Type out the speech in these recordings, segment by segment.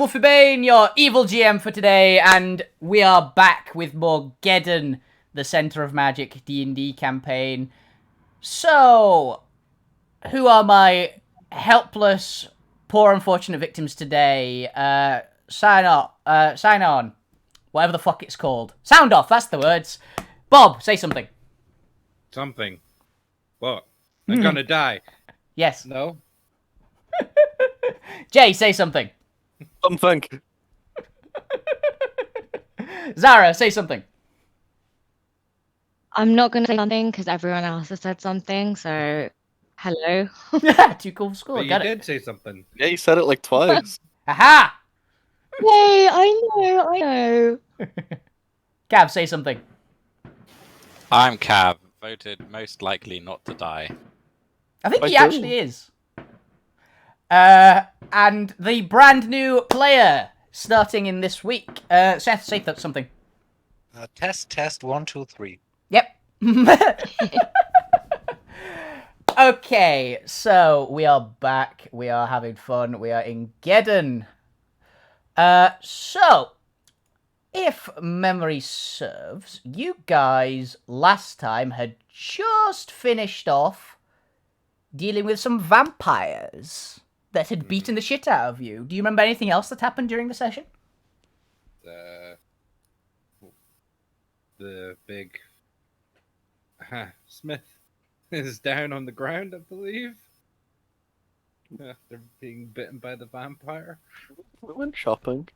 Wolfie Bane, your evil GM for today, and we are back with more Geddon, the Center of Magic D&D campaign. So, who are my helpless, poor, unfortunate victims today? Sign on. Whatever the fuck it's called. Sound off, that's the words. Bob, say something. Something. What? I'm gonna die. Yes. No? Jay, say something. Something. Zara, say something. I'm not going to say something because everyone else has said something, so hello. Too cool for school, But you got it. did say something. Yeah, you said it like twice. Aha! Yay, I know. Cav, say something. I'm Cav, voted most likely not to die. I think I he do. actually is. And the brand new player starting in this week. Seth, say something. Test 1 2 3. Yep. Okay, so we are back. We are having fun. We are in Geddon. So, if memory serves, you guys last time had just finished off dealing with some vampires that had beaten the shit out of you. Do you remember anything else that happened during the session? The big Smith is down on the ground, I believe. After being bitten by the vampire. We went shopping.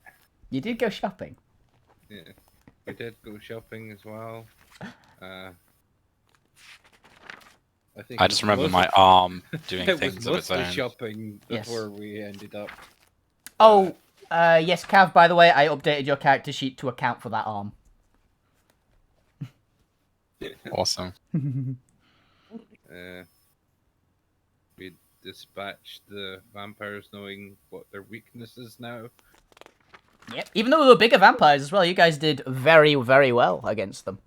You did go shopping. Yeah, we did go shopping as well. I just remember my arm doing it things was of its mostly own. shopping Yes. before we ended up. Oh, yes, Cav, by the way, I updated your character sheet to account for that arm. Awesome. We dispatched the vampires knowing what their weaknesses now. Yep. Even though we were bigger vampires as well, you guys did very, very well against them.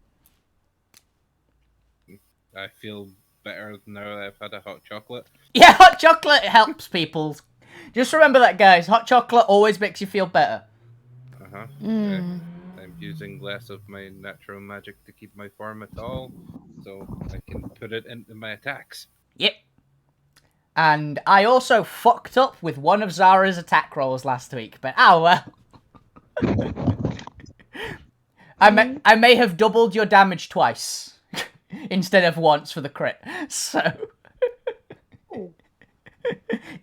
I feel better now that I've had a hot chocolate. Yeah, hot chocolate helps people. Just remember that, guys. Hot chocolate always makes you feel better. Uh-huh. Mm. I'm using less of my natural magic to keep my form at all, so I can put it into my attacks. Yep. And I also fucked up with one of Zara's attack rolls last week, but well. I may have doubled your damage twice instead of once for the crit. So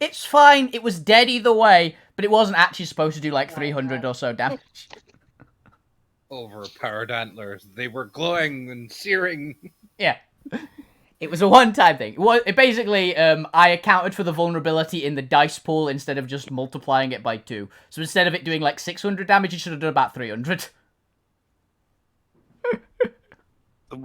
it's fine. It was dead either way, but it wasn't actually supposed to do like 300 or so damage. Overpowered antlers. They were glowing and searing. Yeah. It was a one-time thing. It basically, I accounted for the vulnerability in the dice pool instead of just multiplying it by 2. So instead of it doing like 600 damage, it should have done about 300. It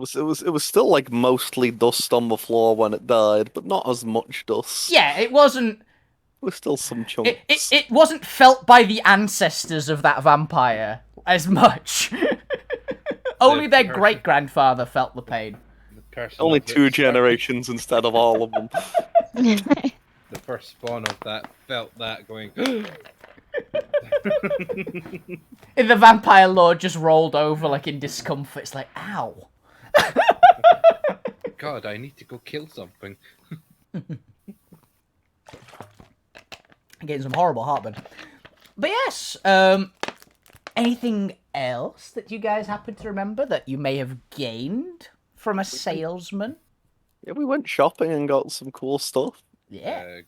was still like mostly dust on the floor when it died, but not as much dust. Yeah, it wasn't... There was still some chunks. It wasn't felt by the ancestors of that vampire as much. Only their great-grandfather felt the pain. The person Only that 2 started- generations instead of all of them. The first spawn of that felt that going. And the vampire lord just rolled over like in discomfort. It's like, ow. God, I need to go kill something. Getting some horrible heartburn. But yes, anything else that you guys happen to remember that you may have gained from a salesman? Yeah, we went shopping and got some cool stuff. Yeah.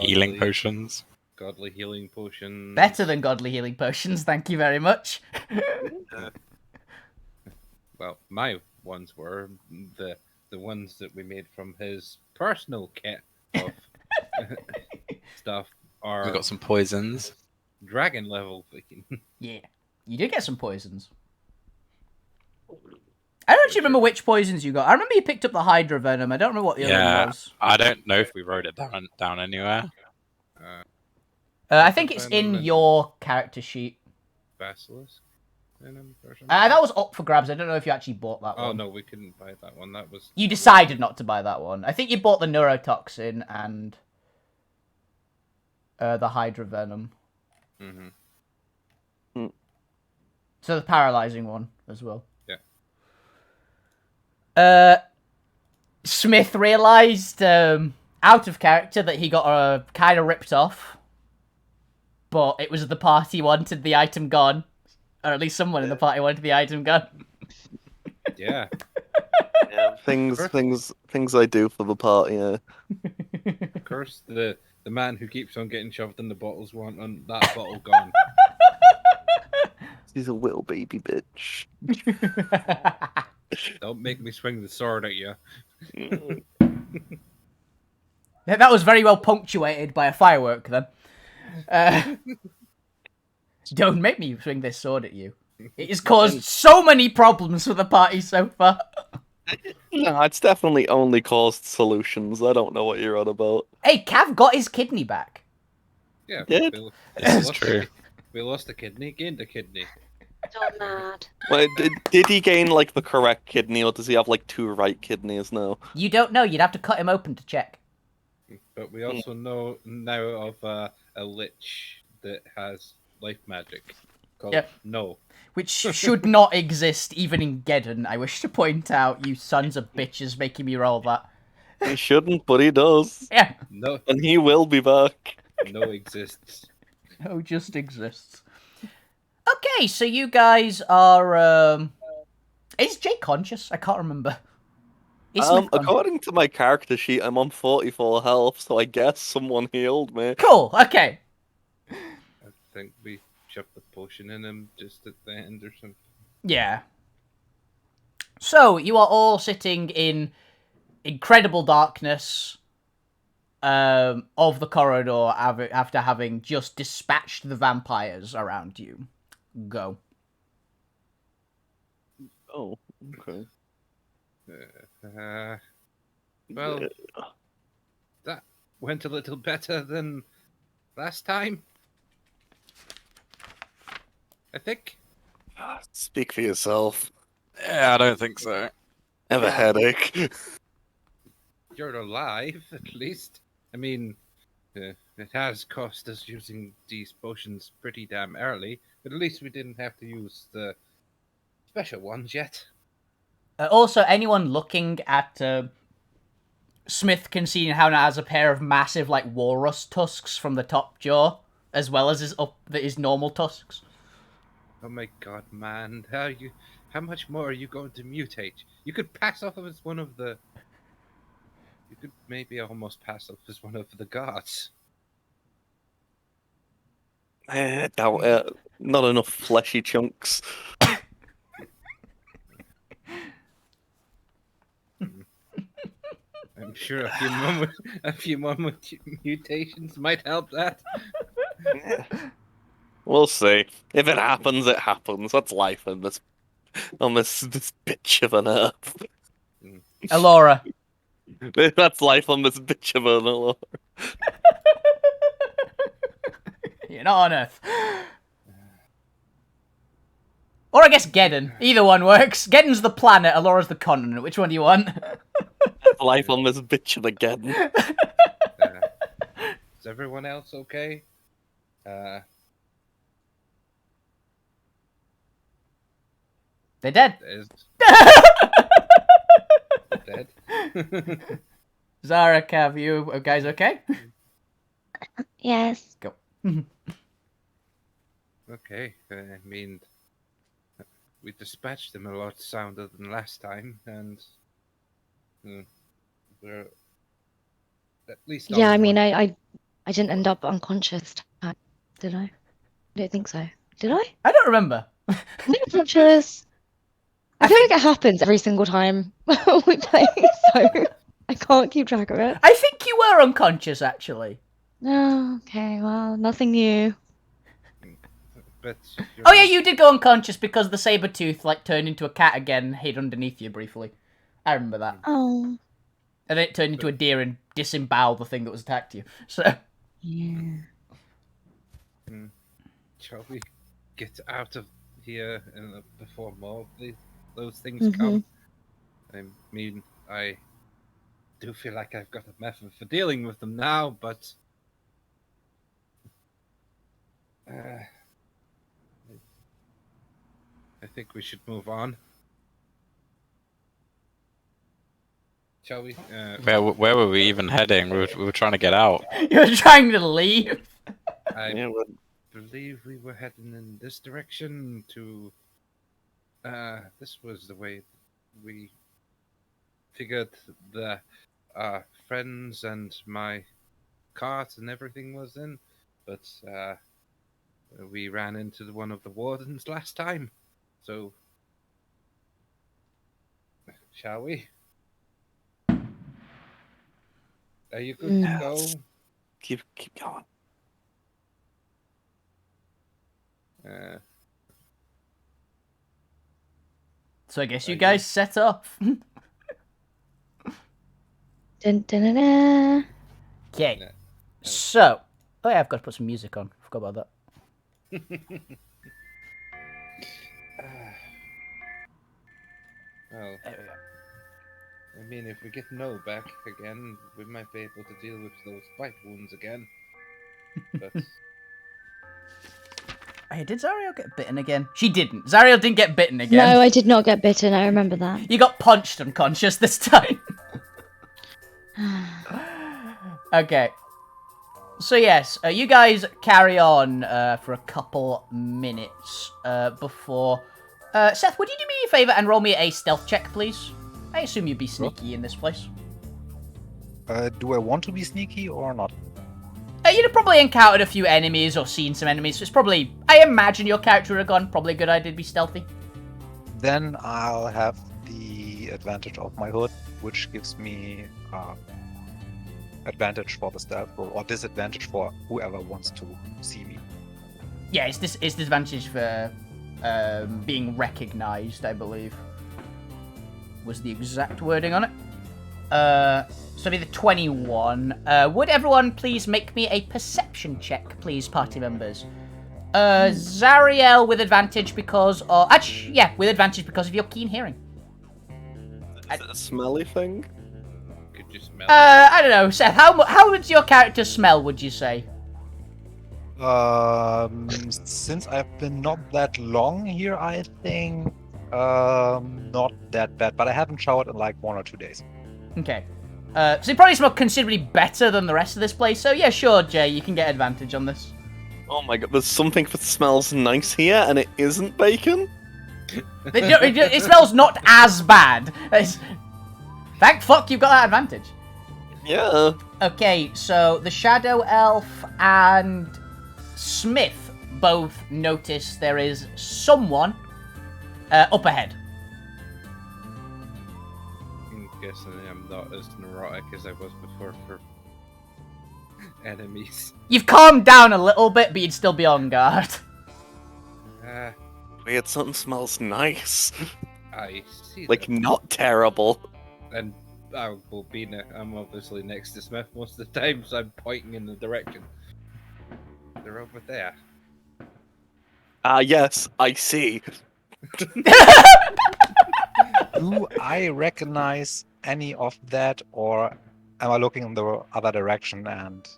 Healing potions. Godly healing potions. Better than godly healing potions, thank you very much. Well, my ones were the ones that we made from his personal kit of stuff are We got some poisons. dragon level. Yeah. You did get some poisons. I don't actually remember which poisons you got. I remember you picked up the Hydra Venom. I don't remember what the other one Yeah, was. I don't know if we wrote it down anywhere. I think it's in your character sheet. Basilisk. Venom version? That was up for grabs. I don't know if you actually bought that one. Oh no, we couldn't buy that one. That was. You decided not to buy that one. I think you bought the neurotoxin and the Hydra Venom. Mm-hmm. So the paralyzing one as well. Yeah. Smith realized out of character that he got kind of ripped off, but it was the party wanted the item gone, or at least someone in the party wanted the item gone. Yeah. Yeah, things I do for the party. Yeah. Of course, the man who keeps on getting shoved in the bottles want that bottle gone. She's a little baby bitch. Don't make me swing the sword at you. That was very well punctuated by a firework, then. Don't make me swing this sword at you. It has caused so many problems for the party so far. No, it's definitely only caused solutions. I don't know what you're on about. Hey, Cav got his kidney back. Yeah. Did? This is true. We lost a kidney, gained a kidney. So mad. Wait, did he gain like the correct kidney, or does he have like 2 right kidneys now? You don't know. You'd have to cut him open to check. But we also know now of a lich that has life magic called Yep. No. Which should not exist even in Geddon, I wish to point out, you sons of bitches making me roll that. He shouldn't, but he does. Yeah. No, And he will be back. no exists. No, just exists. Okay, so you guys are, Is Jake conscious? I can't remember. Is Smith conscious? According to my character sheet, I'm on 44 health, so I guess someone healed me. Cool, okay. I think we shoved the potion in him just at the end or something. Yeah. So, you are all sitting in incredible darkness of the corridor after having just dispatched the vampires around you. Go. Oh, okay. Well, that went a little better than last time. I think. Speak for yourself. Yeah, I don't think so. I have a headache. You're alive, at least. I mean, it has cost us using these potions pretty damn early, but at least we didn't have to use the special ones yet. Also, anyone looking at Smith can see how now has a pair of massive, like, walrus tusks from the top jaw, as well as his normal tusks. Oh my god, man! How much more are you going to mutate? You could pass off as one of the. You could maybe almost pass off as one of the gods. Doubt it. Not enough fleshy chunks. I'm sure a few more mutations might help that. We'll see. If it happens, it happens. That's life on this bitch of an earth. Elora. That's life on this bitch of an earth. You're not on Earth. Or I guess Geddon. Either one works. Geddon's the planet, Elora's the continent. Which one do you want? Life on this bitch of again. Is everyone else okay? They're dead. Dead. Zara, Cav, you guys okay? Yes. Go. Okay, I mean, we dispatched them a lot sounder than last time, and we're at least. Yeah, I on mean, one- I didn't end up unconscious, did I? I don't think so. Did I? I don't remember. I'm unconscious. I feel like it happens every single time we play, so I can't keep track of it. I think you were unconscious, actually. Oh, okay, well, nothing new. But Oh yeah, you did go unconscious because the saber tooth like turned into a cat again, hid underneath you briefly. I remember that. Oh. And then it turned into a deer and disemboweled the thing that was attacked you. So. Yeah. Shall we get out of here before more of those things come? I mean, I do feel like I've got a method for dealing with them now, but think we should move on. Shall we? Where were we even heading? We were trying to get out. You're trying to leave. I Yeah, well, believe we were heading in this direction to. This was the way we figured the friends and my cart and everything was in, but we ran into one of the wardens last time. So, shall we? Are you good to go? keep going. So I guess you guys set off. Dun, dun, dun, dun. Okay. Yeah. So, oh yeah, I've got to put some music on. Forgot about that. Well, I mean, if we get No back again, we might be able to deal with those bite wounds again. But Hey, did Zariel get bitten again? She didn't. Zariel didn't get bitten again. No, I did not get bitten. I remember that. You got punched unconscious this time. Okay. So yes, you guys carry on for a couple minutes before... Seth, would you do me a favour and roll me a stealth check, please? I assume you'd be sneaky in this place. Do I want to be sneaky or not? You'd have probably encountered a few enemies or seen some enemies, so it's probably... I imagine your character would have gone, probably a good idea to be stealthy. Then I'll have the advantage of my hood, which gives me advantage for the stealth roll, or disadvantage for whoever wants to see me. Yeah, it's disadvantage for being recognised, I believe. Was the exact wording on it. So it'll be the 21. Would everyone please make me a perception check, please, party members? Zariel with advantage because of... Actually, yeah, with advantage because of your keen hearing. Is it a smelly thing? could you smell? I don't know, Seth. How would your character smell? Would you say? Since I've been not that long here, I think not that bad. But I haven't showered in like 1 or 2 days. Okay. So you probably smell considerably better than the rest of this place. So yeah, sure, Jay, you can get advantage on this. Oh my god, there's something that smells nice here, and it isn't bacon? It smells not as bad. Thank fuck you've got that advantage. Yeah. Okay, so the Shadow Elf and Smith both notice there is someone up ahead. I'm guessing I'm not as neurotic as I was before for enemies. You've calmed down a little bit, but you'd still be on guard. Weird, something smells nice. I see. Like, them. not terrible. And I'm obviously next to Smith most of the time, so I'm pointing in the direction. They're over there. Yes, I see. Do I recognize any of that, or am I looking in the other direction and...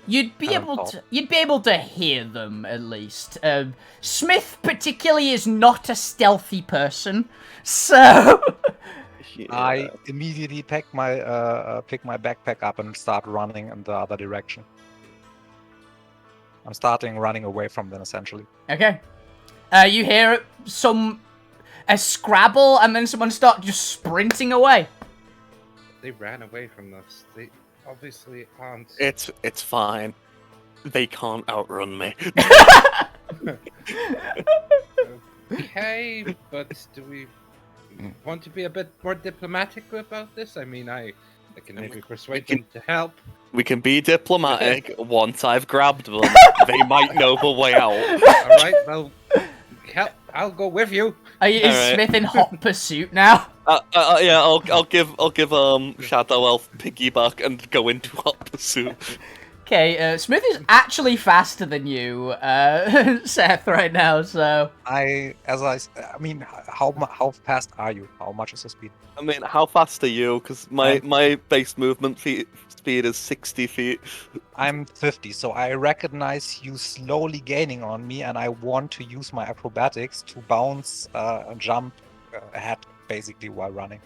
You'd be able to hear them at least. Smith particularly is not a stealthy person, so Yeah. I immediately pick my backpack up and start running in the other direction. I'm starting running away from them, essentially. okay. You hear a scrabble, and then someone start just sprinting away. They ran away from us. They obviously aren't. It's fine. They can't outrun me. Okay, but do we want to be a bit more diplomatic about this? I mean, I can maybe persuade them to help. We can be diplomatic once I've grabbed them. They might know the way out. All right, well, help. I'll go with you. Is Alright. Smith in hot pursuit now? Yeah, I'll give Shadow Elf piggyback and go into hot pursuit. Okay, Smith is actually faster than you, Seth, right now. So I mean, how fast are you? How much is the speed? I mean, how fast are you? Because my base movement speed is 60 feet. I'm 50, so I recognize you slowly gaining on me, and I want to use my acrobatics to bounce and jump ahead, basically, while running.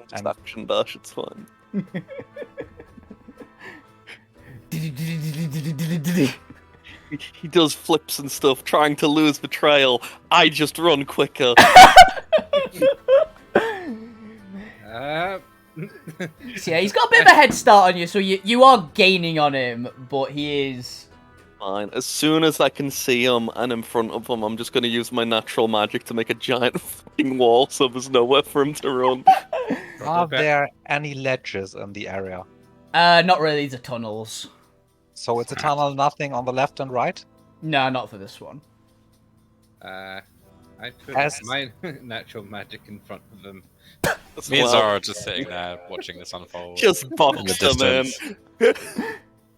Just And- action dash, it's fine. He does flips and stuff, trying to lose the trail. I just run quicker. So yeah, he's got a bit of a head start on you, so you are gaining on him, but he is... Fine. As soon as I can see him and in front of him, I'm just going to use my natural magic to make a giant fucking wall so there's nowhere for him to run. Are there any ledges in the area? Not really, these are tunnels. So it's a tunnel, nothing on the left and right? No, not for this one. I put As- my natural magic in front of them. As Me and well. Zara are just sitting there watching this unfold. Just from the box them in. distance.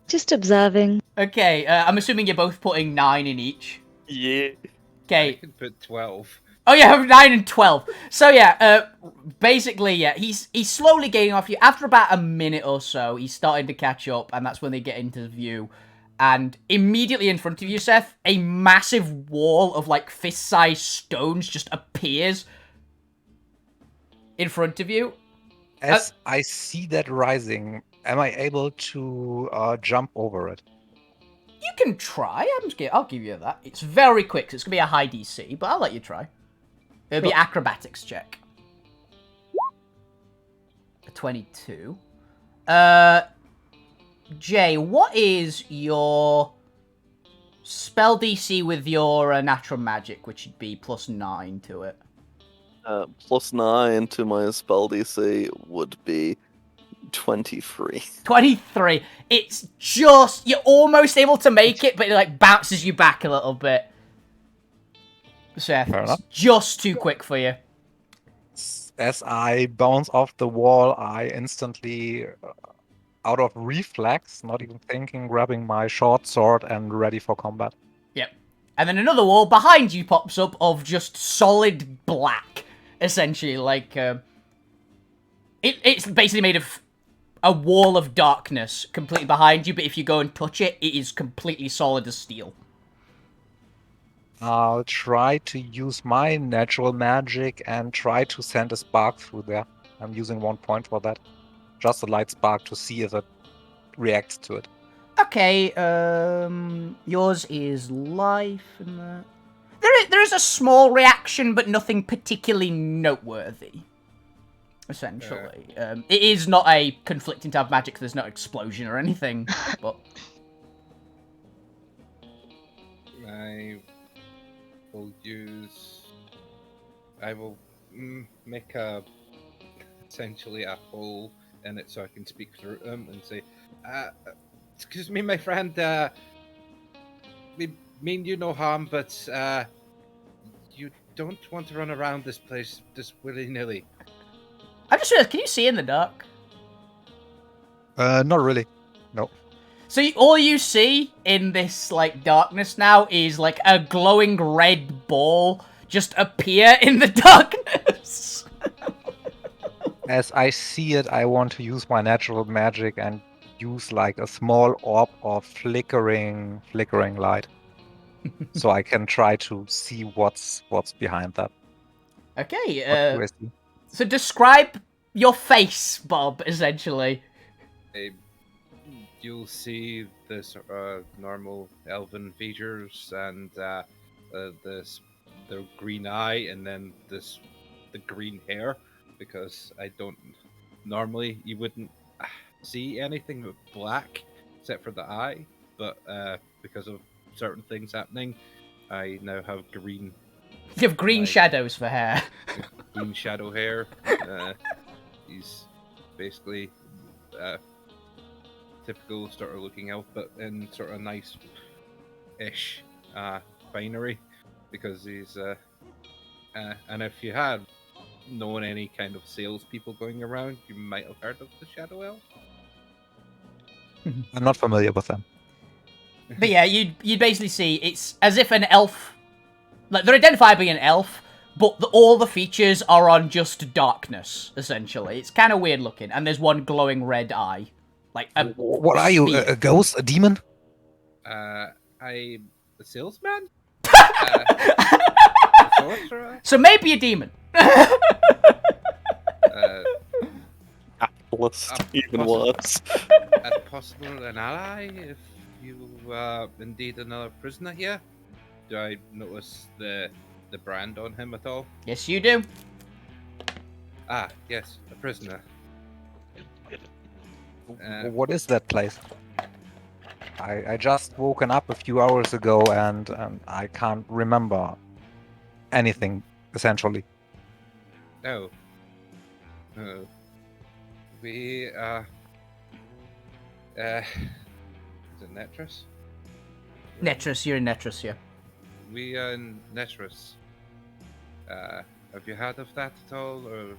Just observing. Okay, I'm assuming you're both putting 9 in each. Yeah. I Okay. could put 12. Oh yeah, 9 and 12. So yeah, basically, yeah, he's slowly getting off you. After about a minute or so, he's starting to catch up, and that's when they get into view. And immediately in front of you, Seth, a massive wall of like fist-sized stones just appears in front of you. As I see that rising, am I able to jump over it? You can try. I'll give you that. It's very quick. So it's gonna be a high DC, but I'll let you try. It'll be acrobatics check. A 22. Jay, what is your spell DC with your natural magic, which would be +9 to it? +9 to my spell DC would be 23. 23. It's just... You're almost able to make it, but it like bounces you back a little bit. Seth, Fair it's enough. just too quick for you. As I bounce off the wall, I instantly, out of reflex, not even thinking, grabbing my short sword and ready for combat. Yep. And then another wall behind you pops up of just solid black, essentially. Like, it's basically made of a wall of darkness completely behind you, but if you go and touch it, it is completely solid as steel. I'll try to use my natural magic and try to send a spark through there. I'm using 1 point for that. Just a light spark to see if it reacts to it. Okay, yours is life, and there is a small reaction, but nothing particularly noteworthy. Essentially, it is not a conflicting type of magic. There's no explosion or anything, but I will make essentially a hole in it so I can speak through them and say, excuse me, my friend, we mean you no harm, but you don't want to run around this place just willy-nilly. I just realized, can you see in the dark? Not really. No. So all you see in this like darkness now is like a glowing red ball just appear in the darkness. As I see it, I want to use my natural magic and use like a small orb of flickering light, so I can try to see what's behind that. Okay, What do I see? so describe your face, Bob, essentially. You'll see this normal elven features and the green eye, and then the green hair, because I don't normally you wouldn't see anything but black except for the eye, but because of certain things happening, I now have green. You have green Like- shadows for hair. Green shadow hair. He's basically typical sort of looking elf, but in sort of nice-ish finery, because he's and if you had known any kind of salespeople going around, you might have heard of the Shadow Elf. I'm not familiar with them. But yeah, you'd basically see it's as if an elf, like they're identified by an elf, but all the features are on just darkness. Essentially, it's kind of weird looking, and there's one glowing red eye, like a What are you? spear. A ghost? A demon? I'm a salesman. A sorcerer. So maybe a demon. Capitalist, even possible- worse. And possible an ally if you indeed another prisoner here. Do I notice the brand on him at all? Yes, you do. Ah, yes, a prisoner. What is that place? I just woken up a few hours ago and I can't remember anything, essentially. Oh. Oh. We is it Netris? Netris, you're in Netris, yeah. We are in Netris. Have you heard of that at all, or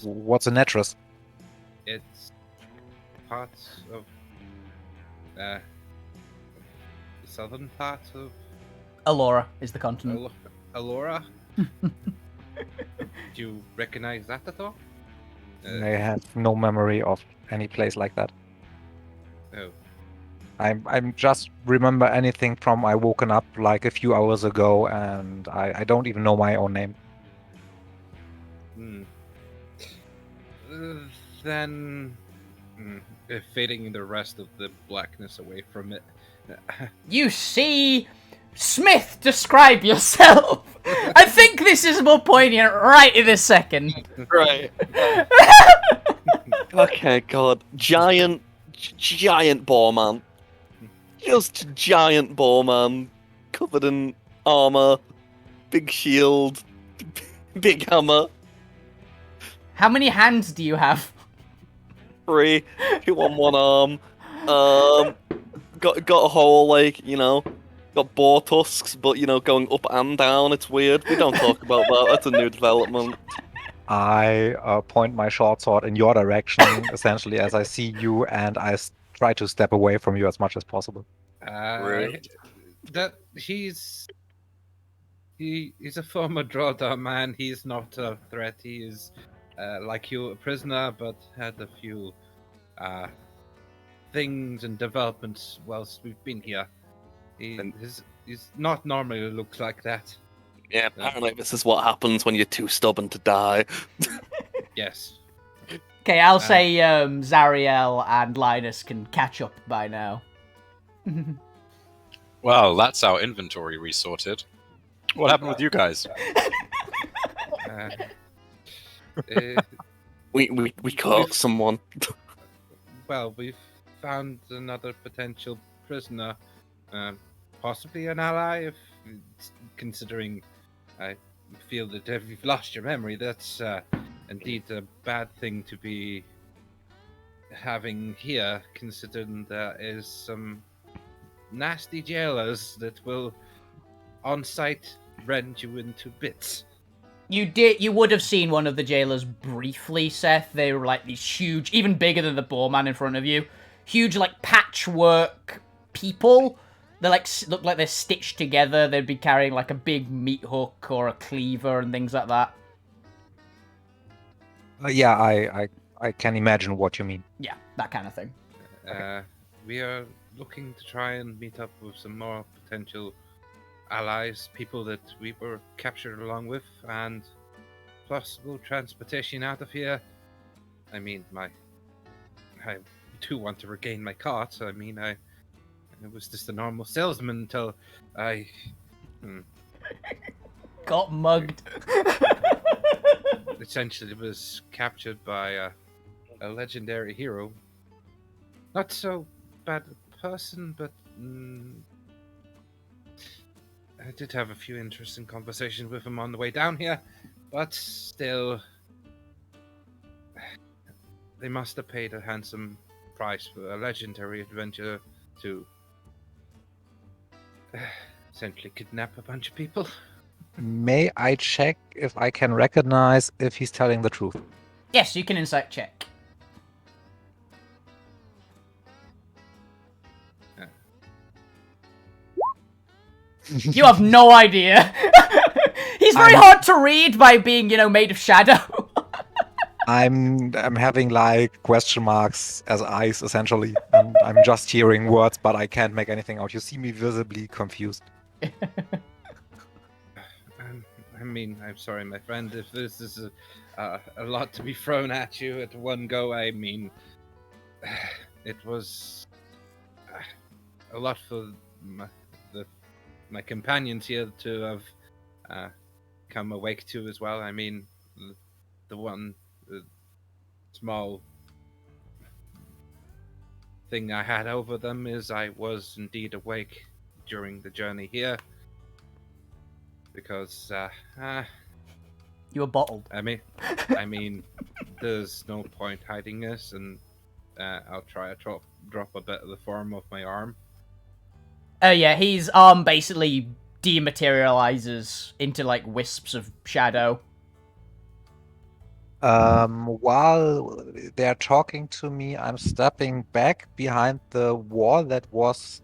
What's a Netris? it's parts of the southern part of Alora is the continent. Alora? Do you recognize that at all? I have no memory of any place like that. Oh, I'm just remember anything from I woken up like a few hours ago and I don't even know my own name. hmm. Then, fading the rest of the blackness away from it. You see, Smith, describe yourself. I think this is more poignant right in this second. Right. Okay, God. Giant boar man. Just giant boar man. Covered in armor. Big shield. Big hammer. How many hands do you have? 3. 2 on one arm. Got a whole, like, got boar tusks, but, going up and down. It's weird. We don't talk about that. That's a new development. I point my short sword in your direction, essentially, as I see you, and I try to step away from you as much as possible. Rude. That he's a former Drawdown man. He's not a threat. He is like you, a prisoner, but had a few things and developments whilst we've been here. He's not normally looks like that. Yeah, apparently this is what happens when you're too stubborn to die. Yes. Okay, I'll say Zariel and Linus can catch up by now. Well, that's our inventory resorted. What happened with you guys? We caught someone. Well, we've found another potential prisoner, possibly an ally. If considering, I feel that if you've lost your memory, that's indeed a bad thing to be having here. Considering there is some nasty jailers that will, on sight, rend you into bits. You would have seen one of the jailers briefly, Seth. They were like these huge, even bigger than the boar man in front of you. Huge, like, patchwork people. They like look like they're stitched together. They'd be carrying like a big meat hook or a cleaver and things like that. Yeah, I can imagine what you mean. Yeah, that kind of thing. We are looking to try and meet up with some more potential allies, people that we were captured along with, and possible transportation out of here. I mean, I do want to regain my cart. I mean, I was just a normal salesman until I Got mugged. essentially was captured by a legendary hero. Not so bad a person, but I did have a few interesting conversations with him on the way down here, but still, they must have paid a handsome price for a legendary adventure to essentially kidnap a bunch of people. May I check if I can recognize if he's telling the truth? Yes, you can insight check. You have no idea. He's very hard to read by being, made of shadow. I'm having like question marks as eyes essentially, and I'm just hearing words, but I can't make anything out. You see me visibly confused. I mean, I'm sorry, my friend, if this is a lot to be thrown at you at one go. I mean, it was a lot for my companions here to have come awake to as well. I mean, the one small thing I had over them is I was indeed awake during the journey here. Because You were bottled. I mean, there's no point hiding this, and I'll try to drop a bit of the form of my arm. Oh yeah, his arm basically dematerializes into like wisps of shadow. While they're talking to me, I'm stepping back behind the wall that was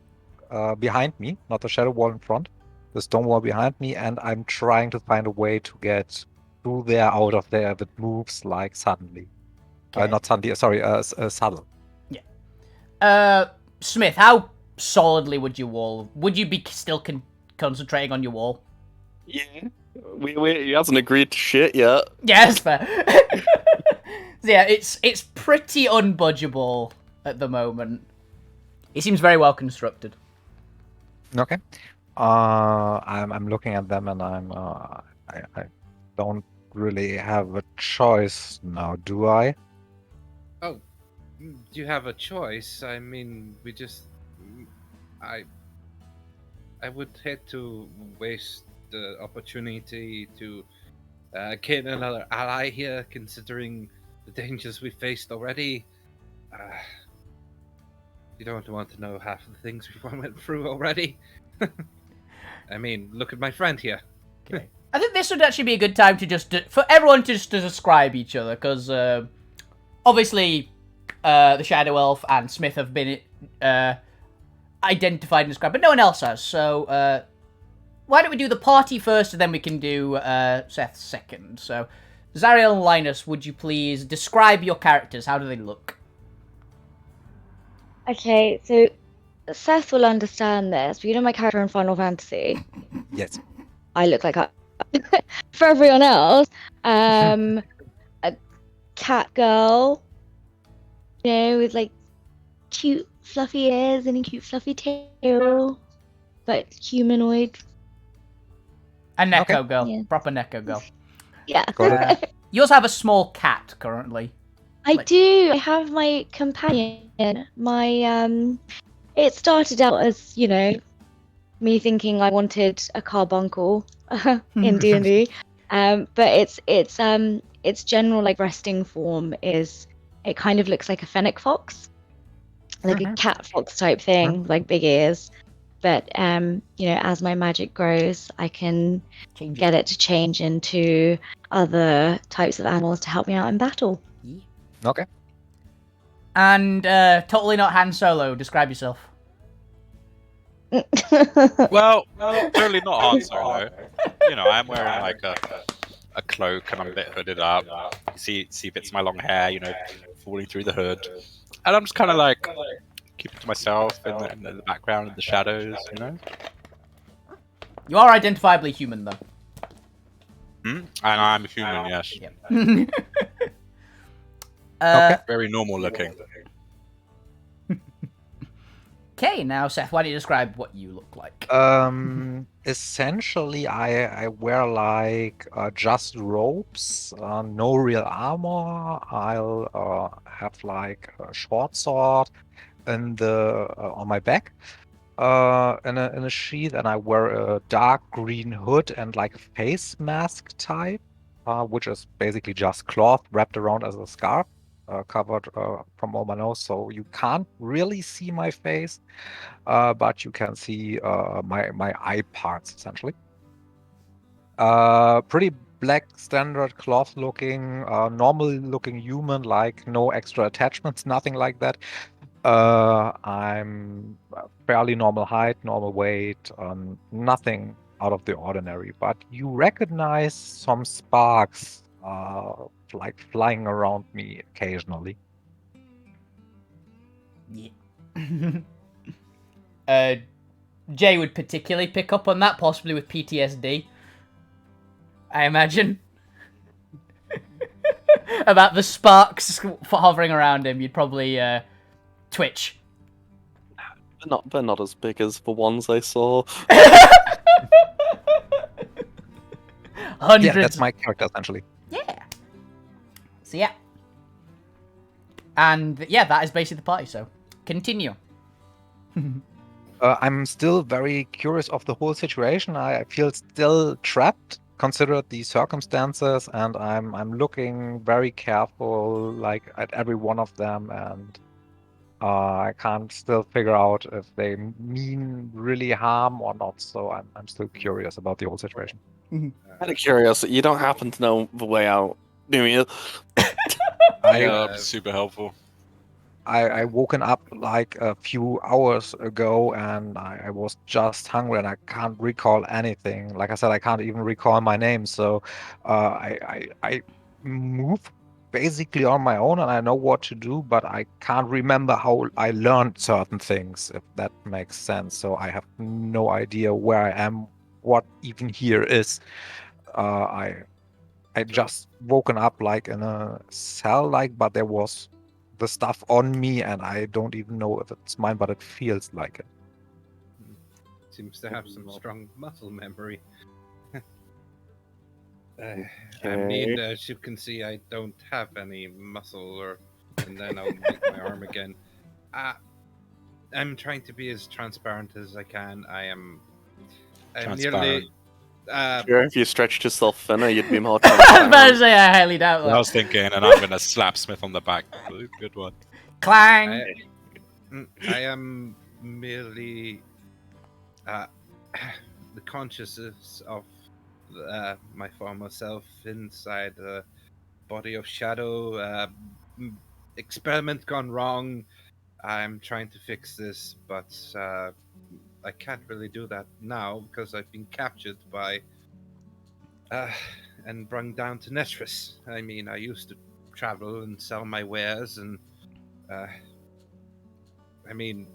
behind me, not the shadow wall in front, the stone wall behind me, and I'm trying to find a way to get through there, out of there, that moves like suddenly. Okay. Not suddenly, sorry, subtle. Smith, how solidly would you wall? Would you be still concentrating on your wall? Yeah. He hasn't agreed to shit yet. Yeah, that's fair. So yeah, it's pretty unbudgeable at the moment. It seems very well constructed. Okay. I'm looking at them, and I don't really have a choice now, do I? Oh, you have a choice. I mean, I would hate to waste the opportunity to gain another ally here, considering the dangers we faced already. You don't want to know half of the things we went through already. I mean, look at my friend here. Okay. I think this would actually be a good time to for everyone to describe each other, because obviously the Shadow Elf and Smith have been identified and described, but no one else has. So why don't we do the party first, and then we can do Seth second. So Zariel and Linus, would you please describe your characters? How do they look? Okay, so Seth will understand this, but you know my character in Final Fantasy? Yes. I look like for everyone else, a cat girl, with like cute fluffy ears and a cute fluffy tail, but humanoid. A Neko Okay. girl. Yeah. Proper Neko girl. Yeah. Got it. You also have a small cat currently. I do. I have my companion. It started out as, me thinking I wanted a carbuncle in D&D. But its general like resting form is, it kind of looks like a fennec fox, like a cat fox type thing, like big ears. But as my magic grows, I can get it to change into other types of animals to help me out in battle. Okay. And totally not Han Solo. Describe yourself. Well, totally not Han Solo. I'm wearing like a cloak and I'm a bit hooded up. You see bits of my long hair, falling through the hood. And I'm just kind of like keeping to myself in the background, in the shadows, You are identifiably human, though. And I'm a human, yes. Yep. Okay. Very normal looking. Okay, now Seth, why don't you describe what you look like? Essentially, I wear like just robes, no real armor. I'll have like a short sword in the on my back, in a sheath, and I wear a dark green hood and like a face mask type, which is basically just cloth wrapped around as a scarf. Covered from all my nose, so you can't really see my face, but you can see my eye parts essentially. Pretty black, standard cloth looking, normal looking human, like no extra attachments, nothing like that. I'm fairly normal height, normal weight, nothing out of the ordinary. But you recognize some sparks, like flying around me occasionally. Yeah. Jay would particularly pick up on that, possibly with PTSD. I imagine. About the sparks hovering around him, you'd probably twitch. They're not as big as the ones I saw. Hundreds. Yeah, that's my character essentially. Yeah. So yeah. And yeah, that is basically the party, so continue. I'm still very curious of the whole situation. I feel still trapped, considered the circumstances, and I'm looking very careful, like at every one of them, and I can't still figure out if they mean really harm or not. So I'm still curious about the whole situation. Out of curiosity, you don't happen to know the way out, do you? Yeah, super helpful. I woken up like a few hours ago and I was just hungry and I can't recall anything. Like I said, I can't even recall my name. So I move basically on my own and I know what to do, but I can't remember how I learned certain things, if that makes sense. So I have no idea where I am, what even here is. I just woken up like in a cell, like, but there was the stuff on me, and I don't even know if it's mine, but it feels like it. Seems to have some strong muscle memory. I Okay. mean, as you can see, I don't have any muscle, and then I'll make my arm again. I'm trying to be as transparent as I can. I'm nearly. Sure, if you stretched yourself thinner, you'd be more I was about to transparent. say, I highly doubt I that. was thinking, and I'm gonna slap Smith on the back. Good one. Clang! I am merely the consciousness of my former self inside the body of shadow. Experiment gone wrong. I'm trying to fix this, but I can't really do that now because I've been captured by and brung down to Netris. I mean, I used to travel and sell my wares, and I mean,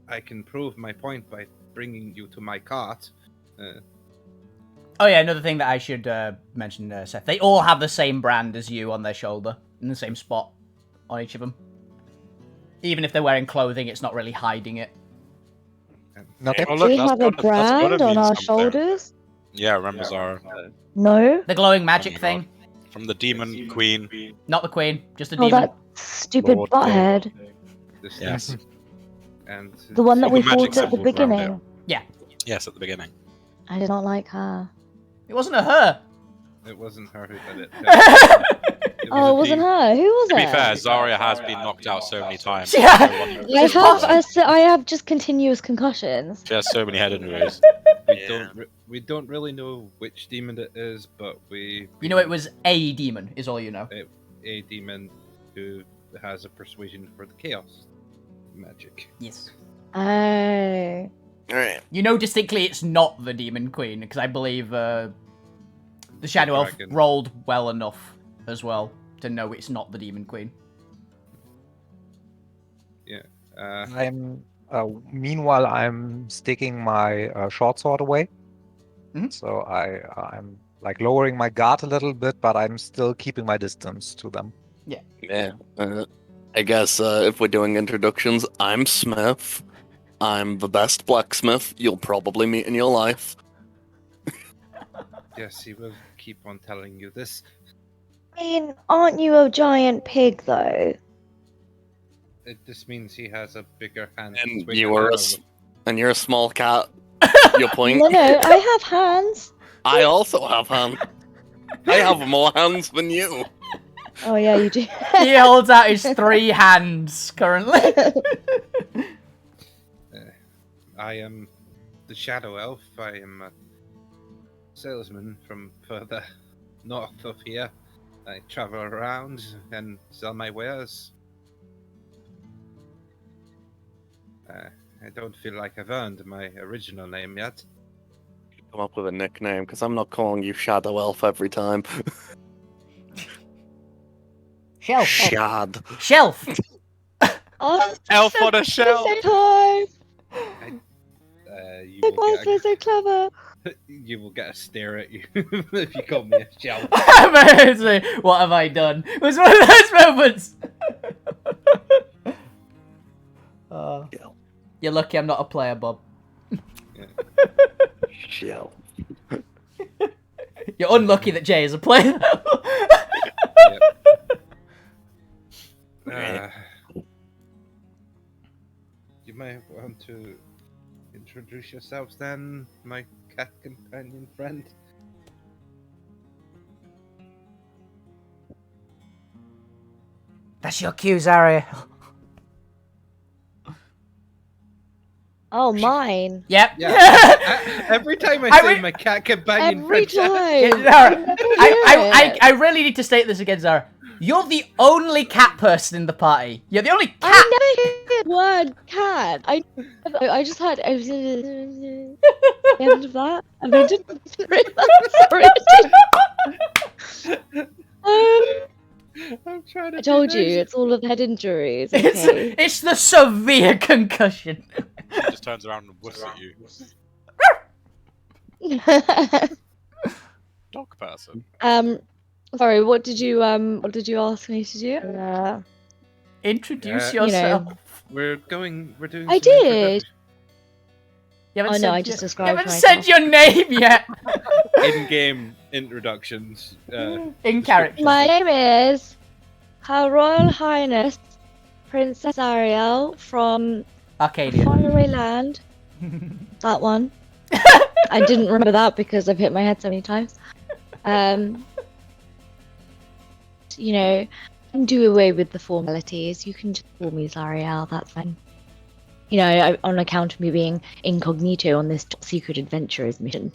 I can prove my point by bringing you to my cart. Oh yeah, another thing that I should mention, Seth. They all have the same brand as you on their shoulder, in the same spot on each of them. Even if they're wearing clothing, it's not really hiding it. Not Oh, that look, we that's have a gotta- that's gotta brand on mean our something. shoulders? Yeah, Ramazar. No. The glowing magic Oh my thing. From the demon queen. Not the queen, just the Oh, demon. that stupid Lord butthead. This Yes. thing. And The one that All we the magic fought at the symbols around it. beginning. Yes, at the beginning. I did not like her. It wasn't a her. it wasn't her who did it. Oh, it wasn't her. Who was To be it? fair, Zarya has been knocked out so many times. Yeah. No one- I have just continuous concussions. She has so many head injuries. We don't really know which demon it is, but we You know it was a demon, is all you know. a demon who has a persuasion for the chaos magic. Yes. Oh. Alright. You know distinctly it's not the demon queen, because I believe the Shadow Elf dragon. rolled well enough as well to know it's not the demon queen. Meanwhile, I'm sticking my short sword away. Mhm. So I'm like lowering my guard a little bit, but I'm still keeping my distance to them. Yeah. I guess if we're doing introductions, I'm Smith. I'm the best blacksmith you'll probably meet in your life. Yes, he will keep on telling you this. I mean, aren't you a giant pig, though? This means he has a bigger hand. to And swing you the are hammer a, and you're a small cat. Your point? No, I have hands. I also have hands. I have more hands than you. Oh, yeah, you do. He holds out his 3 hands currently. I am the Shadow Elf. I am a salesman from further north of here. I travel around and sell my wares. I don't feel like I've earned my original name yet. Come up with a nickname, because I'm not calling you Shadow Elf every time. Shelf. Shad. Shelf. Oh, Elf on a shelf. Same time. You My will boss is so clever. you will get a stare at you if you call me a shell. What have I done? It was one of those moments. You're lucky I'm not a player, Bob. Shell. You're unlucky that Jay is a player. You might want to introduce yourselves then, my cat companion friend. That's your cue, Zaria. Oh, mine. Yep. Yeah. Every time I say my cat companion Every friend, time. Zara, I really need to state this again, Zara. You're the only cat person in the party. You're the only cat. I never heard the word cat. I just heard the end of that, and I didn't sorry. I'm trying to. I told you, it's all of head injuries. Okay. It's the severe concussion. He just turns around and whoops at you. Dog person. Sorry. What did you ask me to do? Introduce You know, yourself. We're doing. I did. You haven't Oh said no, I just you described haven't myself. said your name yet. In-game introductions. In character. My name is Her Royal Highness Princess Ariel from Arcadia. Faraway Land. That one. I didn't remember that because I've hit my head so many times. You know, do away with the formalities. You can just call me Zariel, that's fine. You know, on account of me being incognito on this top secret adventurer's mission.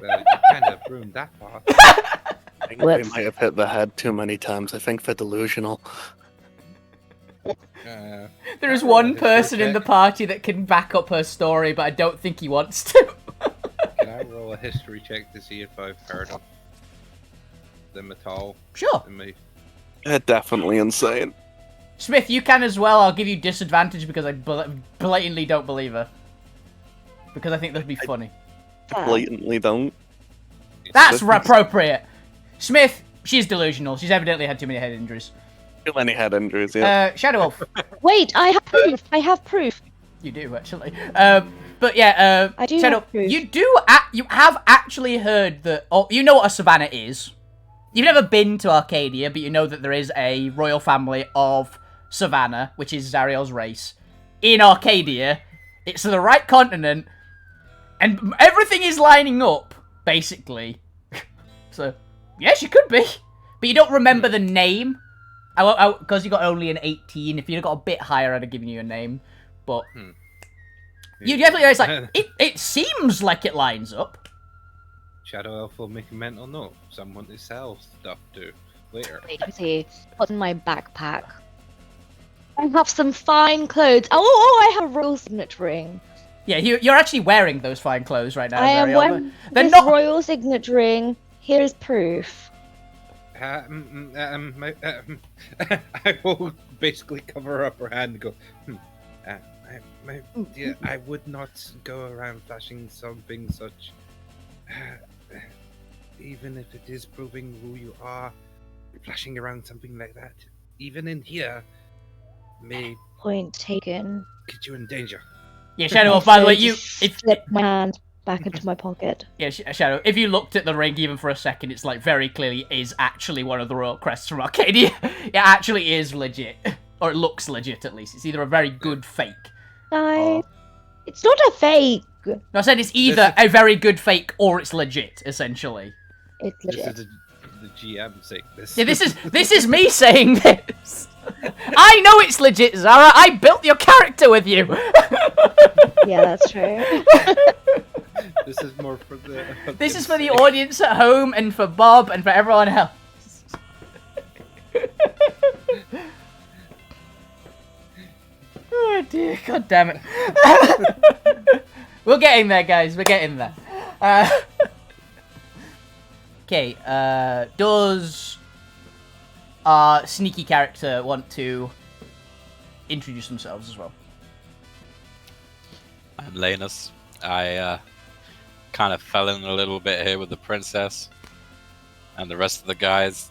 Well, you kind of ruined that part. I think they Whoops. might have hit the head too many times. I think they're delusional. There is one person in the party that can back up her story, but I don't think he wants to. Can I roll a history check to see if I've heard of them at all? Sure. They're definitely insane. Smith, you can as well. I'll give you disadvantage because I blatantly don't believe her. Because I think that'd be funny. Blatantly don't. That's appropriate. Smith, she's delusional. She's evidently had too many head injuries. Too many head injuries, yeah. Shadow Wolf. Wait, I have proof. I have proof. You do, actually. But yeah, I do Shadow, have proof. you have actually heard that... Oh, you know what a savannah is. You've never been to Arcadia, but you know that there is a royal family of Savannah, which is Zariel's race, in Arcadia. It's the right continent, and everything is lining up, basically. So, yeah, she could be. But you don't remember the name. Because you got only an 18. If you'd got a bit higher, I'd have given you a name. But you definitely, it's like, it seems like it lines up. Shadow Elf will make a mental note. Someone to sell stuff to later. Wait, let me see. What's in my backpack? I have some fine clothes. Oh, I have a royal signet ring. Yeah, you're actually wearing those fine clothes right now, I am Zariel, wearing they're this not... royal signet ring. Here is proof. I will basically cover up her hand and go, my dear, I would not go around flashing something such, even if it is proving who you are, flashing around something like that, even in here, may Point taken. get you in danger. Yeah, Shadow Wolf, by the way, you... Slip my hand back into my pocket. Yeah, Shadow, if you looked at the ring even for a second, it's like very clearly is actually one of the royal crests from Arcadia. It actually is legit. Or it looks legit, at least. It's either a very good fake. No, it's not a fake. No, I said it's either a very good fake or it's legit, essentially. It's This legit. is the GM saying this. Yeah, this is me saying this. I know it's legit, Zara. I built your character with you. Yeah, that's true. This is more for the... This is for the audience at home and for Bob and for everyone else. Oh, Oh dear, god damn it. We're getting there, guys. We're getting there. Okay, does our sneaky character want to introduce themselves as well? I'm Lanus. I kind of fell in a little bit here with the princess and the rest of the guys.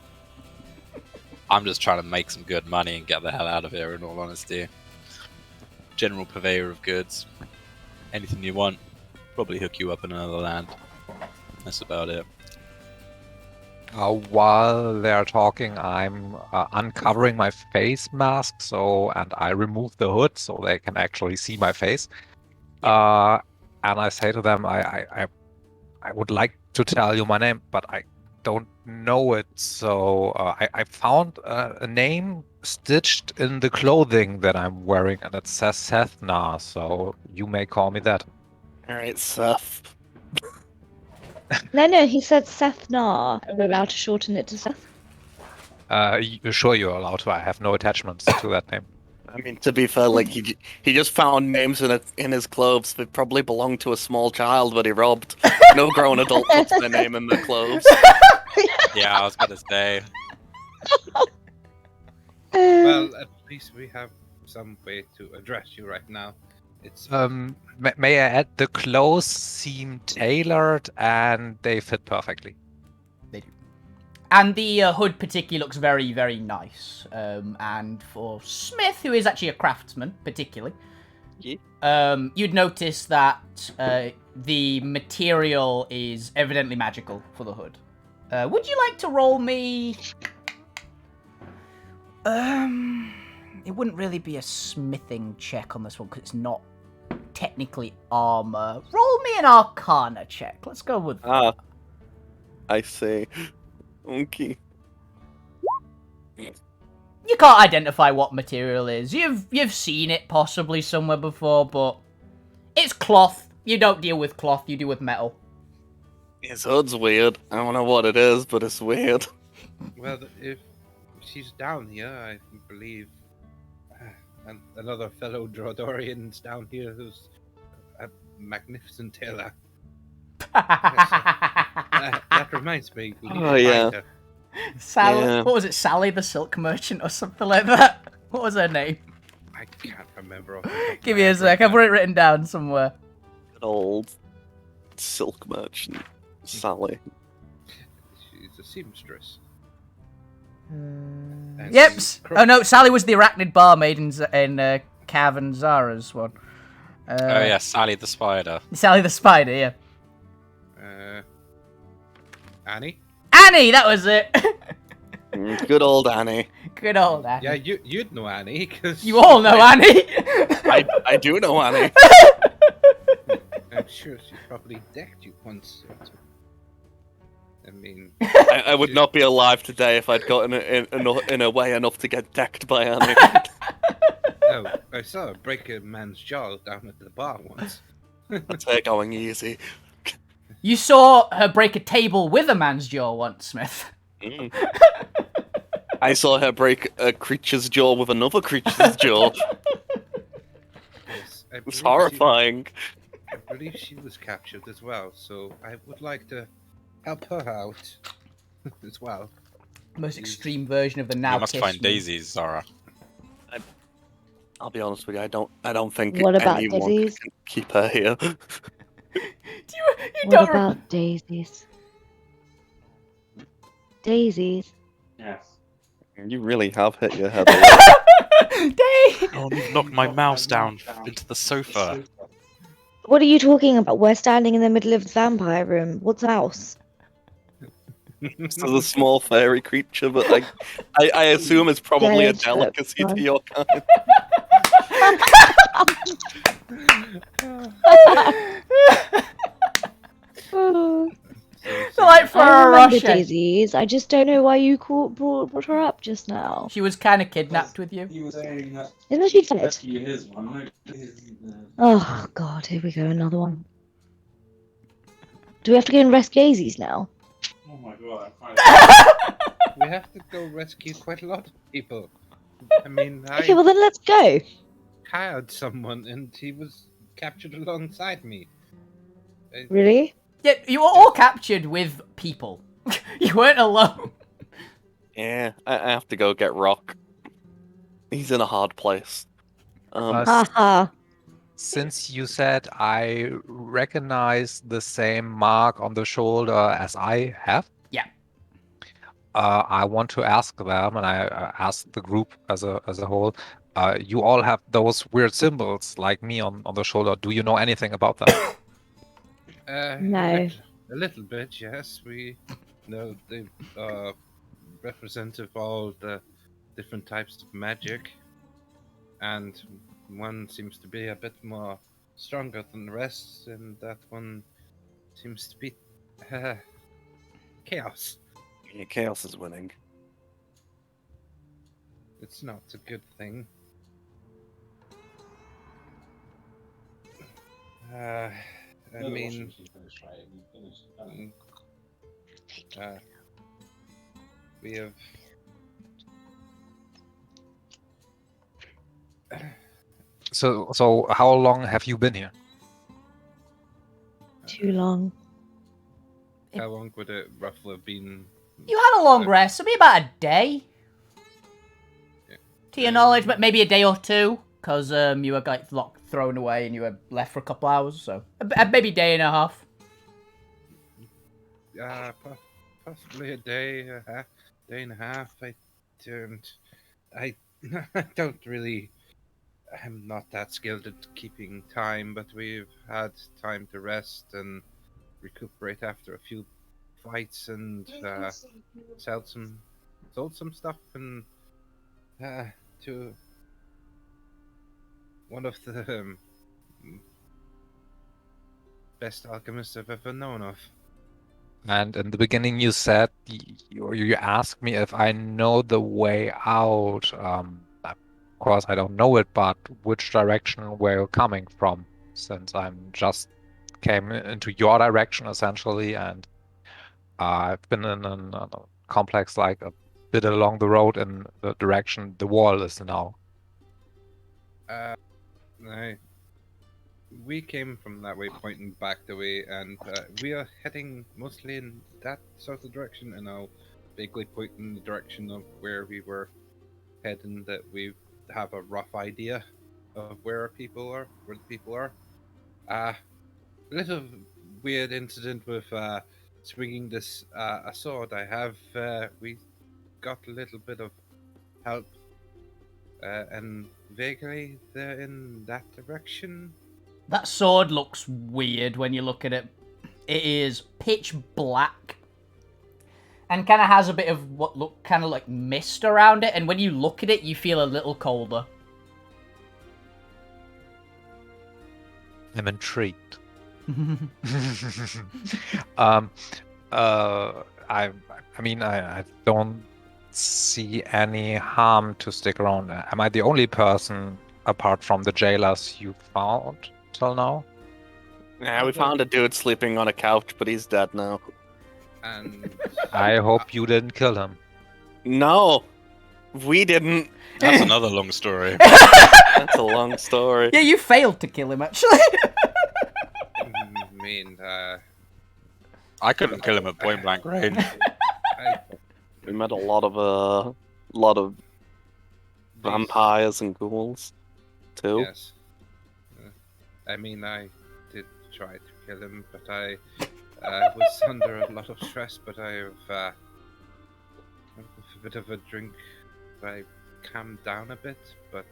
I'm just trying to make some good money and get the hell out of here, in all honesty. General purveyor of goods. Anything you want, probably hook you up in another land. That's about it. While they're talking, I'm uncovering my face mask, and I remove the hood so they can actually see my face. And I say to them, I would like to tell you my name, but I don't know it. So I found a name stitched in the clothing that I'm wearing, and it says Seth Na, so you may call me that. Alright, Seth. No, he said Seth Nar. Are we allowed to shorten it to Seth? Sure, you're allowed to. I have no attachments to that name. I mean, to be fair, like he just found names in his clothes that probably belonged to a small child that he robbed. No grown adult puts their name in their clothes. Yeah, I was gonna say. Well, at least we have some way to address you right now. It's May I add, the clothes seem tailored and they fit perfectly. They do. And the hood particularly looks very, very nice. And for Smith, who is actually a craftsman, particularly, you'd notice that the material is evidently magical for the hood. Would you like to roll me... It wouldn't really be a smithing check on this one, because it's not technically armor. Roll me an arcana check. Let's go with that. I see. Okay. You can't identify what material is. You've seen it possibly somewhere before, but it's cloth. You don't deal with cloth, you deal with metal. His hood's weird. I don't know what it is, but it's weird. well, if she's down here, I believe, and another fellow Drodorian's down here who's a magnificent tailor. That reminds me. We need to find her. Sally, Yeah. What was it? Sally the Silk Merchant or something like that? What was her name? I can't remember. Give me a sec. I've got it written down somewhere. Good old silk merchant, Sally. She's a seamstress. Yep. Oh no, Sally was the arachnid barmaid in Cav and Zara's one. Oh yeah, Sally the spider. Sally the spider, yeah. Annie? Annie, that was it. Good old Annie. Good old Annie. Yeah, you'd know Annie, because... You all know Annie. I do know Annie. I'm sure she probably decked you once. I mean... I would not be alive today if I'd gotten in a way enough to get decked by Annie. Oh, I saw her break a man's jaw down at the bar once. That's her going easy. You saw her break a table with a man's jaw once, Smith. Mm. I saw her break a creature's jaw with another creature's jaw. Yes, It was horrifying. I believe she was captured as well, so I would like to help her out as well. Most extreme version of the now. You must kiss find me. daisies, Zara. I'll be honest with you, I don't think What about anyone daisies? can keep her here. You What don't about daisies? Daisies? You really have hit your head. Oh, you've knocked my mouse down into the sofa. What are you talking about? We're standing in the middle of the vampire room. What's else? This is a small fairy creature, but I assume it's probably a Yes, delicacy that's to your kind. Oh, So like for I a remember Russia. daisies. I just don't know why you brought her up just now. She was kind of kidnapped with you. He was saying that Isn't she dead? rescue his one. Oh god, here we go, another one. Do we have to go and rescue daisies now? Oh my god, I We have to go rescue quite a lot of people. I mean, Okay, well then let's go. hired someone, and he was captured alongside me. Really? Yeah, you were all captured with people. You weren't alone. Yeah, I have to go get Rock. He's in a hard place. Haha. Since you said I recognize the same mark on the shoulder as I have, Yeah. I want to ask them, and I ask the group as a whole. You all have those weird symbols like me on the shoulder. Do you know anything about that? No. A little bit, yes. We know they represent of all the different types of magic, and one seems to be a bit more stronger than the rest, and that one seems to be chaos. Yeah, Chaos is winning. It's not a good thing. I mean, we have. So how long have you been here? Too long. How long would it roughly have been? You had a long rest, so maybe about a day. Yeah. To your knowledge, but maybe a day or two, because you were like thrown away and you were left for a couple hours, so maybe a day and a half. Possibly a day, day and a half. I don't really. I'm not that skilled at keeping time, but we've had time to rest and recuperate after a few fights and sold some stuff and to one of the best alchemists I've ever known of. And in the beginning, you said you asked me if I know the way out. Of course, I don't know it, but which direction were you coming from? Since I'm just came into your direction essentially, and I've been in a complex like a bit along the road in the direction the wall is now. We came from that way, pointing back the way, and we are heading mostly in that sort of direction, and I'll vaguely point in the direction of where we were heading, that we have a rough idea of where the people are. A little weird incident with swinging this a sword I have. We got a little bit of help, and vaguely they're in that direction. That sword looks weird when you look at it. It is pitch black and kind of has a bit of what look kind of like mist around it, and when you look at it, you feel a little colder. I'm intrigued. I don't see any harm to stick around. Am I the only person apart from the jailers you found till now? Yeah, we found a dude sleeping on a couch, but he's dead now. And I hope you didn't kill him. No, we didn't. That's another long story. That's a long story. Yeah, you failed to kill him, actually. I mean, I couldn't kill him at point blank range. We met a lot of vampires and ghouls, too. Yes. I mean, I did try to kill him, but I was under a lot of stress. But with a bit of a drink, I calmed down a bit. But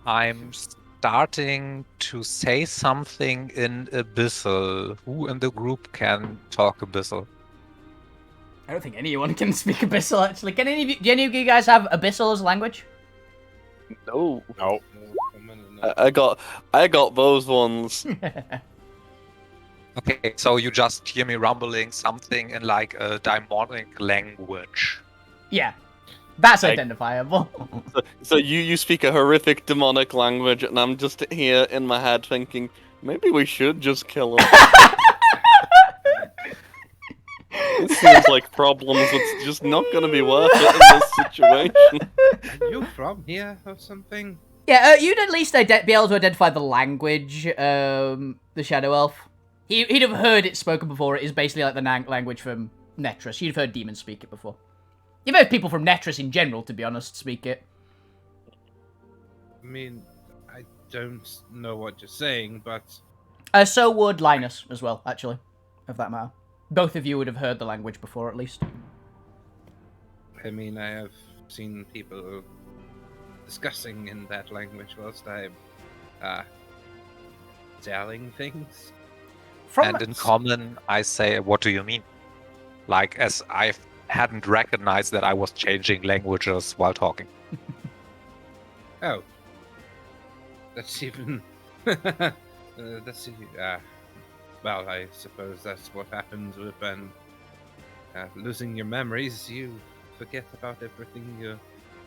I'm starting to say something in Abyssal. Who in the group can talk Abyssal? I don't think anyone can speak Abyssal, actually. Do any of you guys have Abyssal as language? No. No. I got those ones. Okay, so you just hear me rumbling something in like a demonic language. Yeah. That's Like- identifiable. So you speak a horrific demonic language, and I'm just here in my head thinking, maybe we should just kill him. seems like problems that's just not going to be worth it in this situation. Are you from here or something? Yeah, you'd at least be able to identify the language, the Shadow Elf. He'd have heard it spoken before. It is basically like the language from Netris. You'd have heard demons speak it before. You've heard people from Netris in general, to be honest, speak it. I mean, I don't know what you're saying, but So would Linus as well, actually, of that matter. Both of you would have heard the language before, at least. I mean, I have seen people discussing in that language whilst I'm selling things. And in common, I say, what do you mean? Like, as I hadn't recognized that I was changing languages while talking. Oh. That's even... that's... well, I suppose that's what happens with losing your memories. You forget about everything you're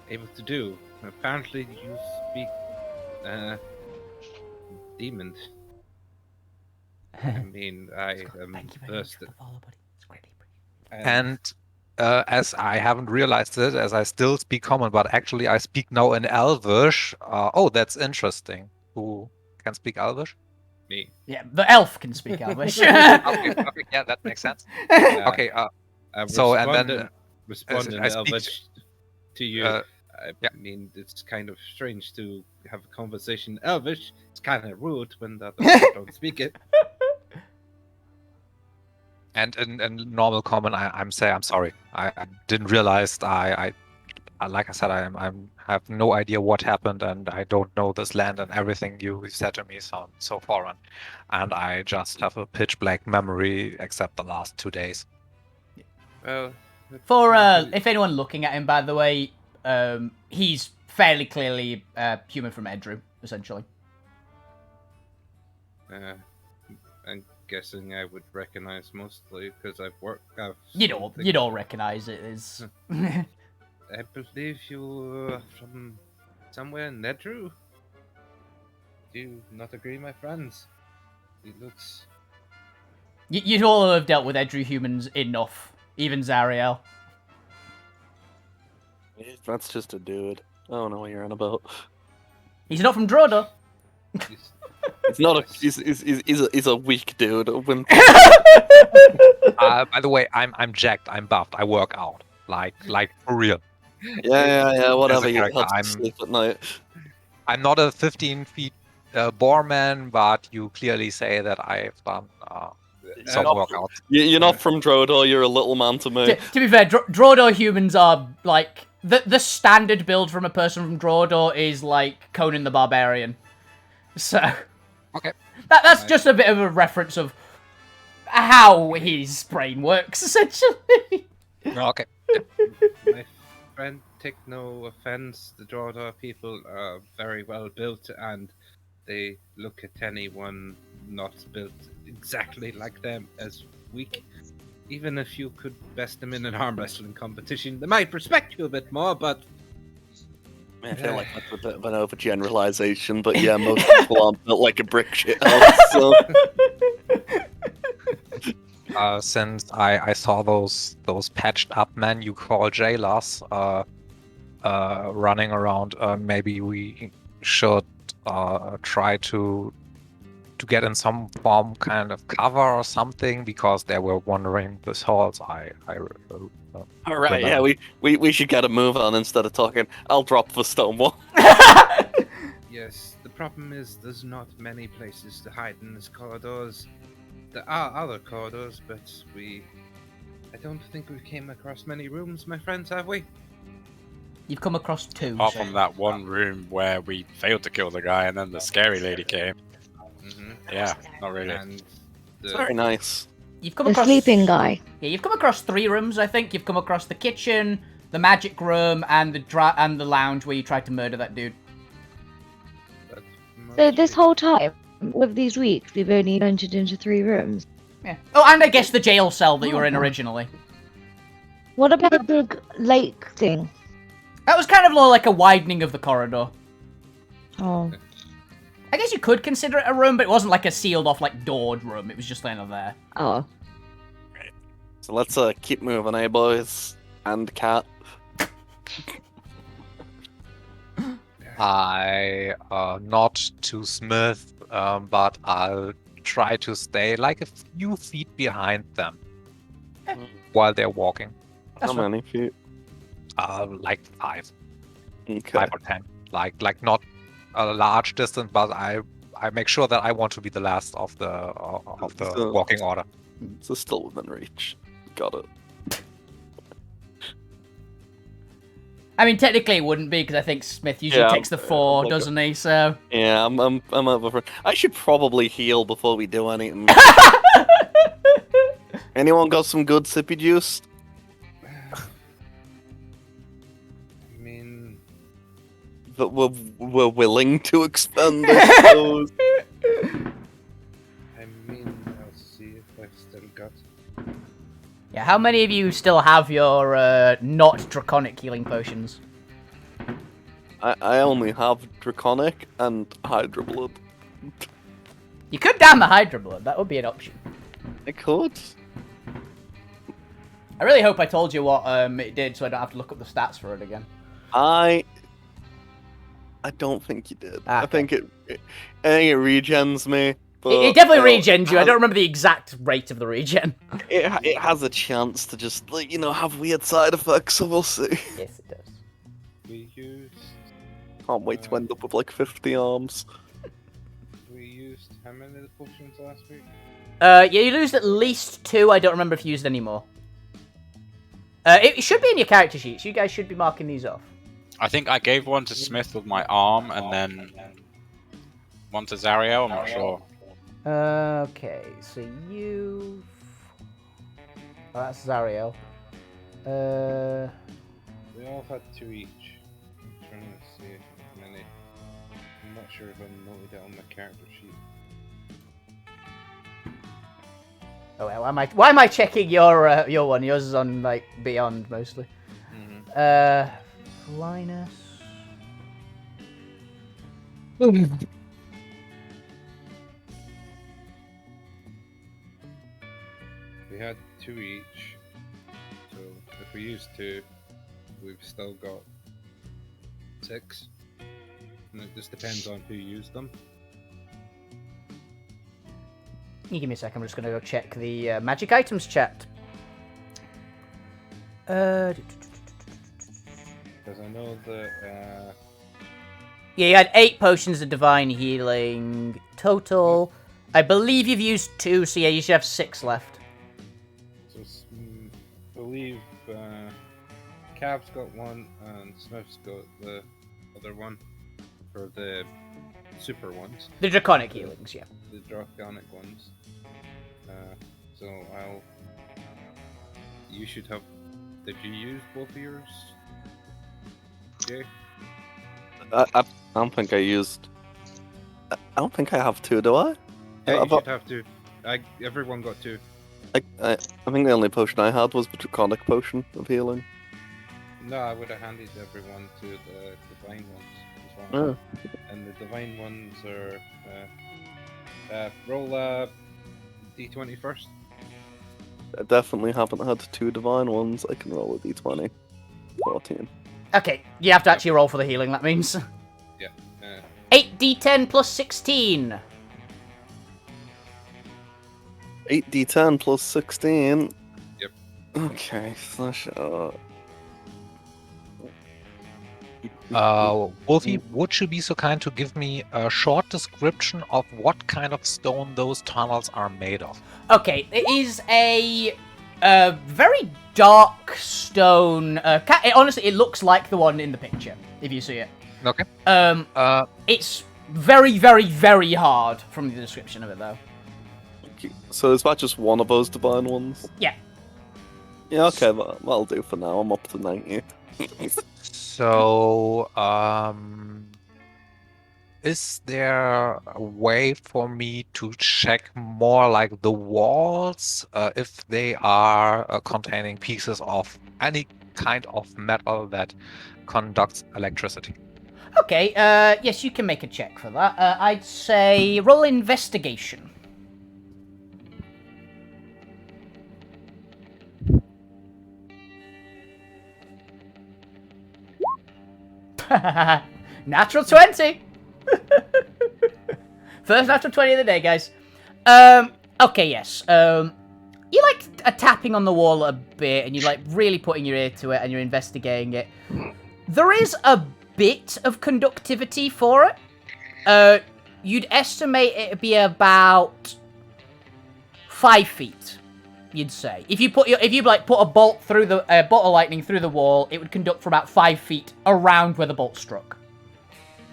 able to do. Apparently you speak... demon. I mean, I am Thank you very much versed for at... the follow, buddy. It's greatly appreciated. And as I haven't realized it, as I still speak common, but actually I speak now in Elvish. Oh, that's interesting. Who can speak Elvish? Me. Yeah, the elf can speak Elvish. Okay, yeah, that makes sense. Okay, so and then respond in I speak- Elvish to you. I yeah. mean, it's kind of strange to have a conversation in Elvish. It's kind of rude when the other people don't speak it. And in normal common, I'm sorry. I didn't realize. I like I said, I have no idea what happened, and I don't know this land, and everything you said to me sounds so foreign, and I just have a pitch black memory except the last 2 days. Well, For if anyone looking at him, by the way, he's fairly clearly human from Edru, essentially. I'm guessing I would recognize mostly because I've worked. You'd all recognize it as. I believe you're from somewhere in Nedru. Do you not agree, my friends? It looks... You'd all have dealt with Edru humans enough, even Zariel. That's just a dude. I don't know what you're on about. He's not from Drodo. It's not a. He's a weak dude. A wimp. By the way, I'm jacked. I'm buffed. I work out like for real. Yeah. Whatever. As a You character, help sleep at night. I'm not a 15 feet boar man, but you clearly say that I've done some workouts. You're not from Drodo. You're a little man to me. To be fair, Drodo humans are like the standard build from a person from Drodo is like Conan the Barbarian. So Okay. That's just a bit of a reference of how his brain works, essentially. Okay. My friend, take no offense. The Drodo people are very well built, and they look at anyone not built exactly like them as weak. Even if you could best them in an arm wrestling competition, they might respect you a bit more, but... I feel like that's a bit of an overgeneralization, but yeah, most people aren't built like a brick shit house, so... Since I saw those patched up men you call jailers running around, maybe we should try to get in some form kind of cover or something, because they were wandering this halls. All right, yeah, we should get a move on instead of talking. I'll drop the stone wall. Yes, the problem is there's not many places to hide in these corridors. There are other corridors, but I don't think we came across many rooms, my friends, have we? You've come across two. Apart from that one room where we failed to kill the guy and then the scary lady came. Mm-hmm. Yeah, not really. And It's very nice. You've come The across sleeping guy. Yeah, you've come across 3 rooms, I think. You've come across the kitchen, the magic room, and the lounge where you tried to murder that dude. that's So this mostly- whole time, with these weeks, we've only entered into 3 rooms. Yeah. Oh, and I guess the jail cell that you were in originally. What about the big lake thing? That was kind of more like a widening of the corridor. Oh, I guess you could consider it a room, but it wasn't like a sealed off, like, doored room. It was just kind of there. oh. So let's keep moving, eh, boys? And cat. I nod to Smith, but I'll try to stay like a few feet behind them while they're walking. How many feet? Like 5, Okay. 5 or 10. Like not a large distance, but I make sure that I want to be the last of the So- walking order. So still within reach. Got it. I mean, technically it wouldn't be, because I think Smith usually Yeah, takes the 4, okay. doesn't he? So. Yeah, I'm over. I should probably heal before we do anything. Anyone got some good sippy juice? I mean, That we're willing to expend, I suppose. I'll see if I've still got. Yeah, how many of you still have your not draconic healing potions? I only have Draconic and Hydra Blood. You could down the Hydra Blood, that would be an option. I could. I really hope I told you what it did, so I don't have to look up the stats for it again. I don't think you did. I Okay. think it regens me. But, It definitely regens you. I don't remember the exact rate of the regen. It has a chance to just, like, have weird side effects, so we'll see. Yes, it does. We used. Can't wait to end up with like 50 arms. We used how many of the potions last week? Yeah, you lose at least 2. I don't remember if you used any more. It should be in your character sheets. You guys should be marking these off. I think I gave one to Smith with my arm, and then one to Zariel. I'm not sure. Okay, so you... Oh, that's Zariel. We all had 2 each. I'm trying to see how many. I'm not sure if I noted it on my character sheet. Oh, well, why am I checking your one? Yours is on, like, Beyond, mostly. Linus... We had 2 each. So if we use 2, we've still got 6. And it just depends on who used them. You give me a second, I'm just going to go check the magic items chat. Because I know that Yeah, you had 8 potions of divine healing total. I believe you've used 2, so yeah, you should have 6 left. so I believe Cav's got 1 and Smith's got the other one for the super ones, The draconic healings, yeah. the draconic ones. So you should have. Did you use both of yours? Jay? I don't think I used. I don't think I have 2, do I? Yeah, you I've- should have to. Everyone got 2. I think the only potion I had was the Draconic potion of healing. No, I would have handed everyone to the divine ones as well. Oh. And the divine ones are roll d20 first. I definitely haven't had 2 divine ones. I can roll a d20. 14. Okay, you have to actually roll for the healing, that means. Yeah. 8d10 plus 16. 8d10 plus 16. Yep. Okay, slash. Wolfie, would you be so kind to give me a short description of what kind of stone those tunnels are made of? Okay, it is a very dark stone. Honestly, it looks like the one in the picture, if you see it. Okay. It's very, very, very hard from the description of it, though. So is that just one of those divine ones? Yeah. Yeah, okay, that'll do for now. I'm up to 90. So, is there a way for me to check more like the walls, if they are containing pieces of any kind of metal that conducts electricity? Okay, yes, you can make a check for that. I'd say roll investigation. Natural 20. First natural 20 of the day, guys. Okay, yes. You like tapping on the wall a bit, and you're like really putting your ear to it, and you're investigating it. There is a bit of conductivity for it. You'd estimate it to be about 5 feet. You'd say if you put a bolt through the bolt of lightning through the wall, it would conduct for about 5 feet around where the bolt struck.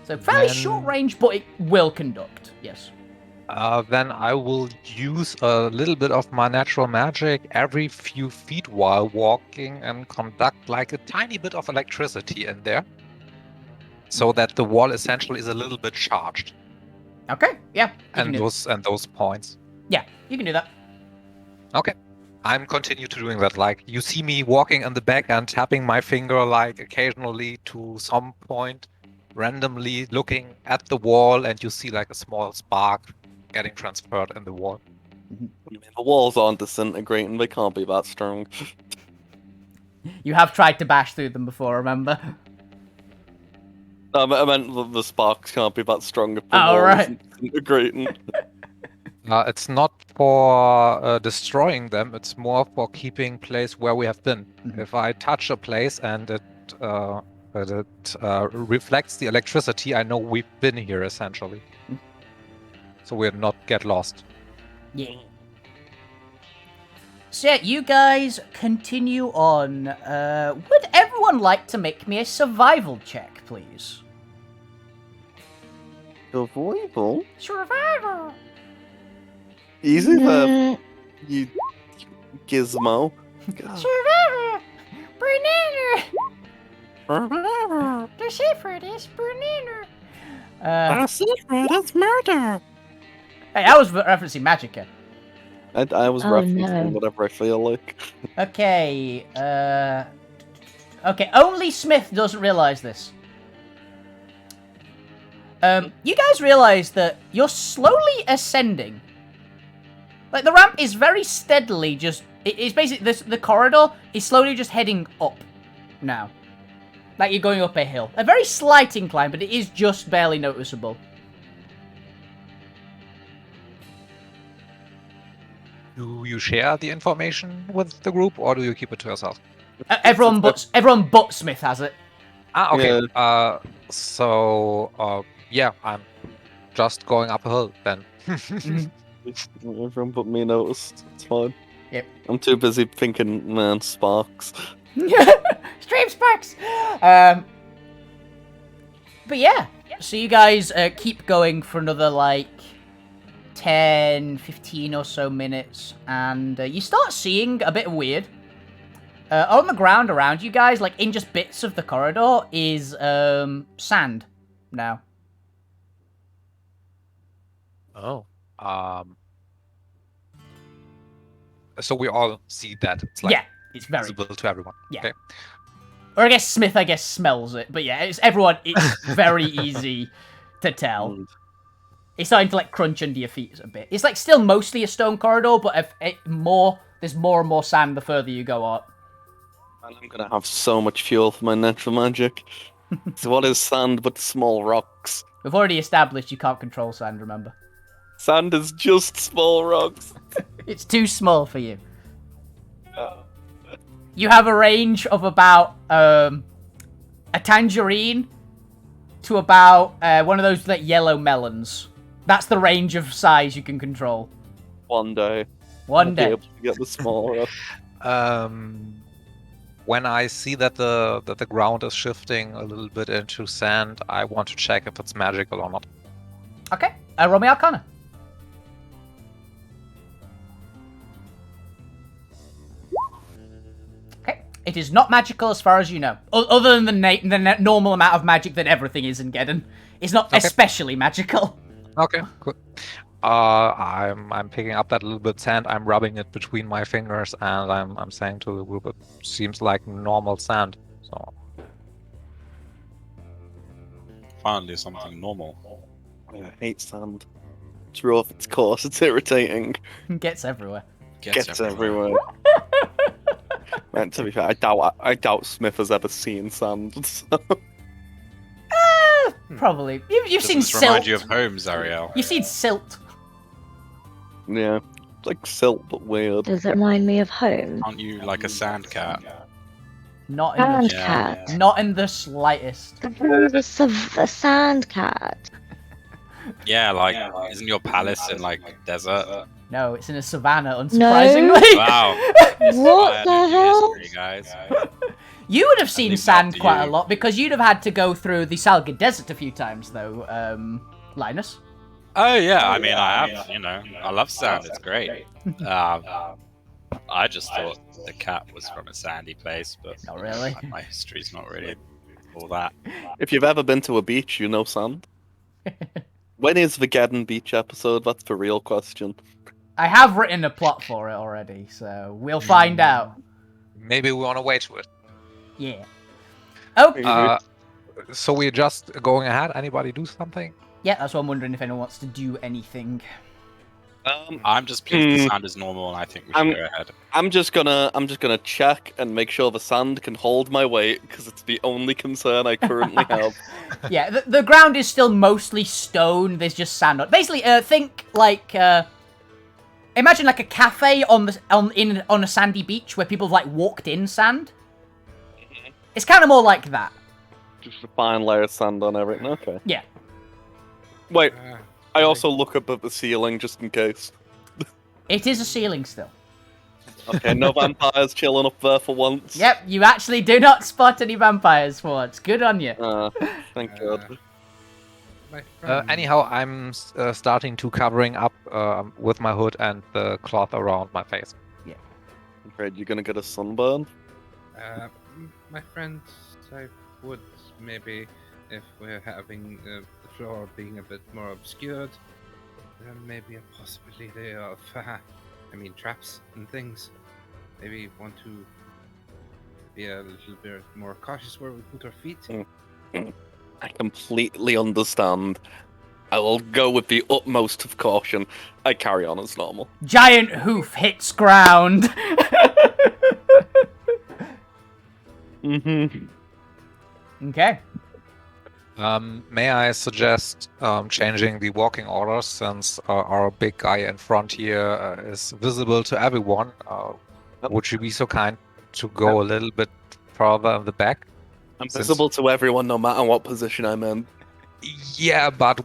So fairly short range, but it will conduct. Yes. Then I will use a little bit of my natural magic every few feet while walking and conduct like a tiny bit of electricity in there, so that the wall essentially is a little bit charged. Okay. Yeah. And those points. Yeah, you can do that. Okay. I'm continue to doing that. Like you see me walking in the back and tapping my finger like occasionally to some point, randomly looking at the wall, and you see like a small spark getting transferred in the wall. The walls aren't disintegrating. They can't be that strong. You have tried to bash through them before, remember? I meant the sparks can't be that strong if the Oh, wall right. isn't disintegrating. It's not for destroying them, it's more for keeping place where we have been. If I touch a place and it reflects the electricity, I know we've been here essentially. So we'll not get lost. Yeah. So yeah, you guys continue on. Would everyone like to make me a survival check, please? Survival? Survival! Easy there, you gizmo. Survival! Banana! Survival! The secret is banana! Our secret is murder! Hey, I was referencing Magica. I was Oh, referencing no. whatever I feel like. Okay, okay, only Smith doesn't realize this. You guys realize that you're slowly ascending. Like, the ramp is very steadily just... It's basically... The corridor is slowly just heading up now. Like you're going up a hill. A very slight incline, but it is just barely noticeable. Do you share the information with the group, or do you keep it to yourself? Everyone but Smith has it. Ah, okay. Yeah. Yeah, I'm just going up a hill then. Everyone but me noticed. It's fine. Yep. I'm too busy thinking, man, sparks. Stream sparks! But yeah, so you guys keep going for another, like, 10, 15 or so minutes, and you start seeing a bit weird. On the ground around you guys, like, in just bits of the corridor, is sand now. Oh. So we all see that. It's like Yeah, it's very... visible to everyone. Yeah. Okay. Or I guess Smith, smells it. But yeah, it's very easy to tell. It's starting to, like, crunch under your feet a bit. It's, like, still mostly a stone corridor, but there's more and more sand the further you go up. And I'm gonna have so much fuel for my natural magic. So what is sand but small rocks? We've already established you can't control sand, remember? Sand is just small rocks. It's too small for you. You have a range of about a tangerine to about one of those like yellow melons. That's the range of size you can control. One day. One I'll be day. able to get the small rock. When I see that the ground is shifting a little bit into sand, I want to check if it's magical or not. Okay. Roll me Arcana. Okay. It is not magical as far as you know. Other than the normal amount of magic that everything is in Geddon. It's not especially magical. Okay, cool. I'm picking up that little bit of sand. I'm rubbing it between my fingers, and I'm saying to the group, it seems like normal sand. So Finally, something normal. I hate sand. It's rough, it's coarse, it's irritating. Gets everywhere. Gets everywhere. Man, to be fair, I doubt Smith has ever seen sand. So. Probably. You've Does seen this remind Silt. you of home, Zariel? You've seen Silt. Yeah. It's like Silt, but weird. Does it remind me of home? Aren't you like a sand cat? Not in Sand the cat. not in the slightest. A sand cat. Yeah, like, isn't your palace in like desert? No, it's in a savannah, unsurprisingly. Wow. What the hell? History, guys. You would have seen leave that sand to quite a you. lot because you'd have had to go through the Salga Desert a few times, though, Linus. Oh yeah, I mean I have, you know, I love sand. It's great. I just thought the cat was from a sandy place, but Not really. my history's not really all that. If you've ever been to a beach, you know sand. When is the Geddon beach episode? That's the real question. I have written a plot for it already, so we'll find out. Maybe we want to wait to it. Yeah. Oh, So we're just going ahead. Anybody do something? yeah, that's what I'm wondering if anyone wants to do anything. I'm just pleased the sand is normal, and I think we should go ahead. I'm just gonna check and make sure the sand can hold my weight because it's the only concern I currently have. Yeah, the ground is still mostly stone. There's just sand on. Basically, think like imagine like a cafe on a sandy beach where people have like walked in sand. It's kind of more like that. Just a fine layer of sand on everything. Okay. Yeah. Wait, I also look up at the ceiling just in case. It is a ceiling still. Okay, no vampires chilling up there for once. Yep, you actually do not spot any vampires for once. Good on you. Thank God. My friend, Anyhow, I'm starting to covering up with my hood and the cloth around my face. I'm afraid you're gonna get a sunburn. my friend, I would maybe, if we're having the floor being a bit more obscured, there may be a possibility of, traps and things. Maybe want to be a little bit more cautious where we put our feet. I completely understand. I will go with the utmost of caution. I carry on as normal. Giant hoof hits ground. Okay. May I suggest changing the walking order since our big guy in front here is visible to everyone? Would you be so kind to go a little bit further in the back? I'm Since- visible to everyone no matter what position I'm in. Yeah, but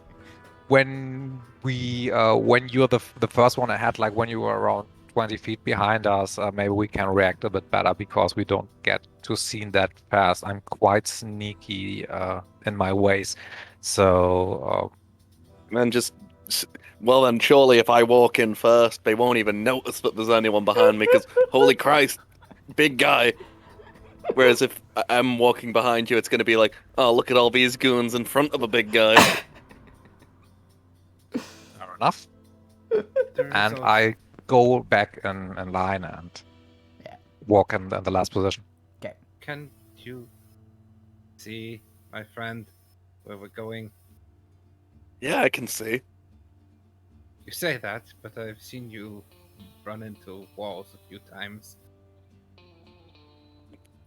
when you're the first one ahead, like when you were around 20 feet behind us, maybe we can react a bit better because we don't get to see that fast. I'm quite sneaky in my ways, so And well then, surely if I walk in first, they won't even notice that there's anyone behind me because, holy Christ, big guy. Whereas if I'm walking behind you, it's going to be like, oh, look at all these goons in front of a big guy. fair enough. There is And also- I go back in line and walk in the last position. Can you see, my friend, where we're going? Yeah, I can see. You say that, but I've seen you run into walls a few times.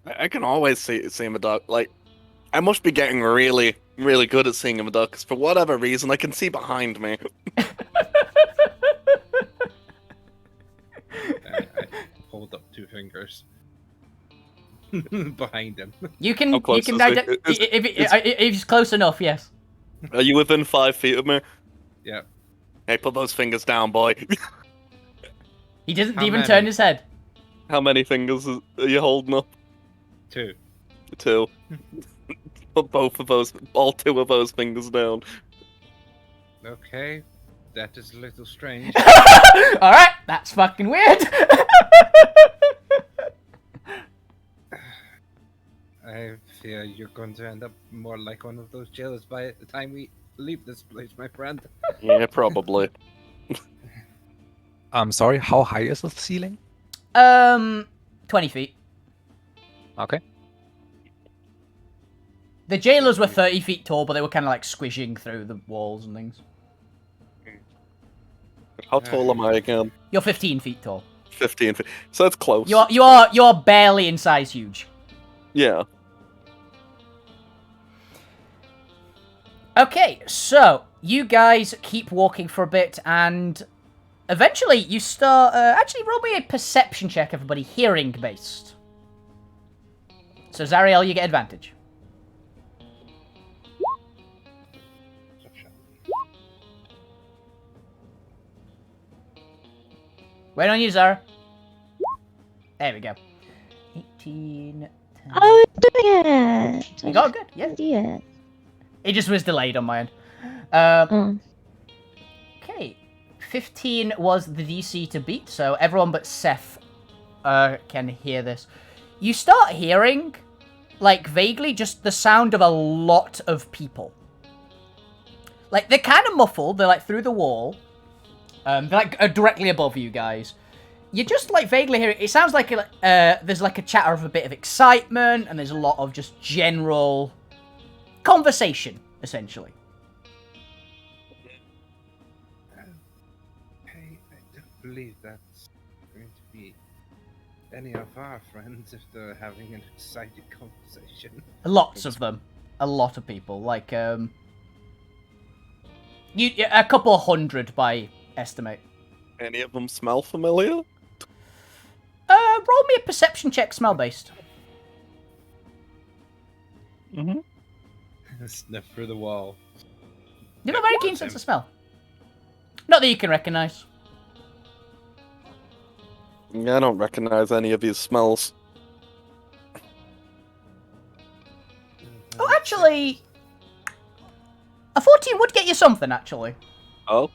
I can always see in the dark. Like, I must be getting really, really good at seeing in the dark because for whatever reason, I can see behind me. I hold up 2 fingers behind him. You can. How You close can. is it? If it's close enough, yes. Are you within 5 feet of me? Yeah. Hey, put those fingers down, boy. He doesn't How even many? turn his head. How many fingers are you holding up? 2. 2. Put all 2 of those fingers down. Okay, that is a little strange. All right, that's fucking weird. I fear you're going to end up more like one of those jailers by the time we leave this place, my friend. Yeah, probably. I'm sorry, how high is the ceiling? 20 feet. Okay. The jailers were 30 feet tall, but they were kind of like squishing through the walls and things. How tall am I again? You're 15 feet tall. 15 feet. So that's close. You're barely in size huge. Yeah. Okay, so you guys keep walking for a bit, and eventually you start. Actually, roll me a perception check, everybody, hearing based. So Zariel, you get advantage. Wait on you, Zara. There we go. 18. 10. Oh, it's doing it! You got good, yeah. Yeah. It just was delayed on my end. Oh. Okay, 15 was the DC to beat, so everyone but Seth can hear this. You start hearing, like, vaguely, just the sound of a lot of people. Like, they're kind of muffled, they're, like, through the wall. They're, like, directly above you guys. You just, like, vaguely hear it. It sounds like there's, like, a chatter of a bit of excitement, and there's a lot of just general conversation, essentially. I don't believe that's going to be any of our friends if they're having an excited conversation. Lots of them. A lot of people. Like, a couple hundred by estimate. Any of them smell familiar? Roll me a perception check, smell-based. Mm-hmm. Sniff through the wall. You have a very keen sense of smell. Not that you can recognise. Yeah, I don't recognize any of these smells. Oh, actually, a 14 would get you something, actually. Oh?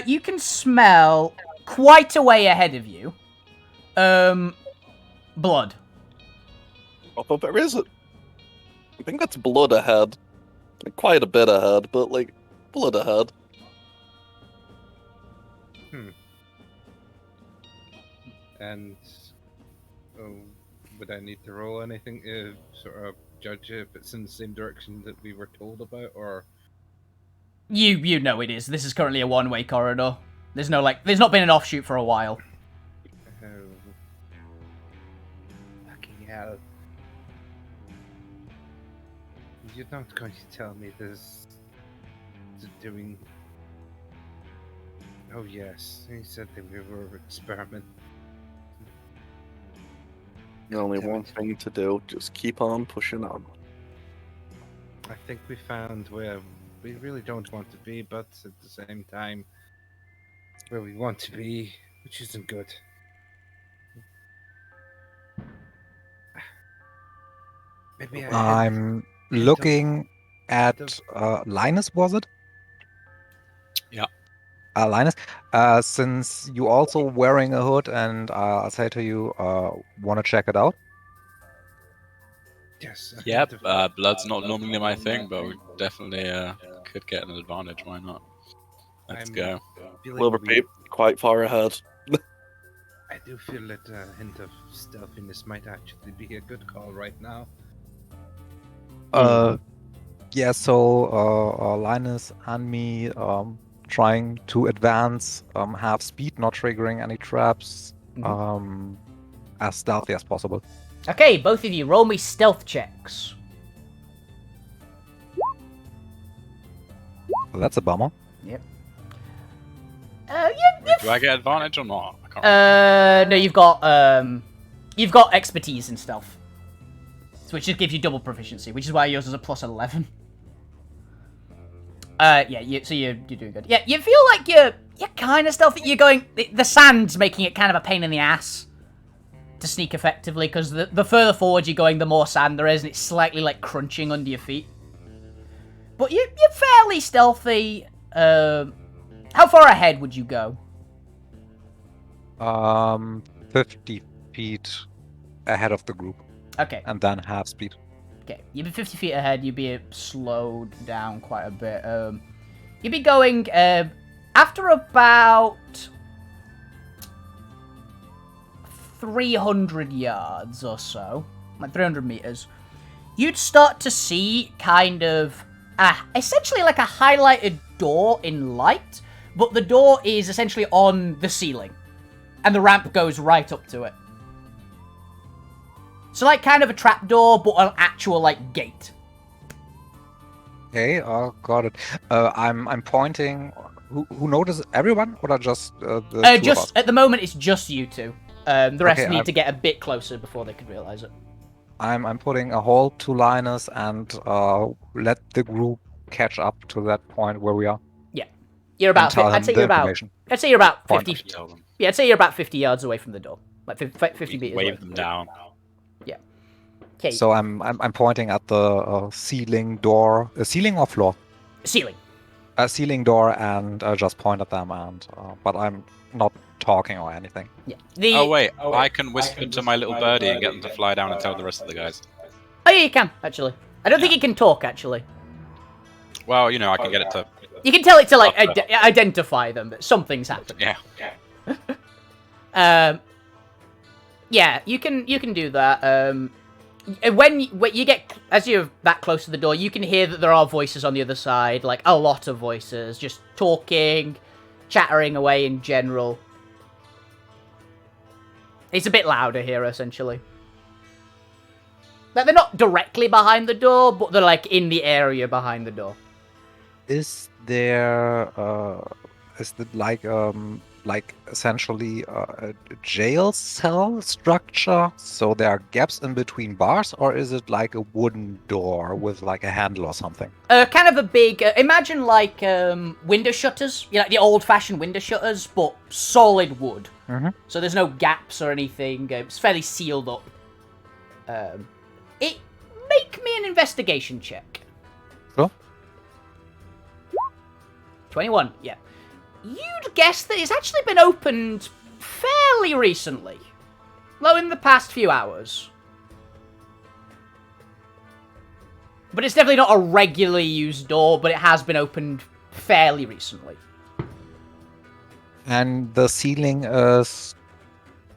You can smell quite a way ahead of you. Blood. What better is it? I think that's blood ahead. Like, quite a bit ahead, but like blood ahead. And would I need to roll anything to sort of judge if it's in the same direction that we were told about, or? You know it is. This is currently a one-way corridor. There's not been an offshoot for a while. Oh, fucking hell! You're not going to tell me this doing? Oh yes, he said that we were experimenting. Only one thing to do, just keep on pushing on. I think we found where we really don't want to be, but at the same time, where we want to be, which isn't good. Maybe I'm looking at Linus, was it? Yeah. Linus, since you also wearing a hood, and I'll say to you, want to check it out? Yes. Yep, blood's not normally my thing, but we definitely could get an advantage. Why not? Let's go. Will repeat, quite far ahead. I do feel that a hint of stealthiness might actually be a good call right now. Yeah, so Linus and me trying to advance, have speed, not triggering any traps, as stealthy as possible. Okay, both of you, roll me stealth checks. Well, that's a bummer. Yep. Do I get advantage or not? I can't No, you've got expertise in stealth, which just gives you double proficiency, which is why yours is a plus 11. So you're doing good. Yeah, you feel like you're kind of stealthy. You're going. The sand's making it kind of a pain in the ass to sneak effectively, because the further forward you're going, the more sand there is, and it's slightly like crunching under your feet. But you're fairly stealthy. How far ahead would you go? 50 feet ahead of the group, Okay. and then half speed. Okay, you'd be 50 feet ahead, you'd be slowed down quite a bit. You'd be going, after about 300 yards or so, like 300 meters, you'd start to see kind of, essentially like a highlighted door in light, but the door is essentially on the ceiling, and the ramp goes right up to it. So like kind of a trapdoor, but an actual like gate. Okay, got it. I'm pointing. Who notices? Everyone, or just the two of us? Just at the moment, it's just you two. The rest Okay, need to get a bit closer before they could realize it. I'm putting a hold to Linus and let the group catch up to that point where we are. You're And about. tell I'd him say the you're about. information. I'd say you're about Point. 50. Tell them. Yeah, I'd say you're about 50 yards away from the door, like 50 meters away. Wave them down. Okay. So I'm pointing at the ceiling door. Ceiling or floor? Ceiling. A ceiling door, and just point at them. And but I'm not talking or anything. Yeah. Oh wait, I can whisper to my little birdie and get them to fly down and tell the rest of the guys. Oh yeah, you can actually. I don't think it can talk actually. Well, you know, I can get it to. You can tell it to like identify them that something's happened. Yeah. Yeah, you can do that. When you get as you're that close to the door, you can hear that there are voices on the other side, like a lot of voices, just talking, chattering away in general. It's a bit louder here, essentially. Like they're not directly behind the door, but they're like in the area behind the door. Is there is it like essentially a jail cell structure? So there are gaps in between bars, or is it like a wooden door with like a handle or something? Kind of a big. Imagine like window shutters, like the old-fashioned window shutters, but solid wood. Mm-hmm. So there's no gaps or anything. It's fairly sealed up. Make me an investigation check. Sure. 21, yeah. You'd guess that it's actually been opened fairly recently. Though in the past few hours. But it's definitely not a regularly used door, but it has been opened fairly recently. And the ceiling is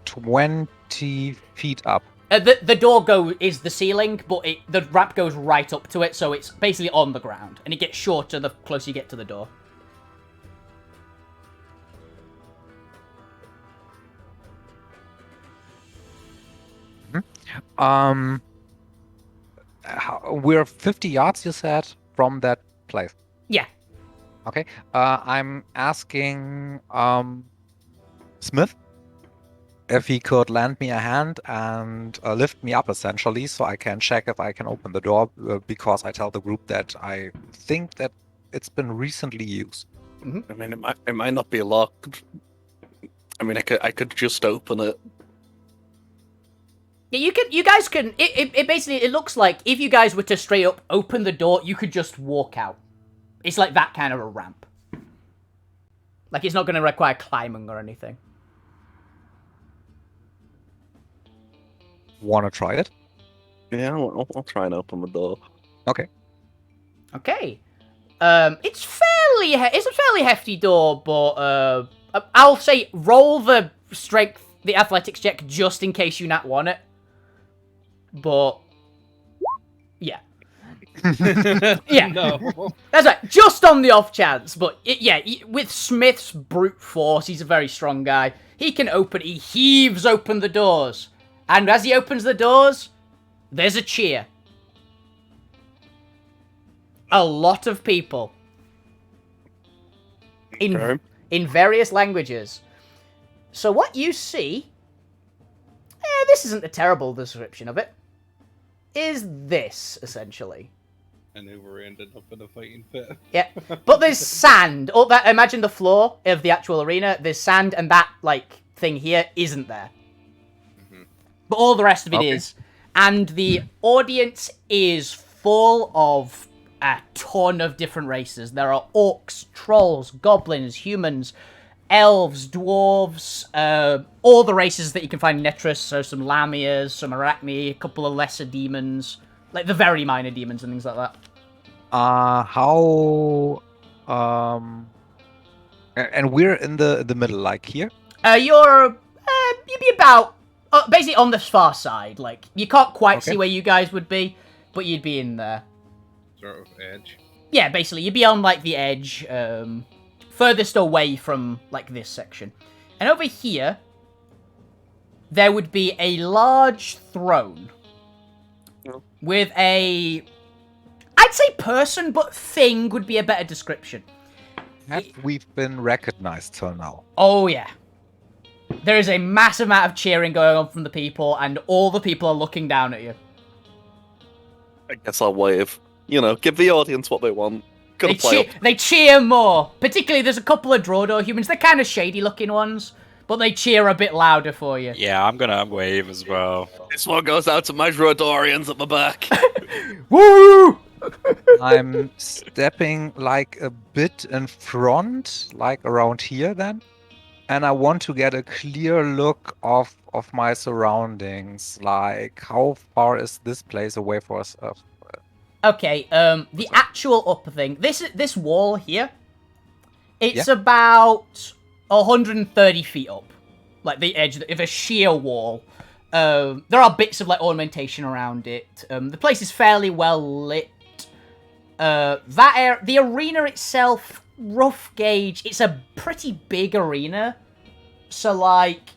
20 feet up. The door is the ceiling, but the ramp goes right up to it, so it's basically on the ground. And it gets shorter the closer you get to the door. We're 50 yards, you said, from that place. Yeah. Okay. I'm asking Smith if he could lend me a hand and lift me up, essentially, so I can check if I can open the door, because I tell the group that I think that it's been recently used. I mean, it might not be locked. I mean, I could just open it. Yeah, you guys can. It basically looks like if you guys were to straight up open the door, you could just walk out. It's like that kind of a ramp. Like it's not going to require climbing or anything. Want to try it? Yeah, I'll try and open the door. Okay. Okay. It's a fairly hefty door, but I'll say roll the athletics check just in case you not want it. But yeah. Yeah. No. That's right, just on the off chance. But with Smith's brute force, he's a very strong guy. He heaves open the doors. And as he opens the doors, there's a cheer. A lot of people. In various languages. So what you see, this isn't a terrible description of it, is this, essentially. I knew we ended up in a fighting pit. Yeah, but there's sand. Imagine the floor of the actual arena. There's sand, and that thing here isn't there. Mm-hmm. But all the rest of it is, and the audience is full of a ton of different races. There are orcs, trolls, goblins, humans, elves, dwarves, all the races that you can find in Netris. So some lamias, some arachne, a couple of lesser demons, like the very minor demons and things like that. And we're in the middle, like here? You'd be about, basically on the far side. Like, you can't quite see where you guys would be, but you'd be in there. Sort of edge. Yeah, basically, you'd be on, the edge, furthest away from, this section. And over here, there would be a large throne with I'd I'd say person, but thing would be a better description. Have we've been recognized till now? Oh, yeah. There is a massive amount of cheering going on from the people, and all the people are looking down at you. I guess I'll wave. Give the audience what they want. Gonna play up. They cheer more. Particularly, there's a couple of Drodo humans. They're kind of shady-looking ones, but they cheer a bit louder for you. Yeah, I'm gonna wave as well. This one goes out to my Droidorians at the back. Woo! I'm stepping like a bit in front, like around here then. And I want to get a clear look of my surroundings. Like, how far is this place away for us? Okay, the actual upper thing. This wall here, it's about 130 feet up. Like, the edge of a sheer wall. There are bits of, like, ornamentation around it. The place is fairly well lit. The arena itself, rough gauge, it's a pretty big arena. So, like,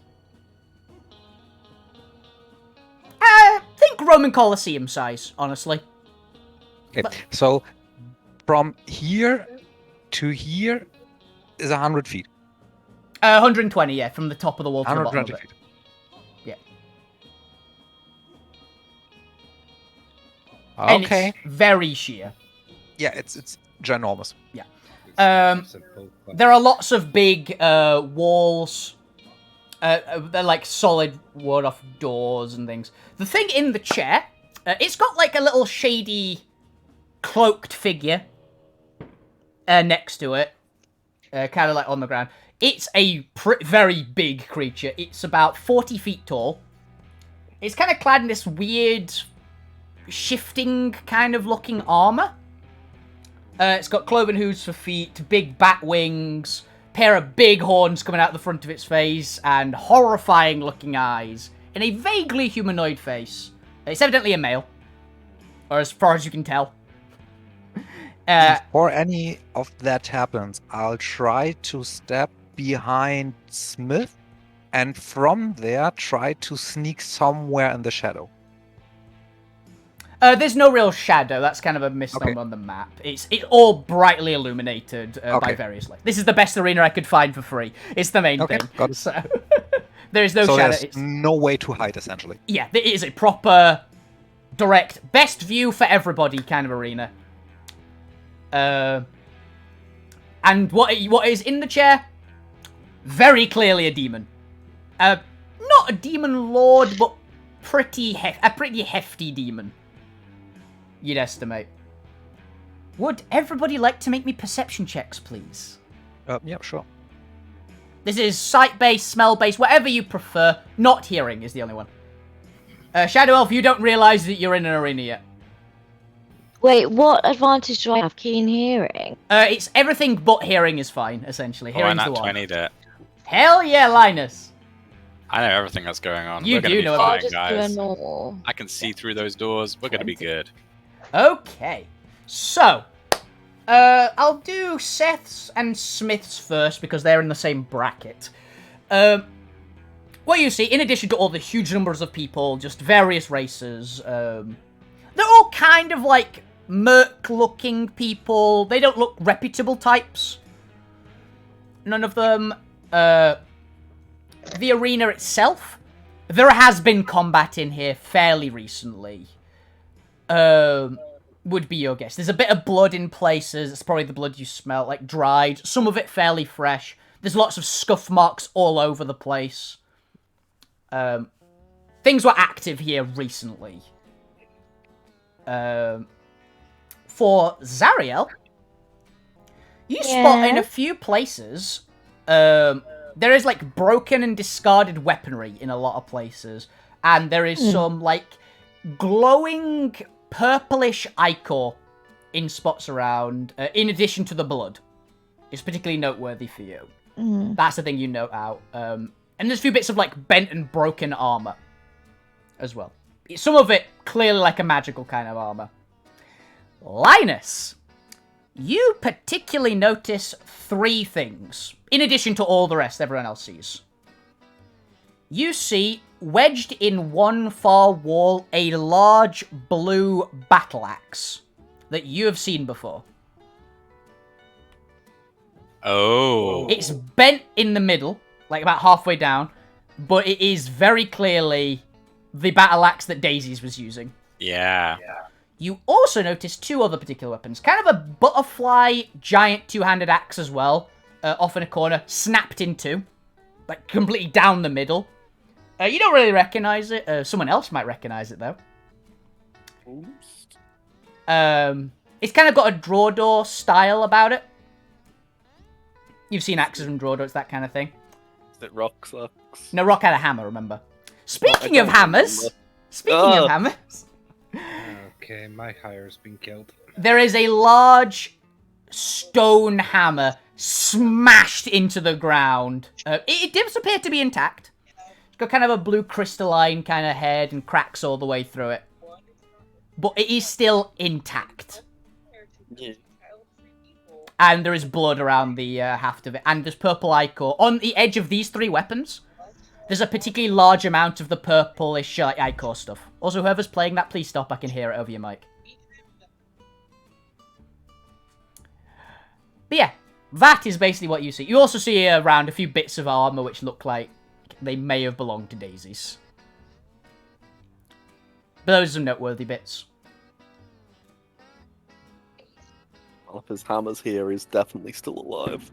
I think Roman Colosseum size, honestly. Okay, so from here to here is 100 feet. 120, yeah, from the top of the wall to the bottom of 120 it. feet. Yeah. And Okay. it's very sheer. Yeah, it's ginormous. There are lots of big walls. They're like solid ward-off doors and things. The thing in the chair, it's got like a little shady cloaked figure next to it. Kind of like on the ground. It's a very big creature. It's about 40 feet tall. It's kind of clad in this weird, shifting kind of looking armor. It's got cloven hooves for feet, big bat wings, pair of big horns coming out the front of its face, and horrifying looking eyes, and a vaguely humanoid face. It's evidently a male, or as far as you can tell. Before any of that happens, I'll try to step behind Smith, and from there try to sneak somewhere in the shadow. There's no real shadow. That's kind of a misnomer on the map. It's all brightly illuminated by various lights. This is the best arena I could find for free. It's the main thing. Got it. So there is no So shadow. there's no way to hide, essentially. Yeah, it is a proper, direct, best view for everybody kind of arena. And what is in the chair? Very clearly a demon. Not a demon lord, but a pretty hefty demon. You'd estimate. Would everybody like to make me perception checks, please? Yeah, sure. This is sight-based, smell-based, whatever you prefer. Not hearing is the only one. Shadow Elf, you don't realise that you're in an arena yet. Wait, what advantage do I have? Keen hearing? It's everything but hearing is fine, essentially. Oh, Hearing's I the nat one. 20'd it. Hell yeah, Linus. I know everything that's going on. You We're gonna do be know I'll fine, just do a guys. normal. I can see through those doors. We're gonna be good. Okay. So, I'll do Seth's and Smith's first because they're in the same bracket. What you see, in addition to all the huge numbers of people, just various races, they're all kind of like merc-looking people. They don't look reputable types. None of them. The arena itself, there has been combat in here fairly recently. Would be your guess. There's a bit of blood in places. It's probably the blood you smell, like dried. Some of it fairly fresh. There's lots of scuff marks all over the place. Things were active here recently. For Zariel, you spot in a few places, there is like broken and discarded weaponry in a lot of places. And there is some like glowing purplish ichor in spots around, in addition to the blood. It's particularly noteworthy for you. That's the thing you note out. And there's a few bits of like bent and broken armor as well. Some of it clearly like a magical kind of armor. Linus, you particularly notice 3 things, in addition to all the rest everyone else sees. You see, wedged in one far wall, a large blue battle axe that you have seen before. Oh. It's bent in the middle, like about halfway down, but it is very clearly the battle axe that Daisy's was using. Yeah. You also notice two other particular weapons. Kind of a butterfly giant two-handed axe as well, off in a corner, snapped in two. Like, completely down the middle. You don't really recognize it. Someone else might recognize it, though. It's kind of got a draw door style about it. You've seen axes from draw doors, that kind of thing. Is it Rock Sucks? No, Rock had a hammer, remember. Speaking of hammers... Okay, my hire's been killed. There is a large stone hammer smashed into the ground. It does appear to be intact. It's got kind of a blue crystalline kind of head and cracks all the way through it. But it is still intact. Yeah. And there is blood around the haft of it. And there's purple ichor. On the edge of these three weapons, there's a particularly large amount of the purplish ichor stuff. Also, whoever's playing that, please stop. I can hear it over your mic. But yeah, that is basically what you see. You also see around a few bits of armor which look like they may have belonged to Daisy's. But those are some noteworthy bits. Well, if his hammer's here, he's definitely still alive.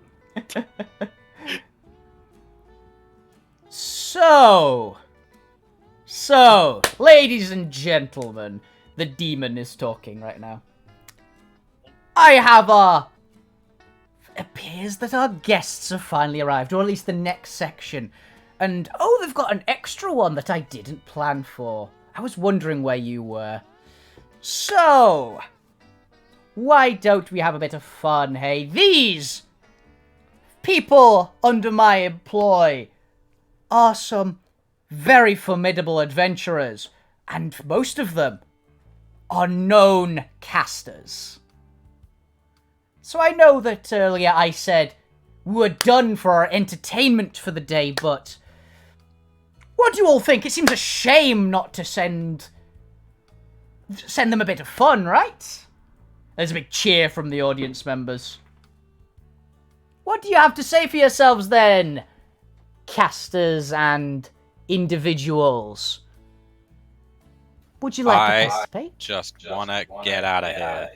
So, ladies and gentlemen, the demon is talking right now. I have it appears that our guests have finally arrived, or at least the next section. And, oh, they've got an extra one that I didn't plan for. I was wondering where you were. So, why don't we have a bit of fun, hey? These people under my employ are some very formidable adventurers, and most of them are known casters. So I know that earlier I said we were done for our entertainment for the day, but what do you all think? It seems a shame not to send them a bit of fun, right? There's a big cheer from the audience members. What do you have to say for yourselves then, casters and individuals? Would you like to participate? Just wanna get out of here.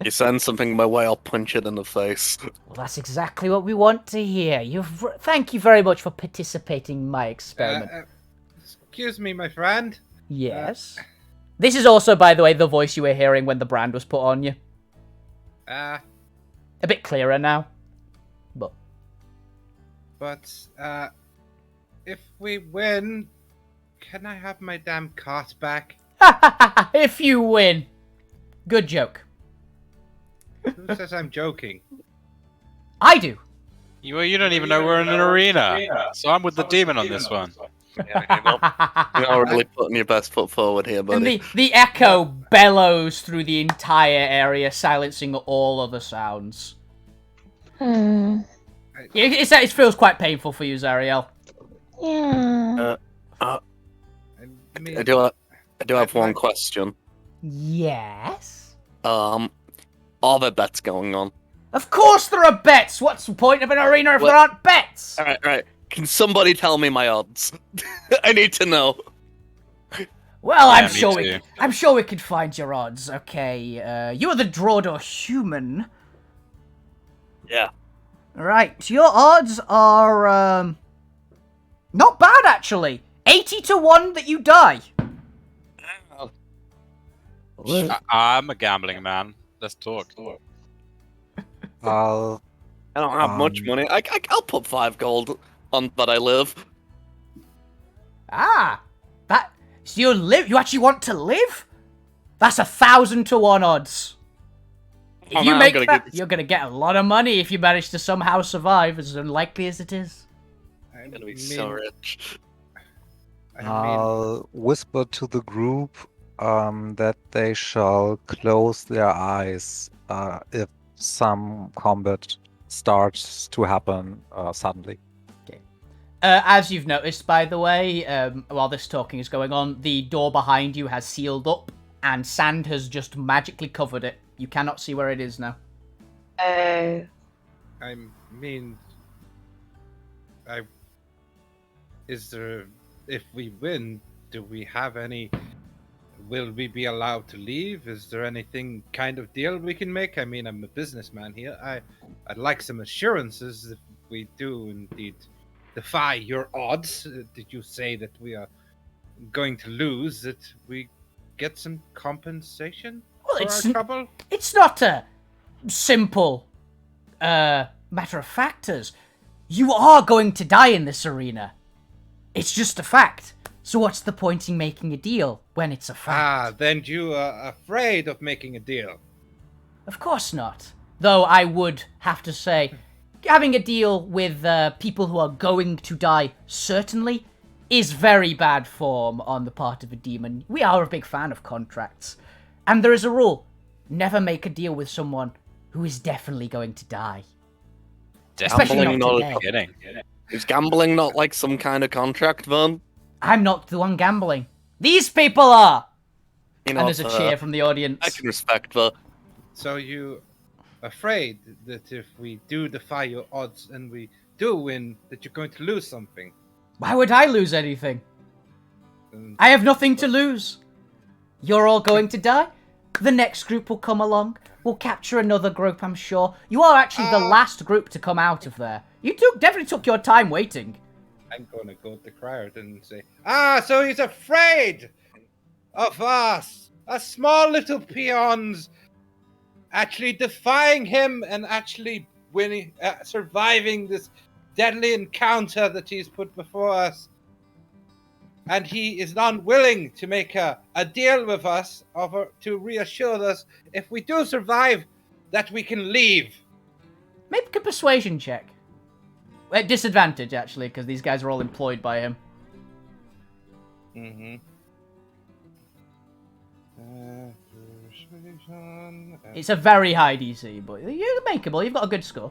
You send something my way, I'll punch it in the face. Well, that's exactly what we want to hear. Thank you very much for participating in my experiment. Excuse me, my friend. Yes. This is also, by the way, the voice you were hearing when the brand was put on you. A bit clearer now. But, if we win, can I have my damn cart back? If you win. Good joke. Who says I'm joking? I do. You don't even know we're in an arena. So I'm with the demon on this one. Yeah, you're not really putting your best foot forward here, buddy. And the echo bellows through the entire area, silencing all other sounds. It feels quite painful for you, Zariel. Yeah. I mean, I do have one question. Yes? Are there bets going on? Of course there are bets! What's the point of an arena if there aren't bets? Alright. Can somebody tell me my odds? I need to know. Well, Yeah, me too. I'm sure we could find your odds. Okay, you are the Drawdor human. Yeah. Right, so your odds are, not bad, actually. 80 to 1 that you die. I'm a gambling man. Let's talk. I'll I don't have much money. I'll put 5 gold on that I live. So you actually want to live? That's 1,000 to 1 odds. If you make that, you're gonna get a lot of money if you manage to somehow survive, as unlikely as it is. I'm gonna be so rich. I'll whisper to the group that they shall close their eyes if some combat starts to happen suddenly. Okay. As you've noticed, by the way, while this talking is going on, the door behind you has sealed up and sand has just magically covered it. You cannot see where it is now. Oh. I mean, is there? If we win, do we have any? Will we be allowed to leave? Is there anything kind of deal we can make? I mean, I'm a businessman here. I'd like some assurances if we do indeed defy your odds. Did you say that we are going to lose? That we get some compensation Well, for our trouble? It's not a simple matter of factors. You are going to die in this arena. It's just a fact. So what's the point in making a deal when it's a fact? Then you are afraid of making a deal. Of course not. Though I would have to say, having a deal with people who are going to die certainly is very bad form on the part of a demon. We are a big fan of contracts. And there is a rule. Never make a deal with someone who is definitely going to die. Especially Gambling not not today. Kidding. Is gambling not like some kind of contract, Vern? I'm not the one gambling. These people are! You know, And there's a cheer from the audience. I can respect that. So you afraid that if we do defy your odds and we do win, that you're going to lose something? Why would I lose anything? And I have nothing to lose. You're all going to die. The next group will come along. We'll capture another group, I'm sure. You are actually the last group to come out of there. You definitely took your time waiting. I'm going to go to Criard and say, so he's afraid of us, small little peons, actually defying him and actually winning, surviving this deadly encounter that he's put before us. And he is unwilling to make a deal with us to reassure us, if we do survive, that we can leave. Make a persuasion check. At disadvantage, actually, because these guys are all employed by him. Mm-hmm. Persuasion. It's a very high DC, but you're makeable. You've got a good score.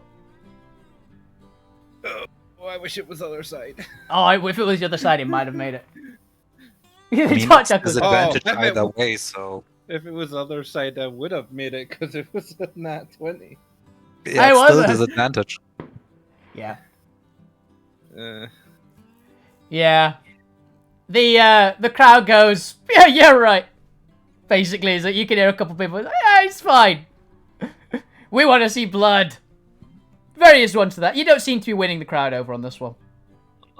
Oh, I wish it was the other side. Oh, if it was the other side, it might have made it. I mean, Touch it's up. disadvantage Oh, either way, so If it was the other side, I would have made it because it was a nat 20. yeah, I it's was still a- disadvantage. Yeah. Uh, Yeah. The crowd goes, yeah, you're right. Basically, is that you can hear a couple people, yeah, it's fine. We want to see blood. Various ones to that. You don't seem to be winning the crowd over on this one.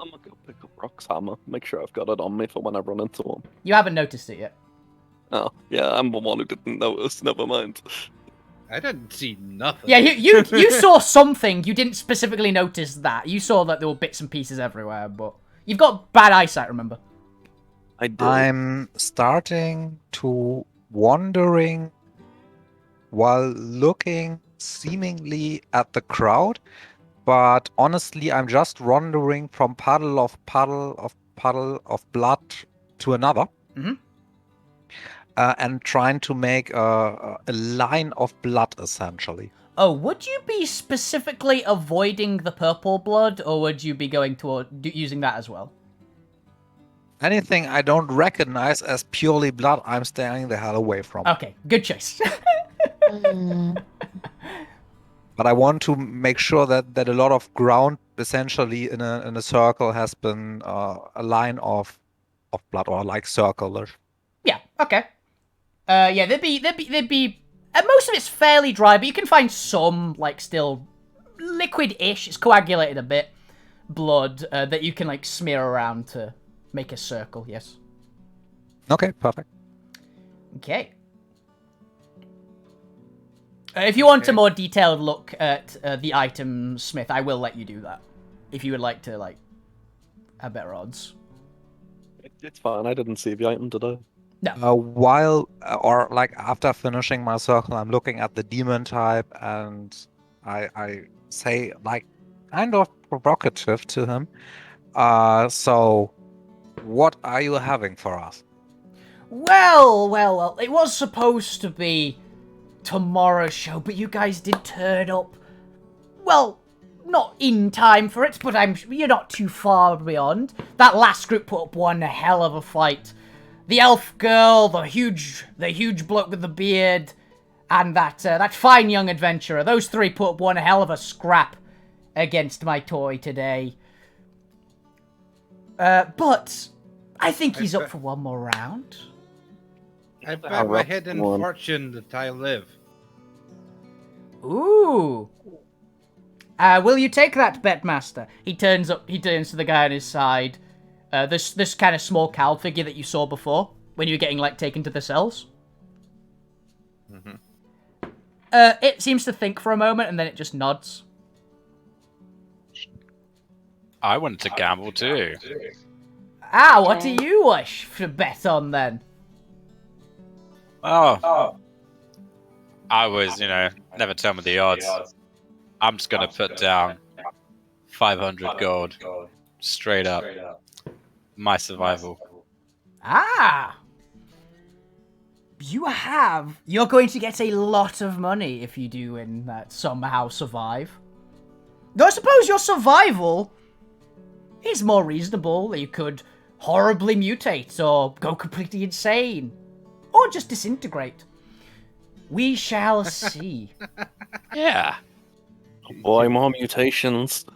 I'm gonna go pick up Rock's hammer. Make sure I've got it on me for when I run into him. You haven't noticed it yet. Oh, yeah, I'm the one who didn't notice. Never mind. I didn't see nothing. Yeah, you saw something. You didn't specifically notice that. You saw that there were bits and pieces everywhere, but you've got bad eyesight, remember? I do. I'm starting to wandering while looking seemingly at the crowd, but honestly, I'm just wandering from puddle of blood to another. Mhm. And trying to make a line of blood, essentially. Oh, would you be specifically avoiding the purple blood, or would you be going toward using that as well? Anything I don't recognize as purely blood, I'm staying the hell away from. Okay, good choice. Mm. But I want to make sure that a lot of ground, essentially in a circle, has been a line of blood, or like circular. Yeah, okay. Yeah, there'd be. Most of it's fairly dry, but you can find some, like, still liquid-ish. It's coagulated a bit. Blood that you can, like, smear around to make a circle, yes. Okay, perfect. Okay. If you want a more detailed look at the item, Smith, I will let you do that. If you would like to, like, have better odds. It's fine. I didn't see the item today. While, or like after finishing my circle, I'm looking at the demon type, and I say, like, kind of provocative to him. So, what are you having for us? Well, it was supposed to be tomorrow's show, but you guys did turn up. Well, not in time for it, but you're not too far beyond. That last group put up one hell of a fight. the elf girl, the huge bloke with the beard, and that fine young adventurer. Those three put up one hell of a scrap against my toy today. But I think he's up for one more round. I bet my hidden fortune that I live. Ooh. Will you take that, Betmaster? He turns to the guy on his side. This kind of small cowl figure that you saw before when you were getting taken to the cells. Mm-hmm. It seems to think for a moment and then it just nods. I wanted to gamble too. What do you wish to bet on then? Oh. I was, never tell me the odds. I'm just gonna put down 500 gold. Straight up. My survival. You're going to get a lot of money if you do in that somehow survive. Though I suppose your survival is more reasonable. You could horribly mutate or go completely insane. Or just disintegrate. We shall see. Yeah. Oh boy, more mutations.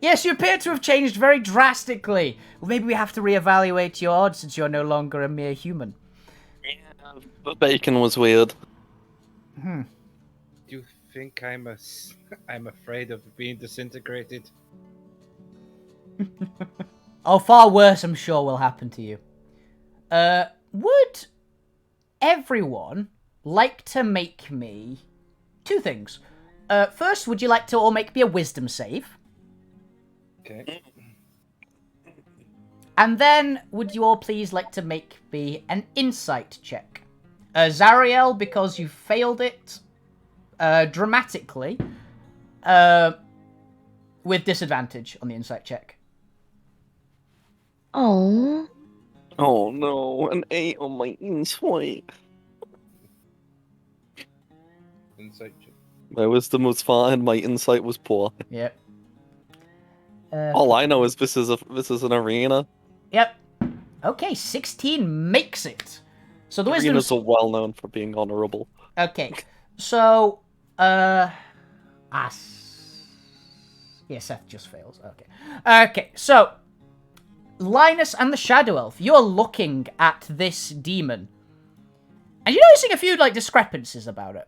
Yes, you appear to have changed very drastically. Well, maybe we have to reevaluate your odds since you're no longer a mere human. Yeah, the bacon was weird. Do you think I'm afraid of being disintegrated? Oh, far worse, I'm sure, will happen to you. Would everyone like to make me two things? First, would you like to all make me a wisdom save? Okay. And then, would you all please like to make me an insight check? Zariel, because you failed it dramatically, with disadvantage on the insight check. Oh. Oh no, an 8 on my insight. Insight check. My wisdom was fine, my insight was poor. Yep. All I know is this is an arena. Yep. Okay, 16 makes it. So the wisdom. Arenas are well known for being honorable. Okay, so yeah, Seth just fails. Okay, so Linus and the Shadow Elf, you're looking at this demon, and you're noticing a few discrepancies about it.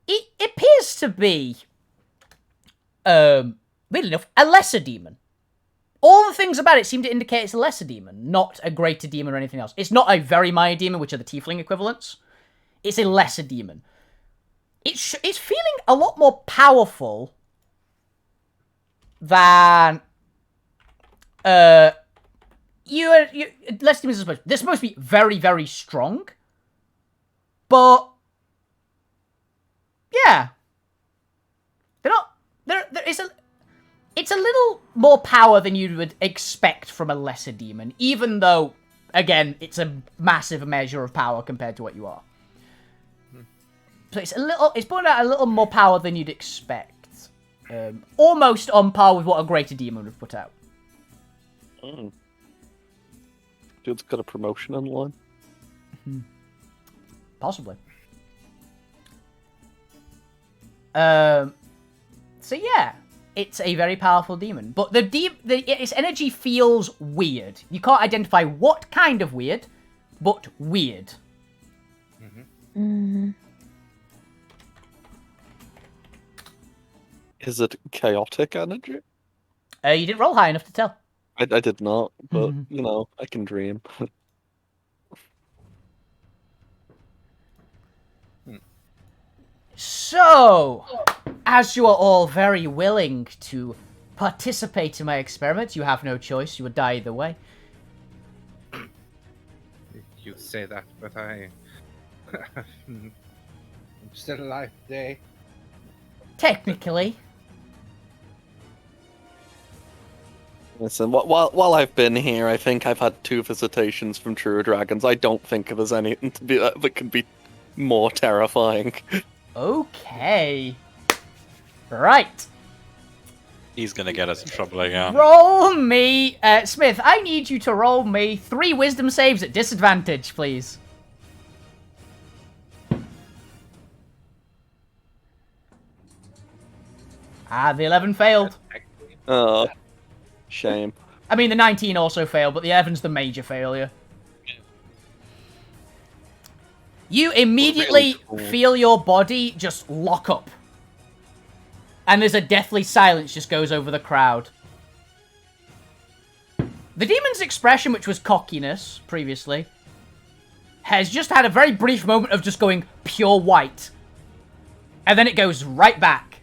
It appears to be, weirdly enough, a lesser demon. All the things about it seem to indicate it's a lesser demon, not a greater demon or anything else. It's not a very minor demon, which are the tiefling equivalents. It's a lesser demon. It's feeling a lot more powerful than lesser demons are supposed. They're supposed to be very, very strong, but yeah, they're not. It's a little more power than you would expect from a lesser demon, even though, again, it's a massive measure of power compared to what you are. So it's putting out a little more power than you'd expect. Almost on par with what a greater demon would put out. Dude's got a promotion online. Possibly. So yeah. It's a very powerful demon, but its energy feels weird. You can't identify what kind of weird, but weird. Is it chaotic energy? You didn't roll high enough to tell. I did not, but I can dream. So, as you are all very willing to participate in my experiment, you have no choice. You would die either way. You say that, but I'm still alive today. Technically. Listen, while I've been here, I think I've had 2 visitations from true dragons. I don't think there's anything to be that can be more terrifying. Okay. Right. He's gonna get us in trouble again. Roll me, Smith. I need you to roll me 3 wisdom saves at disadvantage, please. Ah, the 11 failed. Oh, shame. I mean, the 19 also failed, but the 11's the major failure. You immediately feel your body just lock up. And there's a deathly silence just goes over the crowd. The demon's expression, which was cockiness previously, has just had a very brief moment of just going pure white. And then it goes right back.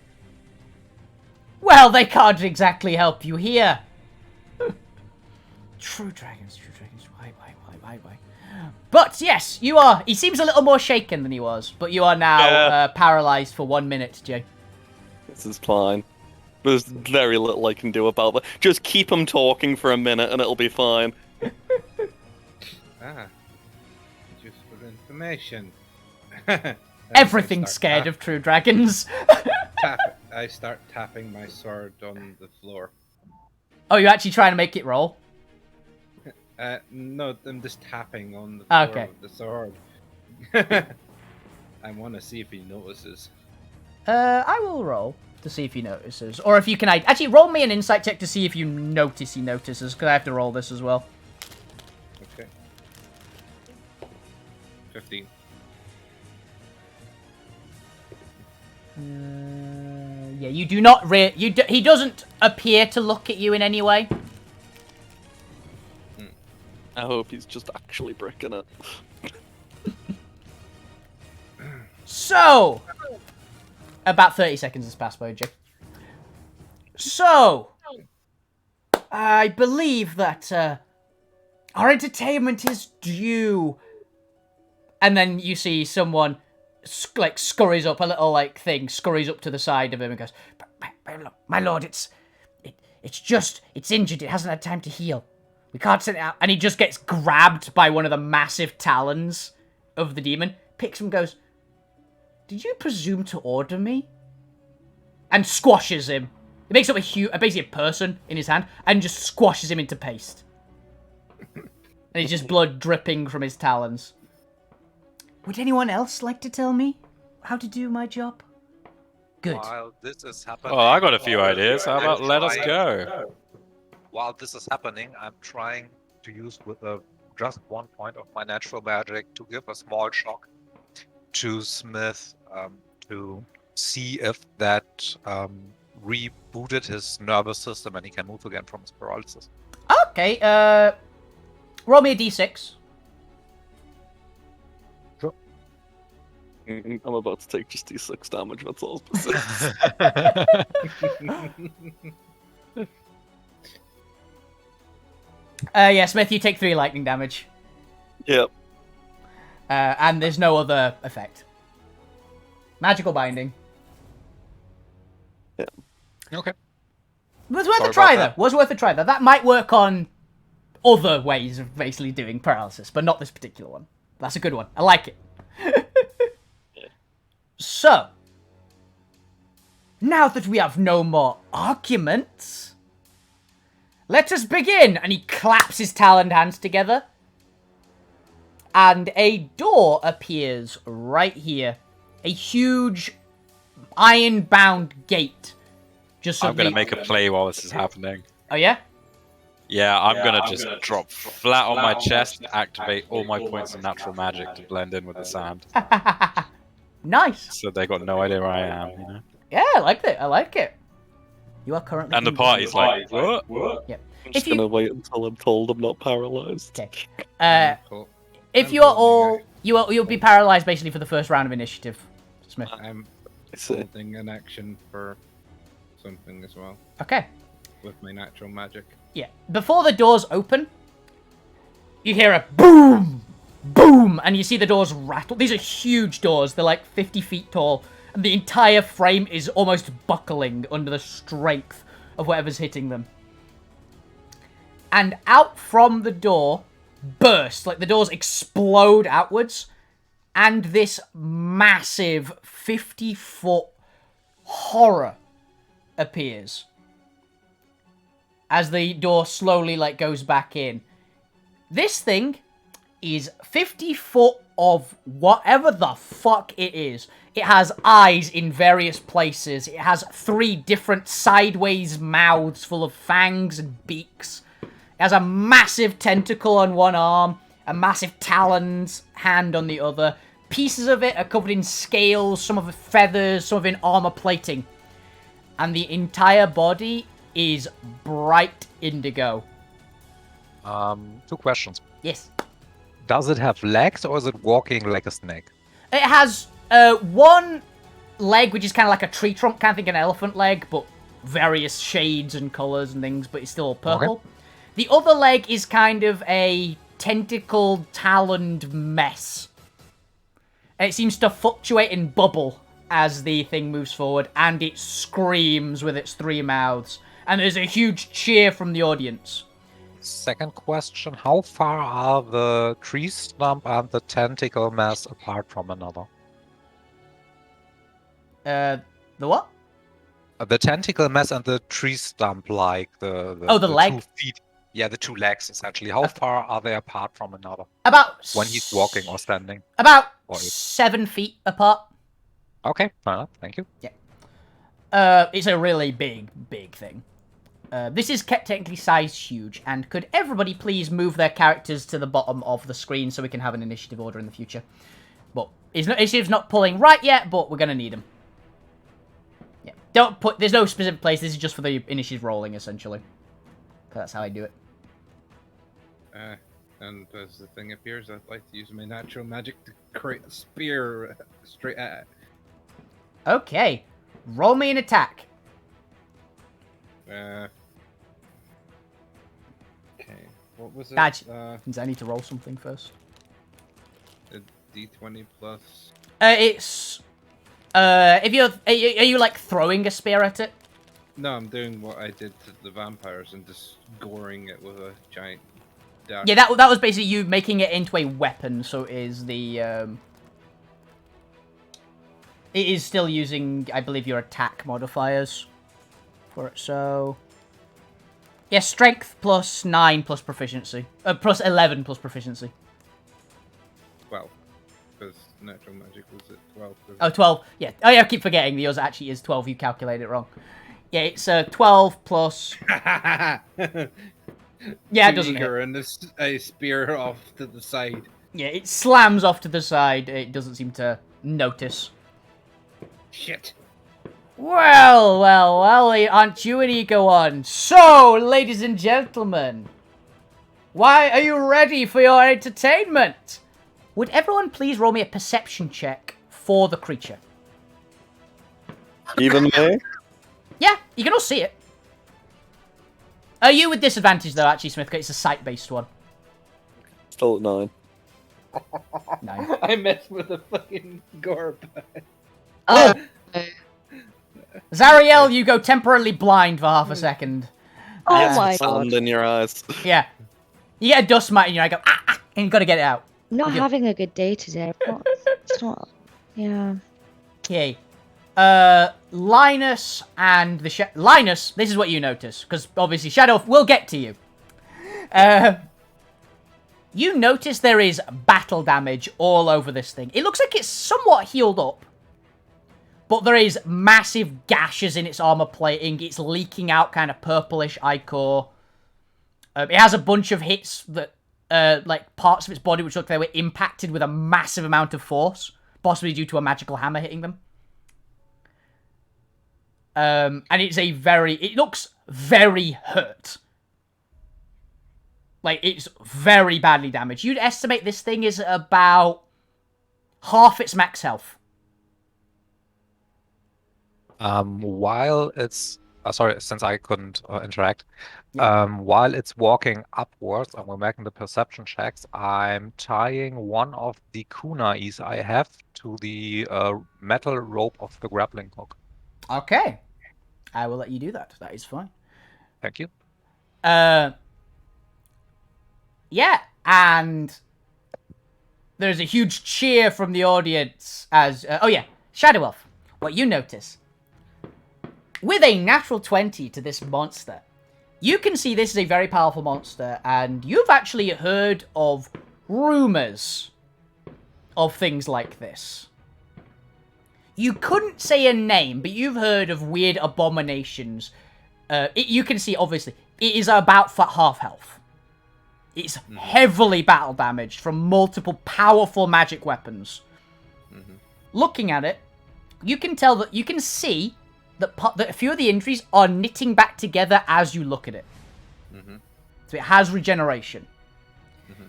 Well, they can't exactly help you here. True dragons, why? But yes, you are. He seems a little more shaken than he was, but you are now paralyzed for 1 minute, Jay. This is fine. There's very little I can do about that. Just keep him talking for a minute and it'll be fine. Useful information. Everything's scared of true dragons. I start tapping my sword on the floor. Oh, you're actually trying to make it roll? No, I'm just tapping on the floor Okay. with the sword. I want to see if he notices. I will roll to see if he notices. Or if you can... Actually, roll me an insight check to see if you notice he notices, because I have to roll this as well. Okay. 15. Yeah, you do not... he doesn't appear to look at you in any way. I hope he's just actually bricking it. So... About 30 seconds has passed, Bojack. So... I believe that, our entertainment is due. And then you see someone, scurries up, a little, thing, scurries up to the side of him and goes, My lord, it's injured, it hasn't had time to heal. We can't send it out. And he just gets grabbed by one of the massive talons of the demon, picks him and goes, Did you presume to order me? And squashes him. It makes up basically a person in his hand, and just squashes him into paste. And he's just blood dripping from his talons. Would anyone else like to tell me how to do my job? Good. While this is happening, Well, I got a few ideas. How about let us go? While this is happening, I'm trying to use with just 1 point of my natural magic to give a small shock to Smith to see if that rebooted his nervous system and he can move again from his paralysis. Okay, roll me a d6. I'm about to take just D6 damage, that's all. Yeah, Smith, you take 3 lightning damage. Yep. And there's no other effect. Magical binding. Yeah. Okay. It was worth Sorry a try, about though. Was worth a try, though. That might work on other ways of basically doing paralysis, but not this particular one. That's a good one. I like it. So, now that we have no more arguments, let us begin. And he claps his taloned hands together. And a door appears right here. A huge iron-bound gate. Just I'm gonna suddenly... make a play while this is happening. Oh, yeah? Yeah, I'm gonna just drop flat on my chest, activate all my points of natural magic to blend in with the sand. Nice. So they got no idea where I am, you know? Yeah, I like it. I like it. You are currently... And the party's like, what? Yep. I'm just gonna wait until I'm told I'm not paralyzed. Okay. Cool. If I'm you are holding all... You'll be paralyzed basically for the first round of initiative, Smith. I'm See. holding an action for something as well Okay. with my natural magic. Yeah. Before the doors open, you hear a boom! Boom! And you see the doors rattle. These are huge doors. They're like 50 feet tall. And the entire frame is almost buckling under the strength of whatever's hitting them. And out from the door bursts, like the doors explode outwards. And this massive 50-foot horror appears. as the door slowly, like, goes back in. This thing is 50 foot of whatever the fuck it is. It has eyes in various places. It has 3 different sideways mouths full of fangs and beaks. It has a massive tentacle on one arm, a massive talons hand on the other. Pieces of it are covered in scales, some of it feathers, some of it in armor plating. And the entire body is bright indigo. 2 questions. Yes. Does it have legs or is it walking like a snake? It has one leg, which is kind of like a tree trunk, kind of think an elephant leg, but various shades and colours and things, but it's still purple. Okay. The other leg is kind of a tentacled, taloned mess. And it seems to fluctuate and bubble as the thing moves forward, and it screams with its 3 mouths. And there's a huge cheer from the audience. Second question, how far are the tree stump and the tentacle mass apart from another? The what? The tentacle mass and the tree stump, like the Oh, the leg? 2 feet. Yeah, the 2 legs, essentially. How far are they apart from another? About... When he's walking or standing? About Or 7 feet apart. Okay, fair enough. Thank you. It's a really big thing. This is technically size huge, and could everybody please move their characters to the bottom of the screen so we can have an initiative order in the future? But initiative's not pulling right yet, but we're gonna need them. Yeah, don't put. There's no specific place. This is just for the initiative rolling, essentially. That's how I do it. And as the thing appears, I'd like to use my natural magic to create a spear straight at it. Okay, roll me an attack. Okay, what was it? Badge. Means I need to roll something first. A D20 plus. It's if you're are you like throwing a spear at it? No, I'm doing what I did to the vampires and just goring it with a giant dash. Yeah, that was basically you making it into a weapon. So it is the it is still using, I believe, your attack modifiers for it. So yeah, strength plus 9 plus proficiency, plus 11 plus proficiency. 12, because natural magic was at 12. Oh, 12. Yeah. Oh, yeah, I keep forgetting yours actually is 12. You calculated it wrong. Yeah, it's 12 plus... Yeah, it doesn't hit. And a spear off to the side. Yeah, it slams off to the side. It doesn't seem to notice. Shit. Well, aren't you an ego one? So, ladies and gentlemen, why are you ready for your entertainment? Would everyone please roll me a perception check for the creature? Even me? Yeah, you can all see it. You with disadvantage, though, actually, Smith, because it's a sight-based one. Still at 9. 9. I messed with the fucking gorb. Oh, Zariel, you go temporarily blind for half a second. oh my god. Sand in your eyes. Yeah. You get a dust mite in your eye, go, and you gotta get it out. Not Yeah. having a good day today. It's not. Yeah. Okay. Linus and the Linus, this is what you notice, because obviously Shadow will get to you. You notice there is battle damage all over this thing. It looks like it's somewhat healed up, but there is massive gashes in its armor plating. It's leaking out kind of purplish ichor. It has a bunch of hits that, like parts of its body which look like they were impacted with a massive amount of force, possibly due to a magical hammer hitting them. And it looks very hurt. Like, it's very badly damaged. You'd estimate this thing is about half its max health. While it's sorry, since I couldn't interact. While it's walking upwards and we're making the perception checks, I'm tying one of the kunais I have to the metal rope of the grappling hook. Okay. I will let you do that. That is fine. Thank you. Yeah, and there's a huge cheer from the audience as... Shadow Elf, what you notice. With a natural 20 to this monster, You can see this is a very powerful monster, and you've actually heard of rumors of things like this. You couldn't say a name, but you've heard of weird abominations. You can see, obviously, it is about half health. It's heavily battle damaged from multiple powerful magic weapons. Looking at it, you can tell that you can see that a few of the injuries are knitting back together as you look at it. So it has regeneration.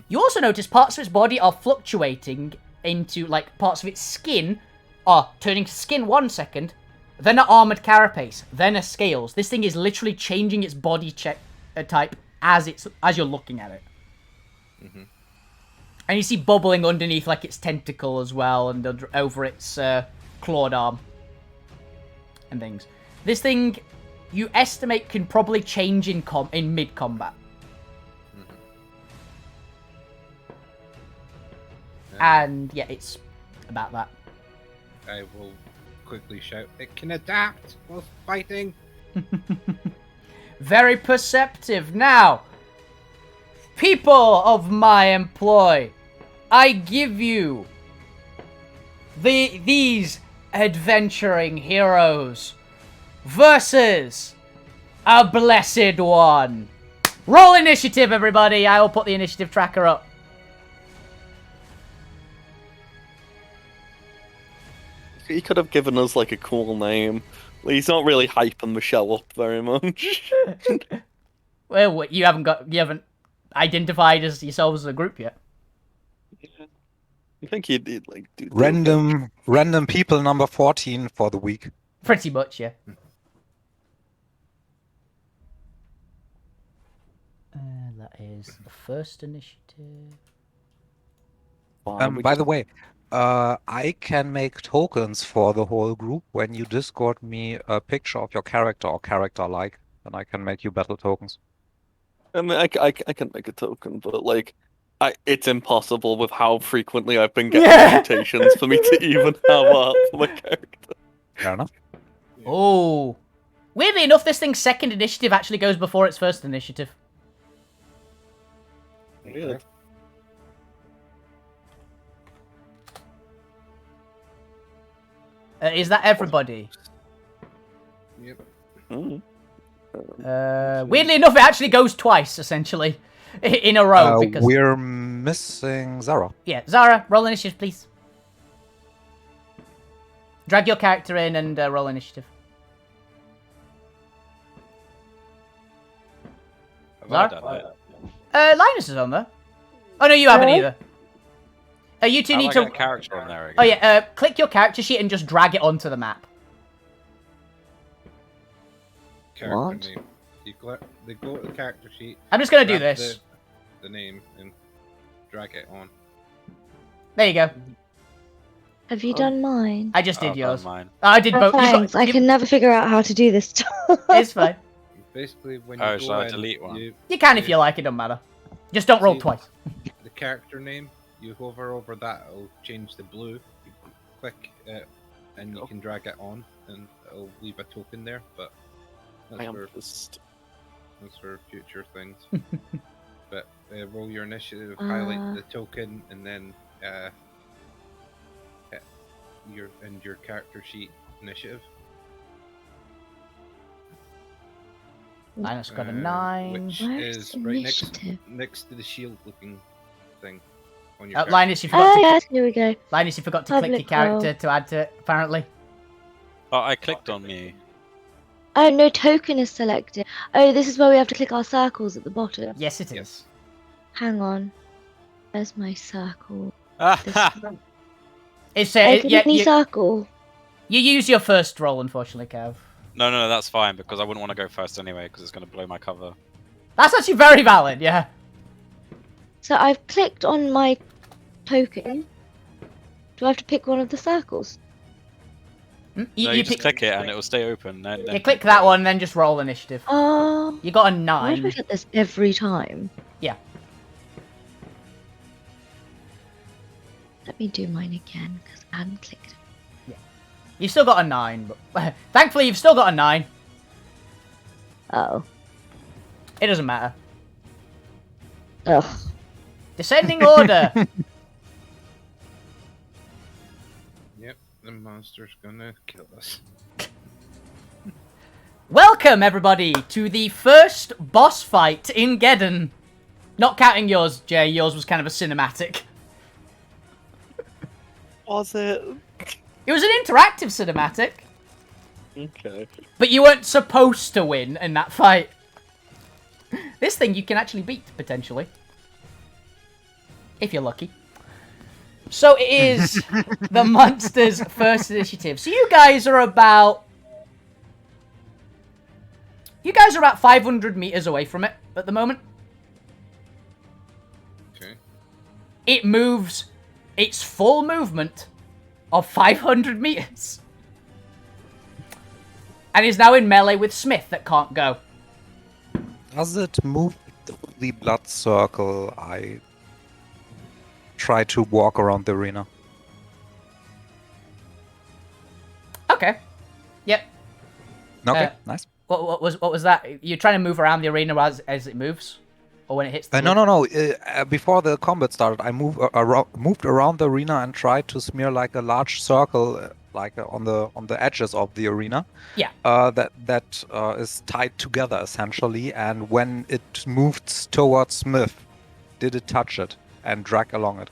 You also notice parts of its body are fluctuating into, like, parts of its skin are turning to skin 1 second, then an armored carapace, then a scales. This thing is literally changing its body type as you're looking at it. And you see bubbling underneath, like, its tentacle as well, and over its clawed arm. And things. This thing, you estimate, can probably change in mid-combat. And, yeah, it's about that. I will quickly shout, it can adapt while fighting. Very perceptive. Now, people of my employ, I give you these adventuring heroes versus a blessed one. Roll initiative, everybody. I will put the initiative tracker up. He could have given us like a cool name. He's not really hyping the show up very much. Well, what, you haven't identified as yourselves as a group yet. I think he'd like do Random people number 14 for the week. Pretty much, yeah. That is the first initiative. By the way, I can make tokens for the whole group when you Discord me a picture of your character or character-like, and I can make you battle tokens. I mean, I can make a token, but like, it's impossible with how frequently I've been getting invitations for me to even have art for my character. Fair enough. Oh. Weirdly enough, this thing's second initiative actually goes before its first initiative. Weird. Is that everybody? Yep. Weirdly enough, it actually goes twice, essentially, in a row. Because We're missing Zara. yeah, Zara, roll initiative, please. Drag your character in and roll initiative. Have I done it? Linus is on there. Oh no, you haven't Really? either. You two How need do I to. get a character on there again? Oh yeah, click your character sheet and just drag it onto the map. Character What? name. They go to the character sheet. I'm just gonna do grab this. The name and drag it on. There you go. Have you done mine? I just Oh, did I've yours. done mine. I did both. You got- Thanks. I you- can never figure out how to do this stuff. It's fine. Basically, when you Oh, go shall I in, delete one? You can if you like. It don't matter. Just don't roll See? twice. The character name, you hover over that, it'll change to blue. You click it, and you can drag it on, and it'll leave a token there. But I that's am for just... future things. But roll your initiative, highlight the token, and then your character sheet initiative. Linus got a 9. Which Where is is right initiative? next to the shield-looking thing on your character. Linus, you forgot Oh to. yes, here we go. Linus, you forgot to click your Public character to add to it. Apparently. Oh, I clicked on me. Oh, no token is selected. Oh, this is where we have to click our circles at the bottom. Yes, it is. Yes. Hang on. Where's my circle? It's Oh, yeah. give me circle. You use your first roll, unfortunately, Kev. No, that's fine because I wouldn't want to go first anyway because it's going to blow my cover. That's actually very valid. Yeah. So I've clicked on my token. Do I have to pick one of the circles? You, No, you you just pick, click it and it will stay open. Then you click that one, then just roll initiative. Oh, You got a why do I 9. get this every time? Yeah. Let me do mine again because I hadn't clicked it. You've still got a 9, but thankfully you've still got a 9. Oh. It doesn't matter. Ugh. Descending order. Yep, the monster's gonna kill us. Welcome, everybody, to the first boss fight in Geddon. Not counting yours, Jay. Yours was kind of a cinematic. Was it? It was an interactive cinematic. Okay. But you weren't supposed to win in that fight. This thing you can actually beat, potentially. If you're lucky. So it is the monster's first initiative. So you guys are about 500 meters away from it at the moment. Okay. It moves its full movement of 500 meters. And is now in melee with Smith that can't go. Does it move the blood circle? I try to walk around the arena. Okay. Yep. Okay, nice. What was that? You're trying to move around the arena as it moves? Or when it hits the No. Before the combat started, I moved around the arena and tried to smear like a large circle, on the edges of the arena. Yeah. That is tied together essentially, and when it moved towards Smith, did it touch it and drag along it?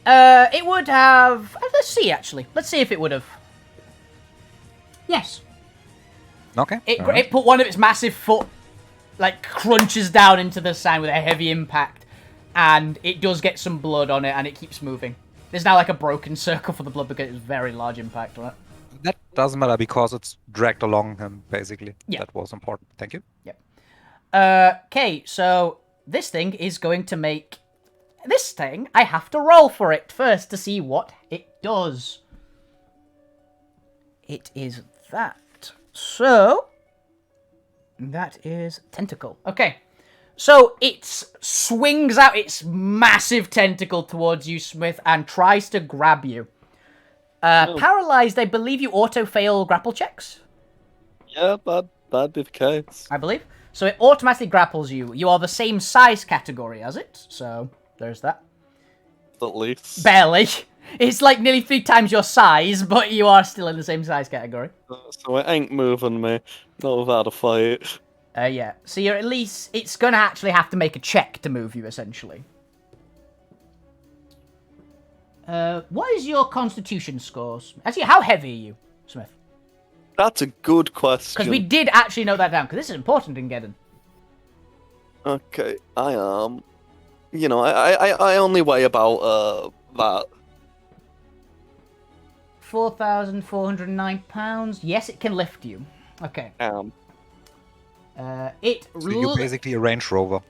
It would have... Let's see, actually. Let's see if it would have. Yes. Okay. It put one of its massive foot, crunches down into the sand with a heavy impact, and it does get some blood on it, and it keeps moving. There's now, a broken circle for the blood because it was a very large impact on it. That doesn't matter because it's dragged along him, basically. Yeah. That was important. Thank you. Yep. Okay, so this thing is going to make... This thing, I have to roll for it first to see what it does. It is that. So... That is tentacle. Okay. So it swings out its massive tentacle towards you, Smith, and tries to grab you. Paralyzed, I believe you auto-fail grapple checks? Yeah, that'd be the case. I believe. So it automatically grapples you. You are the same size category as it, so there's that. At least. Barely. It's nearly 3 times your size, but you are still in the same size category. So it ain't moving me. Not without a fight. Yeah. So you're at least... It's gonna actually have to make a check to move you, essentially. What is your constitution scores? Actually, how heavy are you, Smith? That's a good question. Because we did actually note that down, because this is important in Geddon. Okay, I am. I only weigh about that. 4,409 pounds. Yes, it can lift you. Okay. So you're basically a Range Rover.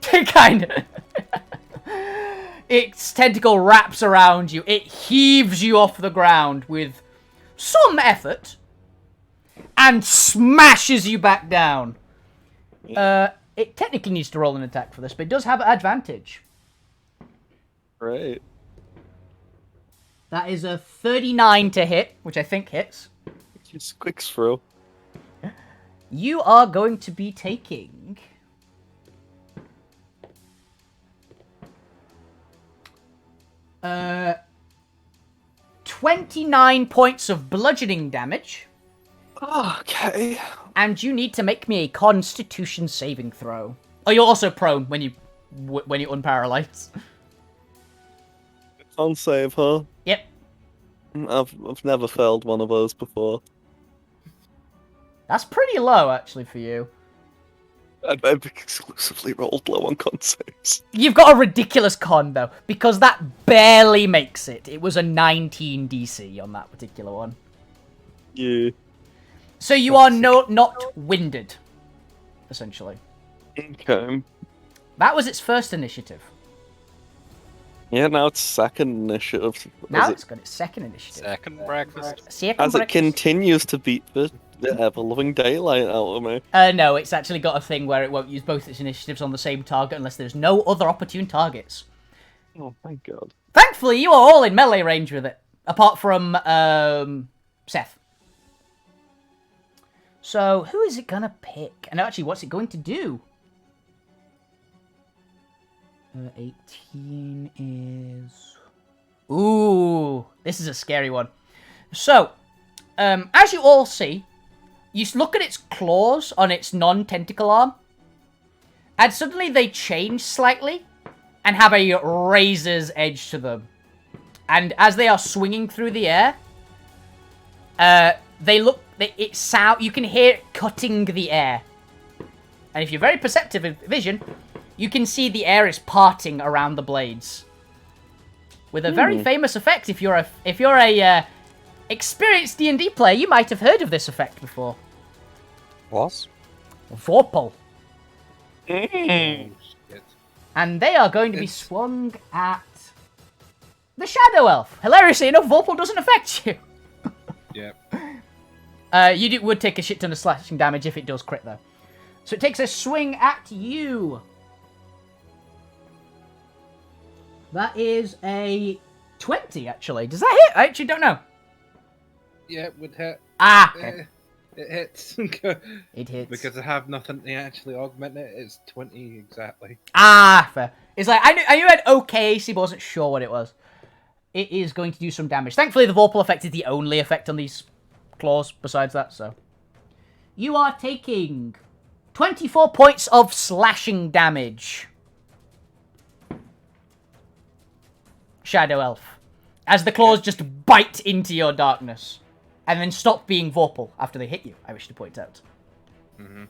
Kind of. Its tentacle wraps around you. It heaves you off the ground with some effort and smashes you back down. It technically needs to roll an attack for this, but it does have advantage. Right. That is a 39 to hit, which I think hits. Just quick throw. You are going to be taking... 29 points of bludgeoning damage. Okay. And you need to make me a Constitution saving throw. Oh, you're also prone when you unparalyze. Can't save her. Yep. I've never failed one of those before. That's pretty low, actually, for you. I've exclusively rolled low on con saves. You've got a ridiculous con, though, because that barely makes it. It was a 19 DC on that particular one. Yeah. So you are not winded, essentially. Okay. That was its first initiative. Yeah, now it's second initiative. Now it's got its second initiative. Second breakfast. As it continues to beat the ever-loving daylight out of me. No, it's actually got a thing where it won't use both its initiatives on the same target unless there's no other opportune targets. Oh, thank God. Thankfully, you are all in melee range with it, apart from Seth. So, who is it gonna pick? And actually, what's it going to do? 18 is... Ooh, this is a scary one. So, as you all see, you look at its claws on its non-tentacle arm, and suddenly they change slightly and have a razor's edge to them. And as they are swinging through the air, you can hear it cutting the air. And if you're very perceptive of vision, you can see the air is parting around the blades. With a very famous effect. If you're a experienced D&D player, you might have heard of this effect before. Was? Vorpal. Oh, shit. And they are going to be swung at the Shadow Elf. Hilariously enough, Vorpal doesn't affect you. Yeah. You would take a shit ton of slashing damage if it does crit, though. So it takes a swing at you. That is a 20, actually. Does that hit? I actually don't know. Yeah, it would hit. Ah, okay. It hits. It hits. Because I have nothing to actually augment it. It's 20 exactly. Ah, fair. It's like, I knew I had okay AC, but wasn't sure what it was. It is going to do some damage. Thankfully, the Vorpal effect is the only effect on these claws besides that, so. You are taking 24 points of slashing damage. Shadow Elf. As the claws just bite into your darkness. And then stop being Vorpal after they hit you, I wish to point out. Mm-hmm.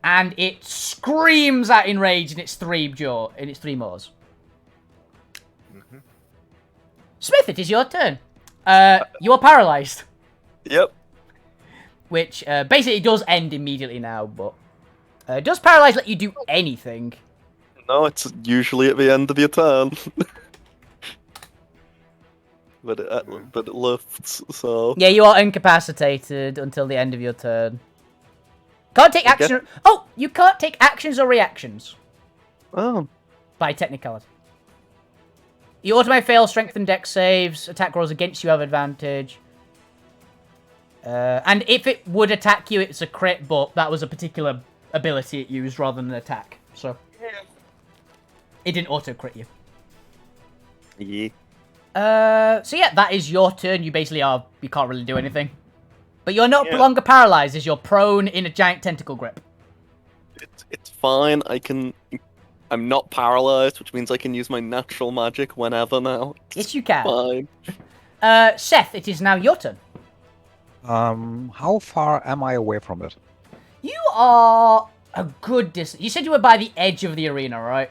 And it screams out in rage in its three maws. Mm-hmm. Smith, it is your turn. You are paralyzed. Yep. Which basically does end immediately now, but does paralyze let you do anything? No, it's usually at the end of your turn. but it lifts, so... Yeah, you are incapacitated until the end of your turn. Can't take Okay. action. Oh, you can't take actions or reactions Oh. by technicality. You automatically fail strength and dex saves. Attack rolls against you have advantage. And if it would attack you, it's a crit, but that was a particular ability it used rather than an attack. So it didn't auto-crit you. Yeah. So yeah, that is your turn. You basically you can't really do anything. But you're no Yeah. longer paralyzed as you're prone in a giant tentacle grip. It's fine, I'm not paralyzed, which means I can use my natural magic whenever now. Yes, you can. Fine. Seth, it is now your turn. How far am I away from it? You are a good distance. You said you were by the edge of the arena, right?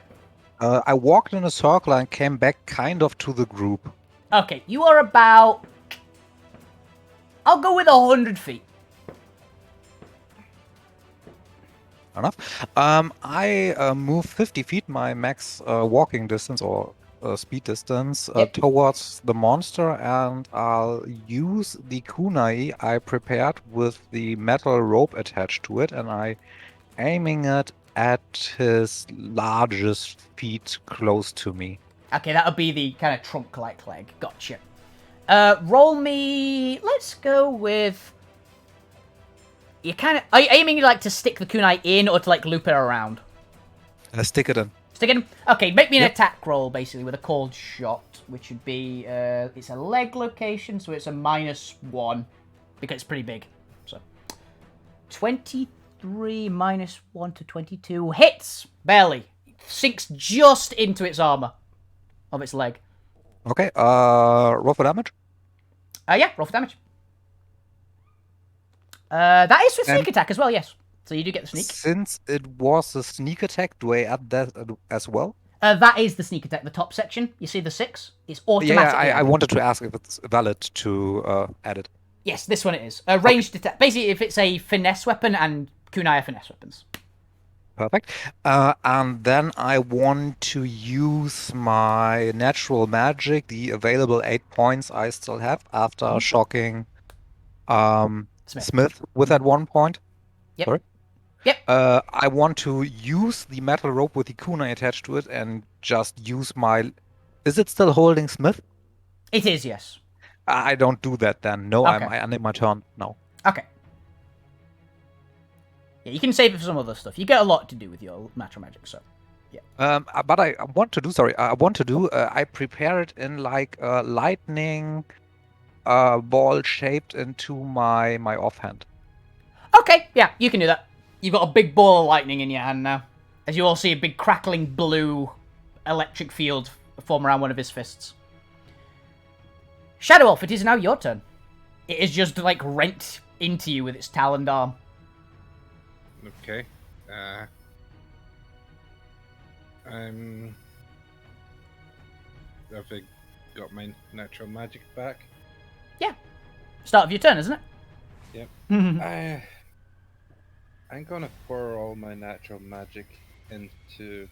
I walked in a circle and came back kind of to the group. Okay, you are about... I'll go with 100 feet. Fair enough. I move 50 feet, my max walking distance or speed distance, Yep. towards the monster, and I'll use the kunai I prepared with the metal rope attached to it, and I aiming it at his largest feet close to me. Okay, that'll be the kind of trunk-like leg. Gotcha. Roll me... Let's go with... You kind of... Are you aiming like to stick the kunai in or to like loop it around? Stick it in. Stick it in? Okay, make me an Yep. attack roll, basically, with a cold shot, which would be... it's a leg location, so it's a -1, because it's pretty big. So, 23 minus 1 to 22 hits! Barely. Sinks just into its armor of its leg. Okay, roll for damage. Yeah, roll for damage. That is for sneak And- attack as well, yes. So you do get the sneak. Since it was a sneak attack, do I add that as well? That is the sneak attack, the top section. You see the 6? It's automatic. Yeah, I wanted to ask if it's valid to add it. Yes, this one it is. Ranged attack. Basically, if it's a finesse weapon, and kunai are finesse weapons. Perfect. And then I want to use my natural magic, the available 8 points I still have after shocking Smith with that 1 point. Yep. Sorry? Yep. I want to use the metal rope with the kunai attached to it and just use my... Is it still holding Smith? It is, yes. I don't do that then. No, Okay. I'm ending my turn now. Okay. Yeah, you can save it for some other stuff. You get a lot to do with your natural magic, so. But I want to do. Sorry, I want to do. I prepare it in like a lightning ball shaped into my offhand. Okay, yeah, you can do that. You've got a big ball of lightning in your hand now. As you all see a big crackling blue electric field form around one of his fists. Shadow Wolf, it is now your turn. It is just, like, rent into you with its taloned arm. Okay. Have I got my natural magic back? Start of your turn, isn't it? Yep. Mhm. I'm gonna pour all my natural magic into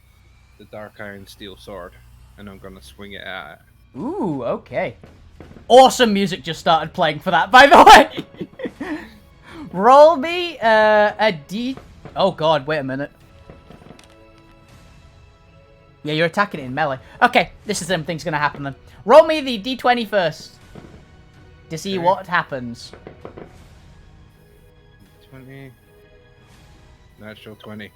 the Dark Iron Steel Sword, and I'm gonna swing it at it. Ooh, okay. Awesome music just started playing for that, by the way. Roll me a D... Oh god, wait a minute. Yeah, you're attacking it in melee. Okay, this is something's gonna happen then. Roll me the D20 first. To see Okay. what happens. 20. Natural 20.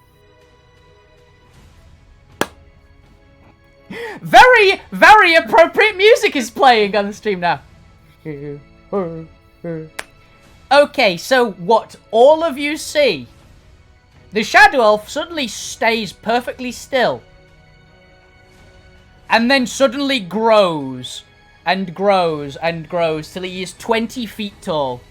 Very, very appropriate music is playing on the stream now. Okay, so what all of you see, the Shadow Elf suddenly stays perfectly still. And then suddenly grows, and grows, and grows, till he is 20 feet tall.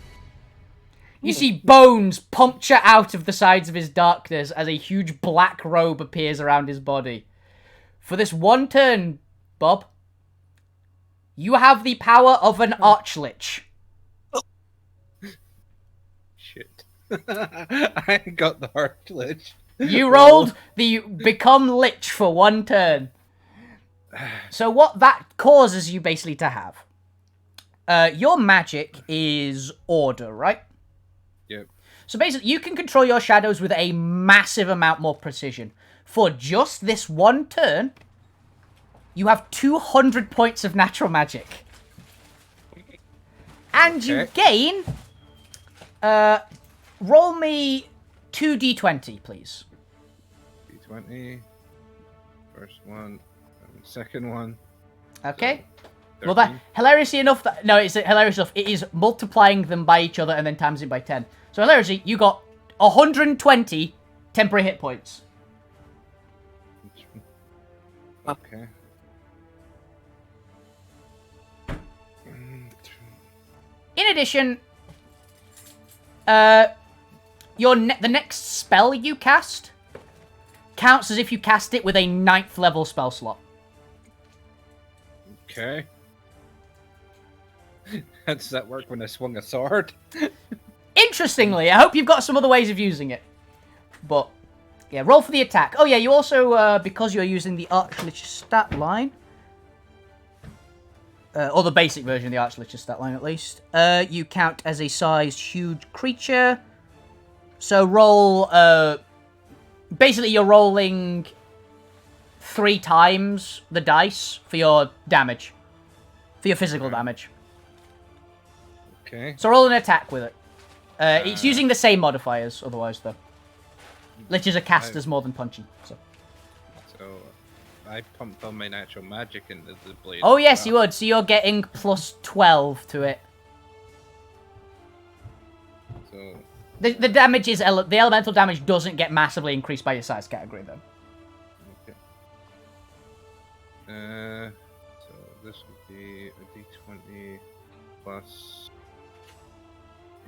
You see bones puncture out of the sides of his darkness as a huge black robe appears around his body. For this one turn, Bob, you have the power of an Archlich. Shit. I got the heart glitch. You rolled the Become Lich for one turn. So what that causes you basically to have. Your magic is order, right? Yep. So basically, you can control your shadows with a massive amount more precision. For just this one turn, you have 200 points of natural magic. And you gain... roll me 2d20, please. D20. First one. Second one. Okay. So, Well, that 13. hilariously enough, it's hilarious enough. It is multiplying them by each other and then times it by 10. So hilariously, you got 120 temporary hit points. Okay. In addition, the next spell you cast counts as if you cast it with a 9th level spell slot. Okay. How does that work when I swung a sword? Interestingly, I hope you've got some other ways of using it. But, yeah, roll for the attack. Oh, yeah, you also, because you're using the Archlich stat line, or the basic version of the Archlich stat line, at least, you count as a sized huge creature. So roll, basically you're rolling 3 times the dice for your damage. For your physical damage. Okay. So roll an attack with it. It's using the same modifiers, otherwise, though. Liches are casters more than punching, so. So, I pumped all my natural magic into the blade. Oh, yes, you would. So you're getting plus 12 to it. So, The damage is... the elemental damage doesn't get massively increased by your size category, though. okay. So this would be a d20 plus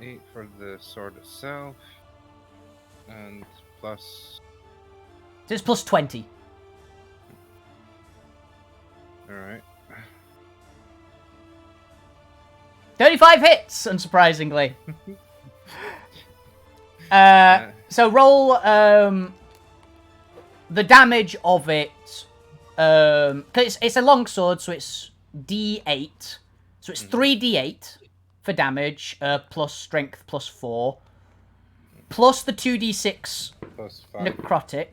8 for the sword itself, and plus... So it's plus 20. Alright. 35 hits, unsurprisingly. So roll the damage of it. 'Cause it's a long sword, so it's D8. So it's 3d8 for damage, plus strength plus 4. Plus the 2d6 Plus 5. necrotic.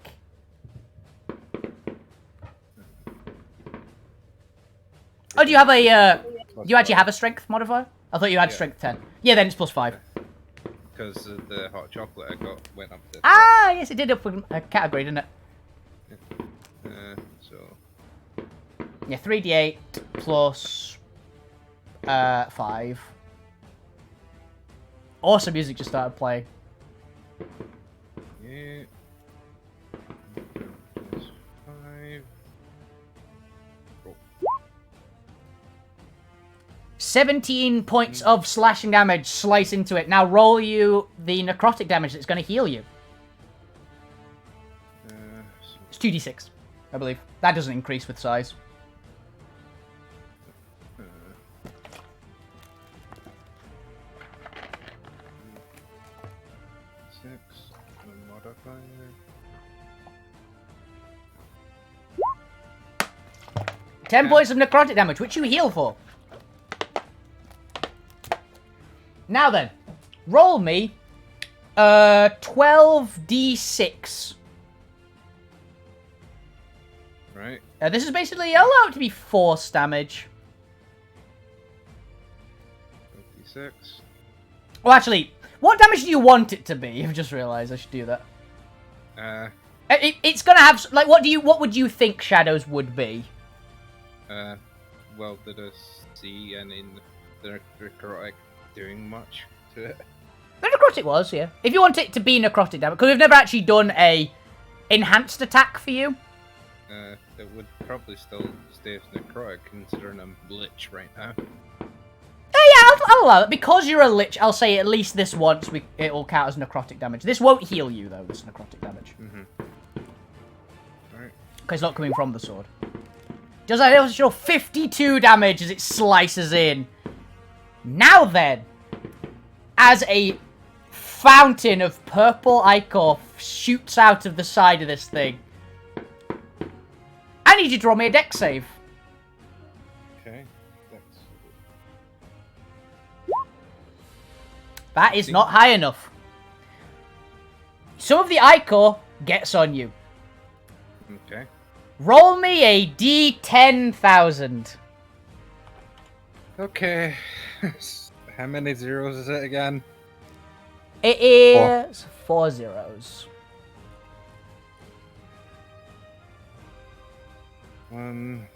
Oh, do you have a, Plus you actually 5. have a strength modifier? I thought you had Yeah. strength 10. Yeah, then it's plus 5. Because the hot chocolate I got went up to... Ah, yes, it did up with a category, didn't it? Yeah, 3d8 plus 5. Awesome music just started playing. Yeah. 5. 17 points of slashing damage slice into it. Now roll you the necrotic damage that's going to heal you. It's 2d6, I believe. That doesn't increase with size. Modifier. 10 points of necrotic damage, which you heal for. Now then, roll me 12d6. Right. This is basically allow it to be force damage. 56. Well, actually, what damage do you want it to be? I've just realised I should do that. It's gonna have like what would you think shadows would be? Well, did I see any in the necrotic doing much to it? The necrotic was, yeah. If you want it to be necrotic damage, because we've never actually done a enhanced attack for you. It would probably still stay as necrotic considering I'm lich right now. Yeah, I'll allow it. Because you're a lich, I'll say at least this once it will count as necrotic damage. This won't heal you, though, this necrotic damage. Mm-hmm. Alright. Because it's not coming from the sword. Does that additional 52 damage as it slices in. Now then, as a fountain of purple ichor shoots out of the side of this thing, I need you to roll me a dex save. Okay. That is not high enough. Some of the ichor gets on you. Okay. Roll me a d10,000. Okay. How many zeros is it again? It is 4 zeros. 1.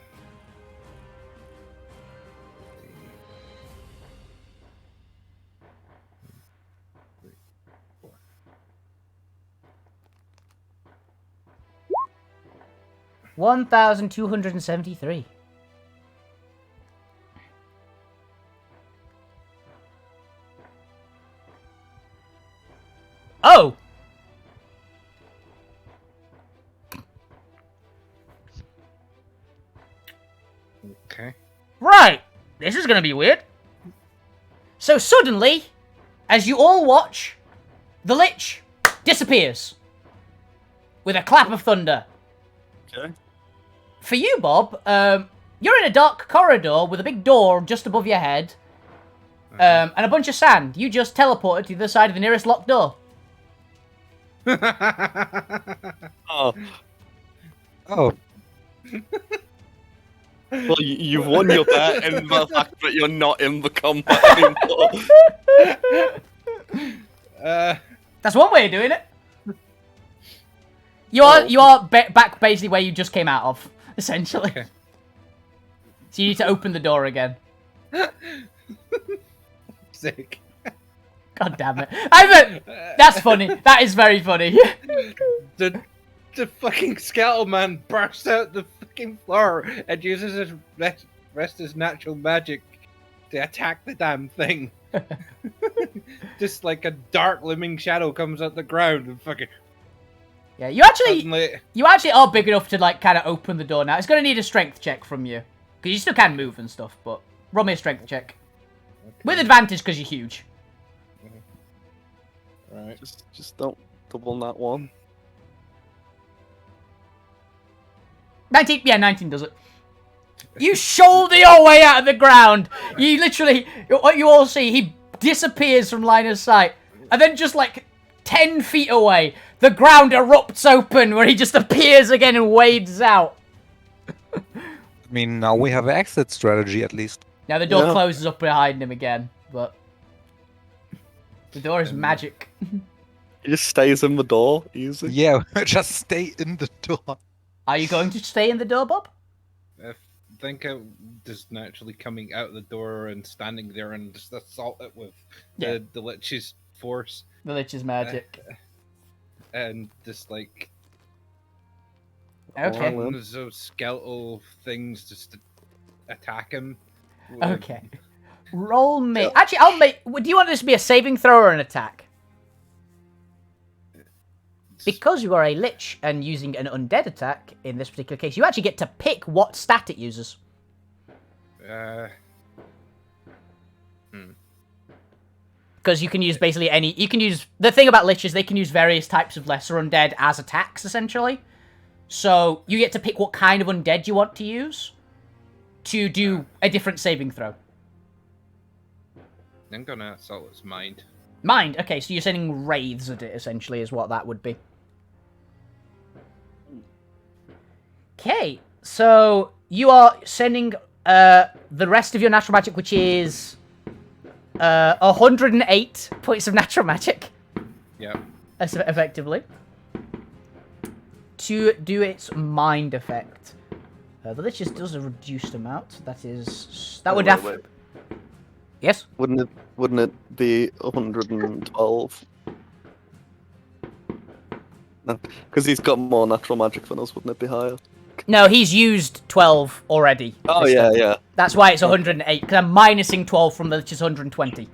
1,273. Oh! Okay. Right! This is gonna be weird. So suddenly, as you all watch, the Lich disappears. With a clap of thunder. Okay. For you, Bob, you're in a dark corridor with a big door just above your head. And a bunch of sand. You just teleported to the side of the nearest locked door. Oh, Oh, well, you've won your bet in the fact that you're not in the combat anymore. That's one way of doing it. You are back basically where you just came out of, essentially. Okay. So you need to open the door again. Sick. God damn it! That's funny. That is very funny. The fucking skeletal man bursts out the fucking floor and uses his rest of his natural magic to attack the damn thing. Just like a dark looming shadow comes out the ground and fucking. Yeah, you actually Suddenly... are big enough to like kind of open the door now. It's gonna need a strength check from you because you still can move and stuff. But roll me a strength check with advantage because you're huge. Right. Just don't double that one. 19, yeah, 19 does it. You shoulder your way out of the ground. You literally, what you all see, he disappears from line of sight. And then just like 10 feet away, the ground erupts open where he just appears again and wades out. I mean, now we have an exit strategy at least. Now the door Yeah. closes up behind him again, but the door is magic. He just stays in the door, easy. Yeah, just stay in the door. Are you going to stay in the door, Bob? think of just naturally coming out the door and standing there and just assault it with the Lich's force. The Lich's magic. And just like Okay. those skeletal things just to attack him. Okay. Roll me. Actually, I'll make. Do you want this to be a saving throw or an attack? Because you are a Lich and using an undead attack in this particular case, you actually get to pick what stat it uses. Because you can use basically any. You can use. The thing about Lich is they can use various types of lesser undead as attacks, essentially. So you get to pick what kind of undead you want to use to do a different saving throw. I'm gonna assault its mind. Mind. Okay, so you're sending wraiths at it, essentially, is what that would be. Okay, so you are sending the rest of your natural magic, which is 108 points of natural magic. Yeah. Effectively. To do its mind effect. The Lich just does a reduced amount. That would have. Wait. Yes? Wouldn't it be 112? No, because he's got more natural magic than us. Wouldn't it be higher? No, he's used 12 already. Oh this yeah, time. yeah. That's why it's 108, because I'm minusing 12 from the Lich's 120.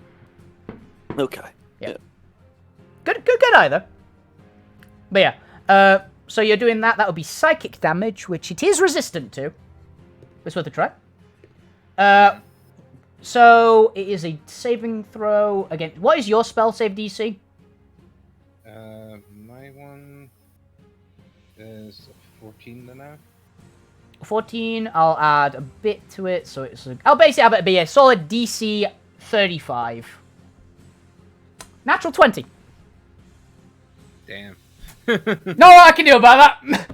Okay. Yeah. Good either. But yeah, so you're doing that. That would be psychic damage, which it is resistant to. It's worth a try. So it is a saving throw again. What is your spell save DC? My one is 14 now. 14. I'll add a bit to it, so I'll basically have it be a solid DC 35. Natural 20. Damn. No, I can do about that.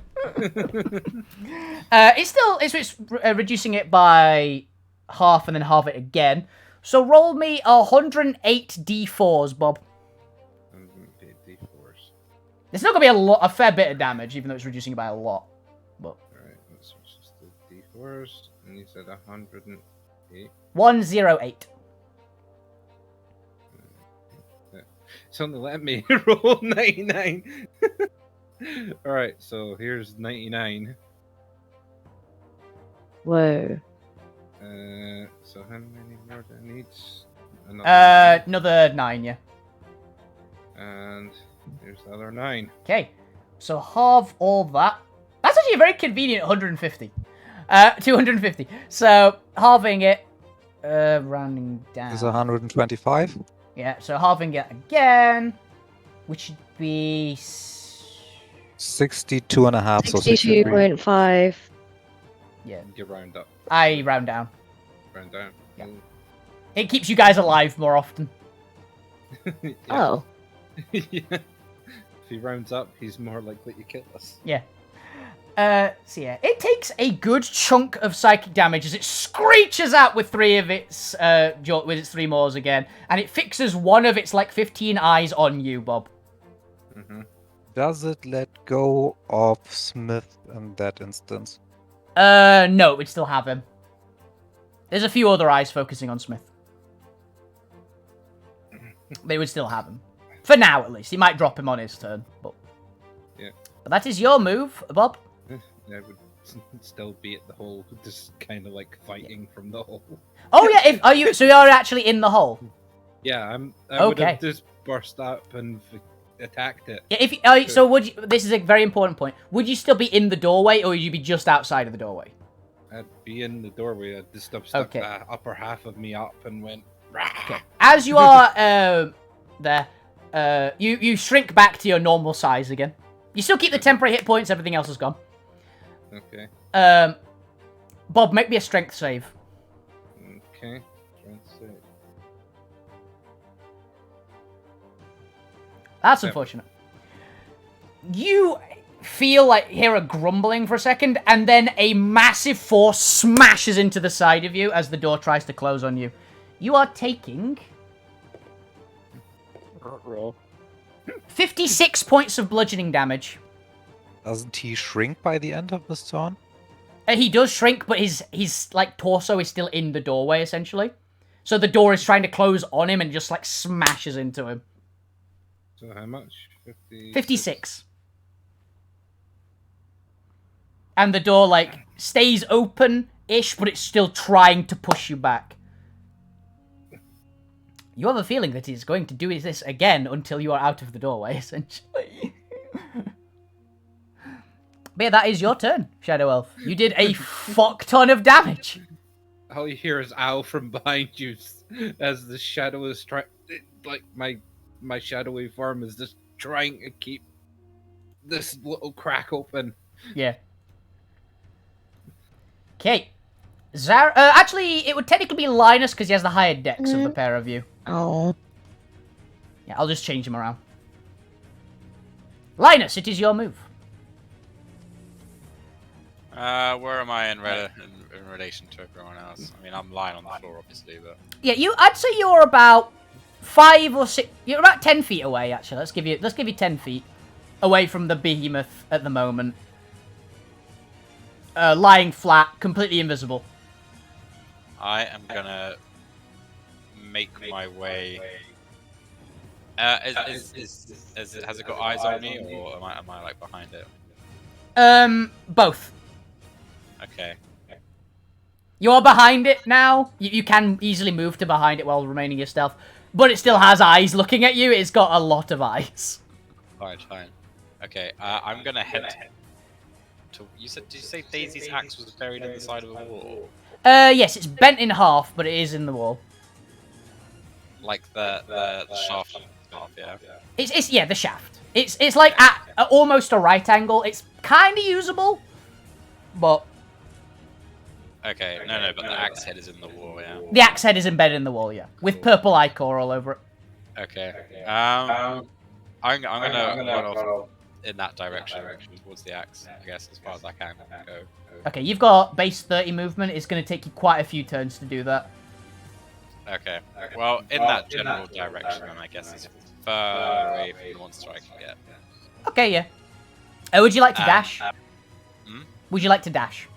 It's reducing it by half and then halve it again. So roll me 108 d4s, Bob. 108 d4s. It's not gonna be a fair bit of damage, even though it's reducing it by a lot. But Alright, let's switch this to d4s. And you said 108. 108. It's only let me roll 99. Alright, so here's 99. Whoa. So how many more do I need? Another Another 9, yeah. And here's the other 9. Okay, so halve all that. That's actually a very convenient 150. 250. So halving it, rounding down. Is 125? Yeah, so halving it again, which should be 62 and a half, so 62.5. Yeah, You round up, I round down. round down. Yeah. It keeps you guys alive more often. Yeah. Oh. Yeah. If he rounds up, he's more likely to kill us. Yeah. So yeah, it takes a good chunk of psychic damage as it screeches out with three of its with its 3 maws again, and it fixes one of its like 15 eyes on you, Bob. Mm-hmm. Does it let go of Smith in that instance? No, it would still have him. There's a few other eyes focusing on Smith. They would still have him. For now, at least. He might drop him on his turn, but... Yeah. But that is your move, Bob. I would still be at the hole, just kind of like fighting from the hole. Oh yeah, so you're actually in the hole? Yeah, I would Okay. have just burst up and attacked it. Yeah, so would you, this is a very important point. Would you still be in the doorway, or would you be just outside of the doorway? I'd be in the doorway. I'd just have stuck Okay. the upper half of me up and went. Rah! Okay. As you are there, you shrink back to your normal size again. You still keep the temporary hit points. Everything else is gone. Okay. Bob, make me a strength save. Okay. Strength save. That's Yep. unfortunate. You feel like hear a grumbling for a second, and then a massive force smashes into the side of you as the door tries to close on you. You are taking 56 points of bludgeoning damage. Doesn't he shrink by the end of this turn? He does shrink, but his like torso is still in the doorway essentially. So the door is trying to close on him and just like smashes into him. So how much? 56. And the door like stays open-ish, but it's still trying to push you back. You have a feeling that he's going to do this again until you are out of the doorway, essentially. But yeah, that is your turn, Shadow Elf. You did a fuck ton of damage. All you hear is owl from behind you as the shadow is trying. Like my shadowy form is just trying to keep this little crack open. Yeah. Okay. Actually, it would technically be Linus because he has the higher dex of the pair of you. Oh. Yeah, I'll just change him around. Linus, it is your move. Where am I in relation to everyone else? I mean, I'm lying on the floor, obviously, but Yeah, I'd say you're about 5 or 6. You're about 10 feet away. Actually, let's give you 10 feet away from the behemoth at the moment. Lying flat, completely invisible. I am gonna make my way. Has it got eyes on me, or am I like behind it? Both. Okay. You're behind it now. You can easily move to behind it while remaining your stealth, but it still has eyes looking at you. It's got a lot of eyes. Fine. Okay. I'm gonna head to. Did you say Daisy's axe was buried in the side of a wall? Yes, it's bent in half, but it is in the wall. Like the shaft. Yeah. It's the shaft. It's like at almost a right angle. It's kind of usable, but. Okay, no, but the axe head is in the wall, yeah. The axe head is embedded in the wall, yeah, with purple ichor all over it. Okay. I'm gonna run off in that direction towards the axe, I guess, as far as I can go. Okay, you've got base 30 movement. It's going to take you quite a few turns to do that. Okay. Well, in that general direction, I guess, as far away from the monster I can get. Okay, yeah. Would you like to dash? Would you like to dash?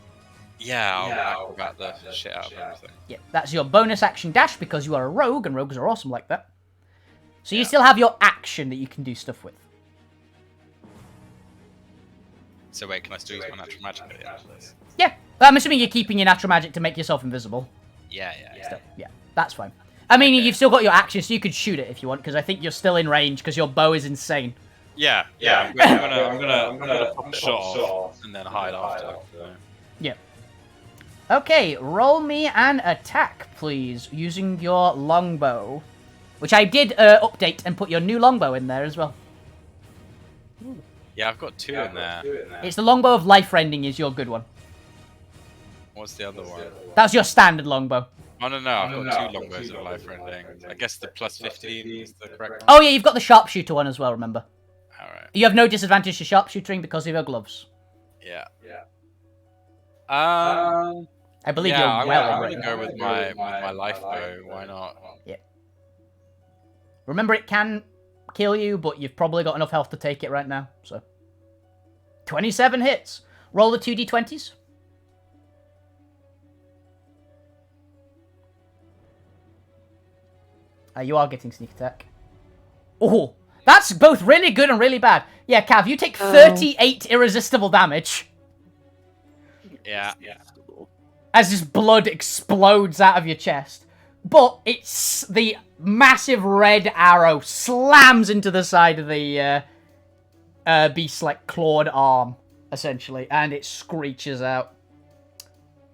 Yeah, I'll grab the shit out of everything. Yeah, that's your bonus action dash because you are a rogue, and rogues are awesome like that. So you still have your action that you can do stuff with. So wait, can I still use my natural magic at the end of this? Yeah, I'm assuming you're keeping your natural magic to make yourself invisible. Yeah. Yeah, that's fine. I mean, you've still got your action, so you could shoot it if you want, because I think you're still in range because your bow is insane. Yeah. I'm gonna pop the shot off and then hide after. Yeah. Okay, roll me an attack, please, using your longbow. Which I did update and put your new longbow in there as well. Yeah, I've got 2 in there. It's the longbow of life rending is your good one. What's the other one? That's your standard longbow. Oh, no, I've got 2 longbows of life rending. I guess the plus 15 is the correct one. Oh yeah, you've got the sharpshooter one as well, remember. Alright. You have no disadvantage to sharpshooting because of your gloves. Yeah. I believe yeah, you're well I'm gonna go with my life bow. Why not? Yeah. Remember, it can kill you, but you've probably got enough health to take it right now. So, 27 hits. Roll the 2d20s. You are getting sneak attack. Oh, that's both really good and really bad. Yeah, Cav, you take 38 irresistible damage. Yeah. As this blood explodes out of your chest. But it's the massive red arrow slams into the side of the beast's like clawed arm, essentially, and it screeches out.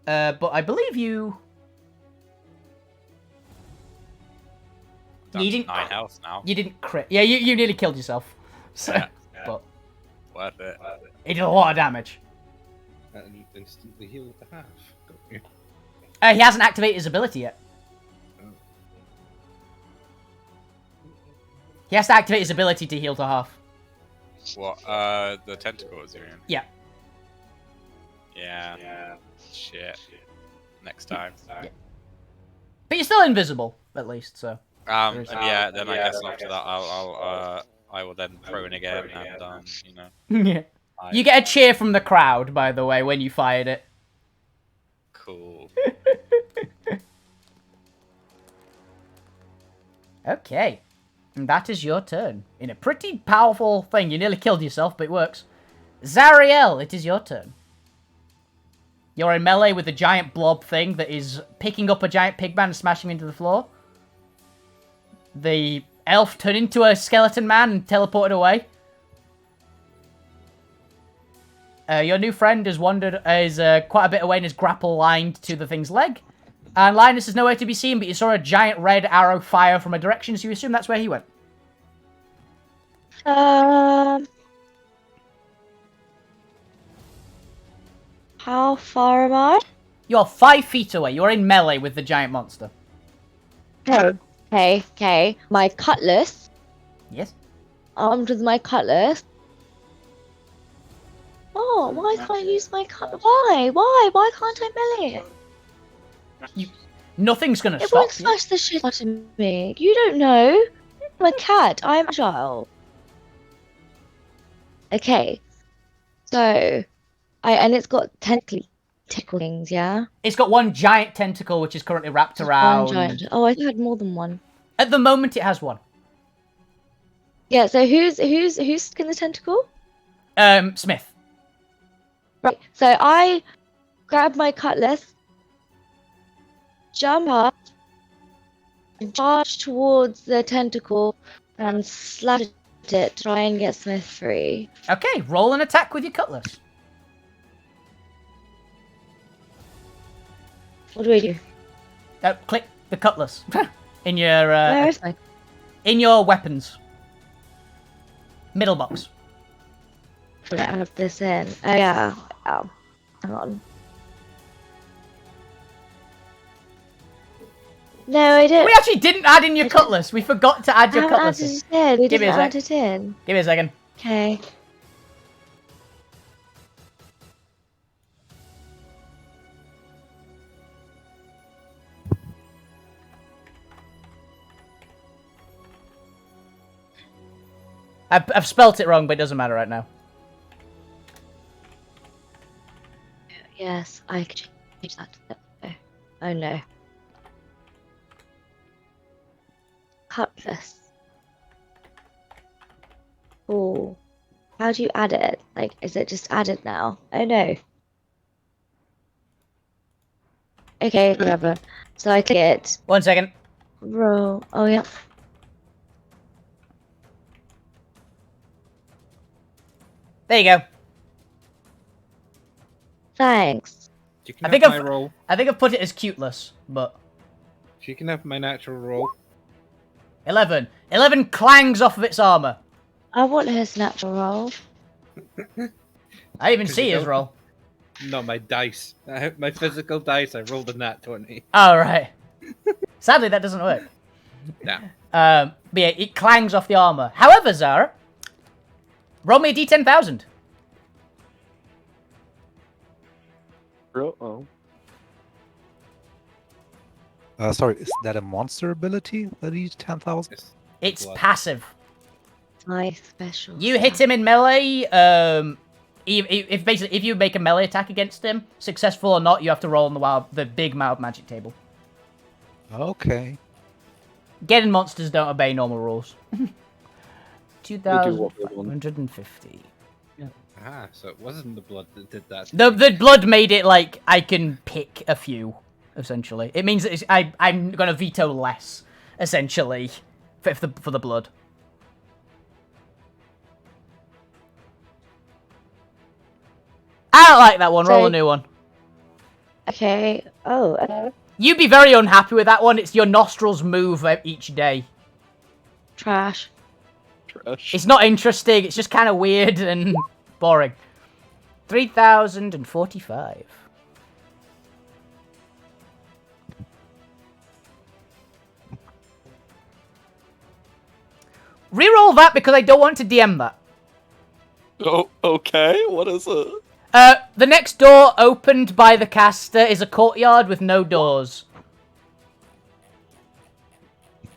But I believe you didn't 9 health now. You didn't crit. Yeah, you nearly killed yourself. So, Yeah. but Worth it. it did a lot of damage. And instantly heal the half. Got you. He hasn't activated his ability yet. He has to activate his ability to heal to half. What? The tentacles, you mean? Yeah. Yeah. Shit. Next time. Yeah. But you're still invisible, at least, so. And yeah, then I guess after that, I will then prone again, and Yeah. You get a cheer from the crowd, by the way, when you fired it. Cool. Okay. And that is your turn. In a pretty powerful thing. You nearly killed yourself, but it works. Zariel, it is your turn. You're in melee with the giant blob thing that is picking up a giant pigman and smashing him into the floor. The elf turned into a skeleton man and teleported away. Your new friend has wandered, is quite a bit away and is grapple lined to the thing's leg. And Linus is nowhere to be seen, but you saw a giant red arrow fire from a direction, so you assume that's where he went. How far am I? You're 5 feet away. You're in melee with the giant monster. Okay. My cutlass. Yes? Armed with my cutlass. Oh, why can't I use my cutlass? Why? Why can't I melee it? Nothing's gonna It stop won't you. smash the shit out of me. You don't know. I'm a cat. I'm agile. Okay. So, and it's got tentacle things, yeah? It's got one giant tentacle which is currently wrapped Just around. one giant. Oh, I had more than one. At the moment, it has one. Yeah. So who's in the tentacle? Smith. Right. So I grab my cutlass, jump up, and charge towards the tentacle, and slash at it, try and get Smith free. Okay, roll an attack with your cutlass. What do I do? Click the cutlass in your Where is my? in your weapons. Middle box. I have this in. Oh yeah. Oh, hang on. No, I didn't. We actually didn't add in your cutlass. We forgot to add your cutlass. Added it in. We Give me didn't a add sec. it in. Give me a second. Okay. I've spelt it wrong, but it doesn't matter right now. Yes, I could change that. Oh no. Cutlass. Oh. How do you add it? Like, is it just added now? Oh no. Okay, whatever. So I click it. 1 second. Roll. Oh yeah. There you go. Thanks. You can I have think my roll. I think I've put it as cuteless, but She can have my natural roll. 11. 11 clangs off of its armor. I want his natural roll. I didn't even 'Cause see you his don't- roll. No, my dice. I have my physical dice. I rolled a nat 20. Oh, right. Sadly, that doesn't work. Nah. But yeah, it clangs off the armor. However, Zara, roll me a d10,000. Oh. Sorry, is that a monster ability? That is 10,000? It's Blood. passive. My special. You hit him in melee. If basically if you make a melee attack against him, successful or not, you have to roll on the big wild magic table. Okay. Geddon monsters don't obey normal rules. They do what they want. 2,550. Ah, so it wasn't the blood that did that. The blood made it like I can pick a few, essentially. It means that I'm gonna veto less, essentially, for the blood. I don't like that one. Roll a new one. Okay. Oh. You'd be very unhappy with that one. It's your nostrils move each day. Trash. Trash. It's not interesting. It's just kind of weird and boring. 3,045. Reroll that because I don't want to DM that. Oh, okay. What is it? The next door opened by the caster is a courtyard with no doors.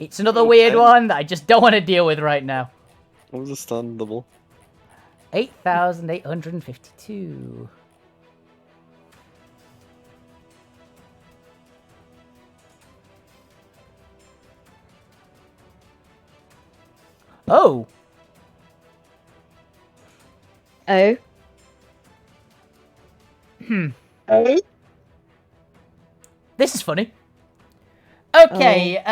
It's another weird one that I just don't want to deal with right now. Understandable. 8,852. Oh. Oh. Oh. This is funny. Okay,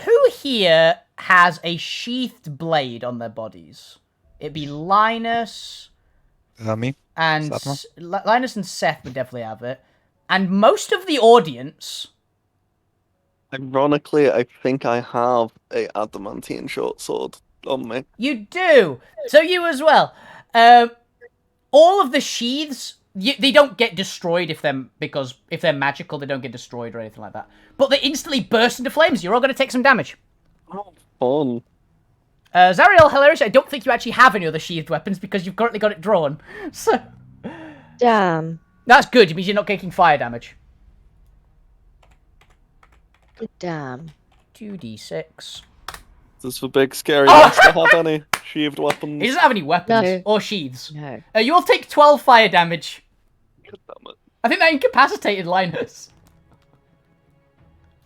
who here has a sheathed blade on their bodies? It'd be Linus Me. and Satma? Linus and Seth would definitely have it. And most of the audience... Ironically, I think I have a adamantine short sword on me. You do! So you as well. All of the sheaths, they don't get destroyed if they're magical, they don't get destroyed or anything like that. But they instantly burst into flames. You're all going to take some damage. Oh, fun. Zariel, hilarious. I don't think you actually have any other sheathed weapons because you've currently got it drawn. So Damn. that's good. It means you're not taking fire damage. Damn. 2d6. This for big scary Oh! monster have any sheathed weapons? He doesn't have any weapons No. or sheaths. No. You will take 12 fire damage. God damn it. I think that incapacitated Linus.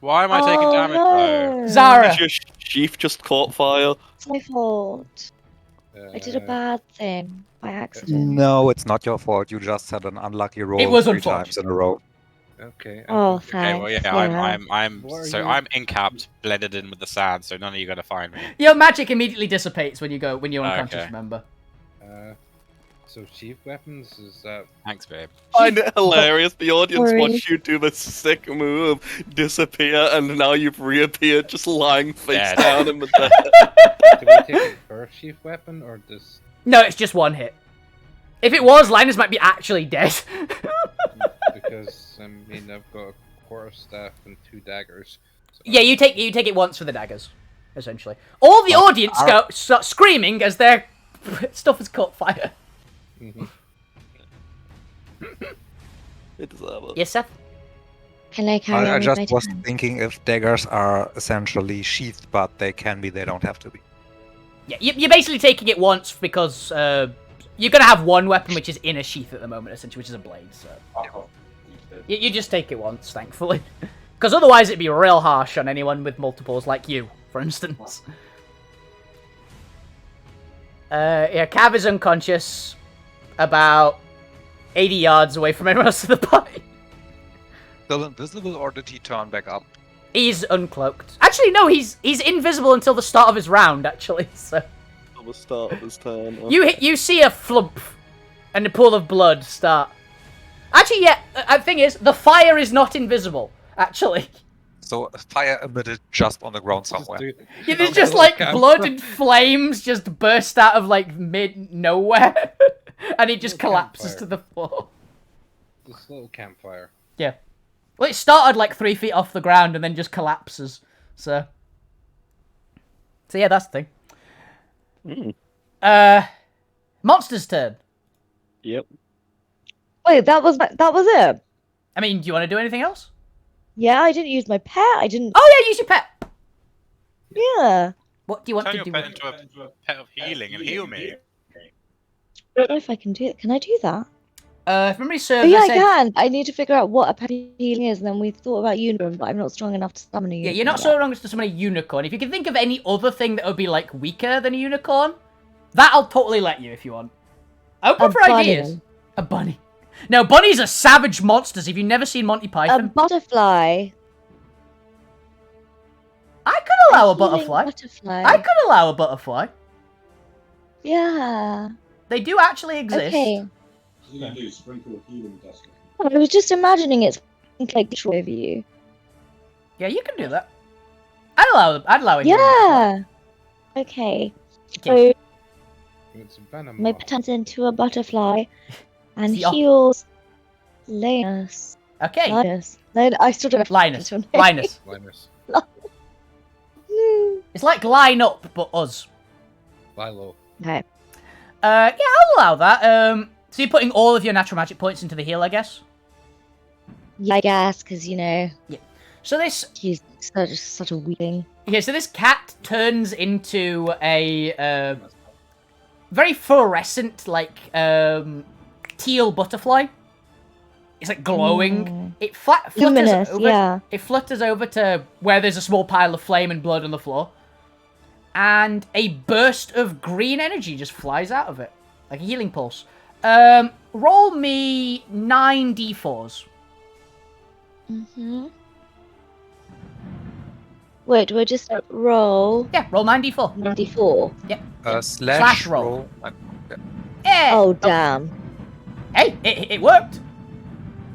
Why am I taking damage though? Zara. Your sheath just caught fire. It's my fault. I did a bad thing by accident. No, it's not your fault. You just had an unlucky roll It was 3 unfortunate. times in a row. Okay. Oh, okay. thanks. Okay, well yeah, I'm What are so you- I'm incapped, blended in with the sand, so none of you are gonna find me. Your magic immediately dissipates when you're unconscious, Okay. remember? So sheath weapons is that? Thanks, babe. I find it hilarious. The audience Sorry. watched you do this sick move, disappear, and now you've reappeared just lying face Yeah. down in the dirt. Do we take it per sheath weapon or this? No, it's just one hit. If it was, Linus might be actually dead. Because I mean I've got a quarterstaff and 2 daggers. So Yeah, you take it once for the daggers, essentially. All the audience start screaming as their stuff has caught fire. Mhm. They deserve it. Yes, Seth? Can I carry I on with just my was turn? thinking if daggers are essentially sheathed, but they can be, they don't have to be. Yeah, you're basically taking it once because you're gonna have one weapon which is in a sheath at the moment, essentially, which is a blade. So you just take it once, thankfully, because otherwise it'd be real harsh on anyone with multiples like you, for instance. Yeah, Cav is unconscious, about 80 yards away from everyone else in the party. Still invisible, or did he turn back up? He's uncloaked. Actually, no, he's invisible until the start of his round. Actually, so At the start of his turn. you see a flump and a pool of blood start. Actually, yeah. The thing is, the fire is not invisible. Actually, So fire emitted just on the ground Just somewhere. do- yeah, there's Okay, just like look, blood and flames just burst out of like mid nowhere, and it just Little collapses campfire. to the floor. This little campfire. Yeah. Well, it started like 3 feet off the ground and then just collapses. So yeah, that's the thing. Monster's turn. Yep. Wait, that was it. I mean, do you want to do anything else? Yeah, I didn't use my pet. I didn't. Oh yeah, use your pet. Yeah. What do you want Turn to your do? pet into a pet of healing and heal me. I don't know if I can do it. Can I do that? If memory Oh serves, yeah, I I said, can. I need to figure out what a pet healing is, and then we thought about unicorn, but I'm not strong enough to summon a yeah, unicorn. you're not yet. so wrong as to summon a unicorn. If you can think of any other thing that would be like weaker than a unicorn, that I'll totally let you if you want. Open A for bunny. ideas. A bunny. No, bunnies are savage monsters. Have you never seen Monty A Python? butterfly. I could allow a healing butterfly. Butterfly. I could allow a butterfly. Yeah. They do actually exist. Okay. What are you gonna do? Sprinkle a healing dust? I was just imagining it's like control over you. Yeah, you can do that. I'd allow it. Yeah. Okay. Okay. So It's venom. my pet turns into a butterfly and See, oh. heals Linus. Okay. I still don't know. Linus. Linus. Linus. Linus. It's like line up, but us. Lilo. Okay. Yeah, I'll allow that. So you're putting all of your natural magic points into the heal, I guess? Yeah, I guess, because, you know, So this... he's such a weakling. Okay, so this cat turns into a very fluorescent, like, teal butterfly. It's like glowing. It flutters Luminous, over. yeah. It flutters over to where there's a small pile of flame and blood on the floor. and a burst of green energy just flies out of it, like a healing pulse. Roll me 9 d4s. Mm-hmm. Wait, do I just roll Yeah, roll 9 d4. 94? Slash roll. roll. Yeah. Oh, damn. Hey, it worked.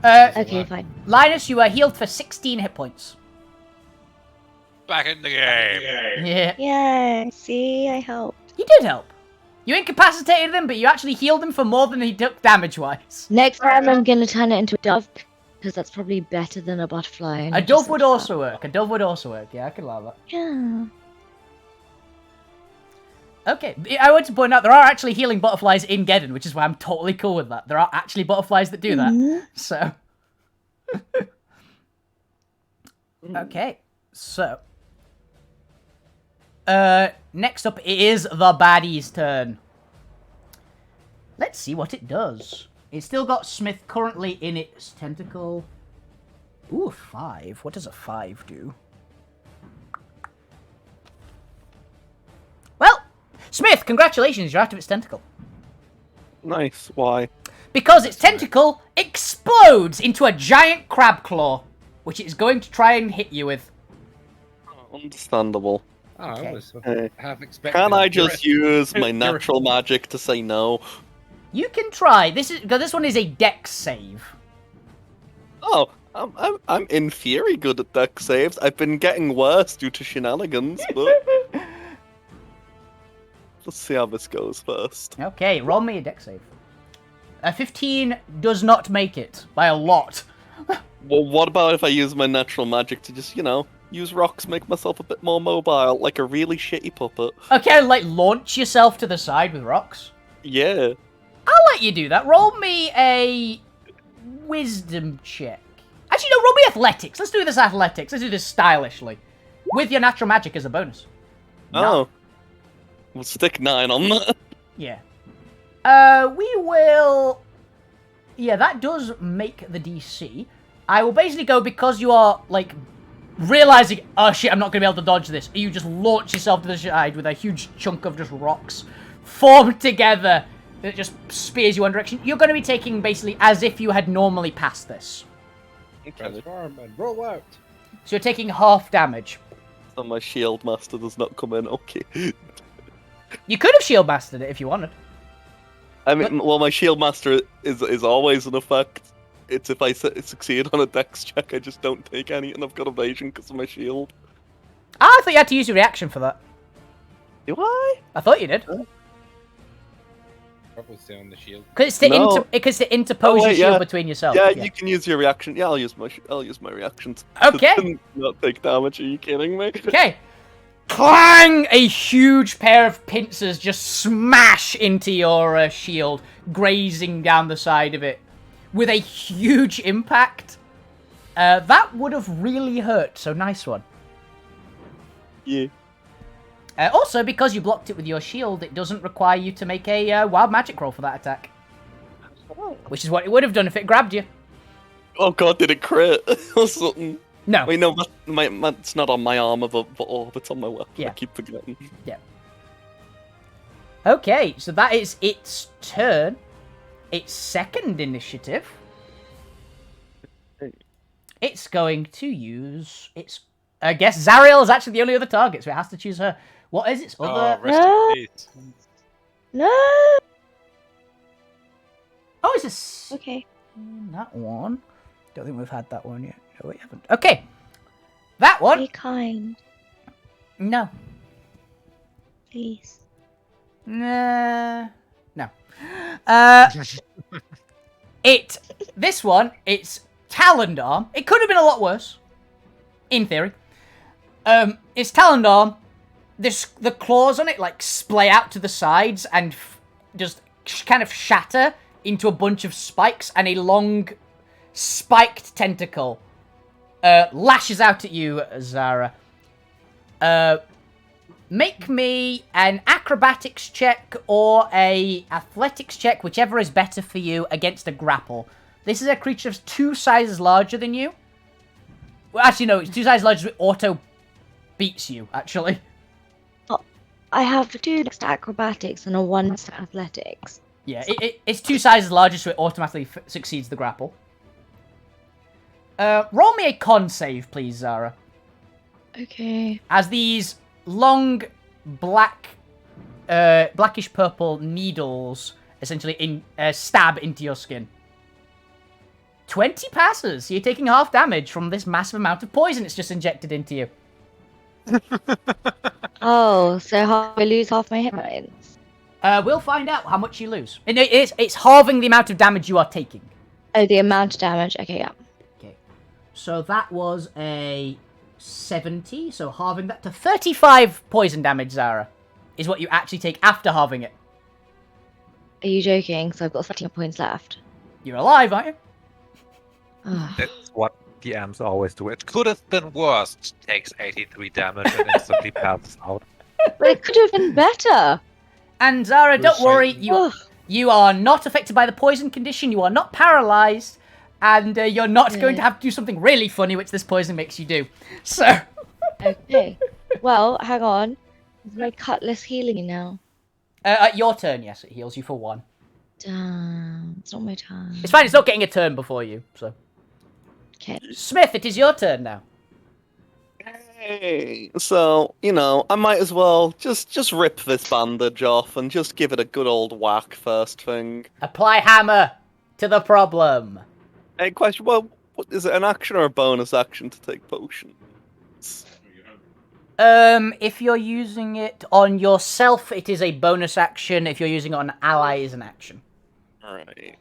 Okay, fine. Linus, you are healed for 16 hit points. Back in the game. Yeah. Yay, see, I helped. You did help. You incapacitated him, but you actually healed him for more than he took damage-wise. Next time I'm gonna turn it into a dove, because that's probably better than a butterfly. and A I just dove would said also work. A dove would also work. Yeah, I could allow that. Yeah. Okay, I want to point out there are actually healing butterflies in Geddon, which is why I'm totally cool with that. There are actually butterflies that do that. Mhm. So. Okay, so. Next up, it is the baddie's turn. Let's see what it does. It's still got Smith currently in its tentacle. Ooh, 5. What does a 5 do? Well, Smith, congratulations, you're out of its tentacle. Nice. Why? Because its tentacle explodes into a giant crab claw, which it is going to try and hit you with. Understandable. Oh, Okay. I was Hey. half expecting. Can I just use my You're- natural magic to say no? You can try. This one is a dex save. Oh, I'm in theory good at deck saves. I've been getting worse due to shenanigans, but let's see how this goes first. Okay, roll me a dex save. A 15 does not make it by a lot. Well, what about if I use my natural magic to just, use rocks, make myself a bit more mobile, like a really shitty puppet? Okay, like launch yourself to the side with rocks. Yeah. I'll let you do that. Roll me a wisdom check. Actually, no, roll me athletics. Let's do this athletics. Let's do this stylishly. With your natural magic as a bonus. Oh. We'll stick 9 on that. Yeah. We will... Yeah, that does make the DC. I will basically go, because you are, like, realizing, oh shit, I'm not going to be able to dodge this. You just launch yourself to the side with a huge chunk of just rocks formed together that just spears you one direction. You're going to be taking, basically, as if you had normally passed this. Transform and roll out. So you're taking half damage. So my shield master does not come in, okay. You could have shield mastered it if you wanted. I mean, well, my shield master is always an effect. It's if I succeed on a dex check, I just don't take any, and I've got evasion because of my shield. Ah, I thought you had to use your reaction for that. Do I? I thought you did. Probably stay on the shield. Because it's to interpose your shield between yourself. Yeah, you can use your reaction. Yeah, I'll use my reactions. Okay. Not take damage. Are you kidding me? Okay. Clang! A huge pair of pincers just smash into your shield, grazing down the side of it with a huge impact. That would have really hurt, so nice one. Yeah. Also, because you blocked it with your shield, it doesn't require you to make a wild magic roll for that attack. Which is what it would have done if it grabbed you. Oh god, did it crit or something? No. Wait, no, it's not on my armor, but it's on my weapon. Yeah. I keep forgetting. Yeah. Okay, so that is its turn. Its second initiative. It's going to use its... I guess Zariel is actually the only other target, so it has to choose her. What is its other... Oh, rest in peace. No. Oh, it's a... Okay. That one. Don't think we've had that one yet. No, we haven't. Okay. That one. Be kind, No. please. No. This one, it's Taloned Arm. It could have been a lot worse. In theory. It's Taloned Arm. The claws on it, like, splay out to the sides and just kind of shatter into a bunch of spikes, and a long, spiked tentacle lashes out at you, Zara. Make me an acrobatics check or a athletics check, whichever is better for you, against a grapple. This is a creature that's 2 sizes larger than you. Well, actually, no, it's 2 sizes larger, so it auto beats you, actually. I have 2 stat acrobatics and a 1 stat athletics. Yeah, it's 2 sizes larger, so it automatically succeeds the grapple. Roll me a con save, please, Zara. Okay. As these long, blackish purple needles essentially stab into your skin. 20 passes. So you're taking half damage from this massive amount of poison it's just injected into you. Oh, so I lose half my hit points. We'll find out how much you lose. And it's halving the amount of damage you are taking. Oh, the amount of damage. Okay, yeah. Okay. So that was a 70, so halving that to 35 poison damage, Zara, is what you actually take after halving it. Are you joking? So I've got 13 points left. You're alive, aren't you? Ugh. That's what DMs always do. It Could have been worse. Takes 83 damage and instantly passes out. But it could have been better. And Zara, don't worry, Ugh. you are not affected by the poison condition, you are not paralyzed, and you're not going to have to do something really funny, which this poison makes you do. So... Okay. Well, hang on. Is my cutlass healing you now? At your turn, yes, it heals you for 1. Damn. It's not my turn. It's fine, it's not getting a turn before you, so... Okay. Smith, it is your turn now. Hey, so, I might as well just rip this bandage off and just give it a good old whack first thing. Apply hammer to the problem. Hey, question, well, is it an action or a bonus action to take potions? If you're using it on yourself, it is a bonus action. If you're using it on an ally, it's an action. Alright.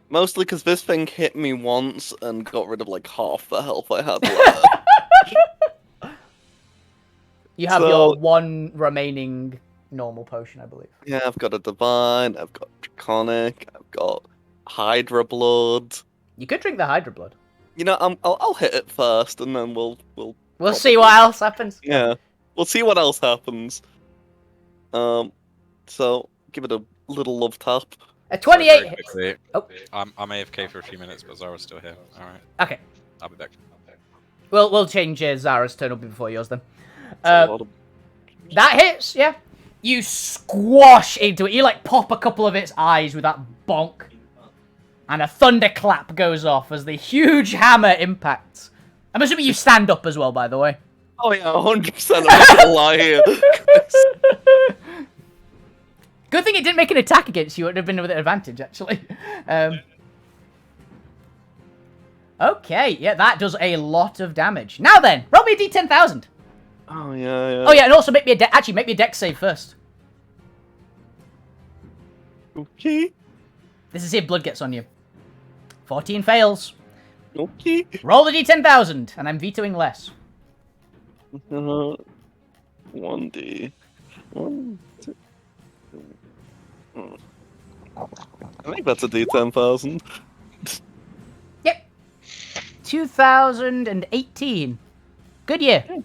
Mostly because this thing hit me once and got rid of like half the health I had left. You have your 1 remaining normal potion, I believe. Yeah, I've got a divine, I've got draconic, I've got Hydra blood. You could drink the Hydra blood. I'll hit it first, and then we'll see what else happens. Yeah, we'll see what else happens. So give it a little love tap. A 28 hits. Quickly. Oh. I'm AFK for a few minutes, but Zara's still here. Alright. Okay. I'll be back. We'll change Zara's turn, will be before yours then. That's a lot of- That hits, yeah. You squash into it. You pop a couple of its eyes with that bonk. And a thunderclap goes off as the huge hammer impacts. I'm assuming you stand up as well, by the way. Oh yeah, 100% I'm not gonna lie here. Good thing it didn't make an attack against you. It would have been with an advantage, actually. Okay, yeah, that does a lot of damage. Now then, roll me a d10,000. Oh yeah. Oh yeah, and also make me a dex save first. Okay. This is if blood gets on you. 14 fails. Okay. Roll the d10,000, and I'm vetoing less. 1d. 1, 2. I think that's a d10,000. Yep. 2018. Good year. I mean,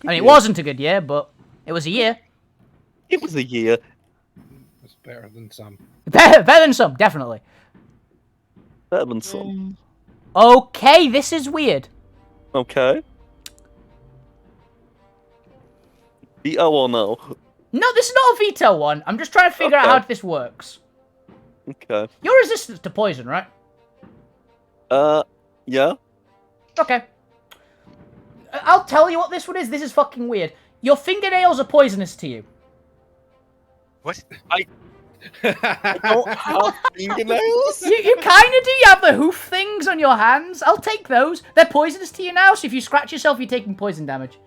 it year. wasn't a good year, but it was a year. It was a year. It's better than some. Better than some, definitely. Better than some. Okay, this is weird. Okay. Veto or no? No, this is not a veto one. I'm just trying to figure out how this works. Okay. You're resistant to poison, right? Yeah. Okay. I'll tell you what this one is. This is fucking weird. Your fingernails are poisonous to you. What? I don't have fingernails? You kind of do. You have the hoof things on your hands. I'll take those. They're poisonous to you now, so if you scratch yourself, you're taking poison damage.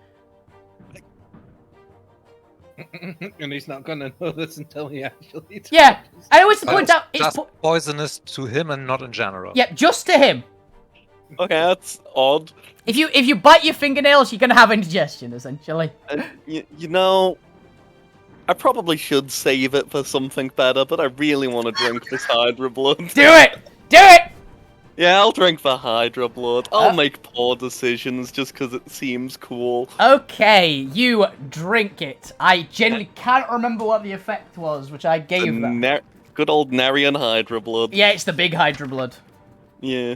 And he's not gonna know this until he actually. Yeah, I always point out it's Just poisonous to him and not in general. yeah, just to him. Okay, that's odd. If you bite your fingernails, you're gonna have indigestion, essentially. You know, I probably should save it for something better, but I really want to drink this Hydra blood. Do it! Do it! Yeah, I'll drink the Hydra blood. I'll make poor decisions just because it seems cool. Okay, you drink it. I genuinely can't remember what the effect was, which I gave them. Good old Nerian Hydra blood. Yeah, it's the big Hydra blood. Yeah.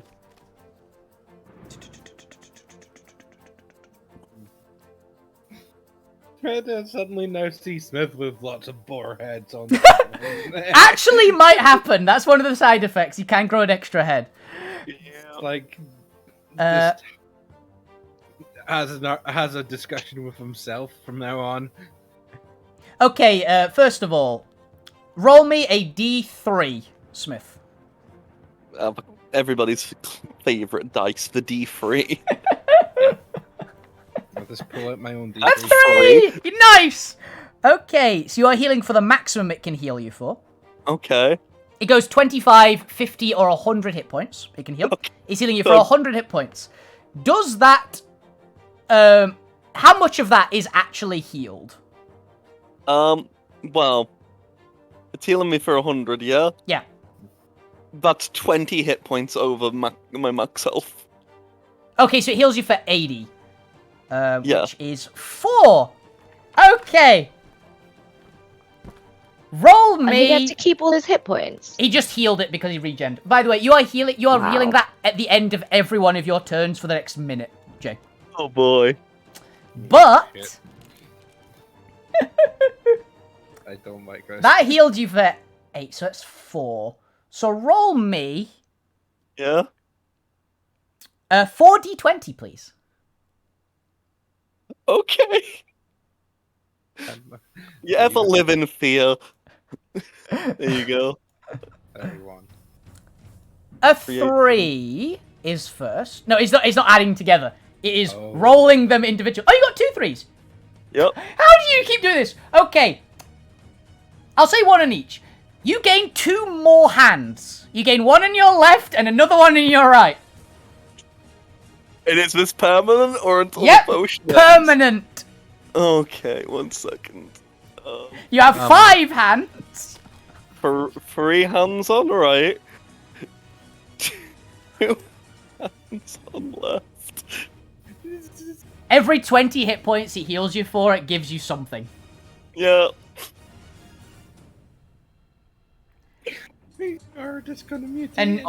Predator suddenly now see Smith with lots of boar heads on. Actually, might happen. That's one of the side effects. You can grow an extra head. Like, Uh, just has a discussion with himself from now on. Okay, first of all, roll me a D3, Smith. Everybody's favorite dice, the D3. I'll just pull out my own A D3. 3! Nice! Okay, so you are healing for the maximum it can heal you for. Okay. It goes 25, 50, or 100 hit points. It can heal. Okay. It's healing you for 100 hit points. Does that... how much of that is actually healed? Well, it's healing me for 100, yeah? Yeah. That's 20 hit points over my max health. Okay, so it heals you for 80. Yeah. Which is 4. Okay. Roll And he me... gets to keep all his hit points. He just healed it because he regened. By the way, you are healing. You are Wow. healing that at the end of every one of your turns for the next minute, Jay. Oh boy. But Shit. I don't like this. that healed you for 8, so that's 4. So roll me Yeah? 4d20, please. Okay. You ever live in fear? There you go. Everyone. A Create 3 is first. No, it's not. It's not adding together. It is Oh. rolling them individually. Oh, you got 2 3s. Yep. How do you keep doing this? Okay. I'll say one on each. You gain 2 more hands. You gain one on your left and another one on your right. And is this permanent or until Yep, the potion ends? permanent. Okay, 1 second. You have 5 hands. For 3 hands on right. 2 hands on left. Every 20 hit points it heals you for, it gives you something. Yeah. We are just gonna mutate. And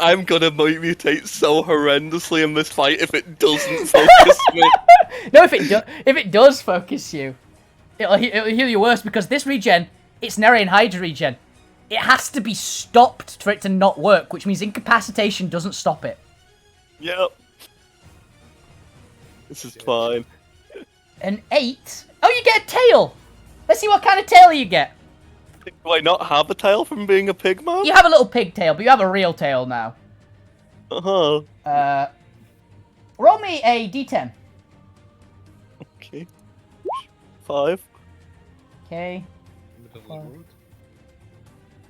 I'm gonna mutate so horrendously in this fight if it doesn't focus me. no, if it does focus you, it'll heal you worse because this regen, it's Nerian Hydra regen. It has to be stopped for it to not work, which means incapacitation doesn't stop it. Yep. This is fine. An 8. Oh, you get a tail. Let's see what kind of tail you get. Do I not have a tail from being a pig man? You have a little pig tail, but you have a real tail now. Uh-huh. Roll me a d10. Okay. 5. Okay. Middle of the road.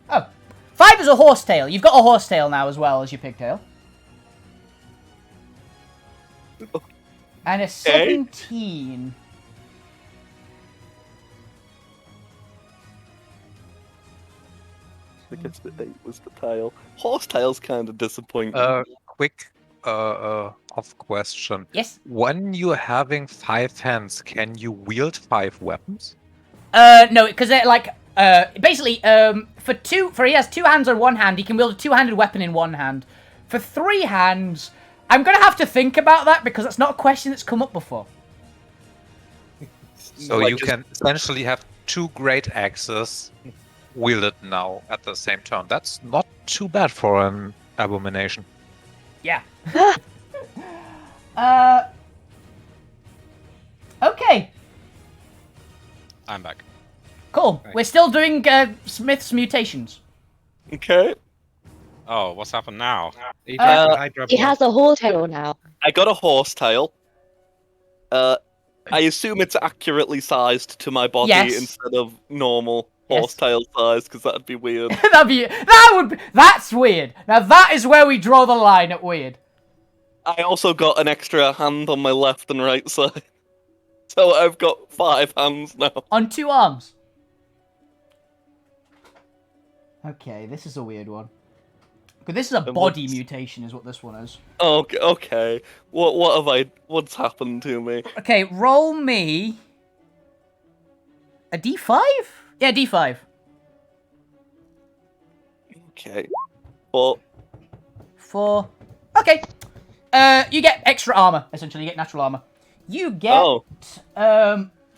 Oh. 5 is a horse tail. You've got a horse tail now as well as your pigtail. And a 17. I guess the 8 was the tail. Horse tail's kind of disappointing. Quick off question. Yes. When you're having 5 hands, can you wield 5 weapons? No, because they're like, basically, for he has 2 hands on one hand, he can wield a 2-handed weapon in one hand. For 3 hands, I'm gonna have to think about that because that's not a question that's come up before. So Like you just- can essentially have 2 great axes wielded now at the same turn. That's not too bad for an abomination. Yeah. Okay. I'm back. Cool. Right. We're still doing Smith's mutations. Okay. Oh, what's happened now? He drank the Hydra He blood. has a horse tail now. I got a horse tail. I assume it's accurately sized to my body Yes. instead of normal Yes. horse tail size, because that'd be weird. That's weird. Now that is where we draw the line at weird. I also got an extra hand on my left and right side. So I've got 5 hands now. On 2 arms. Okay, this is a weird one. But this is a And body what's- mutation is what this one is. Okay. What's happened to me? Okay, roll me a d5? Yeah, d5. Okay. But 4. Okay. You get extra armor, essentially. You get natural armor. You get... oh,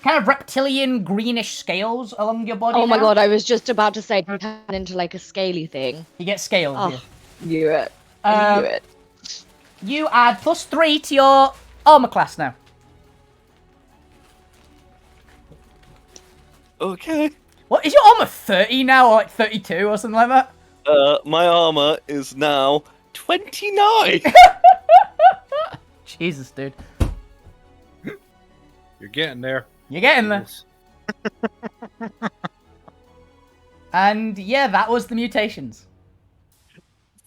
kind of reptilian greenish scales along your body. Oh my now. god, I was just about to say turn into like a scaly thing. You get scales. Oh, Yeah. knew it. I knew it. You add +3 to your armor class now. Okay. What is your armor 30 now, or like 32 or something like that? My armor is now 29. Jesus, dude. You're getting there. You're getting there. And yeah, that was the mutations.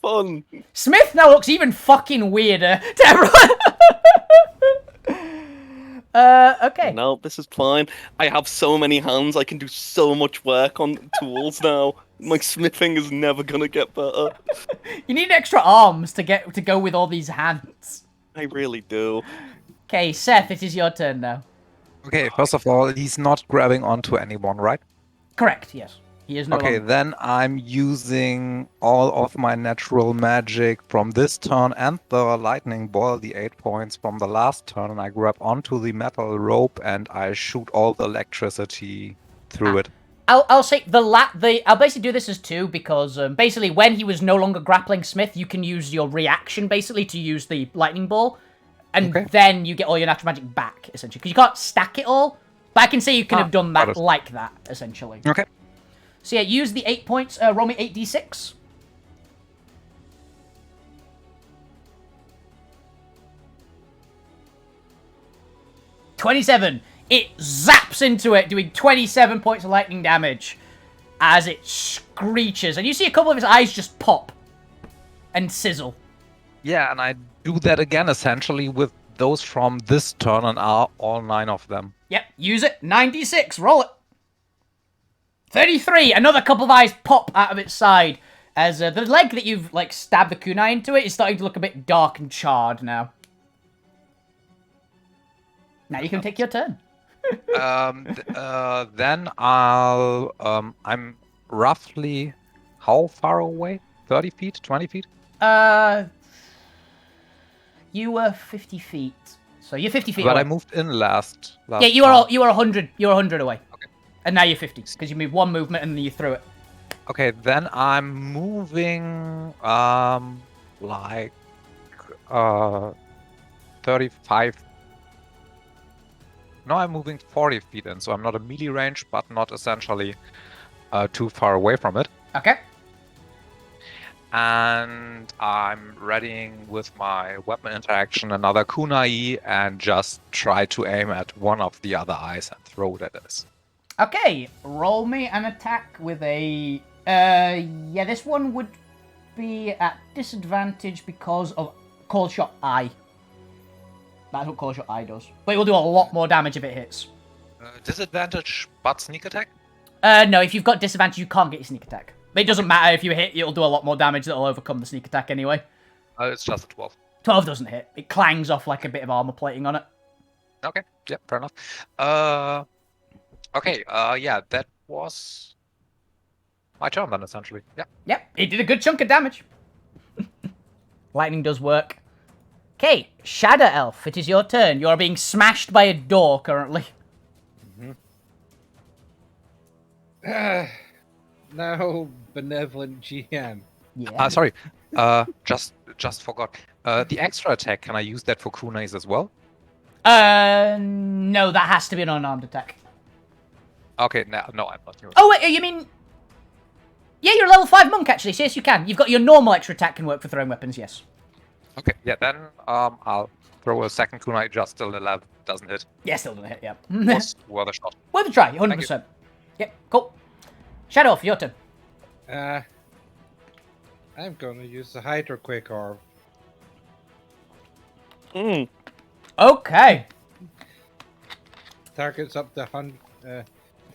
Fun. Smith now looks even fucking weirder to everyone. Okay. No, this is fine. I have so many hands. I can do so much work on tools now. My smithing is never gonna get better. You need extra arms to go with all these hands. I really do. Okay, Seth, it is your turn now. Okay, first of all, he's not grabbing onto anyone, right? Correct, yes. He is no Okay, longer... then I'm using all of my natural magic from this turn and the lightning ball, the 8 points from the last turn, and I grab onto the metal rope and I shoot all the electricity through it. I'll say I'll basically do this as 2 because basically when he was no longer grappling Smith, you can use your reaction basically to use the lightning ball, and then you get all your natural magic back essentially because you can't stack it all. But I can say you can have done that like that essentially. Okay. So yeah, use the 8 points. Roll me 8d6. $27. It zaps into it, doing 27 points of lightning damage as it screeches. And you see a couple of his eyes just pop and sizzle. Yeah, and I do that again essentially with those from this turn and all 9 of them. Yep, use it. 96. Roll it. 33. Another couple of eyes pop out of its side as the leg that you've like stabbed the kunai into it is starting to look a bit dark and charred now. Now you can take your turn. Then I'm roughly how far away? 30 feet? 20 feet? You were 50 feet. So you're 50 feet But away. I moved in last Yeah, you turn. were 100. You were 100 away. Okay. And now you're 50 because you moved one movement and then you threw it. Okay, then I'm moving like 35. No, I'm moving 40 feet in, so I'm not a melee range, but not essentially too far away from it. Okay. And I'm readying with my weapon interaction another kunai and just try to aim at one of the other eyes and throw it at us. Okay, roll me an attack with a... yeah, this one would be at disadvantage because of Call Shot Eye. That's what Call Shot Eye does. But it will do a lot more damage if it hits. Disadvantage, but sneak attack? No, if you've got disadvantage, you can't get your sneak attack. But it doesn't matter if you hit, it'll do a lot more damage that'll overcome the sneak attack anyway. It's just a 12. 12 doesn't hit. It clangs off like a bit of armor plating on it. Okay, yeah, fair enough. Okay, yeah, that was my turn then, essentially. Yeah. Yep, it did a good chunk of damage. Lightning does work. Okay, Shadow Elf, it is your turn. You are being smashed by a door currently. Now, benevolent GM. Yeah. Sorry, just forgot. The extra attack, can I use that for kunais as well? No, that has to be an unarmed attack. Okay, no, I'm not using. Oh, wait, you mean... Yeah, you're a level 5 monk, actually, so yes, you can. You've got your normal extra attack can work for throwing weapons, yes. Okay, yeah, then I'll throw a second kunai, just still 11, doesn't hit. Yeah, still doesn't hit, yeah. Was worth a shot. Worth a try, 100%. Yep, cool. Shadow Elf, your turn. I'm gonna use the Hydroquake Orb. Okay. Targets up to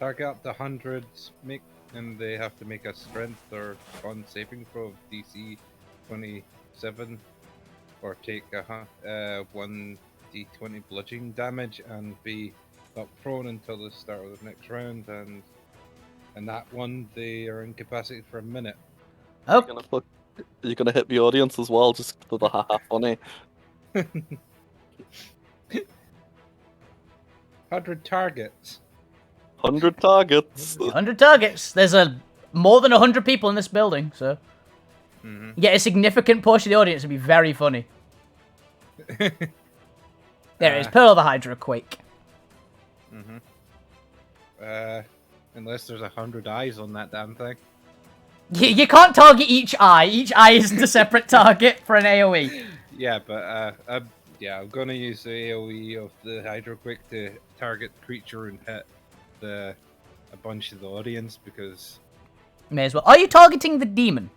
100s, and they have to make a strength or con saving throw of DC 27, or take a 1d20 bludgeoning damage and be not prone until the start of the next round, and that one they are incapacitated for a minute. Oh, You're gonna hit the audience as well, just for the haha funny. 100 targets. 100 targets. 100 targets. There's more than 100 people in this building, so Mm-hmm. you get a significant portion of the audience. It'd be very funny. There it is. Pearl of the Hydra Quake. Unless there's 100 eyes on that damn thing. You can't target each eye. Each eye isn't a separate target for an AoE. Yeah, but I'm gonna use the AoE of the Hydro Quick to target the creature and hit a bunch of the audience because May as well. Are you targeting the demon?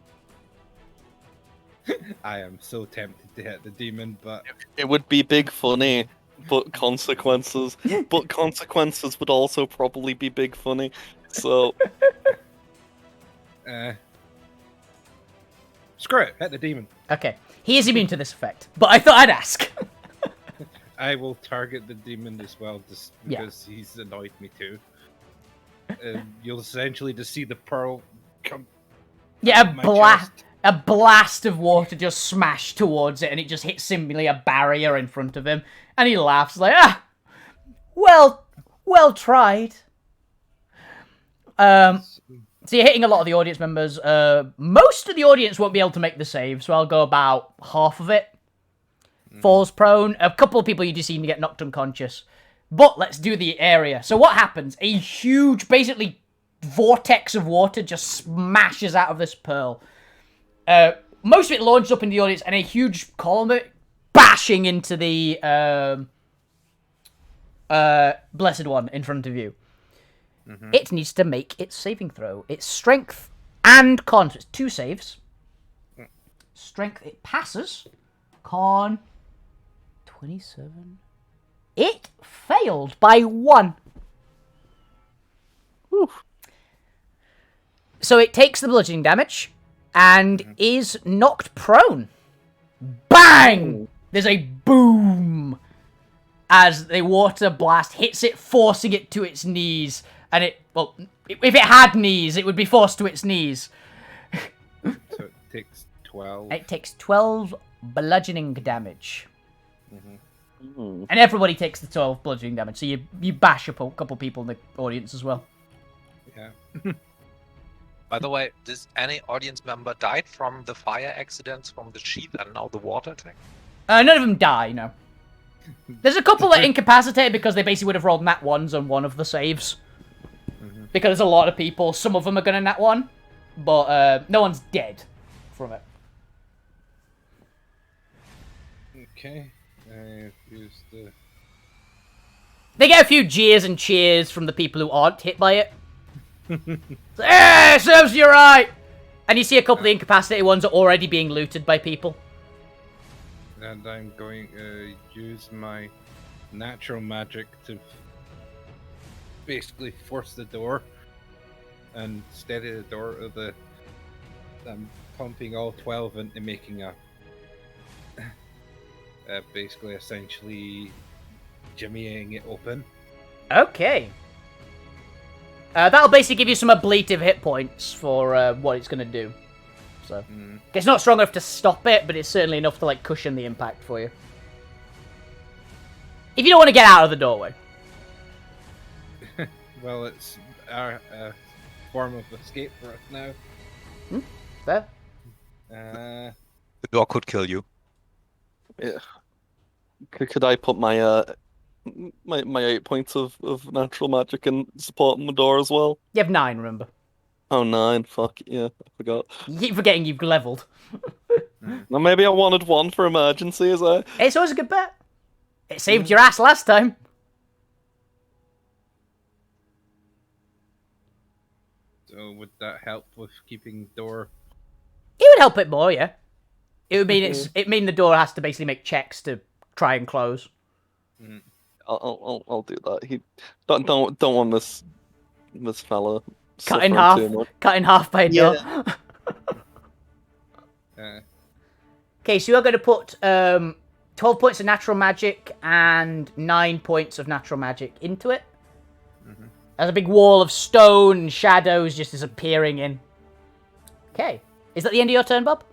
I am so tempted to hit the demon, but It would be big funny, but consequences. But consequences would also probably be big funny. So screw it, hit the demon. Okay. He is immune to this effect, but I thought I'd ask. I will target the demon as well, just Yeah. because he's annoyed me too. You'll essentially just see the pearl come. Yeah, out of my chest. a blast of water just smashed towards it, and it just hits seemingly a barrier in front of him, and he laughs like, well tried. So you're hitting a lot of the audience members. Most of the audience won't be able to make the save, so I'll go about half of it. Falls prone. A couple of people you do seem to get knocked unconscious. But let's do the area. So what happens? A huge, basically, vortex of water just smashes out of this pearl. Most of it launches up into the audience, and a huge column of it bashing into the Blessed One in front of you. It needs to make its saving throw. It's strength and con. So it's 2 saves. Strength, it passes. Con, 27. It failed by 1. Whew. So it takes the bludgeoning damage and is knocked prone. Bang! There's a boom as the water blast hits it, forcing it to its knees. And if it had knees, it would be forced to its knees. So it takes 12. It takes 12 bludgeoning damage. Hmm. And everybody takes the 12 bludgeoning damage, so you bash up a couple people in the audience as well. Yeah. By the way, does any audience member died from the fire accidents from the sheath and now the water attack? None of them die, no. There's a couple that incapacitated because they basically would have rolled nat 1s on one of the saves. Because there's a lot of people, some of them are going to nat 1, but no one's dead from it. Okay. I've used the. They get a few jeers and cheers from the people who aren't hit by it. Hey, serves you right! And you see a couple of the incapacitated ones are already being looted by people. And I'm going to use my natural magic to basically force the door and steady the door of the. I'm pumping all 12 into making a. Basically, essentially, jimmying it open. Okay. That'll basically give you some ablative hit points for what it's going to do. So it's not strong enough to stop it, but it's certainly enough to like cushion the impact for you. If you don't want to get out of the doorway. Well, it's our form of escape for us now. Fair. The door could kill you. Yeah. Could I put my my 8 points of natural magic in supporting the door as well? You have 9, remember. Oh, 9. Fuck, yeah, I forgot. You keep forgetting you've leveled. Now maybe I wanted 1 for emergency, is that? It's always a good bet. It saved your ass last time. So would that help with keeping door? It would help it more, yeah. It would mean it mean the door has to basically make checks to try and close. I'll do that. He don't want this fella Cut in suffering half. too much. Cut in half by a door. Okay, so you're going to put 12 points of natural magic and 9 points of natural magic into it. There's a big wall of stone and shadows just disappearing in. Okay. Is that the end of your turn, Bob?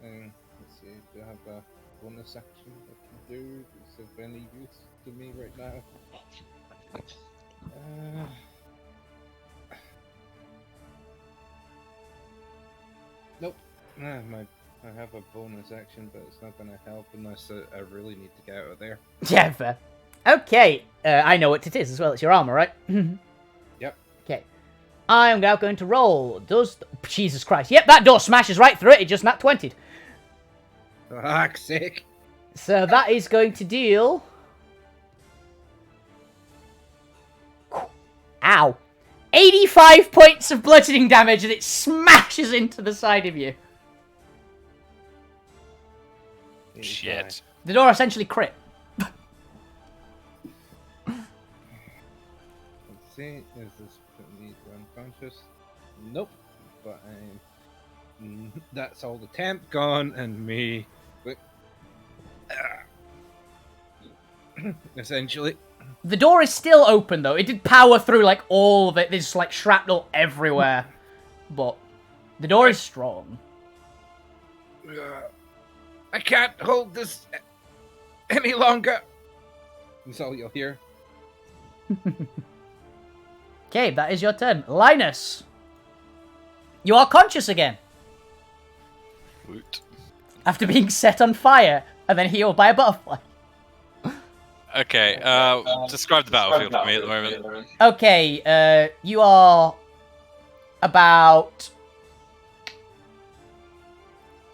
Let's see. Do I have bonus action I can do that's of any use to me right now. Nope. I have a bonus action, but it's not going to help unless I really need to get out of there. Yeah, fair. Okay, I know what it is as well. It's your armor, right? Yep. Okay. I'm now going to roll. Jesus Christ. Yep, that door smashes right through it. It just nat 20'd. Fuck's sake. So that is going to deal... Ow. 85 points of bludgeoning damage, and it smashes into the side of you. Shit. The door essentially crit. Let's see, is this putting me unconscious? Nope. But that's all the temp gone, and me. Essentially. The door is still open, though. It did power through, like, all of it. There's, like, shrapnel everywhere. But the door is strong. I can't hold this any longer. That's all you'll hear. Okay, that is your turn. Linus. You are conscious again. Woot. After being set on fire and then healed by a butterfly. Okay, describe the battlefield for me at the moment. Okay, you are about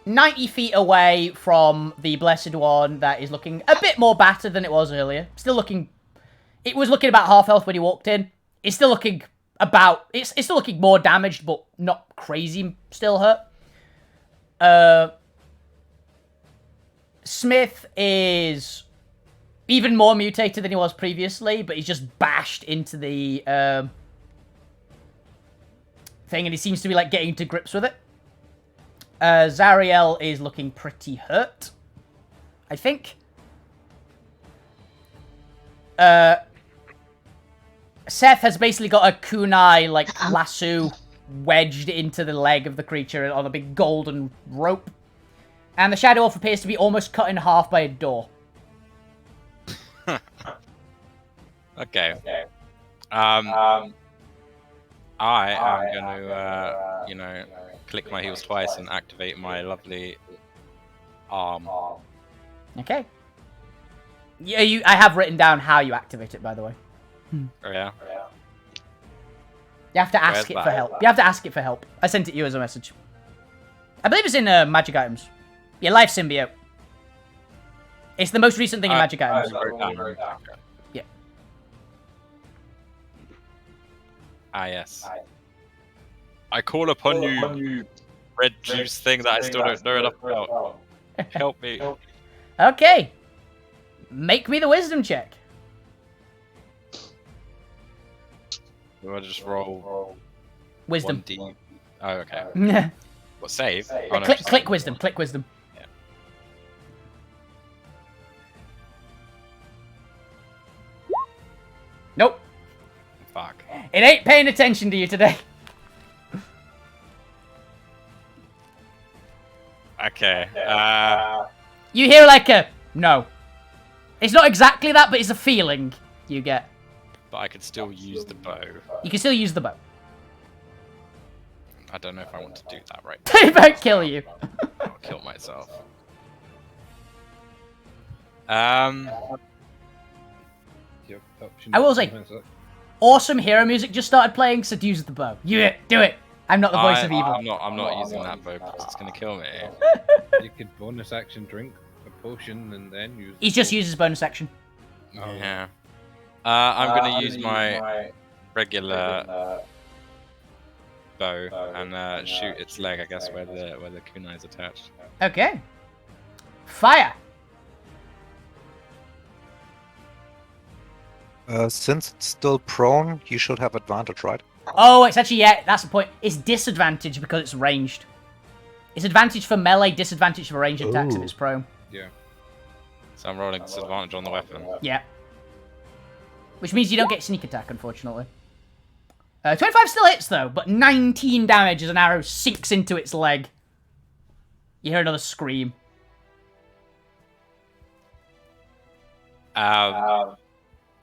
90 feet away from the Blessed One that is looking a bit more battered than it was earlier. Still looking... It was looking about half health when you walked in. It's still looking about... It's still looking more damaged, but not crazy still hurt. Smith is even more mutated than he was previously, but he's just bashed into the thing, and he seems to be like getting to grips with it. Zariel is looking pretty hurt, I think. Seth has basically got a kunai like lasso wedged into the leg of the creature on a big golden rope. And the Shadow Elf appears to be almost cut in half by a door. Okay. I am going to, click my heels twice and activate my lovely arm. Okay. Yeah, I have written down how you activate it, by the way. Oh, yeah? You have to ask it for help. You have to ask it for help. I sent it to you as a message. I believe it's in magic items. Yeah, life symbiote. It's the most recent thing in magic items. Yeah. Ah, yes. I call upon you, red juice thing that I still don't know enough about. Help me. Okay. Make me the wisdom check. Do I just roll Wisdom. 1d? Oh, okay. What, save? Oh, no, click wisdom. Click wisdom. Yeah. Nope. Fuck. It ain't paying attention to you today. Okay. You hear like a no. It's not exactly that, but it's a feeling you get. But I could still use the bow. You can still use the bow. I don't know if I want to do that right It won't kill you. I'll kill myself. I will say, awesome hero music just started playing, so use the bow. Do it. I'm not the voice of evil. I'm not using that bow because it's gonna kill me. You could bonus action drink a potion and then use. He just uses bonus action. Oh. Yeah. I'm gonna use my regular bow and shoot its leg, I guess, where the kunai is attached. Okay. Fire. Since it's still prone, you should have advantage, right? Oh, it's actually, yeah, that's the point. It's disadvantage because it's ranged. It's advantage for melee, disadvantage for ranged attacks if it's prone. Yeah. So I'm rolling disadvantage on the weapon. Yeah. Which means you don't get sneak attack, unfortunately. 25 still hits, though, but 19 damage as an arrow sinks into its leg. You hear another scream.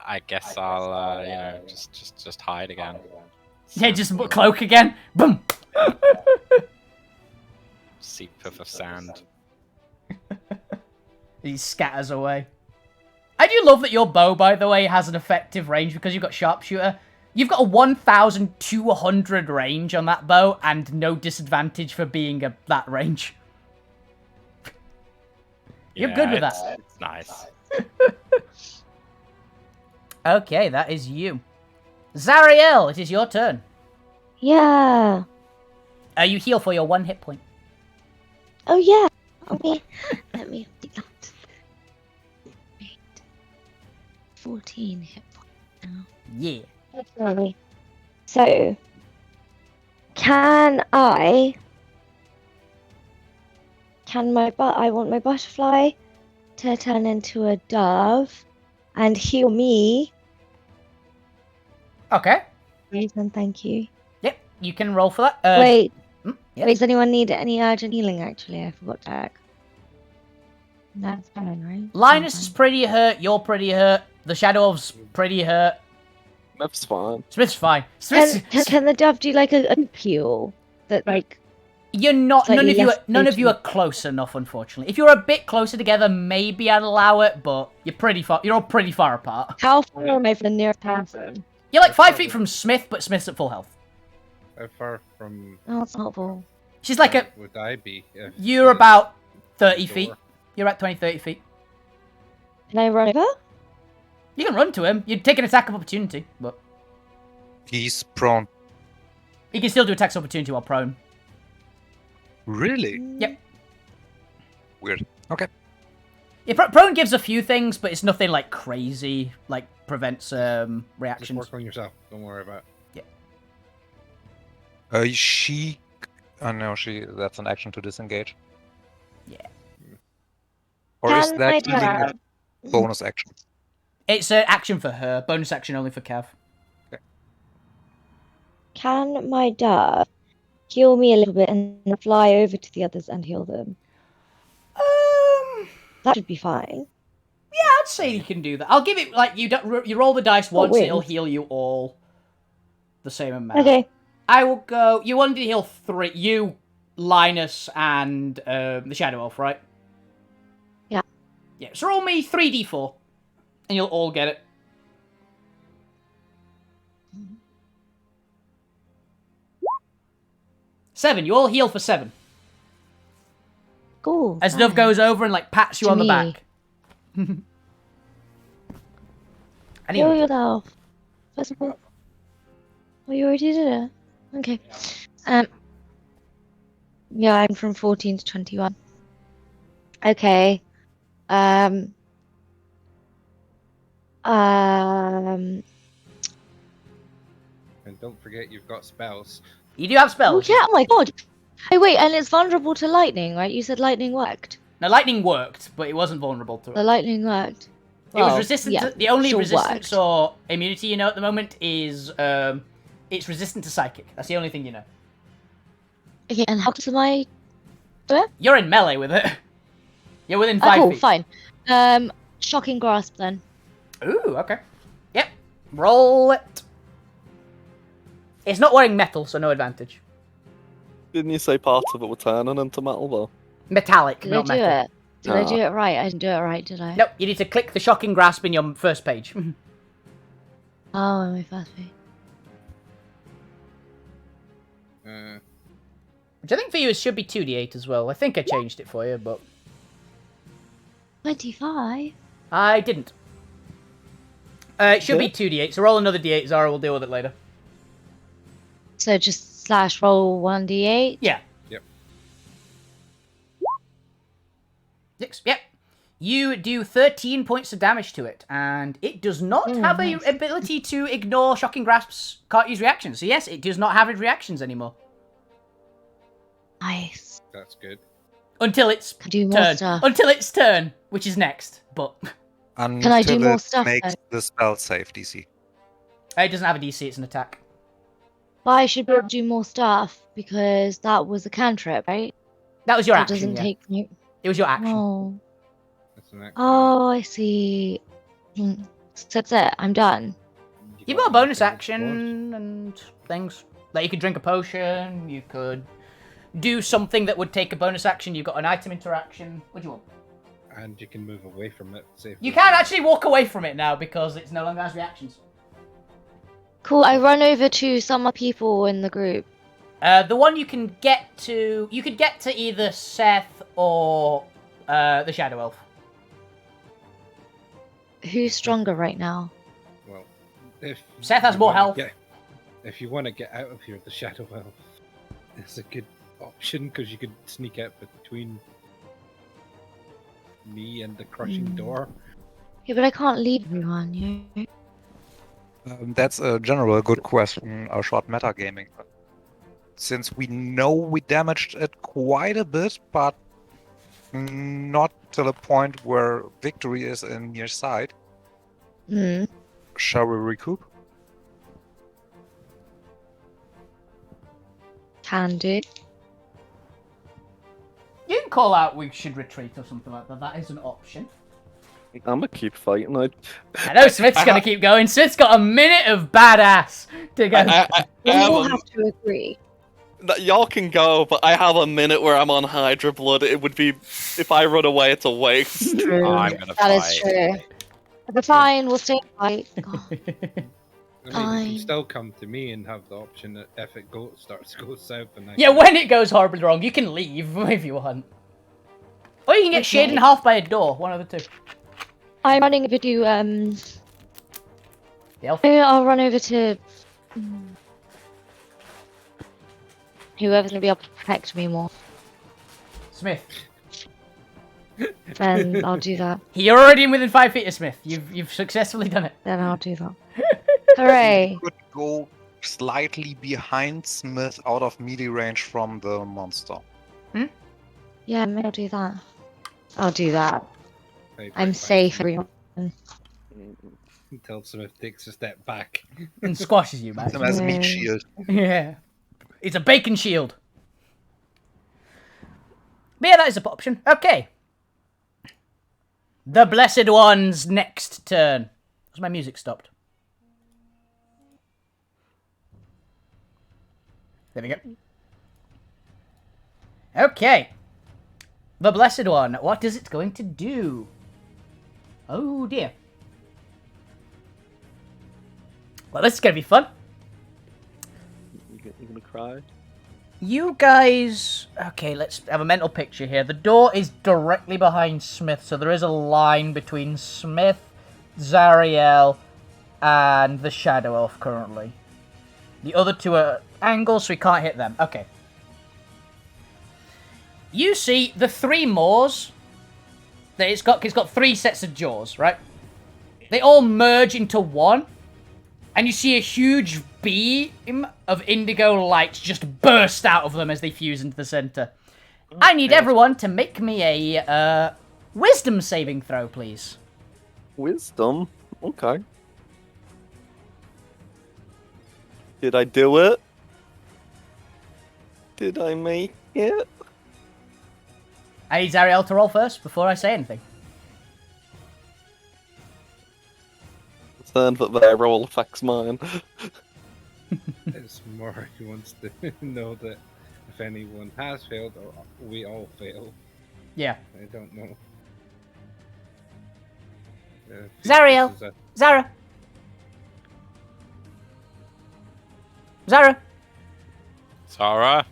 I guess I'll, just hide again. Yeah, just cloak again. Boom. See puff of sand. He scatters away. I do love that your bow, by the way, has an effective range because you've got sharpshooter. You've got a 1,200 range on that bow and no disadvantage for being at that range. You're good with that. It's nice. Okay, that is you. Zariel, it is your turn. Yeah. You heal for your 1 hit point. Oh yeah. Okay. Let me do that. 14 hit points now. Yeah. Okay. So, can I? I want my butterfly to turn into a dove and heal me. Okay. Please and thank you. Yep, you can roll for that. Wait. Yep. Wait, does anyone need any urgent healing? Actually, I forgot to ask. That's fine, right? Linus is pretty hurt. You're pretty hurt. The Shadow Elf's pretty hurt. That's fine. Smith's fine. Smith's. Can the dove do like a heal that like? You're not. Slightly less None of you are potent. close enough, unfortunately. If you're a bit closer together, maybe I'd allow it. But you're pretty far. You're all pretty far apart. How far am I from the nearest person? You're like 5 feet from Smith, but Smith's at full health. How far from Oh, that's helpful. She's like a. would I be? If You're the about 30 door- feet. You're at 20, 30 feet. Can I run over? You can run to him. You'd take an attack of opportunity, but He's prone. he can still do attacks of opportunity while prone. Really? Yep. Weird. Okay. Yeah, prone gives a few things, but it's nothing like crazy. Like prevents Just reactions. work on yourself. Don't worry about it. She. Oh no, that's an action to disengage. Yeah. Or is Can that I even a turn? bonus action? It's an action for her. Bonus action only for Cav. Can my dove heal me a little bit and fly over to the others and heal them? That should be fine. Yeah, I'd say you can do that. I'll give it like you roll the dice once, and wait. it'll heal you all the same amount. Okay. I will go. You wanted to heal 3. You, Linus, and the Shadow Elf, right? Yeah. Yeah. So roll me 3d4, and you'll all get it. Mm-hmm. 7. You all heal for 7. Cool. As Dove goes over and like pats you To on the me. back. Heal Anyway, yourself. First of all. Oh, you already did it. Okay. Yeah, I'm from 14 to 21. Okay. And don't forget you've got spells. you do have Oh spells. yeah, oh my god. Hey, wait, and it's vulnerable to lightning, right? You said lightning worked. Now lightning worked, but it wasn't vulnerable to it. The lightning worked. It was Well, resistant yeah, to, the only still resistance worked. or immunity you know at the moment is it's resistant to psychic. That's the only thing you know. Okay, and how close am I? You're in melee with it. You're within Oh, 5 cool, feet. fine. Shocking grasp then. Ooh, okay. Yep. Roll it. It's not wearing metal, so no advantage. Didn't you say part of it were turning into metal though? Metallic, Did I not do metal. it? Did I do it right? I didn't do it right, did I? Nope, you need to click the shocking grasp in your first page. Oh, on my first page. Which I think for you it should be 2d8 as well. I think I changed it for you, but 25? I didn't. It should be 2d8, so roll another d8, Zara will deal with it later. So just slash roll 1d8? Yeah. Yep. 6, yep. You do 13 points of damage to it, and it does not have a nice. ability to ignore shocking grasps, can't use reactions. So yes, it does not have reactions anymore. Nice. That's good. Until its Can do more turn. stuff. Until its turn, which is next. But Until I do more it stuff, makes though? the spell save DC. it doesn't have a DC, it's an attack. But I should be able to do more stuff because that was a cantrip, right? That was your That action, doesn't yeah. take me. It was your action. Oh. That's an action. Oh, I see. So that's it. I'm done. You've got a bonus action and things. Like you could drink a potion, you could do something that would take a bonus action, you've got an item interaction. What do you want? And you can move away from it. You can actually walk away from it now because it's no longer has reactions. Cool. I run over to some of people in the group. The one you can get to... You could get to either Seth or the Shadow Elf. Who's stronger right now? Well, if Seth has you more wanna health. If you want to get out of here, the Shadow Elf is a good option because you could sneak out between me and the crushing door. Yeah, but I can't leave everyone, you know? That's a general good question, a short metagaming. Since we know we damaged it quite a bit, but not to the point where victory is in near sight, Hmm. shall we recoup? Can do. You can call out we should retreat or something like that. That is an option. I'm gonna keep fighting. I know Smith's going to keep going. Smith's got a minute of badass to go. We have all a- have to agree. Y'all can go, but I have a minute where I'm on Hydra Blood. It would be if I run away, it's a waste. True. I'm gonna That is fight. true. But fine, we'll stay fight. God. I mean, you Fine. can still come to me and have the option that if it starts to go south, and I Yeah, can- when it goes horribly wrong, you can leave if you want. Or you can get shaved in Okay. half by a door. One of the two. I'm running over to The elf. I'll run over to whoever's gonna be able to protect me more. Smith. Then I'll do that. You're already within 5 feet of Smith. You've successfully done it. Then I'll do that. Hooray! Could go slightly behind Smith out of melee range from the monster. Yeah, maybe I'll do that. I'll do that. Right, I'm right, safe, everyone. Until Smith takes a step back. And squashes you back. Them as a meat Yes. shield. Yeah. It's a bacon shield. But yeah, that is an option. Okay. The Blessed One's next turn. Has my music stopped? There we go. Okay. The Blessed One. What is it going to do? Oh dear. Well, this is going to be fun. You gonna cry? You guys... Okay, let's have a mental picture here. The door is directly behind Smith, so there is a line between Smith, Zariel, and the Shadow Elf currently. The other two are angles, so we can't hit them. Okay. You see the three Moors... It's got 3 sets of jaws, right? They all merge into one. And you see a huge beam of indigo light just burst out of them as they fuse into the center. I need everyone to make me a wisdom saving throw, please. Wisdom? Okay. Did I do it? Did I make it? I need Zariel to roll first before I say anything. Concerned that their roll affects mine. It's more he wants to know that if anyone has failed, or we all fail. Yeah. I don't know. Zariel. This is a- Zara. Zara. Sarah.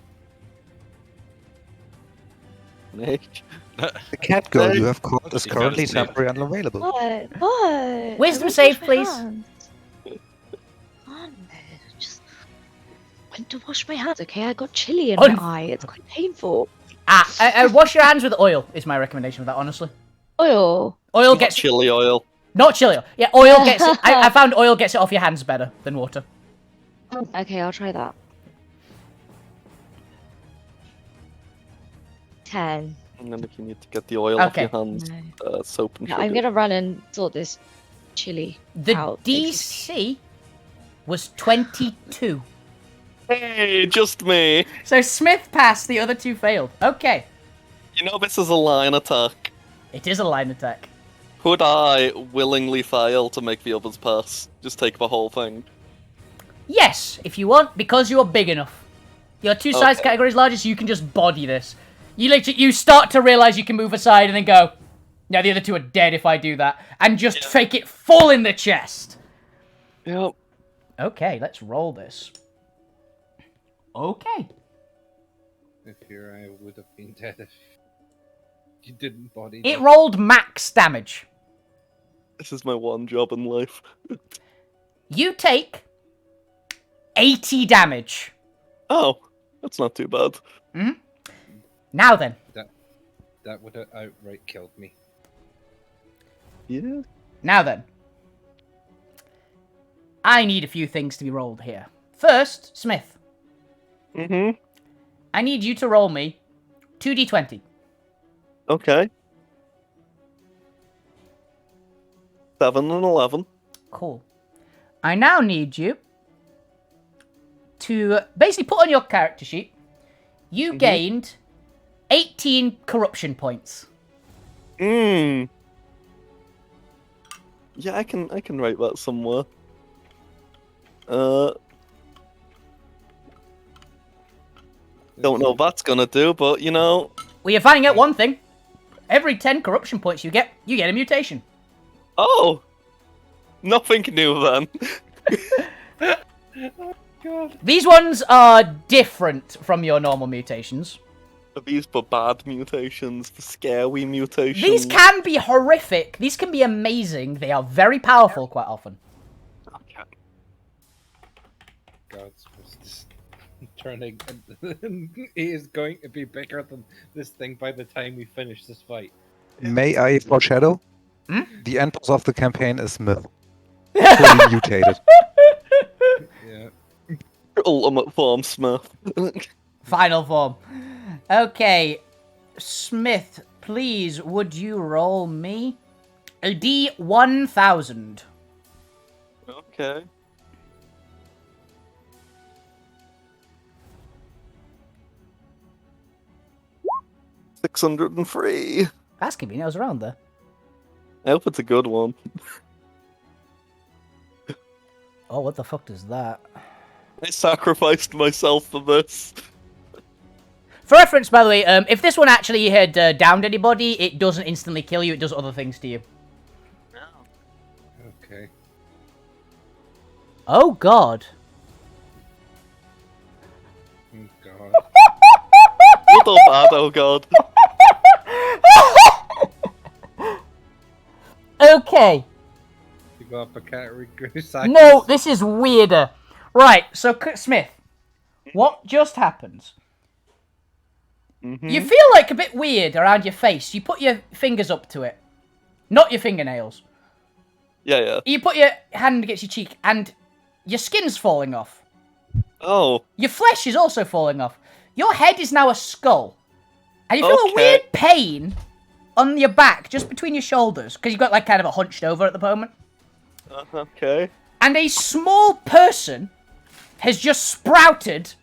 Nick. The cat girl you have called is She's currently gonna sleep. temporarily unavailable. What? What? Wisdom I went to save, wash my please. hands. Oh, no, just went to wash my hands. Okay, I got chili in Un- my eye. It's quite painful. Wash your hands with oil is my recommendation for that, honestly. Oil. Oil Not gets... chili oil. Not chili. Yeah, oil gets it. I found oil gets it off your hands better than water. Okay, I'll try that. 10. And then if you need to get the oil off Okay. your hands, No. soap and Yeah, sugar. I'm gonna run and sort this chili The out. DC was 22. Hey, just me. So Smith passed, the other two failed. Okay. You know this is a line attack. It is a line attack. Could I willingly fail to make the others pass? Just take the whole thing. Yes, if you want, because you're big enough. Your two size Okay. categories larger, so you can just body this. You start to realize you can move aside and then go, no, the other two are dead if I do that. And just fake it full in the chest. Yep. Okay, let's roll this. Okay. If here I would have been dead if you didn't body. It me. rolled max damage. This is my one job in life. You take 80 damage. Oh, that's not too bad. Now then. That would have outright killed me. Yeah. Now then. I need a few things to be rolled here. First, Smith. Mm-hmm. I need you to roll me 2d20. Okay. 7 and 11. Cool. I now need you to basically put on your character sheet. You gained 18 corruption points. Yeah, I can write that somewhere. Don't know what that's gonna do, but you know. Well, you're finding out one thing. Every 10 corruption points you get a mutation. Oh! Nothing new then. These ones are different from your normal mutations. These were bad mutations, the scary mutations. These can be horrific. These can be amazing. They are very powerful quite often. Okay. God's this turning. He is going to be bigger than this thing by the time we finish this fight. May I foreshadow? Hmm? The end boss of the campaign is Smith. Fully mutated. Yeah. Ultimate form, Smith. Final form. Okay, Smith, please, would you roll me a D1000? Okay. $603. That's convenient. I was around there. I hope it's a good one. Oh, what the fuck does that? I sacrificed myself for this. For reference, by the way, if this one actually had downed anybody, it doesn't instantly kill you. It does other things to you. Okay. Oh, God. Oh, God. What a bad, oh god. Okay. You go up a category. No, this is weirder. Right, so, Smith, what just happened? You feel like a bit weird around your face. You put your fingers up to it. Not your fingernails. Yeah. You put your hand against your cheek, and your skin's falling off. Oh. Your flesh is also falling off. Your head is now a skull. And you feel a Okay. weird pain on your back, just between your shoulders, because you've got like kind of a hunched over at the moment. Okay. And a small person has just sprouted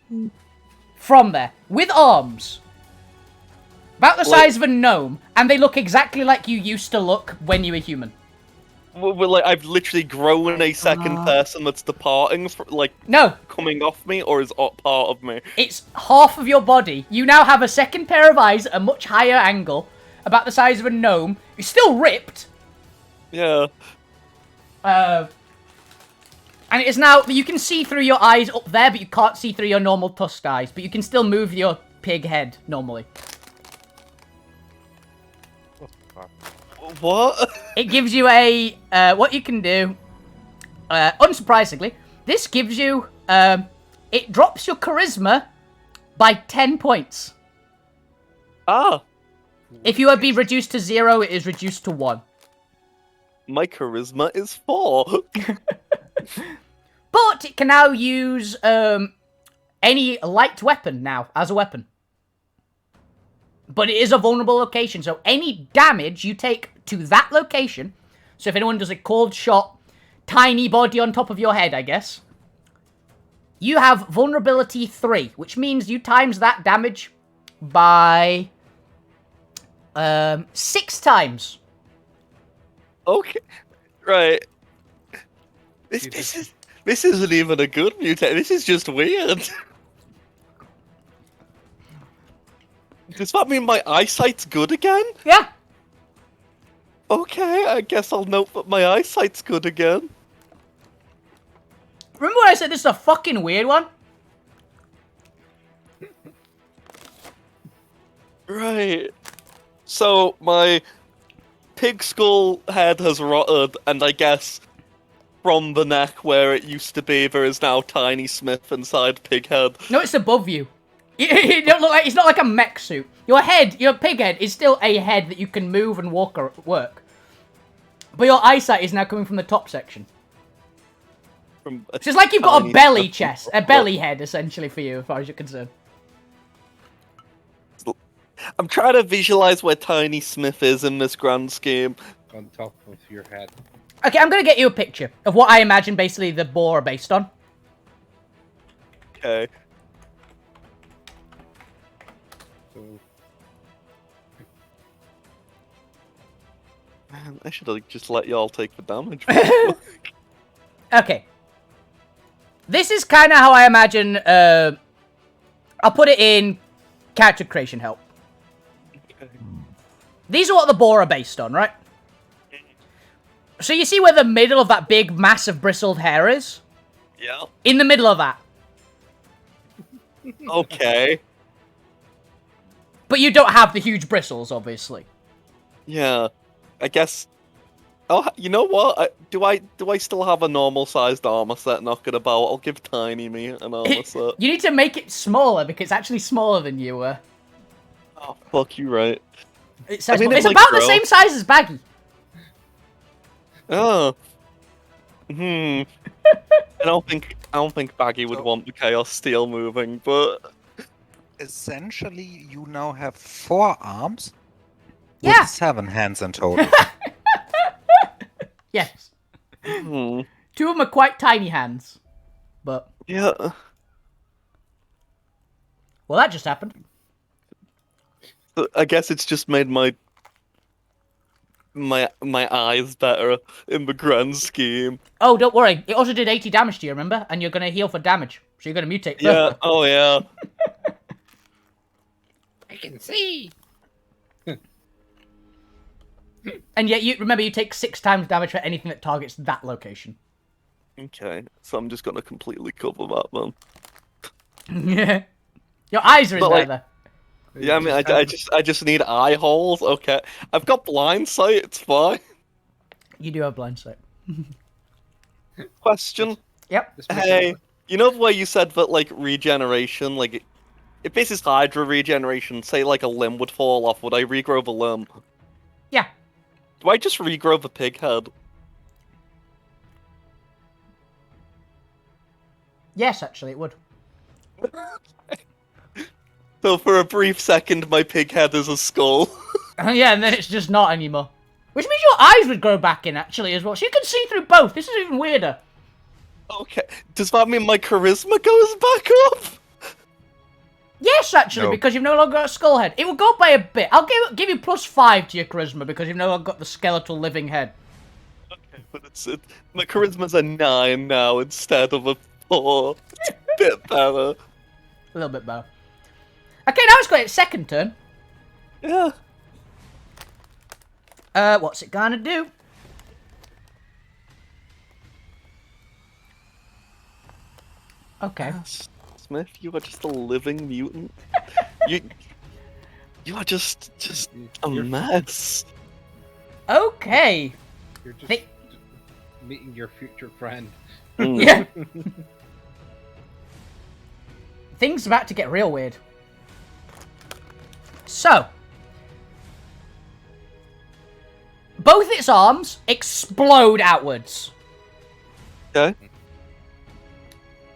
from there, with arms. About the size of a gnome, and they look exactly like you used to look when you were human. Well, like, I've literally grown a second person that's departing, No, coming off me, or is part of me? it's half of your body. You now have a second pair of eyes at a much higher angle, about the size of a gnome. You're still ripped. Yeah. And it is now, you can see through your eyes up there, but you can't see through your normal tusk eyes. But you can still move your pig head normally. What? It gives you a, what you can do, unsurprisingly, this gives you, it drops your charisma by 10 points. Ah, If you had been reduced to 0, it is reduced to 1. my charisma is 4. But it can now use, any light weapon now, as a weapon. But it is a vulnerable location, so any damage you take to that location, so if anyone does a cold shot, tiny body on top of your head, I guess, you have vulnerability 3, which means you times that damage by 6 times. Okay, right. This isn't even a good mutation. This is just weird. Does that mean my eyesight's good again? Yeah. Okay, I guess I'll note that my eyesight's good again. Remember when I said this is a fucking weird one? Right. So my pig skull head has rotted, and I guess from the neck where it used to be, there is now Tiny Smith inside pig head. No, it's above you. You don't look like it's not like a mech suit. Your head, your pig head, is still a head that you can move and walk or work. But your eyesight is now coming from the top section. From So it's like you've got a tiny belly Smith. chest, a belly head, essentially, for you, as far as you're concerned. I'm trying to visualize where Tiny Smith is in this grand scheme. On top of your head. Okay, I'm gonna get you a picture of what I imagine basically the boar are based on. Okay. So Man, I should have just let y'all take the damage. Okay. This is kind of how I imagine, I'll put it in character creation help. These are what the boar are based on, right? So you see where the middle of that big, massive, bristled hair is? Yeah. In the middle of that. Okay. But you don't have the huge bristles, obviously. Yeah. I guess. Oh, you know what? Do I still have a normal-sized armor set knocking about? I'll give Tiny me an armor set. You need to make it smaller, because it's actually smaller than you were. Oh, fuck you, right? It's, I mean, it's it about might the grow. same size as Baggy. Oh. I don't think Baggy would So- want the Chaos Steel moving, but Essentially, you now have 4 arms Yeah. with 7 hands in total. Yes. hmm, 2 of them are quite tiny hands. But, yeah. well, that just happened. I guess it's just made my eyes better in the grand scheme. Oh, don't worry. It also did 80 damage to you, remember? And you're going to heal for damage. So you're going to mutate Yeah. further. Oh yeah. I can see. And yet, you remember, you take 6 times damage for anything that targets that location. Okay, so I'm just gonna completely cover that then. Yeah. Your eyes are in But, there, like- though. Yeah, I mean, I just need eye holes. Okay, I've got blind sight. It's fine. You do have blind sight. Question. Yep. This makes Hey, it- you know the way you said that like regeneration, like if this is Hydra regeneration, say like a limb would fall off, would I regrow the limb? Yeah. Do I just regrow the pig head? Yes, actually, it would. So for a brief second, my pig head is a skull. Yeah, and then it's just not anymore. Which means your eyes would grow back in, actually, as well. So you can see through both. This is even weirder. Okay, does that mean my charisma goes back up? Yes, actually, No. because you've no longer got a skull head. It will go up by a bit. I'll give you +5 to your charisma because you've no longer got the skeletal living head. Okay, but my charisma's a 9 now instead of a 4. It's a bit better. A little bit better. Okay, now it's got its second turn. Yeah. What's it gonna do? Okay. Smith, you are just a living mutant. you are just a You're- mess. Okay. You're just They- meeting your future friend. Mm. Yeah. Things about to get real weird. So. Both its arms explode outwards. Okay.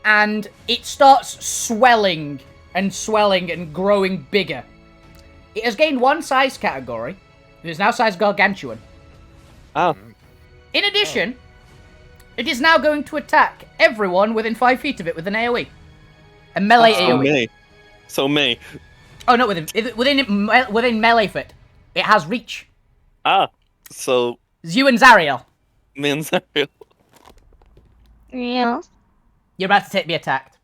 And it starts swelling and growing bigger. It has gained 1 size category. It is now size gargantuan. Ah. In addition, it is now going to attack everyone within 5 feet of it with an AoE. A melee So AoE. me. So me. Oh no, within melee foot. It has reach. Ah. So It's you and Zariel. Me and Zariel. Yeah. You're about to be attacked.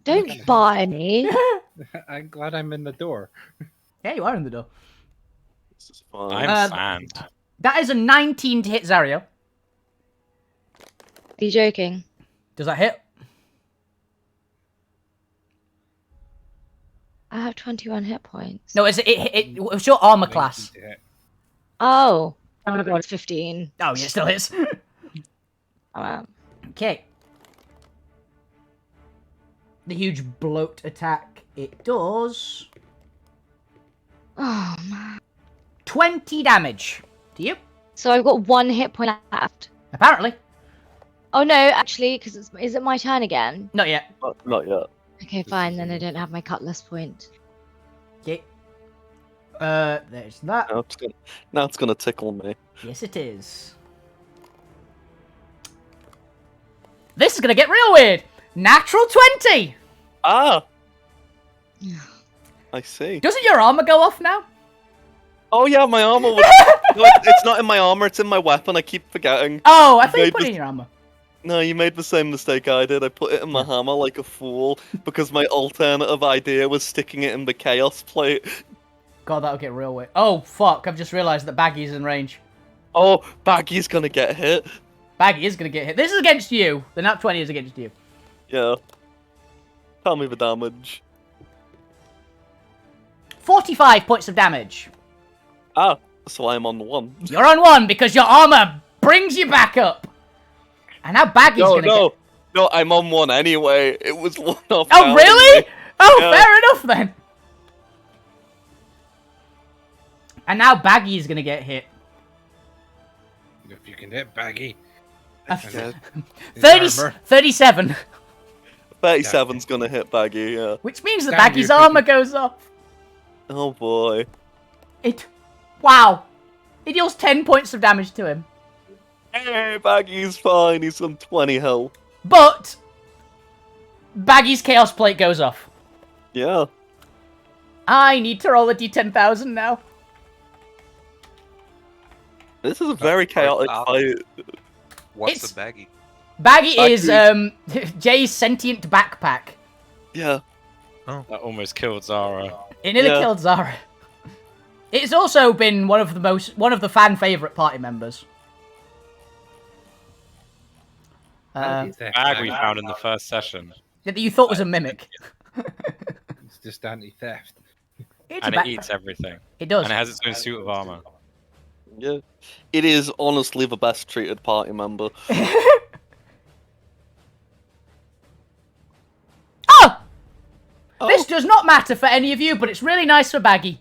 Don't buy me. I'm glad I'm in the door. Yeah, you are in the door. This is fine. I'm sand. That is a 19 to hit Zariel. Are you joking? Does that hit? I have 21 hit points. No, it was your armor class. Oh. Oh my god, it's 15. Oh, yeah, it still hits. Oh, wow. Okay. The huge bloat attack. It does Oh, man. 20 damage to you, So I've got 1 hit point left. apparently. Oh no, actually, because is it my turn again? Not yet. Not yet. Okay, fine, then I don't have my cutlass point. Okay. There's that. Now it's gonna tickle me. Yes, it is. This is gonna get real weird. Natural 20! Ah! I see. Doesn't your armor go off now? Oh yeah, my armor was... No, it's not in my armor, it's in my weapon, I keep forgetting. Oh, I thought you made put it this- in your armor. No, you made the same mistake I did. I put it in my hammer like a fool, because my alternative idea was sticking it in the chaos plate. God, that'll get real weird. Oh, fuck, I've just realised that Baggy's in range. Oh, Baggy's gonna get hit. Baggy is gonna get hit. This is against you. The nat 20 is against you. Yeah. Tell me the damage. 45 points of damage. Ah, so I'm on 1. You're on 1 because your armor brings you back up. And now Baggy's No, gonna no. get... No, I'm on 1 anyway. It was 1 off. Oh, really? Oh, Yeah. fair enough then. And now Baggy's gonna get hit. If you can hit Baggy. Yeah. 37. 37's gonna hit Baggy, yeah. Which means that Damn Baggy's you, armor goes off. Oh boy. Wow. It deals 10 points of damage to him. Hey, Baggy's fine. He's on 20 health. But Baggy's chaos plate goes off. Yeah. I need to roll a d10,000 now. This is a very chaotic out. fight. What's It's- the baggy? Baggy is Baggy. Jay's sentient backpack. Yeah. That almost killed Zara. It nearly Yeah. killed Zara. It's also been one of the fan favorite party members. Bag we found in the first session. That you thought was a mimic. It's just anti-theft. It's And a it backpack. eats everything. It does. And it has its own suit of armor. Yeah. It is honestly the best treated party member. Oh! Oh. This does not matter for any of you, but it's really nice for Baggy.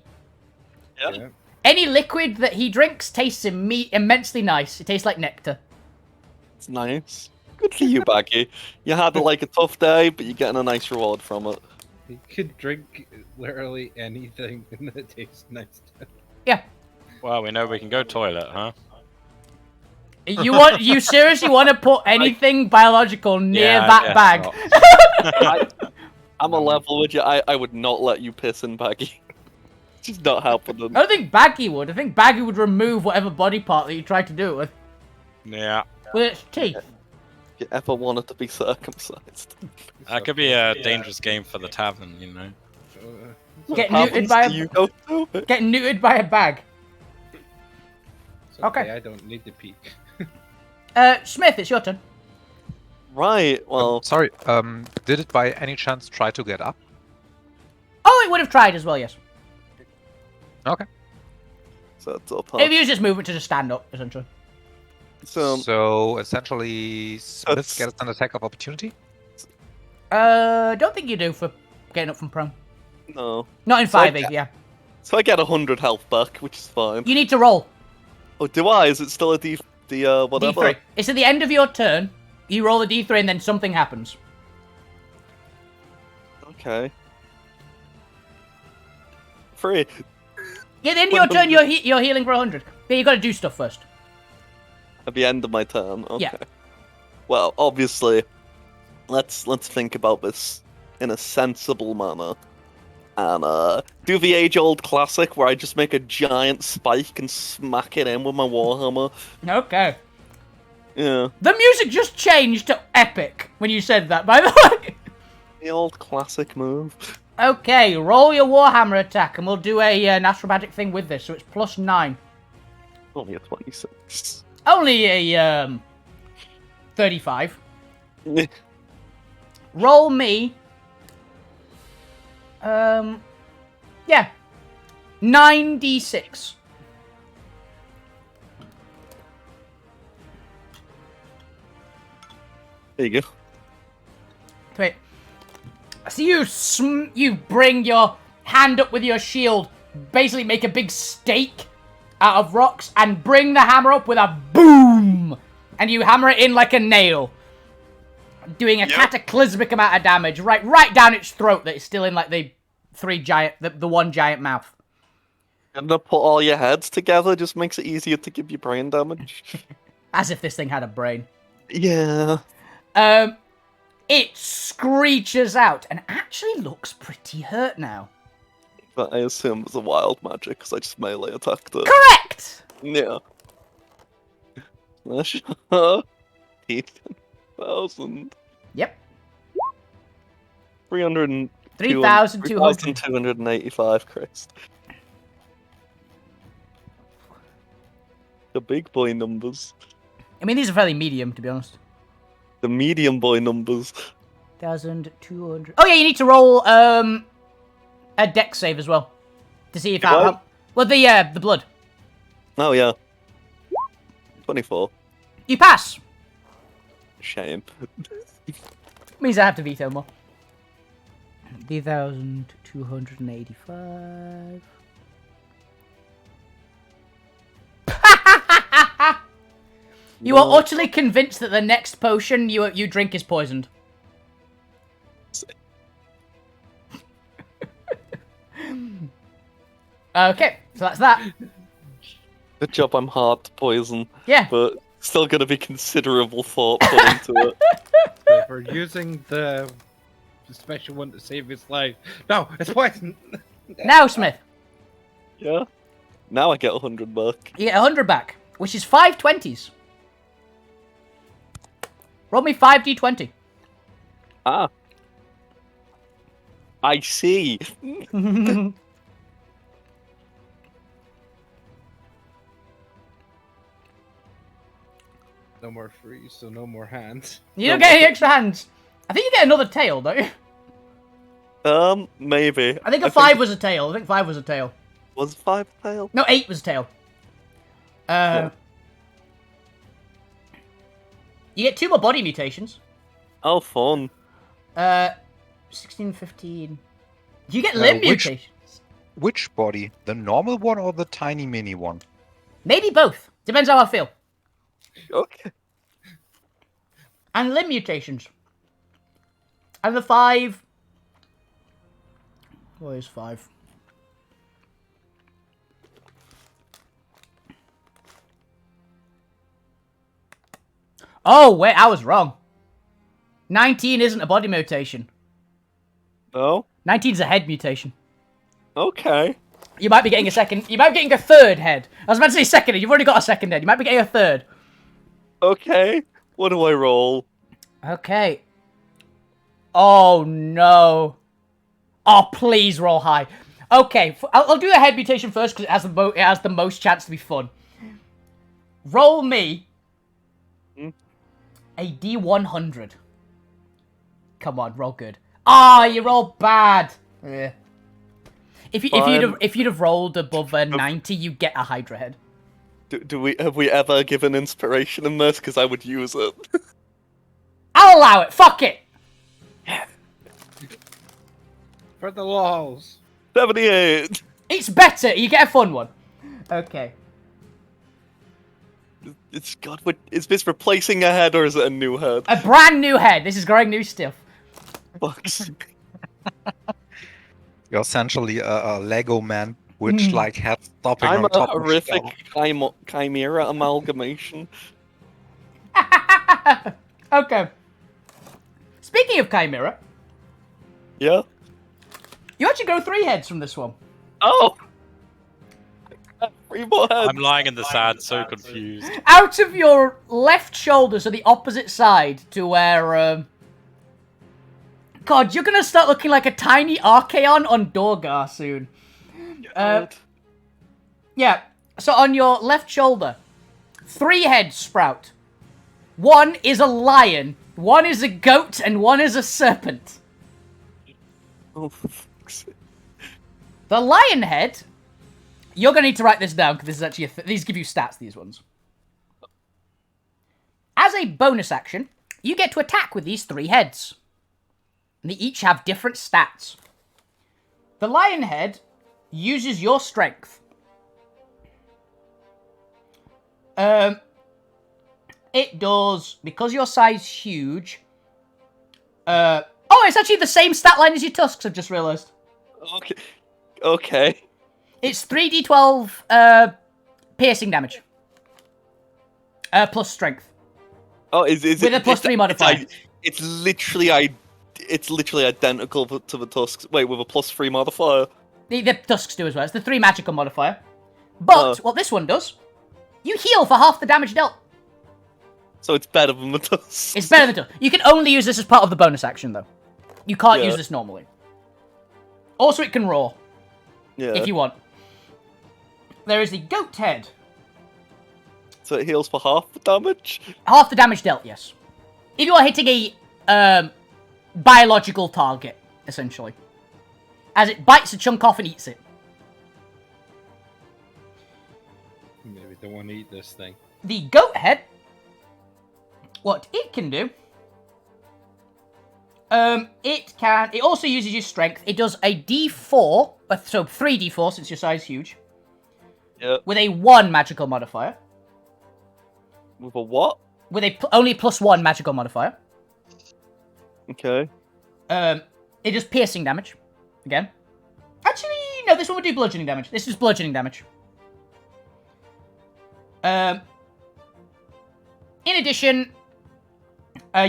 Yeah. Any liquid that he drinks tastes immensely nice. It tastes like nectar. It's nice. Good for you, Baggy. You had like a tough day, but you're getting a nice reward from it. You could drink literally anything and it tastes nice. Yeah. Well, we know we can go toilet, huh? You seriously want to put anything biological near Yeah, I that guess bag? not. I'm a level with you. I would not let you piss in Baggy. Just not helping them. I don't think Baggy would. I think Baggy would remove whatever body part that you tried to do it with. Yeah. With its teeth. If you ever wanted to be circumcised. That could be a dangerous game for the tavern, you know. Get What neutered taverns by do a you go to? get neutered by a bag. It's Okay. I don't need to pee. Smith, it's your turn. Right, well, Sorry, did it by any chance try to get up? Oh, it would have tried as well, yes. Okay. so it's up. If you use this movement to just stand up, essentially. So, Essentially, Smith That's- gets an attack of opportunity. Don't think you do for getting up from prone. no. Not in So I 5e, get- yeah. So I get 100 health back, which is fine. You need to roll. Oh, do I? Is it still a whatever? D3. It's at the end of your turn. You roll a d3 and then something happens. Okay. 3. Yeah, at the end of your turn, you're healing for 100. Yeah, you got to do stuff first. At the end of my turn. Okay. Yeah. Well, obviously, let's think about this in a sensible manner, and Do the age-old classic where I just make a giant spike and smack it in with my warhammer. Okay. Yeah, The music just changed to epic when you said that, by the way. the old classic move. Okay, roll your Warhammer attack, and we'll do a natural magic thing with this, so it's +9. Only a 26. Only a 35. Roll me. Yeah. 9d6. There you go. Wait. So you bring your hand up with your shield, basically make a big stake out of rocks, and bring the hammer up with a boom, and you hammer it in like a nail, doing a cataclysmic amount of damage right down its throat that is still in like the one giant mouth. And to put all your heads together just makes it easier to give you brain damage. As if this thing had a brain. Yeah. It screeches out and actually looks pretty hurt now. But I assume it was a wild magic because I just melee attacked it. Correct! Yeah. 18,000. Yep. 3,285, Christ. The big boy numbers. I mean, these are fairly medium, to be honest. The medium boy numbers. 1,200. Oh, yeah, you need to roll a dex save as well. To see if What? well, the blood. Oh, yeah. 24. You pass. Shame. Means I have to veto more. 3,285. You are utterly convinced that the next potion you drink is poisoned. Okay, so that's that. Good job I'm hard to poison. Yeah. But still gonna be considerable thought put into it. So if we're using the special one to save his life. No, it's poison! Now, Smith, Yeah? Now I get 100 back. you get 100 back, which is 5 20s. Roll me 5d20. Ah. I see. No more freeze, so no more hands. You don't get any extra hands. I think you get another tail, don't you? Maybe. I think a 5 was a tail. I think 5 was a tail. Was 5 tail? No, 8 was a tail. You get 2 more body mutations. Oh, fun. 16, 15. You get limb which- mutations. Which body? The normal one or the tiny mini one? Maybe both. Depends how I feel. Okay. And limb mutations. And the 5. What is 5? Oh, wait, I was wrong. 19 isn't a body mutation. No? 19's a head mutation. Okay. You might be getting a second. You might be getting a third head. I was about to say second head. You've already got a second head. You might be getting a third. Okay. What do I roll? Okay. Oh no. Oh, please roll high. Okay, I'll do the head mutation first because it has the most chance to be fun. Roll me a D100. Come on, roll good. Ah, you rolled bad. Yeah. If you'd have rolled above a 90, you get a Hydra head. Have we ever given inspiration in this? Because I would use it. I'll allow it. Fuck it. For the laws. 78. It's better. You get a fun one. Okay. It's God. Is this replacing a head or is it a new head? A brand new head. This is growing new stuff. Fuck's You're essentially a Lego man, which like has stopping I'm on a top of horrific shell. chimera amalgamation. Okay. Speaking of Chimera, Yeah. you actually grow 3 heads from this one. Oh! 3 more heads. I'm lying in the sand, so confused. Out of your left shoulder, so the opposite side to where, God, you're gonna start looking like a tiny Archaon on Dorgar soon. Yeah, so on your left shoulder, 3 heads sprout. 1 is a lion, 1 is a goat, and 1 is a serpent. Oh, for fuck's sake. The lion head, you're gonna need to write this down, because this is actually these give you stats, these ones. As a bonus action, you get to attack with these 3 heads. And they each have different stats. The lion head uses your strength. It does, because your size huge. Oh, it's actually the same stat line as your tusks, I've just realised. Okay. It's 3d12 piercing damage. Plus strength. Oh, is With it a +3 modifier. It's literally identical to the tusks. Wait, with a +3 modifier. The tusks do as well. It's the 3 magical modifier. But what this one does, you heal for half the damage dealt. So it's better than the tusks. It's better than You can only use this as part of the bonus action, though. You can't use this normally. Also, it can roar. Yeah. If you want. There is the goat head. So it heals for half the damage? Half the damage dealt, yes. If you are hitting a biological target, essentially. As it bites a chunk off and eats it. Maybe don't want to eat this thing. The goat head, what it can do, it also uses your strength. It does a d4, so 3d4 since your size is huge. Yeah. With a 1 magical modifier. With a what? With a only +1 magical modifier. Okay. It does piercing damage. Again. Actually, no, this one would do bludgeoning damage. This is bludgeoning damage. In addition,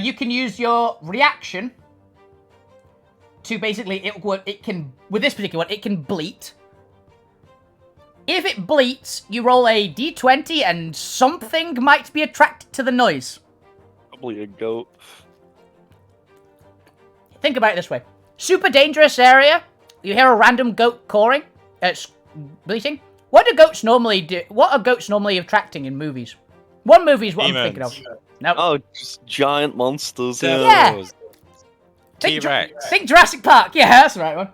you can use your reaction to basically, it can, with this particular one, it can bleat. If it bleats, you roll a d20 and something might be attracted to the noise. Probably a goat. Think about it this way. Super dangerous area. You hear a random goat cawing. Bleating. What do goats normally do? What are goats normally attracting in movies? One movie is what I'm thinking of. Nope. Oh, just giant monsters. Yeah. T-Rex. Think Jurassic Park. Yeah, that's the right one.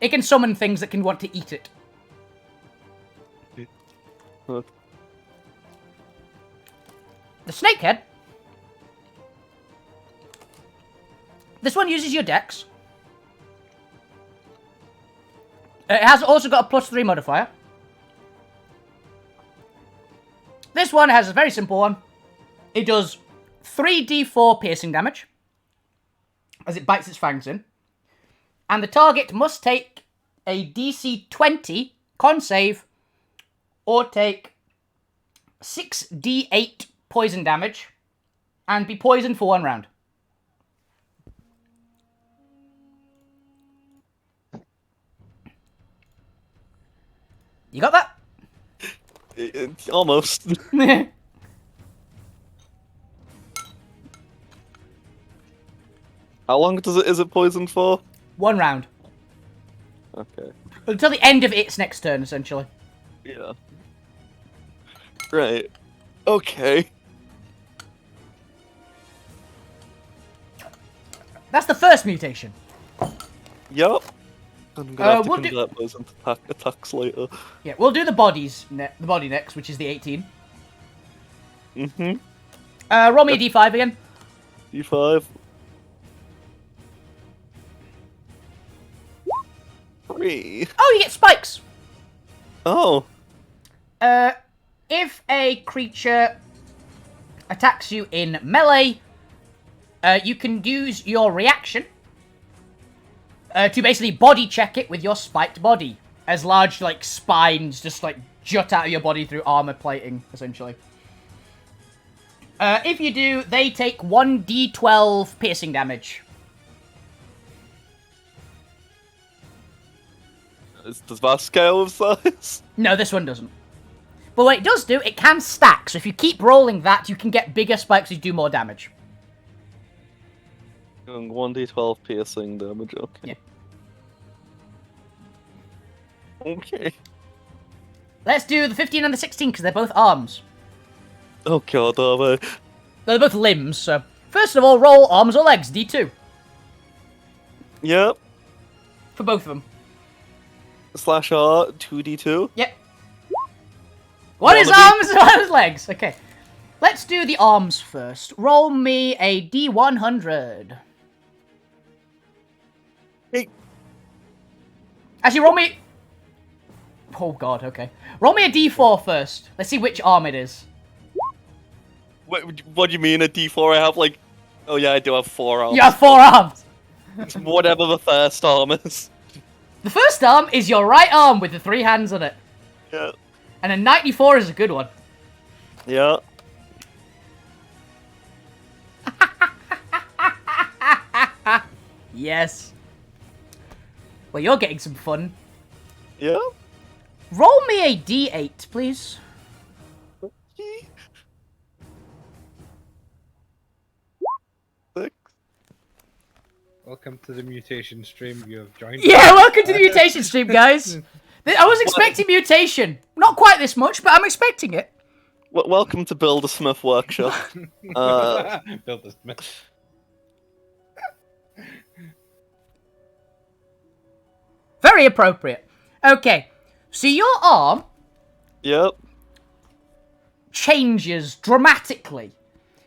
It can summon things that can want to eat it. Huh. The snakehead. This one uses your dex. It has also got a +3 modifier. This one has a very simple one. It does 3d4 piercing damage as it bites its fangs in. And the target must take a DC 20 con save or take 6d8 poison damage and be poisoned for 1 round. You got that? Almost. How long is it poisoned for? 1 round. Okay. Until the end of its next turn, essentially. Yeah. Right. Okay. That's the first mutation. Yup. I'm gonna have to we'll convert those into attacks later. Yeah, we'll do the bodies, the body next, which is the 18. Mm-hmm. Roll me a d5 again. D5. 3. Oh, you get spikes. Oh. If a creature attacks you in melee, you can use your reaction to basically body check it with your spiked body. As large, like, spines just, like, jut out of your body through armor plating, essentially. If you do, they take 1d12 piercing damage. Does that scale with size? No, this one doesn't. But what it does do, it can stack. So if you keep rolling that, you can get bigger spikes which do more damage. 1d12 piercing damage, okay. Yeah. Okay. Let's do the 15 and the 16 because they're both arms. Oh god, are they? They're both limbs, so... First of all, roll arms or legs, D2. Yep. For both of them. Slash R, 2d2. Yep. One is arms, one is legs. Okay. Let's do the arms first. Roll me a D100. Hey. Actually, roll me... Oh god, okay. Roll me a D4 first. Let's see which arm it is. What do you mean, a d4? I have like... Oh yeah, I do have 4 arms. You have 4 arms! It's whatever the first arm is. The first arm is your right arm with the 3 hands on it. Yeah. And a 94 is a good one. Yeah. Yes. Well, you're getting some fun. Yeah. Roll me a D8, please. Six. Welcome to the mutation stream you have joined. Yeah, welcome to the mutation stream, guys. I was expecting mutation. Not quite this much, but I'm expecting it. Welcome to Build a Smith Workshop. Build a Smith. Very appropriate. Okay, so your arm Yep. changes dramatically.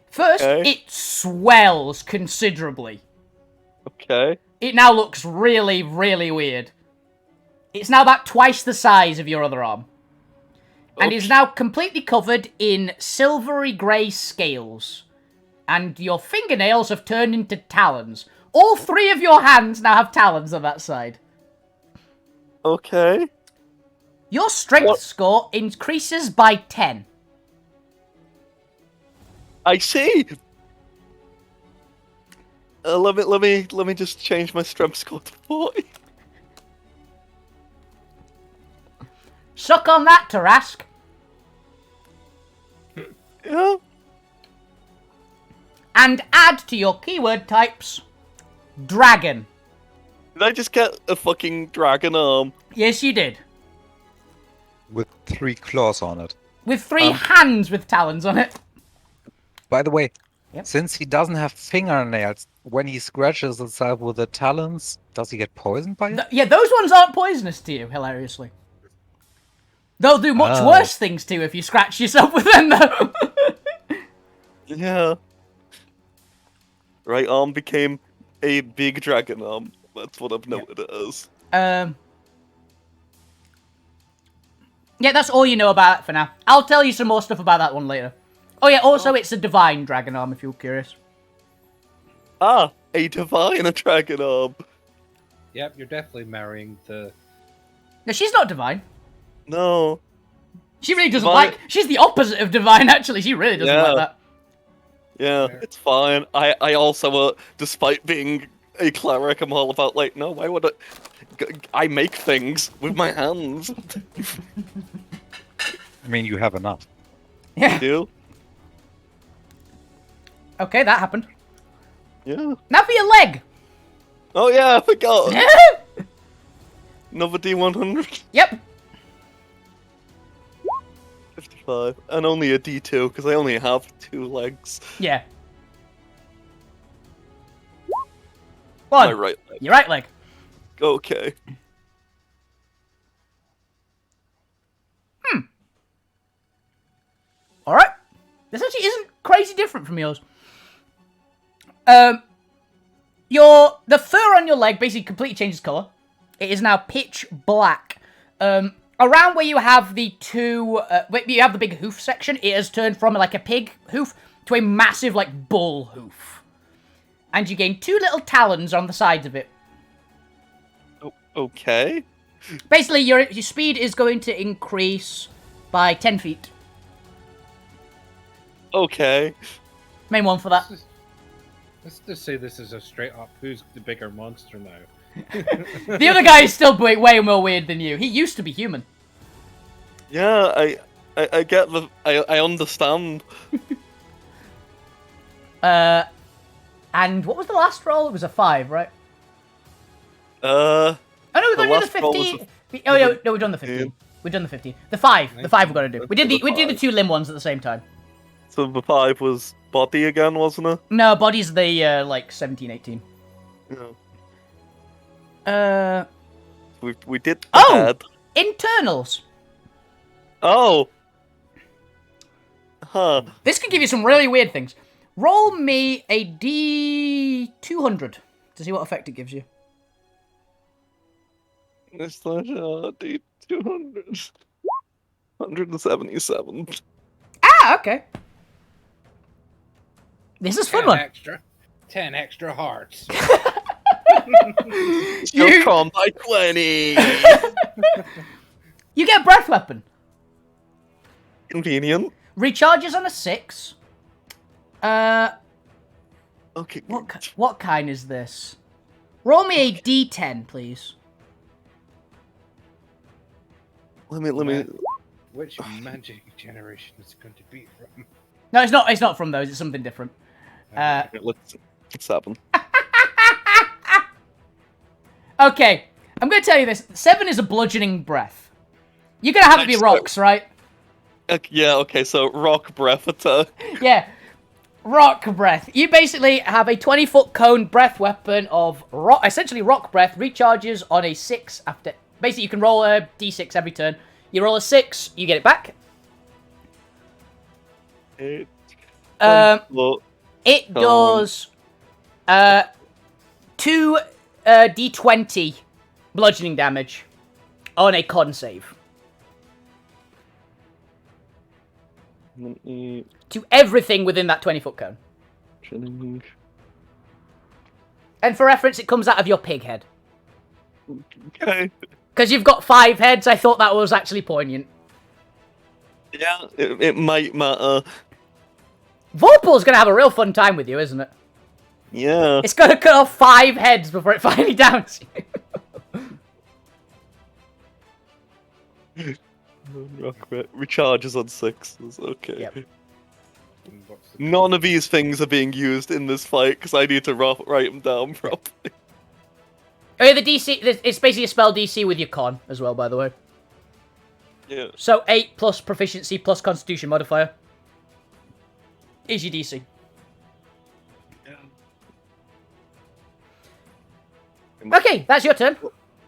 First, Okay. it swells considerably. Okay. It now looks really, really weird. It's now about twice the size of your other arm. And is now completely covered in silvery grey scales. And your fingernails have turned into talons. All 3 of your hands now have talons on that side. Okay. Your strength score increases by 10. I see. Let me just change my strength score to 40. Suck on that, Tarask. Yeah. And add to your keyword types, dragon. Did I just get a fucking dragon arm? Yes, you did. With 3 claws on it. With 3 hands with talons on it. By the way, Yep. since he doesn't have fingernails, when he scratches himself with the talons, does he get poisoned by it? Yeah, those ones aren't poisonous to you, hilariously. They'll do much Oh. worse things to you if you scratch yourself with them, though. Yeah. Right arm became a big dragon arm. That's what I've noted it as. Yeah, that's all you know about it for now. I'll tell you some more stuff about that one later. Oh yeah, also it's a divine dragon arm if you're curious. Ah, a divine dragon arm. Yep, you're definitely marrying the... No, she's not divine. No. She really doesn't Divine- like... She's the opposite of divine, actually. She really doesn't Yeah. like that. Yeah, Fair. it's fine. I also, despite being a cleric, I'm all about like, no, why would I make things with my hands. I mean, you have enough. Yeah. Do? Okay, that happened. Yeah. Now for your leg. Oh yeah, I forgot. Another D100. Yep. 55. And only a D2, because I only have 2 legs. Yeah. My One. right leg. Your right leg. Okay. Alright. This actually isn't crazy different from yours. The fur on your leg basically completely changes colour. It is now pitch black. Around where you have the 2, where you have the big hoof section, it has turned from like a pig hoof to a massive like bull hoof. And you gain 2 little talons on the sides of it. Okay. Basically, your speed is going to increase by 10 feet. Okay. Main one for that. Let's just say this is a straight up who's the bigger monster now. The other guy is still way more weird than you. He used to be human. Yeah, I get the I understand. And what was the last roll? It was a 5, right? Uh, Oh no, we're The going to do last the roll was 15. Oh yeah, no, we've done the 15. We've done the 15. The 5 we're gonna do. We did The we did the five. 2 limb ones at the same time. so the 5 was body again, wasn't it? No, body's the like 17, 18. Yeah. We did the Oh! head. Internals. Oh. Huh. This could give you some really weird things. Roll me a D200 to see what effect it gives you. It's like D200. 177. Ah, okay. This is a fun 10 one. extra. 10 extra hearts. You're calm by 20. You get a breath weapon. Convenient. Recharges on a 6. Okay. What kind is this? Roll me a D10, please. Let me. Which magic generation is it going to be from? No, it's not. It's not from those. It's something different. Let's happen. Okay, I'm going to tell you this. 7 is a bludgeoning breath. You're going to have to be rocks, right? Yeah. Okay. So rock breath attack. Yeah. Rock breath. You basically have a 20-foot cone breath weapon of essentially rock breath. Recharges on a 6 after. Basically, you can roll a d6 every turn. You roll a 6, you get it back. 8. It does 2 d20 bludgeoning damage on a con save. To everything within that 20-foot cone. And for reference, it comes out of your pig head. Okay. Because you've got 5 heads, I thought that was actually poignant. Yeah, it might matter. Vorpal's gonna have a real fun time with you, isn't it? Yeah. It's gonna cut off 5 heads before it finally downs you. Rock breath recharges on 6. Okay. Yep. None of these things are being used in this fight because I need to write them down properly. Oh yeah, the DC, it's basically a spell DC with your con as well, by the way. Yeah. So 8 plus proficiency plus constitution modifier is your DC. Okay, that's your turn.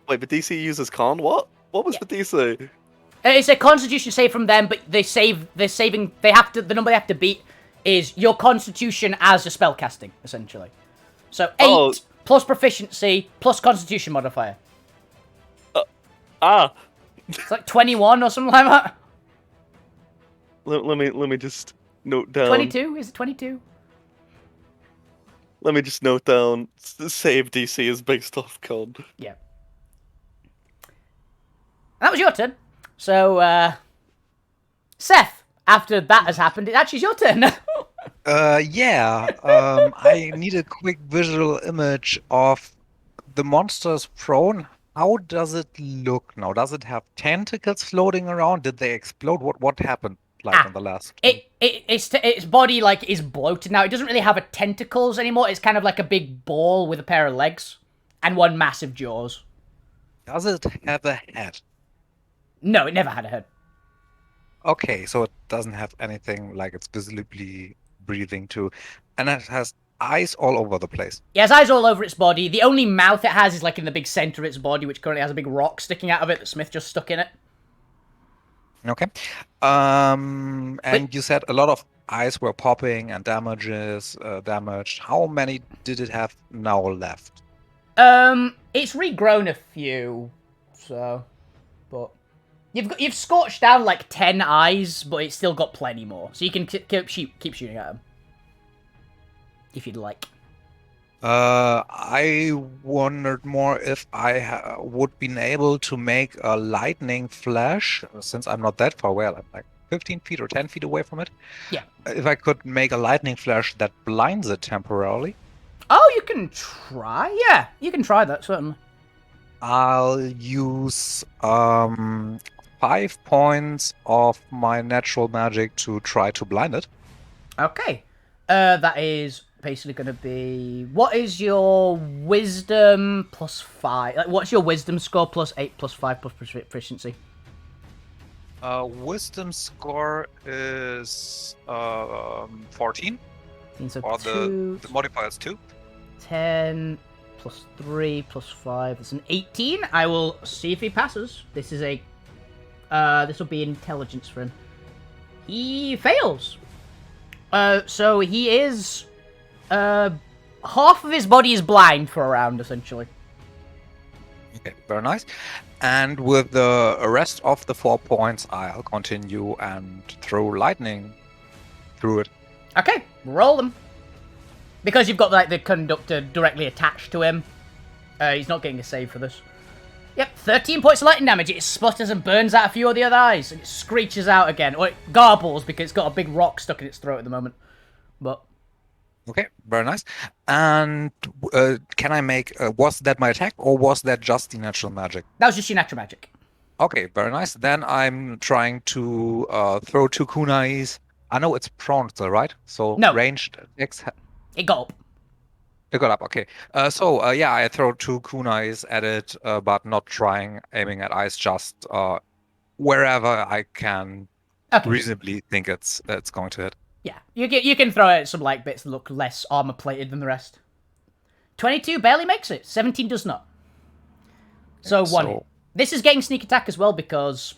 Wait, the DC uses con? What? What was the DC? It's a constitution save from them, but the number they have to beat is your constitution as a spell casting, essentially. So 8 plus proficiency plus constitution modifier. It's like 21 or something like that. Let me just note down. 22? Is it 22? Let me just note down. Save DC is based off con. Yeah. That was your turn. So, Seth, after that has happened, it actually is your turn. I need a quick visual image of the monster's prone. How does it look now? Does it have tentacles floating around? Did they explode? What happened in the last? Its body like is bloated now. It doesn't really have tentacles anymore. It's kind of like a big ball with a pair of legs and one massive jaws. Does it have a head? No, it never had a head. Okay, so it doesn't have anything like it's visibly breathing too, and it has eyes all over the place. It has eyes all over its body. The only mouth it has is like in the big center of its body, which currently has a big rock sticking out of it that Smith just stuck in it. Okay. And you said a lot of eyes were popping and damaged. How many did it have now left? It's regrown a few, so, but you've scorched down like 10 eyes, but it's still got plenty more, so you can keep shooting at them if you'd like. I wondered more if I would been able to make a lightning flash, since I'm not that far away. I'm like 15 feet or 10 feet away from it. Yeah. If I could make a lightning flash that blinds it temporarily. Oh, you can try? Yeah, you can try that, certainly. I'll use 5 points of my natural magic to try to blind it. Okay. That is basically going to be... What is your wisdom plus 5? Like, what's your wisdom score plus 8 plus 5 plus proficiency? Wisdom score is 14. So Or 2, the modifier is 2. 10 plus 3 plus 5. It's an 18. I will see if he passes. This is a... this will be intelligence for him. He fails. So he is... half of his body is blind for a round, essentially. Okay, very nice. And with the rest of the 4 points, I'll continue and throw lightning through it. Okay, roll them. Because you've got like the conductor directly attached to him, he's not getting a save for this. Yep, 13 points of lightning damage. It sputters and burns out a few of the other eyes, and it screeches out again. Or it garbles because it's got a big rock stuck in its throat at the moment. But Okay, very nice. And can I make... was that my attack, or was that just the natural magic? that was just your natural magic. Okay, very nice. Then I'm trying to throw 2 kunais. I know it's prone still, right? So No. ranged attacks... It got up. It got up, okay. Yeah, I throw 2 kunais at it, but not aiming at eyes, just wherever I can Okay. reasonably think it's going to hit. Yeah, you can throw out some like bits that look less armor plated than the rest. 22 barely makes it. 17 does not. So one hit. This is getting sneak attack as well because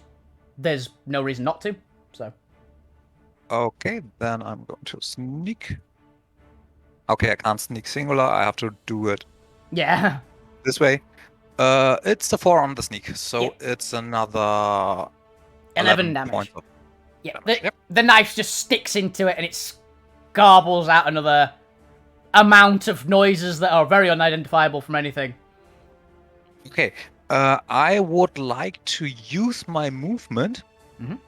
there's no reason not to. So Okay, then I'm going to sneak. Okay, I can't sneak singular. I have to do it yeah, this way. It's the 4 on the sneak, so Yeah. it's another 11 damage. points of Yeah, damage. Yep. the knife just sticks into it and it garbles out another amount of noises that are very unidentifiable from anything. Okay, I would like to use my movement Mhm.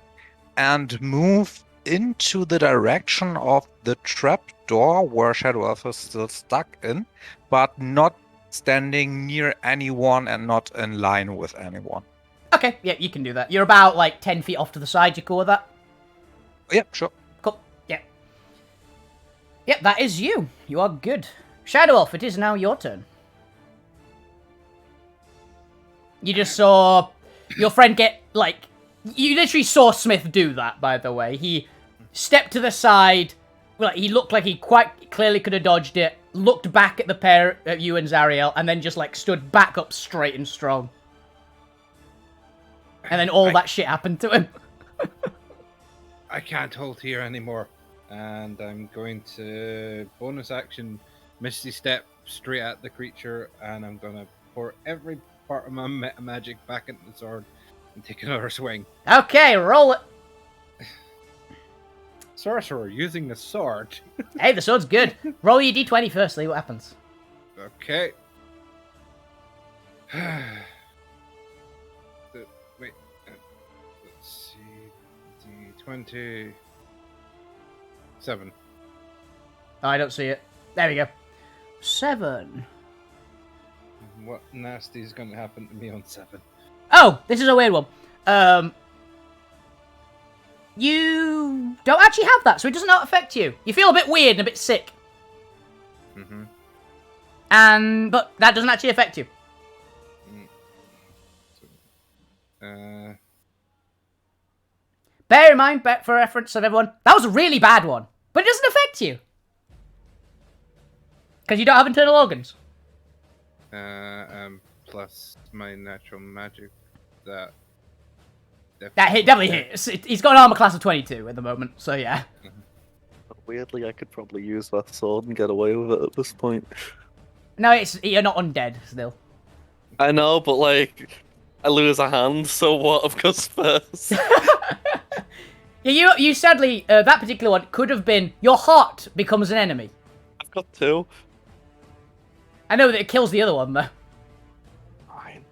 and move into the direction of the trap door where Shadow Elf is still stuck in, but not standing near anyone and not in line with anyone. Okay, yeah, you can do that. You're about like 10 feet off to the side. You cool with that? Yeah, sure. Cool. Yeah. Yep, that is you. You are good. Shadow Elf, it is now your turn. You just saw your friend get, like... You literally saw Smith do that, by the way. He stepped to the side. Well, he looked like he quite clearly could have dodged it. Looked back at the pair of you and Zariel, and then just, like, stood back up straight and strong. And then all that shit happened to him. I can't hold here anymore. And I'm going to bonus action Misty Step straight at the creature, and I'm going to pour every part of my meta magic back into the sword and take another swing. Okay, roll it. Sorcerer using the sword. Hey, the sword's good. Roll your d20 first, see what happens. Okay. Wait. Let's see. D20. 7. Oh, I don't see it. There we go. 7. What nasty is going to happen to me on 7? Oh, this is a weird one. You don't actually have that, so it does not affect you. You feel a bit weird and a bit sick. Mm-hmm. But that doesn't actually affect you. Bear in mind, for reference of everyone, that was a really bad one. But it doesn't affect you. Because you don't have internal organs. Plus my natural magic. That definitely hits. He's got an armor class of 22 at the moment, so yeah. Weirdly, I could probably use that sword and get away with it at this point. No, you're not undead still. I know, but like, I lose a hand, so what? Of course, first. Yeah, you sadly, that particular one could have been your heart becomes an enemy. I've got 2. I know that it kills the other one though. Fine.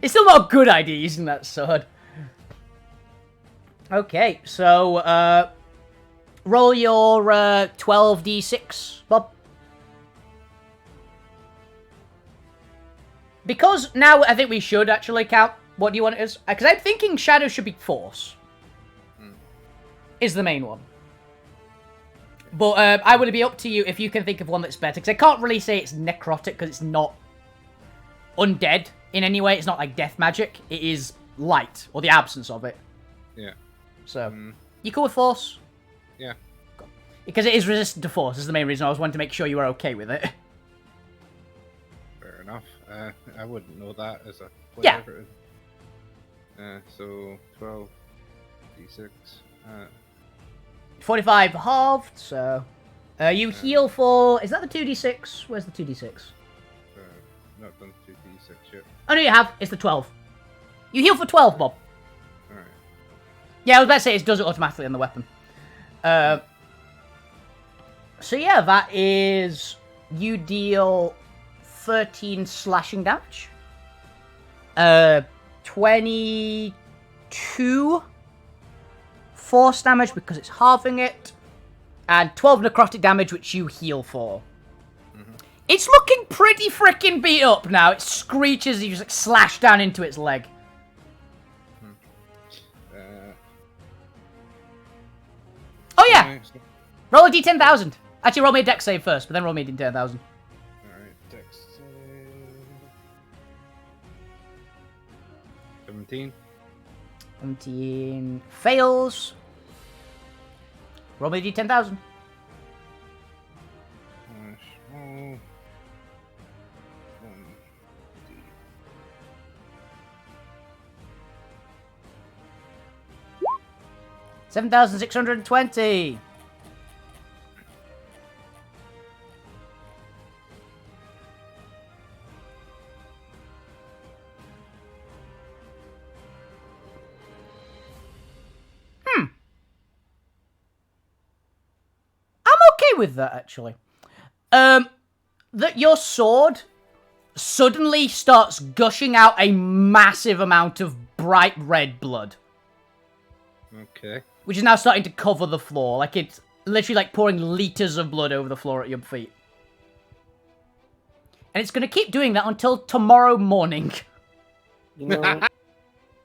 It's still not a good idea using that sword. Okay, so roll your 12d6, Bob. Because now I think we should actually count what do you want it as. Because I'm thinking Shadow should be Force. Is the main one. But I would be up to you if you can think of one that's better. Because I can't really say it's necrotic because it's not undead in any way. It's not like death magic. It is light, or the absence of it. Yeah. So, you cool with Force? Yeah. Cool. Because it is resistant to Force is the main reason I was wanting to make sure you were okay with it. Fair enough. I wouldn't know that as a Yeah. player. So 12 d6. 45 halved, so... you heal for... Is that the 2d6? Where's the 2d6? Not done 2d6 yet. Oh, no, you have. It's the 12. You heal for 12, Bob. Alright. Yeah, I was about to say it does it automatically on the weapon. So yeah, that is... You deal 13 slashing damage. 22 force damage because it's halving it. And 12 necrotic damage, which you heal for. It's looking pretty freaking beat up now. It screeches as you just like, slash down into its leg. Oh yeah! Roll a d10,000. Actually, roll me a dex save first, but then roll me a d10,000. Alright, dex save. 17. 17 fails. Roll me a d10,000. Roll. 7,620. I'm okay with that, actually. That your sword suddenly starts gushing out a massive amount of bright red blood. Okay. Which is now starting to cover the floor. Like, it's literally like pouring liters of blood over the floor at your feet. And it's going to keep doing that until tomorrow morning. You know,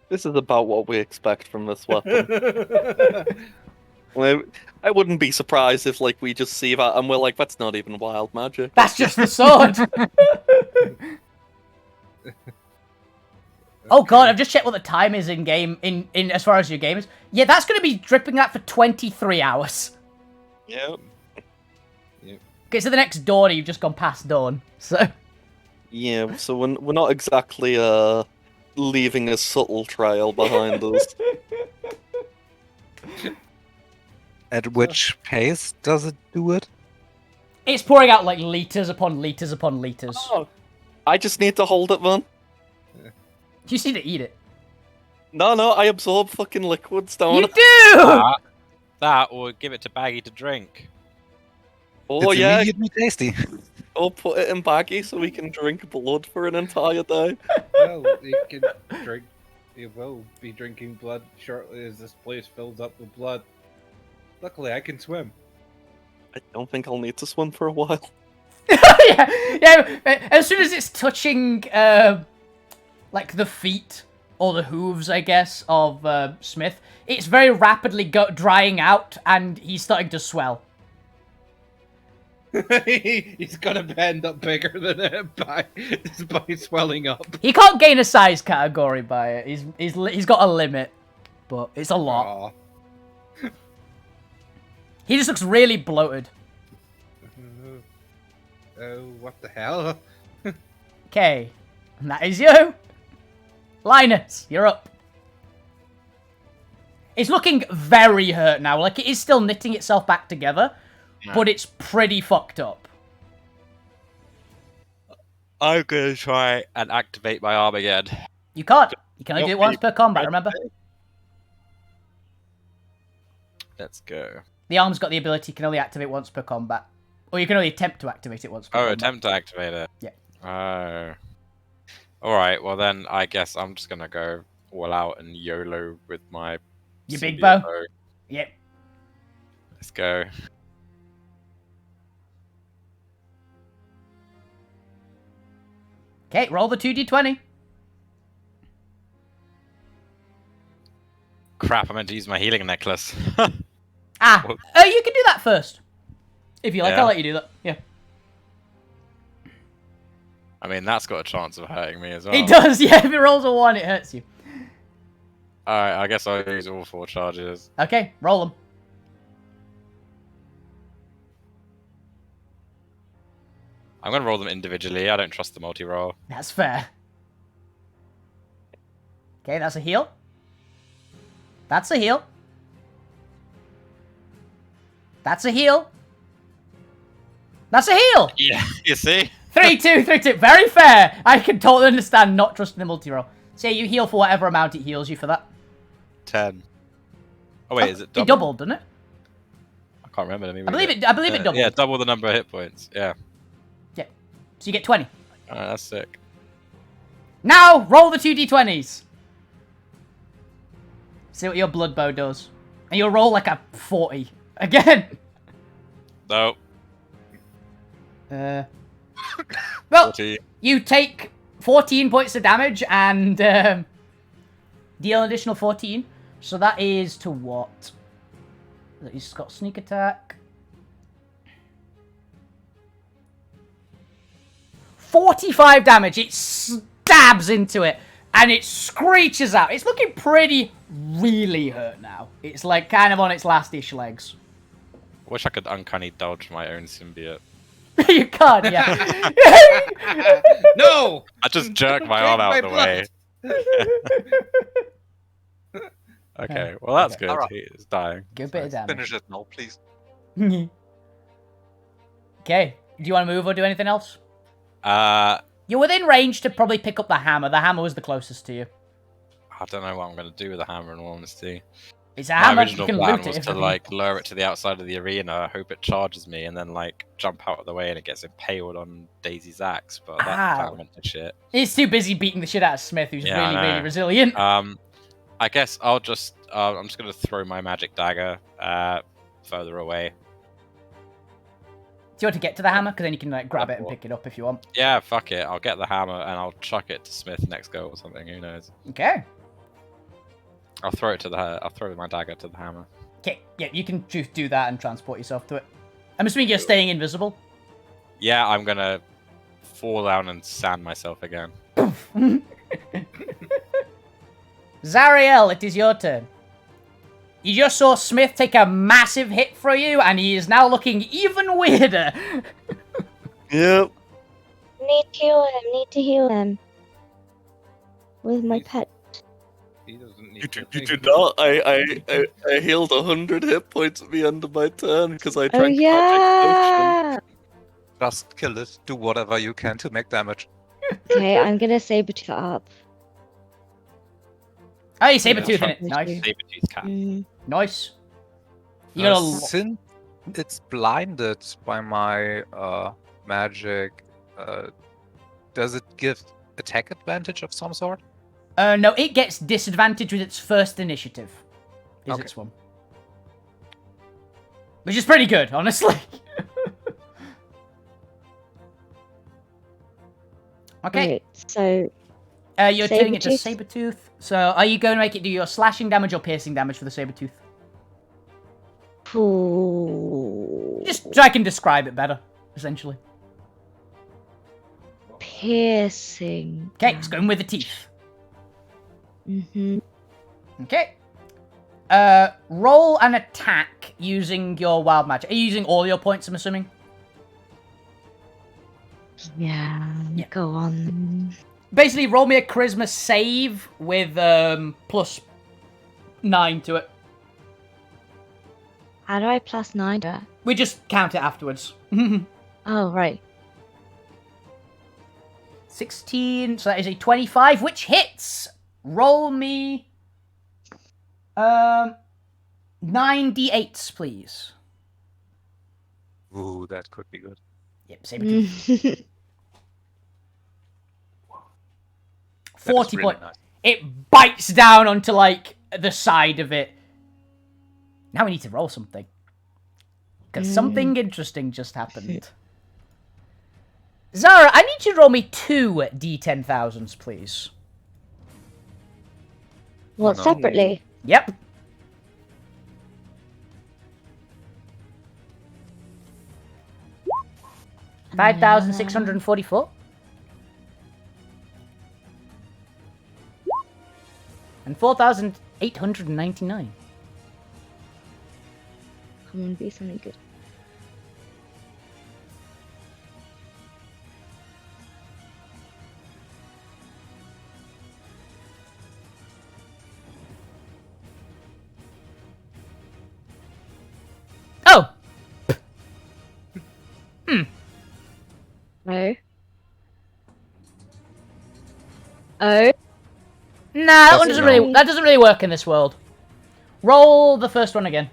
this is about what we expect from this weapon. I wouldn't be surprised if, like, we just see that and we're like, that's not even wild magic. That's just the sword! Oh god, I've just checked what the time is in game, in as far as your game is. Yeah, that's going to be dripping that for 23 hours. Yep. Okay, so the next dawn, you've just gone past dawn, so... Yeah, so we're not exactly, leaving a subtle trail behind us. At which pace does it do it? It's pouring out, like, liters upon liters upon liters. Oh, I just need to hold it, man. You just need to eat it. No, I absorb fucking liquids, don't You I? do! That, or give it to Baggy to drink. Oh, It's yeah, immediately tasty. or put it in baggy so we can drink blood for an entire day. Well, you can drink. You will be drinking blood shortly as this place fills up with blood. Luckily, I can swim. I don't think I'll need to swim for a while. yeah, as soon as it's touching, like, the feet, or the hooves, I guess, of Smith, it's very rapidly drying out, and he's starting to swell. He's gonna end up bigger than it by swelling up. He can't gain a size category by it. He's got a limit, but it's a lot. Aw. He just looks really bloated. Oh, what the hell? Okay, and that is you. Linus, you're up. It's looking very hurt now. Like, it is still knitting itself back together, but it's pretty fucked up. I'm gonna try and activate my arm again. You can't. You can only do it once per combat, remember? Let's go. The arm's got the ability, you can only activate once per combat. Or you can only attempt to activate it once per combat. Attempt to activate it. Yeah. Oh. Alright, well then I guess I'm just gonna go all out and YOLO with my Your big symbiote bow? Yep. Let's go. Okay, roll the 2d20. Crap, I meant to use my healing necklace. You can do that first. If you like, Yeah. I'll let you do that. Yeah. I mean, that's got a chance of hurting me as well. It does, yeah. If it rolls a 1, it hurts you. Alright, I guess I'll use all 4 charges. Okay, roll them. I'm gonna roll them individually. I don't trust the multi-roll. That's fair. Okay, that's a heal. That's a heal. That's a heal. That's a heal! Yeah, you see? 3-2, 3-2. Very fair. I can totally understand not trusting the multi-roll. So you heal for whatever amount it heals you for that. 10. Oh wait, is it double? It doubled, didn't it? I can't remember. Let me I believe read it. I believe it doubled. Yeah, double the number of hit points. Yeah. Yeah. So you get 20. Alright, that's sick. Now roll the 2d20s. See what your blood bow does, and you'll roll like a 40 again. Nope. Well, 40. you take 14 points of damage and deal an additional 14. So that is to what? He's got sneak attack. 45 damage. It stabs into it and it screeches out. It's looking pretty really hurt now. It's like kind of on its last-ish legs. I wish I could uncanny dodge my own symbiote. You can't, yeah. No! I just jerk my arm out of the way. Okay, well that's good. Alright. He's dying. Good bit of damage. Finish it now, please. Okay, do you want to move or do anything else? I You're within range to probably pick up the hammer. The hammer was the closest to you. don't know what I'm gonna do with the hammer in all honesty. It's a My hammer. You original can plan loot it. was if to you- like lure it to the outside of the arena, hope it charges me, and then like jump out of the way and it gets impaled on Daisy's axe. But that Ow. plan went to shit. He's too busy beating the shit out of Smith, who's Yeah, I really, really know. resilient. I guess I'll just I'm just gonna throw my magic dagger further away. Do you want to get to the hammer? Because then you can like grab it and pick it up if you want. Yeah, fuck it. I'll get the hammer and I'll chuck it to Smith next go or something. Who knows? Okay. I'll throw my dagger to the hammer. Okay, yeah, you can just do that and transport yourself to it. I'm assuming you're staying invisible. Yeah, I'm gonna fall down and sand myself again. Zariel, it is your turn. You just saw Smith take a massive hit from you, and he is now looking even weirder. Yep. Need to heal him. With my pet. He doesn't need You to do think. not. I healed 100 hit points at the end of my turn because I Oh drank magic yeah! Just kill it. Do whatever you can to make damage. Okay, I'm gonna saber-tooth up. Oh, you saber-tooth in it. Yeah. Nice. Saber-tooth cat. Nice. You got a... Since it's blinded by my magic, does it give attack advantage of some sort? No, it gets disadvantage with its first initiative. Is Okay. its one. Which is pretty good, honestly. Okay. Right, so You're turning it to Saber-tooth. Sabertooth. So are you going to make it do your slashing damage or piercing damage for the Sabertooth? ooh, Just so I can describe it better, essentially. piercing. Okay, it's going with the teeth. Mm-hmm. Okay. Roll an attack using your wild magic. Are you using all your points, I'm assuming? Yeah, Yeah. go on. Basically, roll me a charisma save with +9 to it. How do I +9 to it? We just count it afterwards. Oh, right. 16, so that is a 25, which hits. Roll me 9 d8s, please. Ooh, that could be good. Yep, Sabertooth. 40 really points. nice. It bites down onto, like, the side of it. Now we need to roll something. Because something interesting just happened. Zara, I need you to roll me 2 D10,000s, please. What, no. separately? Yep. $5,644. And 4,899. Come on, be something good. Oh! Oh. Oh. Nah, that That's one doesn't no. really. That doesn't really work in this world. Roll the first one again.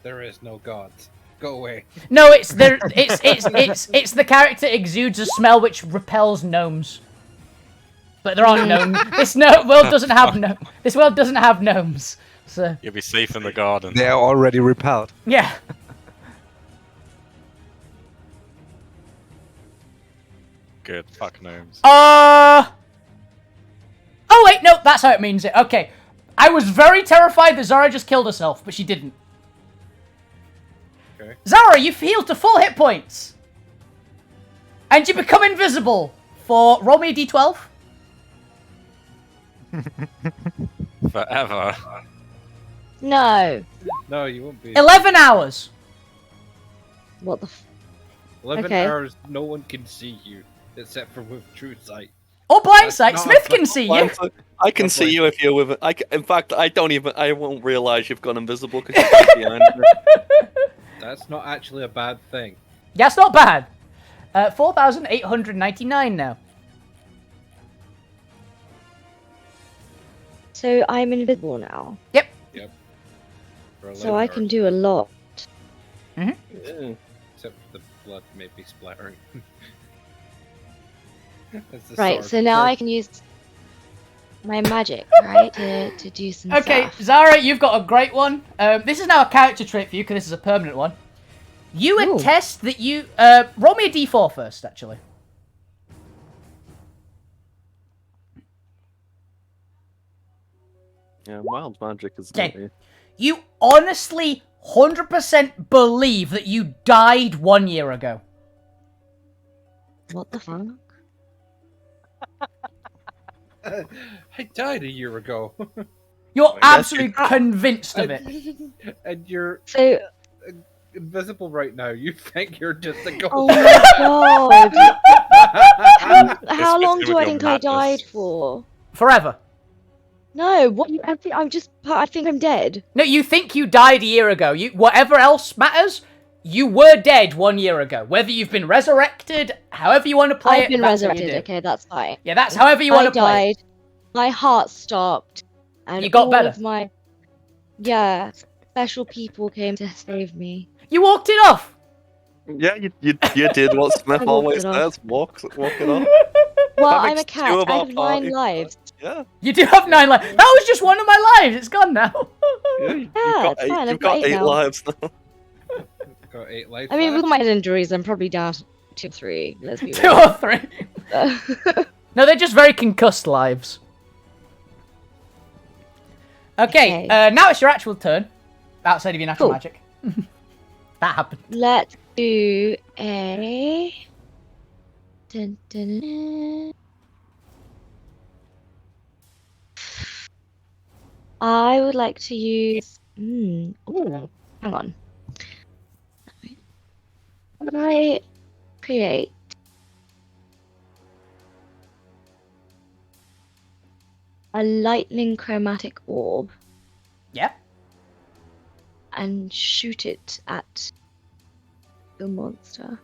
There is no gods. Go away. No, it's the it's the character exudes a smell which repels gnomes. But there aren't gnomes. This world doesn't have This world doesn't have gnomes. So You'll be safe in the garden. They are already repelled. yeah. Good. Fuck gnomes. Oh wait, no, that's how it means it. Okay. I was very terrified that Zara just killed herself, but she didn't. Okay. Zara, you've healed to full hit points. And you become invisible for roll me a d12. Forever. No. No, you won't be. 11 hours. What the 11 Okay. hours, no one can see you, except for with true sight. Or blind That's sight. not Smith a can see you. I can Not see like- you if you're with it. In fact, I won't realize you've gone invisible because you're behind me. That's not actually a bad thing. That's not bad. 4,899 now. So I'm invisible now. Yep. For So 11 I hours, can do a lot. Yeah. Except the blood may be splattering. As the Right, sword so now I bursts. can use my magic, right, to do some Okay, stuff. Zara, you've got a great one. This is now a character trait for you because this is a permanent one. You Ooh. attest that you... roll me a d4 first, actually. Yeah, wild magic is Okay. naughty. You honestly 100% believe that you died 1 year ago. What the fuck? I died a year ago. You're That's absolutely convinced of it. And you're So, invisible right now. You think you're just a ghost. oh my god! How fits long in do with I your think I madness. died for? Forever. No, what? I think I'm dead. No, you think you died a year ago. Whatever else matters, you were dead 1 year ago. Whether you've been resurrected, however you want to play I've it, been that's what you resurrected. do. Okay, that's fine. Yeah, that's however you want I to play it. died. My heart stopped, and You got all better. of my special people came to save me. You walked it off. Yeah, you did what Smith I walked always it off. says: walk it off. Well, That I'm a makes cat. two of I our have 9 party. lives. Yeah, You do have 9 lives. That was just one of my lives. It's gone now. yeah. You've Yeah, got it's eight. fine, You've I've got got 8 eight now. lives now. Got 8 life. I mean, with left. my injuries, I'm probably down to 2 or 3. Let's be 2 real. or 3. No, they're just very concussed lives. Okay, Okay. now it's your actual turn. Outside of your natural Cool. magic. That happened. Let's do a. Dun, dun, dun. I would like to use. Ooh, hang on. Would I create a lightning chromatic orb Yeah. and shoot it at the monster?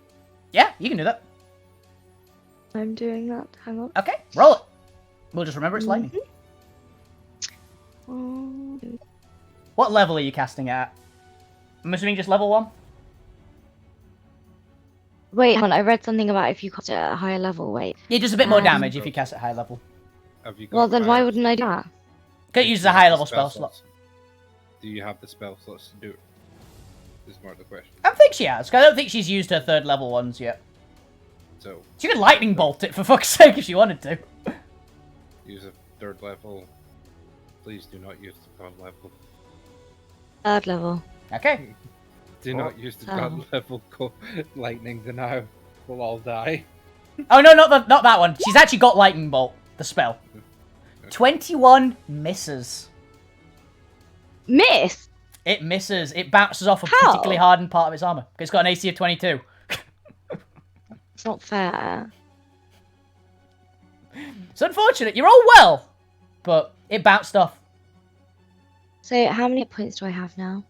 Yeah, you can do that. I'm doing that. Hang on. Okay, roll it. We'll just remember it's lightning. Mm-hmm. What level are you casting it at? I'm assuming just level 1? Wait, hang on. I read something about if you cast it at a higher level. Wait. Yeah, just a bit more Um, damage if you cast at high level. Have you got Well, then why fire? wouldn't I do that? Because it uses Do a you high have level the spell slot. slots? Do you have the spell slots to do it? is more the question. I think she has. 'Cause I don't think she's used her 3rd level ones yet. So She could lightning bolt it for fuck's sake if she wanted to. use a 3rd level. Please do not use the god level. 3rd level. Okay. Do not use the god level lightning. Then now we'll all die. Oh no, not that one. She's actually got lightning bolt. The spell. 21 misses. Miss. It misses. It bounces off a How? particularly hardened part of its armor. It's got an AC of 22. It's not fair. It's unfortunate. You roll well, but it bounced off. So how many points do I have now?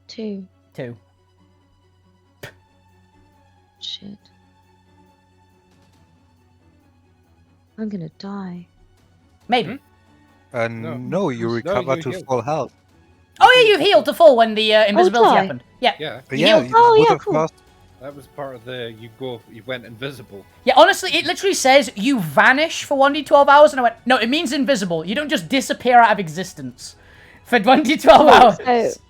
2. 2. Shit. I'm gonna die. Maybe. No, you recover you to heal. full health. Oh yeah, you healed to full when the invisibility die. happened. Yeah. Yeah, Yeah, healed. you Oh, would yeah, have cool. lost. that was part of the you went invisible. Yeah, honestly, it literally says you vanish for 1d12 hours, and I went, no, it means invisible. You don't just disappear out of existence for 1d12 hours. So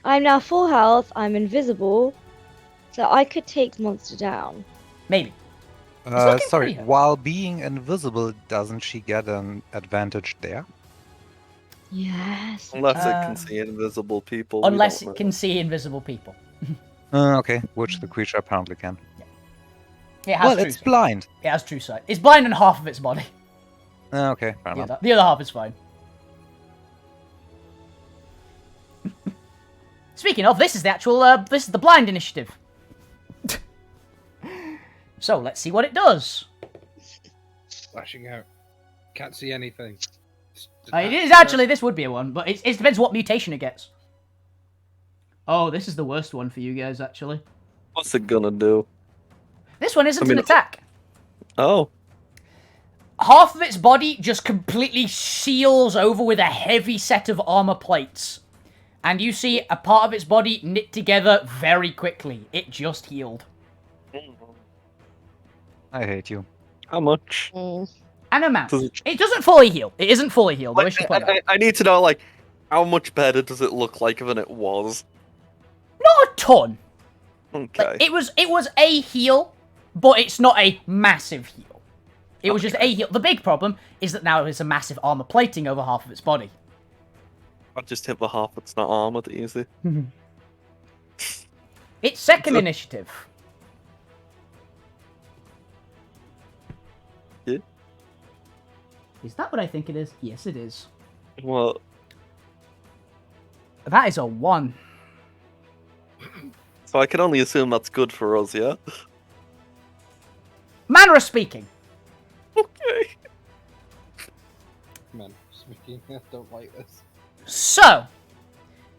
I'm now full health. I'm invisible, so I could take monster down. Maybe. looking Sorry, pretty hard. while being invisible, doesn't she get an advantage there? Yes. Unless it can see invisible people. we Unless don't it know. can see invisible people. Okay, which the creature apparently can. It has Well, true it's sight. blind. It has true sight. It's blind in half of its body. Okay, fair The enough. other, the other half is fine. Speaking of, this is the actual, this is the blind initiative. So, let's see what it does. Flashing out. Can't see anything. It is actually, this would be a one, but it depends what mutation it gets. Oh, this is the worst one for you guys, actually. What's it gonna do? This one isn't I mean- an attack. Oh, Half of its body just completely seals over with a heavy set of armor plates. And you see a part of its body knit together very quickly. It just healed. I hate you. how much? An amount. Does it- It doesn't fully heal. It isn't fully healed. I wish to point out. I need to know, like, how much better does it look like than it was? Not a ton. Okay. Like, it was a heal, but it's not a massive heal. It was just a heal. The big problem is that now there's a massive armor plating over half of its body. I just hit the half that's not armored easy. Its second initiative. Yeah. Is that what I think it is? Yes, it is. Well, That is a 1. so I can only assume that's good for us, yeah? Manner of speaking. Okay. Man, speaking, I don't like this. So,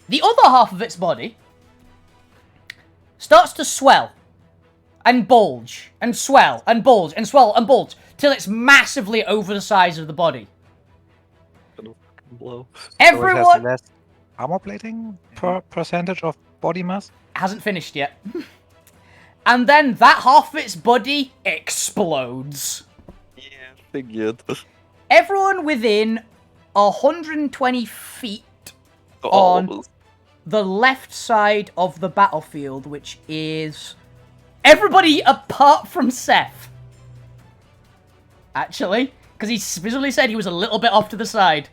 the other half of its body starts to swell and bulge and swell and bulge and swell and bulge till it's massively over the size of the body. Blow. So it has Everyone less armor plating per percentage of body mass? hasn't finished yet. And then that half of its body explodes. Yeah, figured. Everyone within 120 feet Got all On- of us. the left side of the battlefield, which is everybody apart from Seth. Actually, because he specifically said he was a little bit off to the side.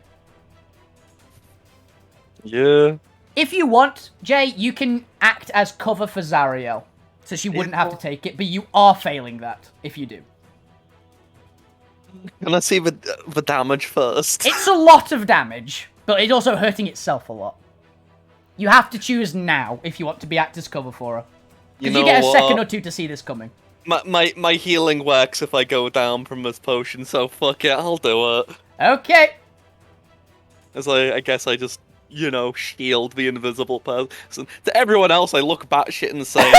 Yeah. If you want, Jay, you can act as cover for Zariel, so she wouldn't have to take it, but you are failing that if you do. Can I see the damage first? It's a lot of damage, but it's also hurting itself a lot. You have to choose now if you want to be act as cover for her. Because you get a second or two to see this coming. My healing works if I go down from this potion, so fuck it, I'll do it. Okay. As I guess I just, shield the invisible person. To everyone else, I look batshit insane.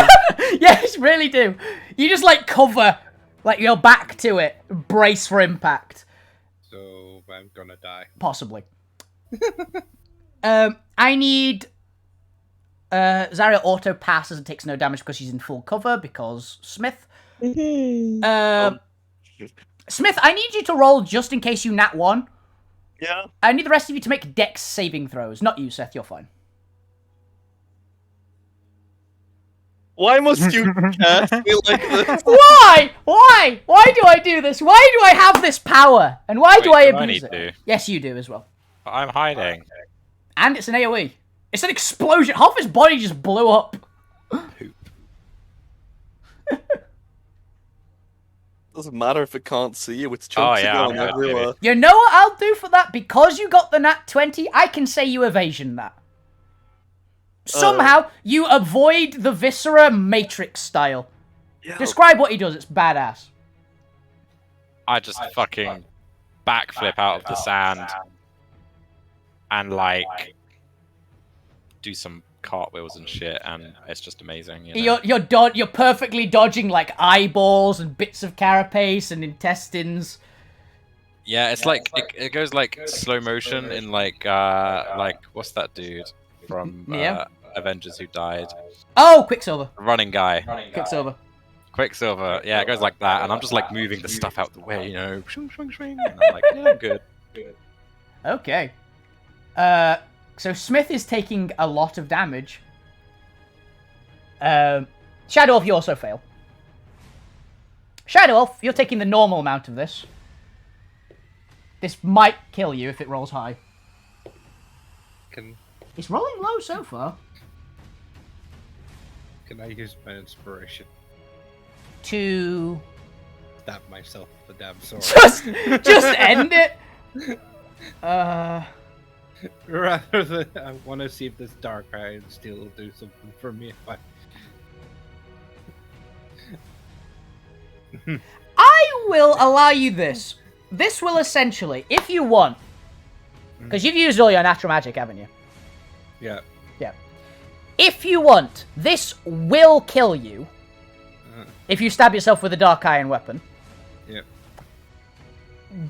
Yes, really do. You just, cover, your back to it, brace for impact. So I'm gonna die. Possibly. I need... Zariel auto passes and takes no damage because she's in full cover, because Smith. Mhm. Smith, I need you to roll just in case you nat 1. Yeah. I need the rest of you to make dex saving throws. Not you, Seth, you're fine. Why must you cast me like this? Why? Why? Why do I do this? Why do I have this power? And why do Wait, I do I abuse need it? to? Yes, you do as well. But I'm hiding. And it's an AoE. It's an explosion. Half his body just blew up. Poop. Doesn't matter if it can't see you. It's chunks yeah, going I'm good, everywhere. You know what I'll do for that? Because you got the nat 20, I can say you evasion that. Somehow, you avoid the Viscera Matrix style. Yeah. Describe what he does, it's badass. I just fucking backflip out of the sand and like do some cartwheels and shit, and it's just amazing. You know? You're perfectly dodging like eyeballs and bits of carapace and intestines. Yeah, it's like it goes like slow motion in like what's that dude from Yeah. Avengers who died? Oh, Quicksilver. Running guy. Quicksilver. Quicksilver. Yeah, it goes like that, and I'm just like moving the stuff out the way, you know, swing, swing, swing, and I'm like, yeah, I'm good. Okay. So Smith is taking a lot of damage. Shadow Elf, you also fail. Shadow Elf, you're taking the normal amount of this. This might kill you if it rolls high. Can It's rolling low so far. I use my inspiration? To Stab myself with the damn sword. just end it. Rather than I want to see if this dark iron steel will do something for me if I will allow you this. This will essentially, if you want, because you've used all your natural magic, haven't you? Yeah. Yeah. If you want, this will kill you if you stab yourself with a dark iron weapon. Yeah.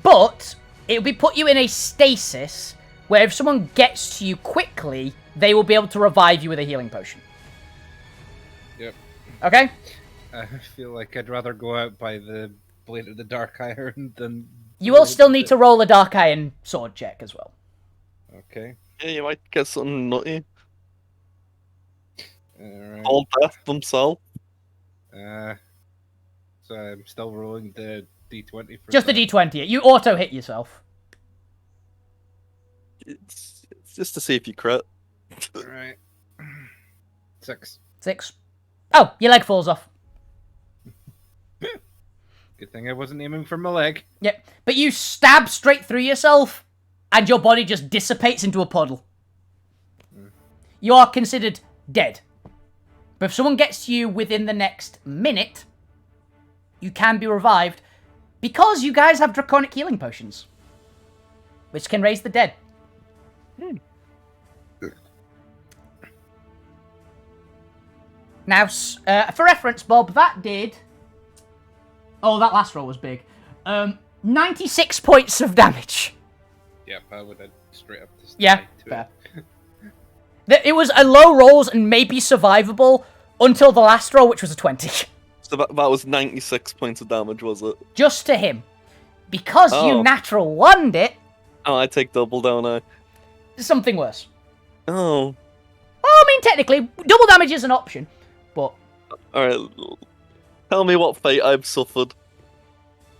But it will put you in a stasis where if someone gets to you quickly, they will be able to revive you with a healing potion. Yep. Okay? I feel like I'd rather go out by the blade of the dark iron than. You will still need to roll a dark iron sword check as well. Okay. Yeah, you might get something nutty. Alright. All death themselves. So I'm still rolling the d20 for Just the that. d20. You auto hit yourself. It's just to see if you crit. Alright. 6. 6. Oh, your leg falls off. Good thing I wasn't aiming for my leg. Yep. But you stab straight through yourself, and your body just dissipates into a puddle. You are considered dead. But if someone gets to you within the next minute, you can be revived because you guys have draconic healing potions, which can raise the dead. Now, for reference, Bob, that did... Oh, that last roll was big. 96 points of damage. Yep, I would have straight up to Yeah, to fair. It was a low rolls and maybe survivable until the last roll, which was a 20. So that was 96 points of damage, was it? Just to him. Because you Oh. natural one'd it, Oh, I take double, don't I? something worse. Oh. Oh, I mean, technically, double damage is an option. But Alright. Tell me what fate I've suffered.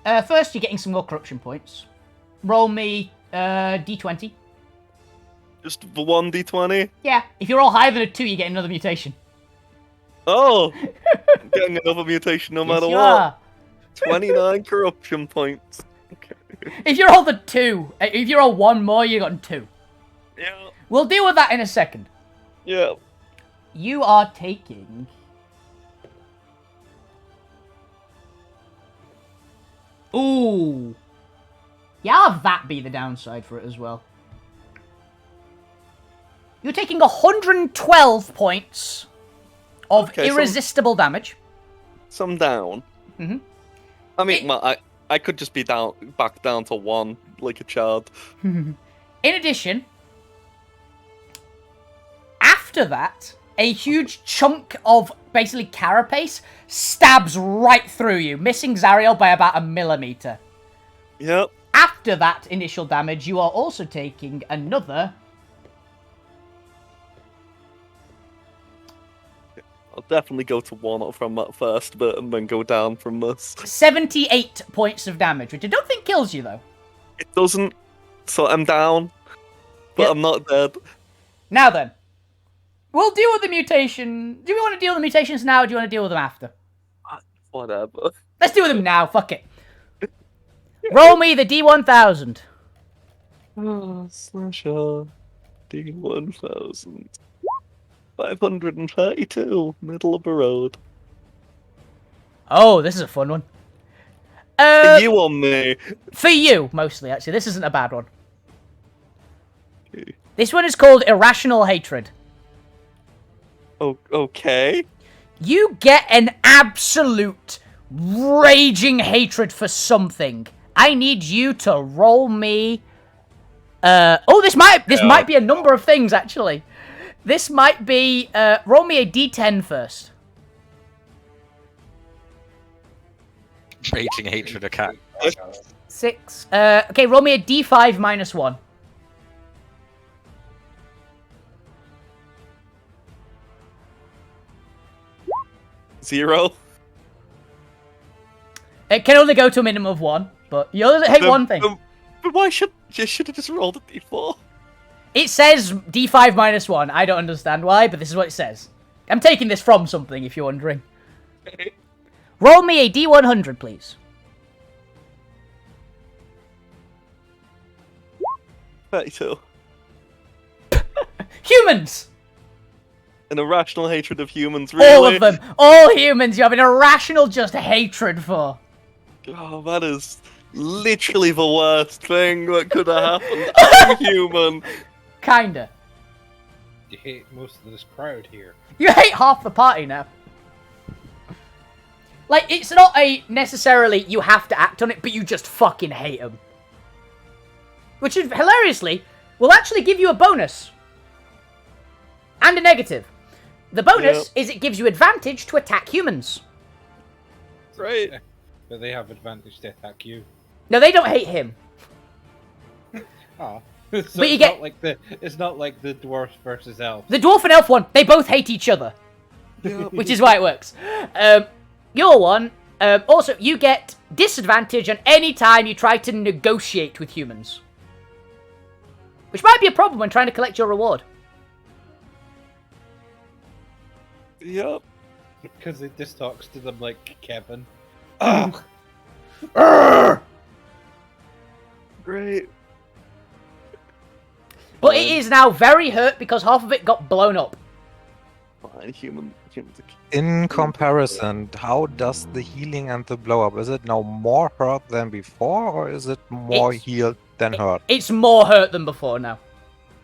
first, you're getting some more corruption points. Roll me d20. Just the 1d20? Yeah, if you roll higher than a 2, you get another mutation. Oh! I'm getting another mutation no Yes, matter you what. are. 29 corruption points. Okay. If you roll the 2, if you roll 1 more, you got 2. Yeah. We'll deal with that in a second. Yeah. You are taking... Ooh. Yeah, I'll have that be the downside for it as well. You're taking 112 points of Okay, so- irresistible damage. Some down. Mhm. I mean, I could just be back down to 1, like a child. In addition, after that, a huge chunk of basically carapace stabs right through you, missing Zariel by about a millimeter. Yep. After that initial damage, you are also taking another... definitely go to 1 from that first bit and then go down from this. 78 points of damage, which I don't think kills you, though. It doesn't, so I'm down, but Yep. I'm not dead. Now then. We'll deal with the mutation. Do we want to deal with the mutations now, or do you want to deal with them after? Whatever. Let's deal with them now, fuck it. Roll me the D1000. Slasher. D1000. 532. Middle of the road. Oh, this is a fun one. You on me. For you, mostly, actually. This isn't a bad one. Okay. This one is called Irrational Hatred. Oh, okay. You get an absolute raging hatred for something. I need you to roll me... this might be a number of things, actually. This might be... roll me a D10 first. Raging hatred of cat. 6. Okay, roll me a D5 minus 1. Zero. It can only go to a minimum of 1, but you only hate one thing. But why should have just rolled a D4? It says D5 minus 1. I don't understand why, but this is what it says. I'm taking this from something, if you're wondering. Okay. Roll me a D100, please. 32. Humans! An irrational hatred of humans, really? All of them. All humans you have an irrational just hatred for. Oh, that is literally the worst thing that could have happened. I'm human. Kinda. You hate most of this crowd here. You hate half the party now. Like, it's not a necessarily you have to act on it, but you just fucking hate them. Which, is, hilariously, will actually give you a bonus. And a negative. The bonus is it gives you advantage to attack humans. Right. But they have advantage to attack you. No, they don't hate him. Oh. So But it's you get- not like the dwarf versus elf. The dwarf and elf one, they both hate each other. Which is why it works. Your one, also, you get disadvantage on any time you try to negotiate with humans. Which might be a problem when trying to collect your reward. Yep. Because it just talks to them like Kevin. Great. But it is now very hurt because half of it got blown up. Fine, humans are In comparison, how does the healing and the blow up? Is it now more hurt than before, or is it more It's- healed than hurt? It's more hurt than before now.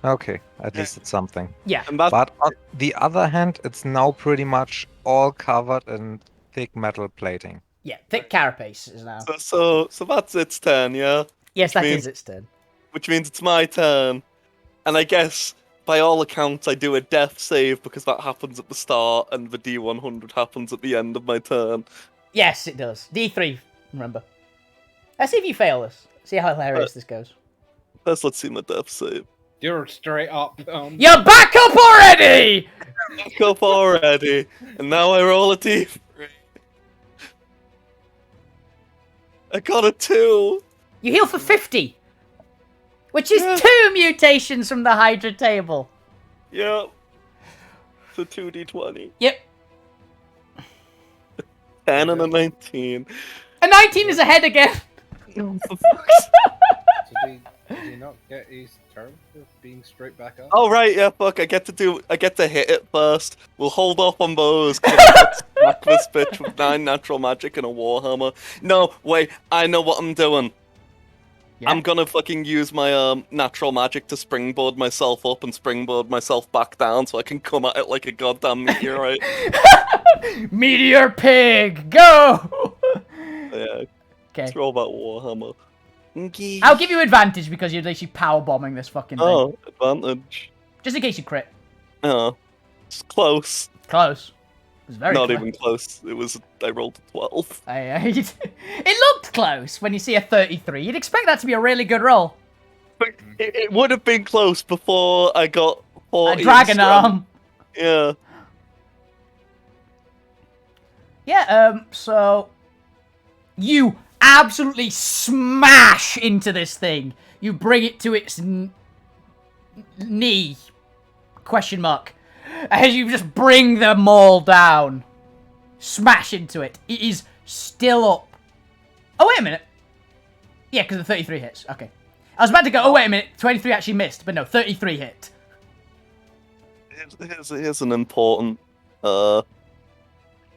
Okay, at least it's something. Yeah. And that's But on the other hand, it's now pretty much all covered in thick metal plating. Yeah, thick carapace is now. so that's its turn, yeah? Yes, that means- is its turn. Which means it's my turn. And I guess, by all accounts, I do a death save because that happens at the start and the D100 happens at the end of my turn. Yes, it does. D3, remember. Let's see if you fail this. See how hilarious this goes. First, let's see my death save. You're straight up. You're back up already! Back up already. And now I roll a D3. I got a 2. You heal for 50. Which is 2 mutations from the Hydra table. Yep. It's a 2D20. Yep. 10 and a 19. A 19 is ahead again. Oh, So did he not get his turn for being straight back up? oh right, yeah, fuck. I get to hit it first. We'll hold off on those. 'Cause I'm about to smack this bitch with 9 natural magic and a warhammer. No, wait. I know what I'm doing. Yeah. I'm gonna fucking use my natural magic to springboard myself up and springboard myself back down so I can come at it like a goddamn meteorite. Meteor pig, go! Yeah, Okay. let's roll that warhammer. Okay. I'll give you advantage because you're literally power bombing this fucking thing. Oh, advantage. Just in case you crit. Oh, it's close. Close. It was very Not close. even close. I rolled a 12. It looked close when you see a 33. You'd expect that to be a really good roll. But it would have been close before I got 40. A dragon strength. arm. Yeah. Yeah, so you absolutely smash into this thing. You bring it to its knee, question mark, as you just bring the maul down. Smash into it. It is still up. Oh, wait a minute. Yeah, because the 33 hits. Okay. I was about to go, oh, wait a minute. 23 actually missed, but no, 33 hit. Here's an important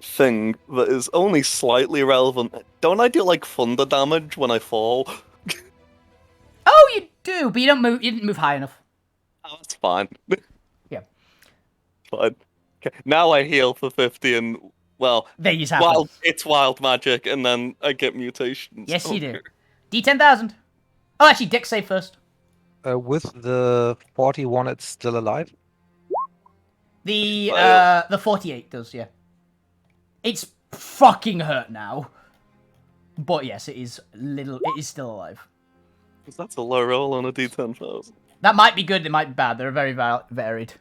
thing that is only slightly relevant. Don't I do like thunder damage when I fall? Oh, you do, but you don't move. You didn't move high enough. Oh, that's fine. Yeah. Fine. Okay. Now I heal for 50 and well, There you have it's wild magic, and then I get mutations. Yes, you do. D10,000. Oh, actually, Dex save first. With the 41, it's still alive. The 48 does, yeah. It's fucking hurt now. But yes, it is still alive. That's a low roll on a D10,000. That might be good, it might be bad. They're very varied.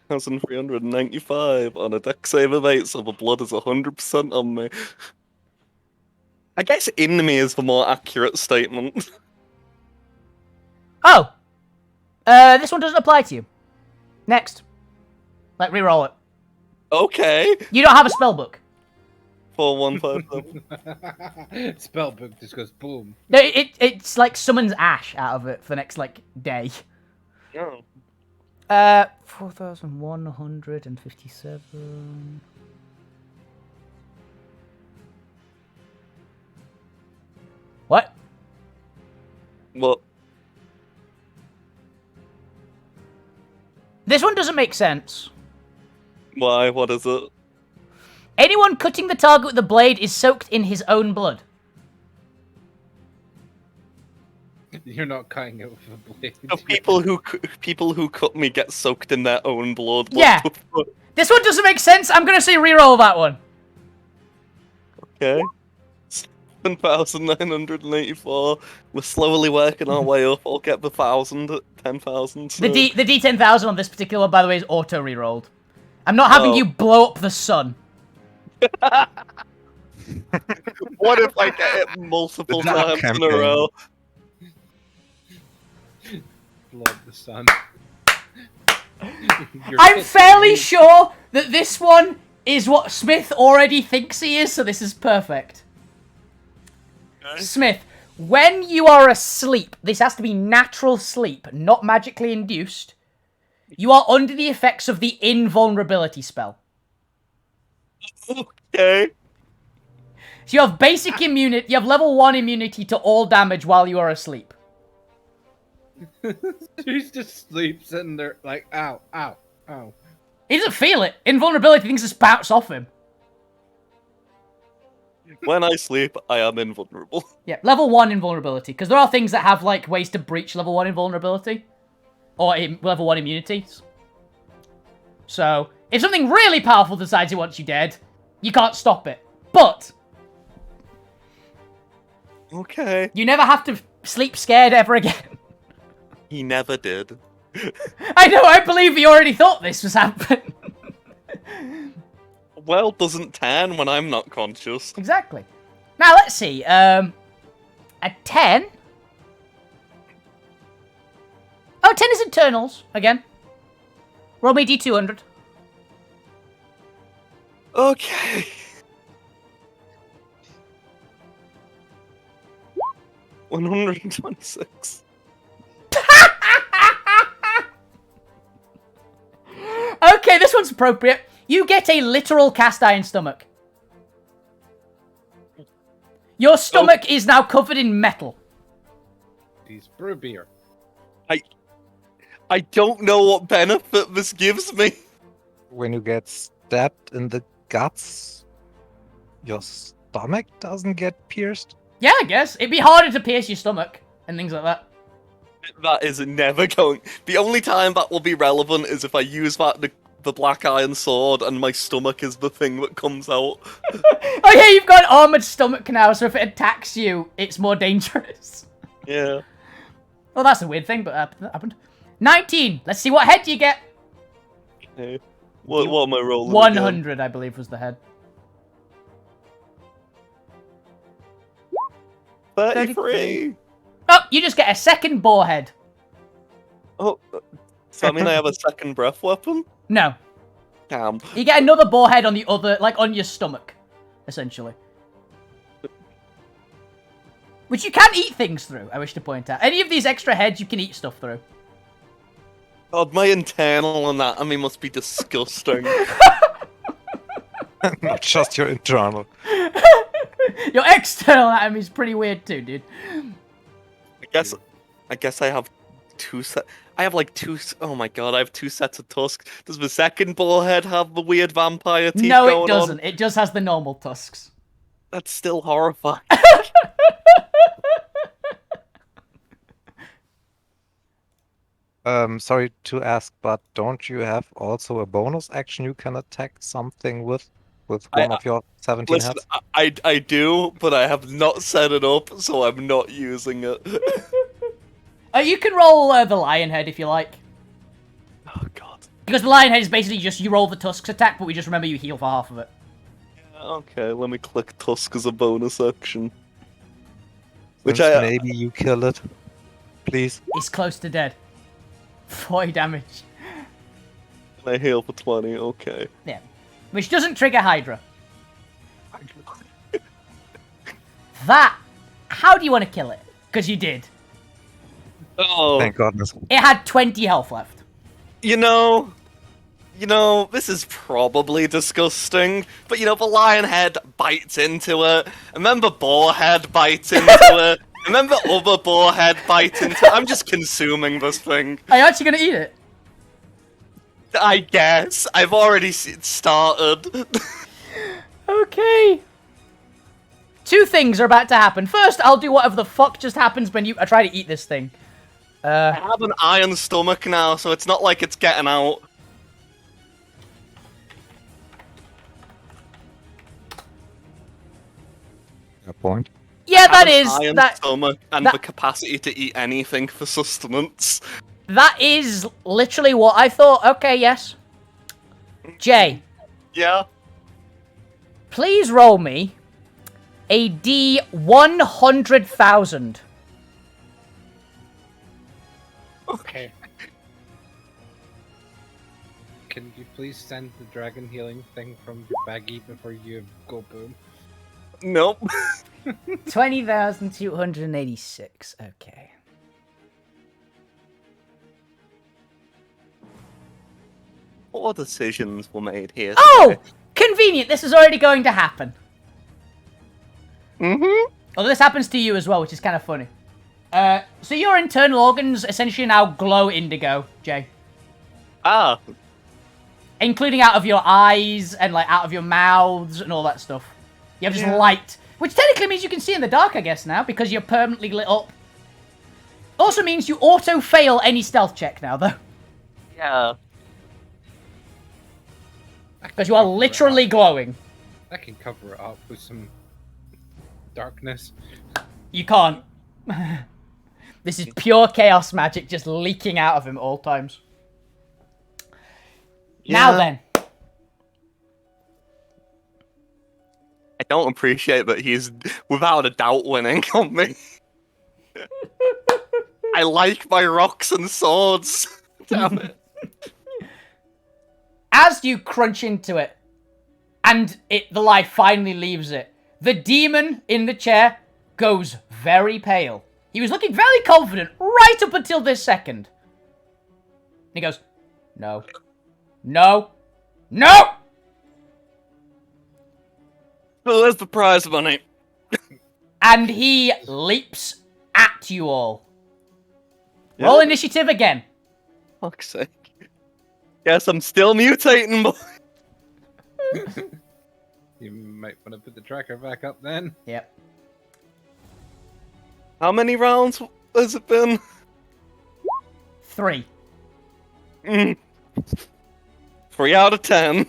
1,395 on a dex save of 8, so the blood is 100% on me. I guess in me is the more accurate statement. Oh! This one doesn't apply to you. Next. Like, reroll it. Okay. You don't have a spellbook. 4157. Spellbook just goes boom. No, it's like summons ash out of it for the next, like, day. Oh. 4,157. What? What? This one doesn't make sense. Why? What is it? Anyone cutting the target with the blade is soaked in his own blood. You're not cutting it with a blade. So people who cut me get soaked in their own blood. What Yeah. the fuck? This one doesn't make sense. I'm gonna say reroll that one. Okay. 7,984. We're slowly working our way up. I'll get the 1,000 at 10,000. So. The D10,000 on this particular one, by the way, is auto rerolled. I'm not having you blow up the sun. What if I get it multiple The dark times in a campaign. row? Blood the sun. I'm fairly sure that this one is what Smith already thinks he is, so this is perfect. Okay. Smith, when you are asleep, this has to be natural sleep, not magically induced. You are under the effects of the invulnerability spell. Okay. So you have basic immunity, you have level 1 immunity to all damage while you are asleep. She's just sleeps sitting there like, ow, ow, ow. He doesn't feel it. Invulnerability things just bounce off him. When I sleep, I am invulnerable. Yeah, level 1 invulnerability, because there are things that have, like, ways to breach level 1 invulnerability. Or level 1 immunities. So, if something really powerful decides it wants you dead, you can't stop it. But, Okay. you never have to sleep scared ever again. He never did. I know, I believe he already thought this was happening. Well, doesn't tan when I'm not conscious. Exactly. Now, let's see. A 10? Oh, 10 is internals, again. Roll me D200. Okay. $126. Okay, this one's appropriate. You get a literal cast iron stomach. Your stomach is now covered in metal. He's brew beer. I don't know what benefit this gives me. When you get stabbed in the guts, your stomach doesn't get pierced. Yeah, I guess. It'd be harder to pierce your stomach and things like that. That is never going. The only time that will be relevant is if I use the black iron sword and my stomach is the thing that comes out. Oh yeah, you've got an armored stomach now, so if it attacks you, it's more dangerous. Yeah. Well, that's a weird thing, but that happened. 19. Let's see what head you get. Okay. What am I rolling? 100, I believe, was the head. 33. Oh, you just get a second boar head. Oh, so I mean I have a second breath weapon? No. Damn. You get another boar head on the other, like on your stomach, essentially. Which you can eat things through, I wish to point out. Any of these extra heads you can eat stuff through. God, my internal anatomy must be disgusting. Not just your internal. Your external anatomy is pretty weird too, dude. I guess I have two set. I have like two. Oh my god, I have two sets of tusks. Does the second bullhead have the weird vampire teeth No, going it doesn't. on? It just has the normal tusks. That's still horrifying. Sorry to ask, but don't you have also a bonus action you can attack something with one of your 17 Listen, heads? I do, but I have not set it up, so I'm not using it. You can roll the lion head if you like. Oh god. Because the lion head is basically just you roll the tusks attack, but we just remember you heal for half of it. Okay, let me click tusk as a bonus action. Which Since maybe you kill it, please. It's close to dead. 40 damage. I heal for 20. Okay. Yeah. Which doesn't trigger Hydra. That. How do you want to kill it? Because you did. Oh. Thank goodness. It had 20 health left. You know, this is probably disgusting, but the lion head bites into it, and then the boar head bites into it, and then the other boar head bites into it. I'm just consuming this thing. Are you actually going to eat it? I guess. I've already started. Okay. Two things are about to happen. First, I'll do whatever the fuck just happens when I try to eat this thing. I have an iron stomach now, so it's not like it's getting out. Good point. Yeah, I have that an is iron that. stomach and that- the capacity to eat anything for sustenance. That is literally what I thought. Okay, yes. Jay, Yeah. please roll me a D100,000. Okay. Can you please send the dragon healing thing from your baggie before you go boom? Nope. 20,286. Okay. What decisions were made here? Oh! Convenient. This is already going to happen. Mm-hmm. Although this happens to you as well, which is kind of funny. So your internal organs essentially now glow indigo, Jay. Ah. Including out of your eyes and like out of your mouths and all that stuff. You have just light. Which technically means you can see in the dark, I guess, now, because you're permanently lit up. Also means you auto-fail any stealth check now, though. Yeah. Because you are literally glowing. I can cover it up with some darkness. You can't. This is pure chaos magic just leaking out of him at all times. Now then. I don't appreciate that he's without a doubt winning on me. I like my rocks and swords. Damn it. As you crunch into it, and the life finally leaves it, the demon in the chair goes very pale. He was looking very confident right up until this second. He goes, no. No. No! So there's the prize money. And he leaps at you all. Yeah. Roll initiative again. Fuck's sake. Guess I'm still mutating, boy. You might want to put the tracker back up then. Yep. How many rounds has it been? 3. 3 out of 10.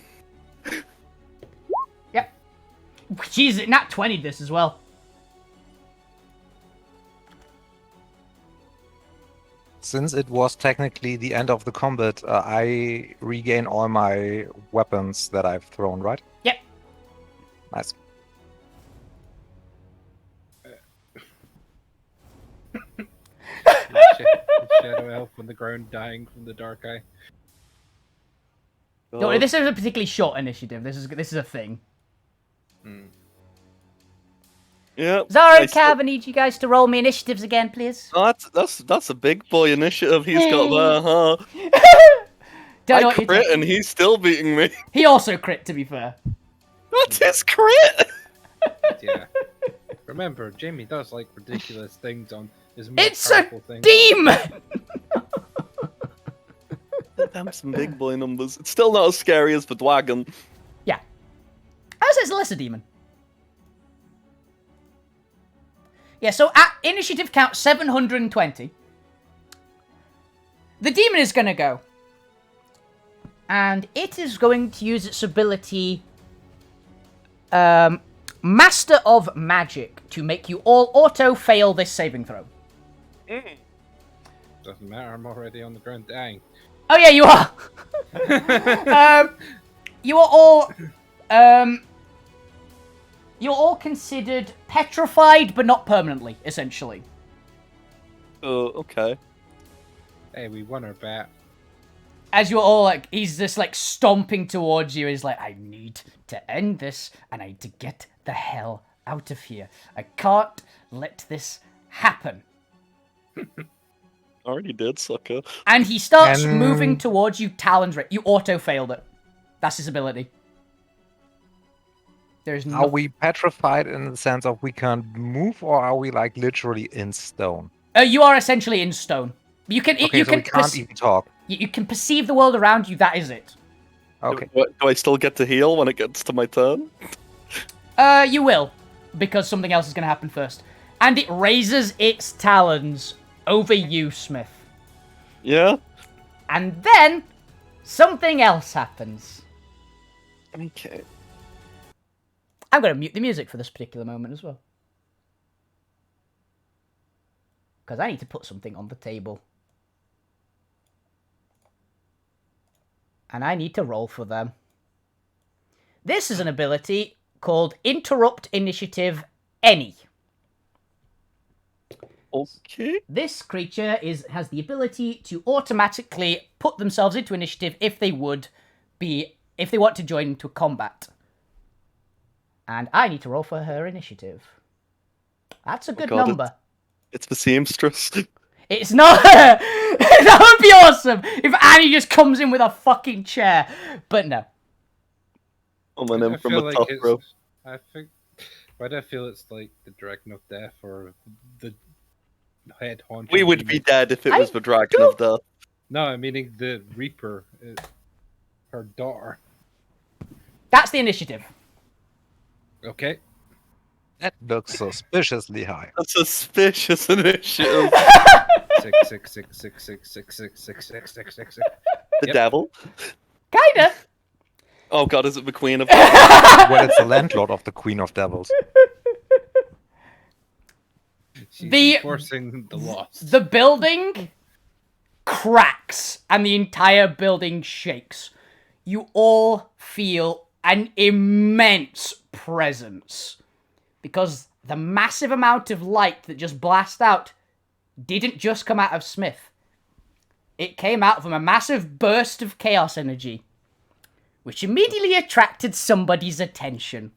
Yep. Jeez, not 20 this as well. Since it was technically the end of the combat, I regain all my weapons that I've thrown, right? Yep. Nice. shadow elf on the ground dying from the dark eye. Don't worry, this is a particularly short initiative. This is a thing. Yeah. Zara and Cav, I need you guys to roll me initiatives again, please. Oh, that's a big boy initiative he's got there, huh? Don't know I what you're crit talking- and he's still beating me. He also crit, to be fair. That's his crit. Yeah. Remember, Jamie does like ridiculous things on his more It's a powerful things. demon! Damn, some big boy numbers. It's still not as scary as the dragon. Yeah. As it's a lesser demon. Yeah, so at initiative count 720, the demon is going to go. And it is going to use its ability, Master of Magic, to make you all auto-fail this saving throw. Doesn't matter, I'm already on the ground dying. Oh yeah, you are! You are all, you're all considered petrified, but not permanently, essentially. Oh, okay. Hey, we won our bet. As you're all like, he's just like stomping towards you. He's like, I need to end this, and I need to get the hell out of here. I can't let this happen. Already did, sucker. And he starts And- moving towards you, talons. You auto-failed it. That's his ability. There's no. Are we petrified in the sense of we can't move, or are we like literally in stone? You are essentially in stone. You can. Okay, you so can. we can't even talk. You can perceive the world around you. That is it. Okay. Do I still get to heal when it gets to my turn? You will, because something else is going to happen first. And it raises its talons over you, Smith. Yeah? And then something else happens. Okay. I'm going to mute the music for this particular moment as well. Because I need to put something on the table. And I need to roll for them. This is an ability called Interrupt Initiative Any. Okay. This creature has the ability to automatically put themselves into initiative if they want to join into a combat. And I need to roll for her initiative. That's a good God, number. It's the seamstress. It's not. That would be awesome if Annie just comes in with a fucking chair. But no. Coming in I from feel the like top it's. row. I think. Why do I feel it's like the Dragon of Death or the head haunting? We would demon? be dead if it I was the Dragon of Death. No, I'm meaning the Reaper, her daughter. That's the initiative. Okay. That looks suspiciously high. A suspicious initiative. 6 6 6 6 6 6 6 6 6 6 6 6. The Yep. devil. Kinda. Oh god, is it the Queen of Well, it's the landlord of the Queen of Devils. She's The- enforcing the laws. The building cracks and the entire building shakes. You all feel an immense presence. Because the massive amount of light that just blasted out didn't just come out of Smith. It came out from a massive burst of chaos energy, which immediately attracted somebody's attention.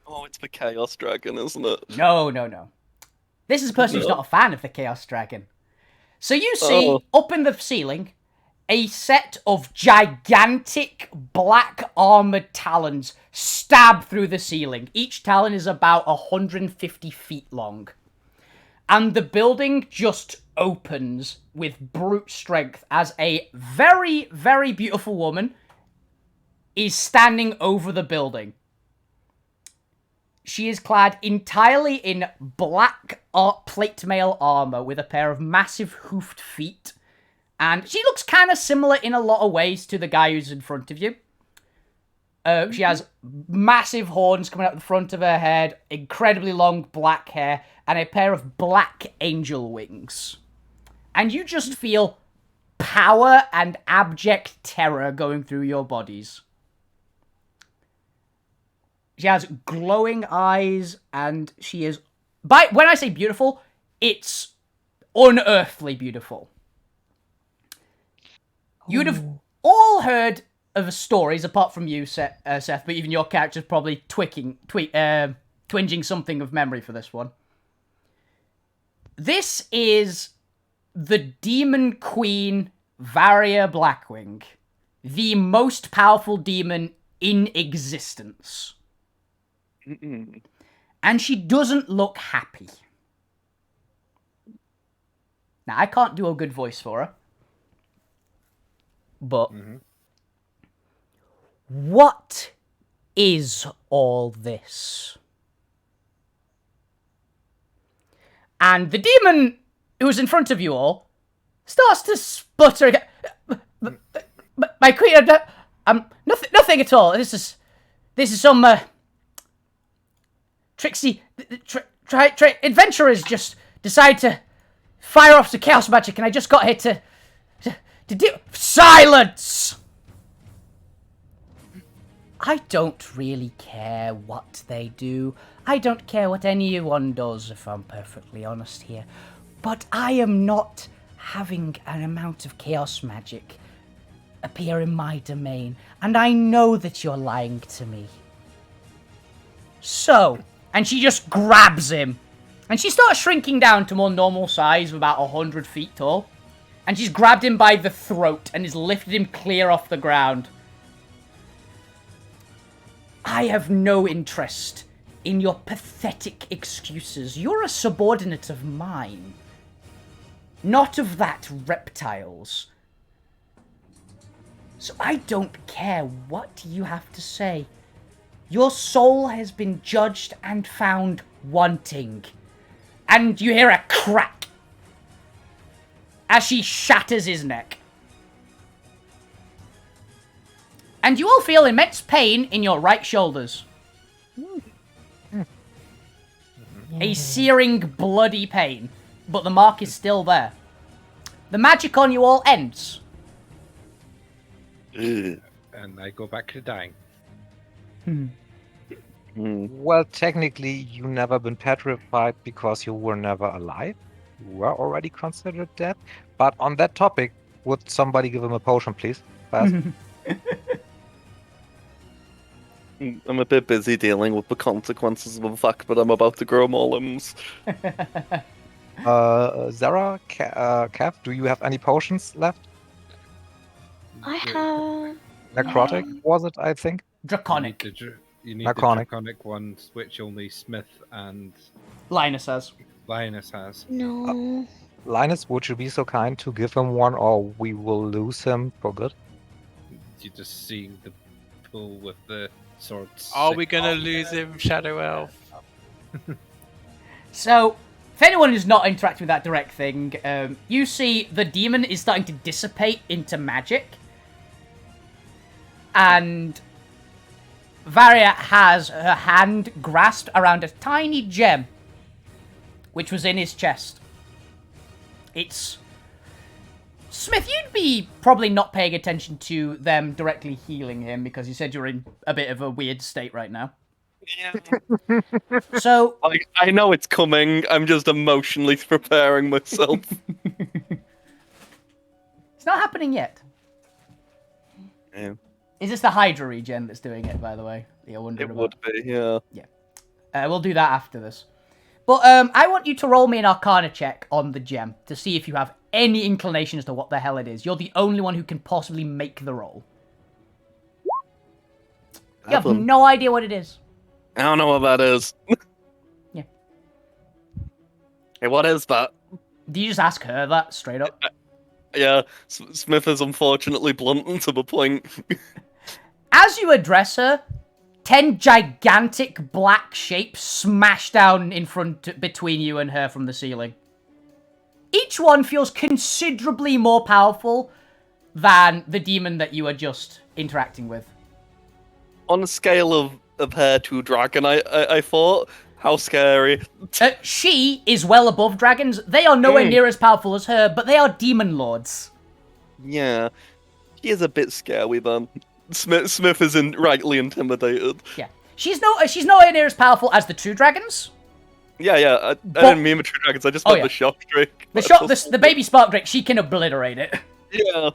Oh, it's the Chaos Dragon, isn't it? No. This is a person who's No. not a fan of the Chaos Dragon. So you see, Oh. up in the ceiling, a set of gigantic black armored talons stab through the ceiling. Each talon is about 150 feet long. And the building just opens with brute strength as a very, very beautiful woman is standing over the building. She is clad entirely in black plate mail armor with a pair of massive hoofed feet. And she looks kind of similar in a lot of ways to the guy who's in front of you. She has massive horns coming out the front of her head, incredibly long black hair, and a pair of black angel wings. And you just feel power and abject terror going through your bodies. She has glowing eyes, and she is... When I say beautiful, it's unearthly beautiful. You'd have all heard of stories, apart from you, Seth, but even your character's probably twinging something of memory for this one. This is the Demon Queen Varia Blackwing, the most powerful demon in existence. Mm-mm. And she doesn't look happy. Now, I can't do a good voice for her. But what is all this? And the demon who's in front of you all starts to sputter again. My queen, nothing at all. This is some tricksy adventurers just decide to fire off the chaos magic, and I just got here to do silence. I don't really care what they do. I don't care what anyone does, if I'm perfectly honest here. But I am not having an amount of chaos magic appear in my domain, and I know that you're lying to me. So, and she just grabs him, and she starts shrinking down to more normal size of about 100 feet tall, and she's grabbed him by the throat and has lifted him clear off the ground. I have no interest in your pathetic excuses. You're a subordinate of mine, not of that reptile's. So I don't care what you have to say. Your soul has been judged and found wanting. And you hear a crack as she shatters his neck. And you all feel immense pain in your right shoulders. A searing, bloody pain, but the mark is still there. The magic on you all ends. And I go back to dying. Well, technically, you never been petrified because you were never alive. You were already considered dead. But on that topic, would somebody give him a potion, please? Fast. I'm a bit busy dealing with the consequences of the fact that I'm about to grow more limbs. Zara, Kev, do you have any potions left? I have. Necrotic, was it, I think? Draconic. You need Draconic. the draconic ones, which only Smith and Linus has. Linus has. No. Linus, would you be so kind to give him one, or we will lose him for good? You just see the pool with the swords. Are we gonna lose him, Shadow Elf? So, if anyone who's not interacting with that direct thing, you see the demon is starting to dissipate into magic. And Varia has her hand grasped around a tiny gem, which was in his chest. It's... Smith, you'd be probably not paying attention to them directly healing him, because you said you're in a bit of a weird state right now. Yeah. So... I know it's coming, I'm just emotionally preparing myself. It's not happening yet. Yeah. Is this the Hydra regen that's doing it, by the way? You're wondering It about? would be, yeah. We'll do that after this. But I want you to roll me an Arcana check on the gem to see if you have any inclination as to what the hell it is. You're the only one who can possibly make the roll. You have no idea what it is. I don't know what that is. Yeah. Hey, what is that? Do you just ask her that straight up? Yeah, Smith is unfortunately blunt to the point. As you address her, 10 gigantic black shapes smash down in front between you and her from the ceiling. Each one feels considerably more powerful than the demon that you are just interacting with. On a scale of hair to dragon, I thought, how scary. She is well above dragons. They are nowhere near as powerful as her, but they are demon lords. Yeah, he is a bit scary then. Smith isn't rightly intimidated. Yeah, she's nowhere near as powerful as the two dragons. Yeah, I didn't mean the true dragons. I just meant the shock drake. The baby spark drake, she can obliterate it. Yeah,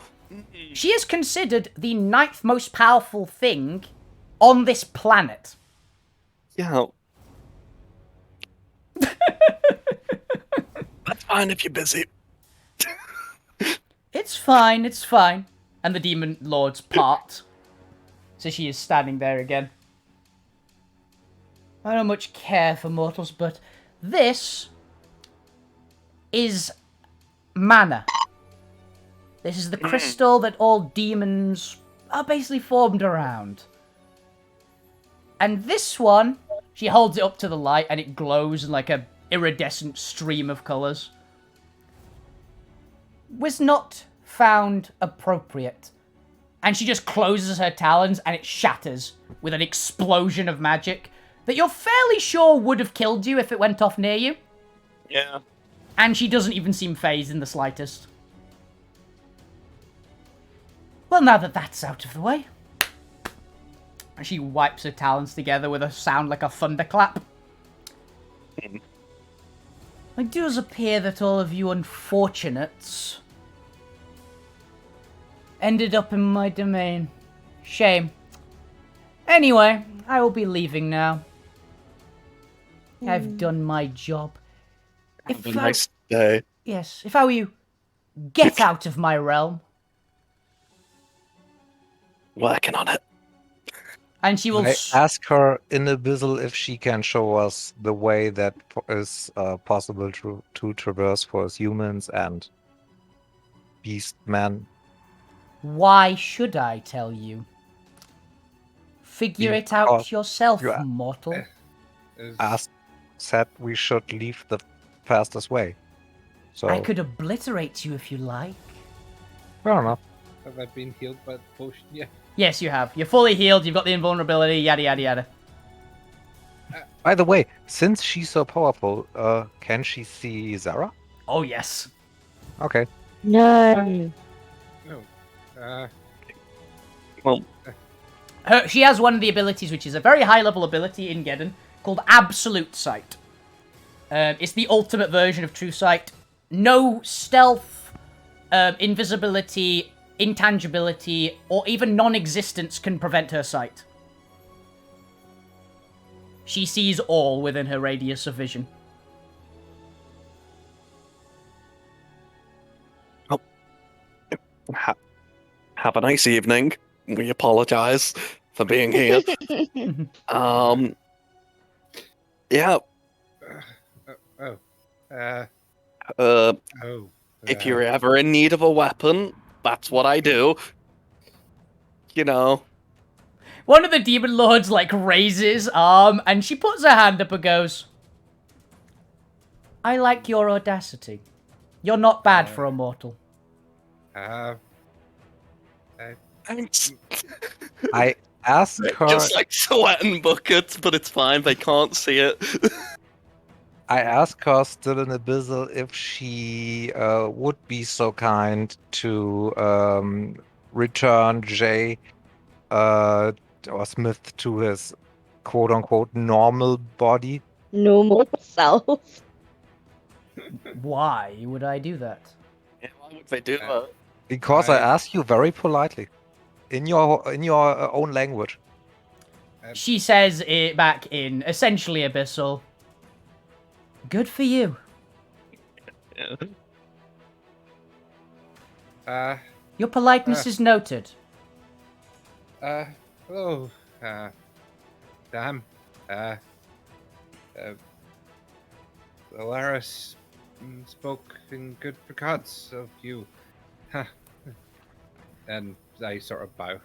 She is considered the 9th most powerful thing on this planet. Yeah. That's fine if you're busy. It's fine, it's fine. And the demon lords part. So she is standing there again. I don't much care for mortals, but this is mana. This is the crystal that all demons are basically formed around. And this one, she holds it up to the light and it glows in like a iridescent stream of colours. Was not found appropriate. And she just closes her talons and it shatters with an explosion of magic that you're fairly sure would have killed you if it went off near you. Yeah. And she doesn't even seem phased in the slightest. Well, now that that's out of the way. And she wipes her talons together with a sound like a thunderclap. It does appear that all of you unfortunates ended up in my domain. Shame. Anyway, I will be leaving now. I've done my job. Have a nice day. Yes, if I were you, get out of my realm. Working on it. And she will... I ask her in Abyssal if she can show us the way that is possible to traverse for us humans and beast men. Why should I tell you? Figure it out yourself, you mortal. Said we should leave the fastest way. So I could obliterate you if you like. fair enough. Have I been healed by the potion yet? Yes, you have. You're fully healed, you've got the invulnerability, yada yada yada. By the way, since she's so powerful, can she see Zara? Oh, yes. Okay. No. No. Well, She has one of the abilities, which is a very high-level ability in Geddon, called Absolute Sight. It's the ultimate version of True Sight. No stealth, invisibility, intangibility, or even non-existence can prevent her sight. She sees all within her radius of vision. have a nice evening. We apologize for being here. Yeah. If you're ever in need of a weapon, that's what I do. You know. One of the demon lords, like, raises arm, and she puts her hand up and goes, I like your audacity. You're not bad for a mortal. Thanks. I asked her. Just like sweating buckets, but it's fine. They can't see it. I asked her still in Abyssal if she would be so kind to return Jay or Smith to his quote-unquote normal body. Normal self. Why would I do that? Yeah, why would they do that? Because I asked you very politely, in your own language. She says it back in essentially Abyssal. Good for you. Yeah. Your politeness is noted. Hello, damn. Alaris spoke in good regards of you. And I sort of bow.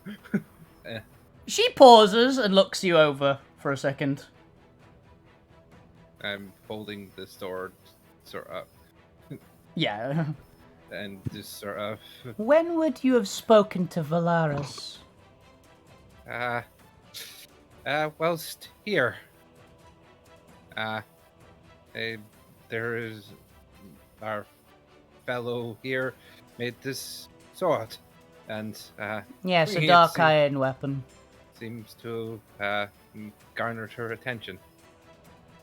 She pauses and looks you over for a second. I'm holding the sword sort of Yeah. and just sort of When would you have spoken to Valaris? whilst here. There is our fellow here made this sword, and Yes, a it dark iron weapon. seems to garnered her attention.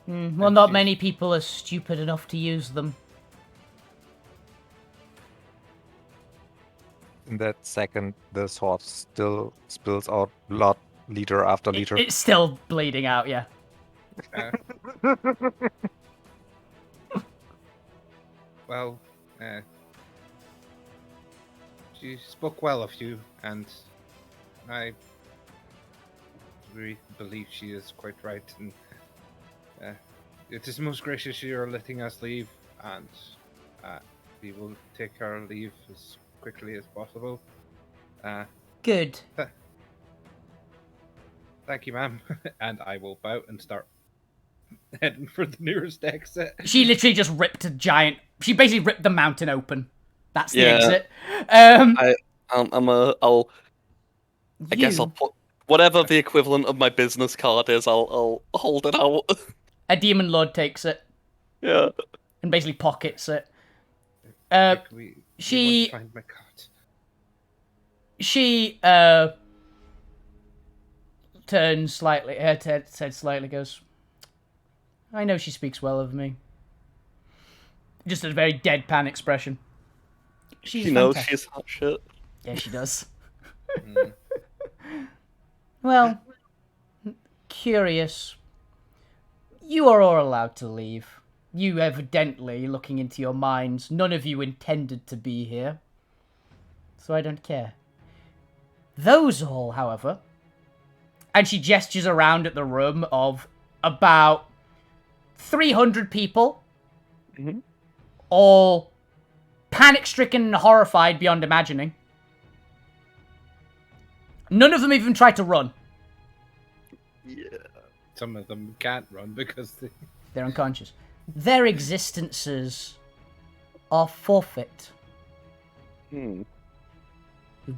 Well, not many people are stupid enough to use them. in that second, the sword still spills out blood liter after liter. It's still bleeding out, yeah. Uh, well, she spoke well of you, and I really believe she is quite right. And it is most gracious you are letting us leave, and we will take our leave as quickly as possible. Good. Thank you, ma'am. And I will bow and start heading for the nearest exit. She literally just ripped a giant. She basically ripped the mountain open. That's the Yeah. exit. I'll I guess I'll put whatever the equivalent of my business card is. I'll hold it out. A demon lord takes it Yeah. and basically pockets it. We she- want to find my card. She turns slightly. Her head slightly goes. I know she speaks well of me. Just a very deadpan expression. She's She knows fantastic. she's hot shit. Yeah, she does. Mm. Well, curious. You are all allowed to leave. You evidently, looking into your minds, none of you intended to be here. So I don't care. Those all, however, and she gestures around at the room of about 300 people, Mhm. all panic-stricken and horrified beyond imagining. None of them even tried to run. Yeah. Some of them can't run because They're unconscious. Their existences are forfeit. Hmm.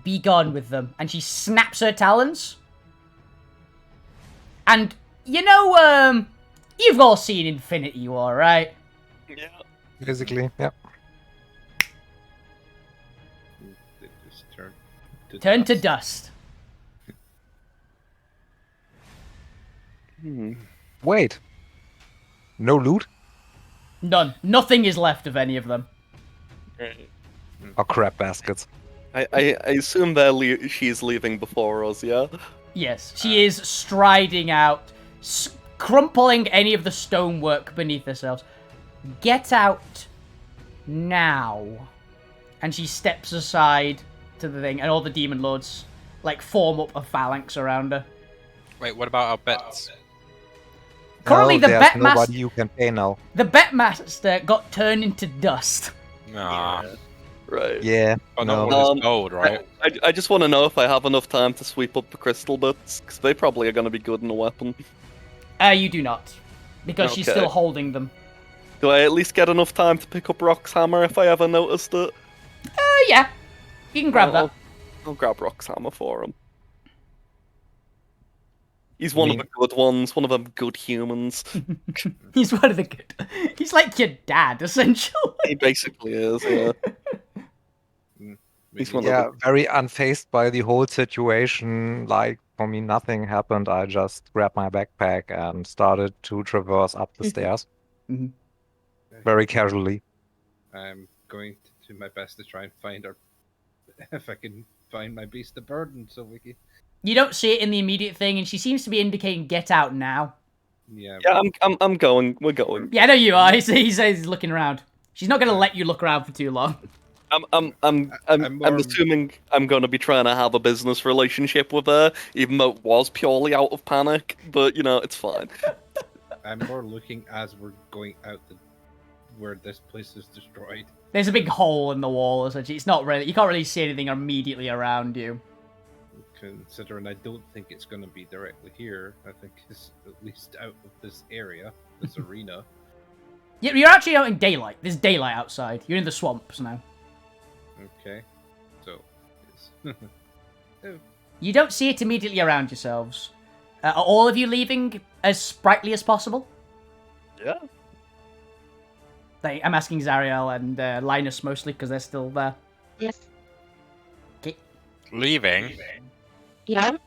Be gone with them. And she snaps her talons. And, you know, you've all seen Infinity War, right? Yeah. Basically, yeah. they just turn Turn to dust. dust. Hmm. Wait. No loot? None. Nothing is left of any of them. Right. Or crap baskets? I assume she's leaving before us, yeah? Yes, she is striding out, crumpling any of the stonework beneath herself. Get out now. And she steps aside to the thing, and all the demon lords, like, form up a phalanx around her. Wait, what about our bets? Currently, No, the there's bet nobody master, you can pay now. the bet master got turned into dust. Nah. Right. Yeah. But no. not all this gold, right? I just want to know if I have enough time to sweep up the crystal bits, because they probably are going to be good in a weapon. You do not, because she's Okay. still holding them. Do I at least get enough time to pick up Rock's hammer if I ever noticed it? Yeah, you can grab that. I'll grab Rock's hammer for him. He's one of the good ones, one of them good humans. He's one of the good. He's like your dad, essentially. He basically is, yeah. He's one of Yeah, the... very unfazed by the whole situation. Like, for me, nothing happened. I just grabbed my backpack and started to traverse up the stairs. Mhm. Very casually. I'm going to do my best to try and find her. If I can find my beast of burden, so we can. You don't see it in the immediate thing, and she seems to be indicating "get out now." Yeah. Yeah, I'm going. We're going. Yeah, I know you are. He says he's looking around. She's not going to let you look around for too long. I'm more- assuming I'm going to be trying to have a business relationship with her, even though it was purely out of panic. But you know, it's fine. I'm more looking as we're going out where this place is destroyed. There's a big hole in the wall, essentially. It's not really. You can't really see anything immediately around you. Considering I don't think it's going to be directly here, I think it's at least out of this area, this arena. Yeah, you're actually out in daylight. There's daylight outside. You're in the swamps now. Okay, so it's You don't see it immediately around yourselves. Are all of you leaving as sprightly as possible? Yeah. Like, I'm asking Zariel and Linus mostly because they're still there. Yes. Leaving? Yeah.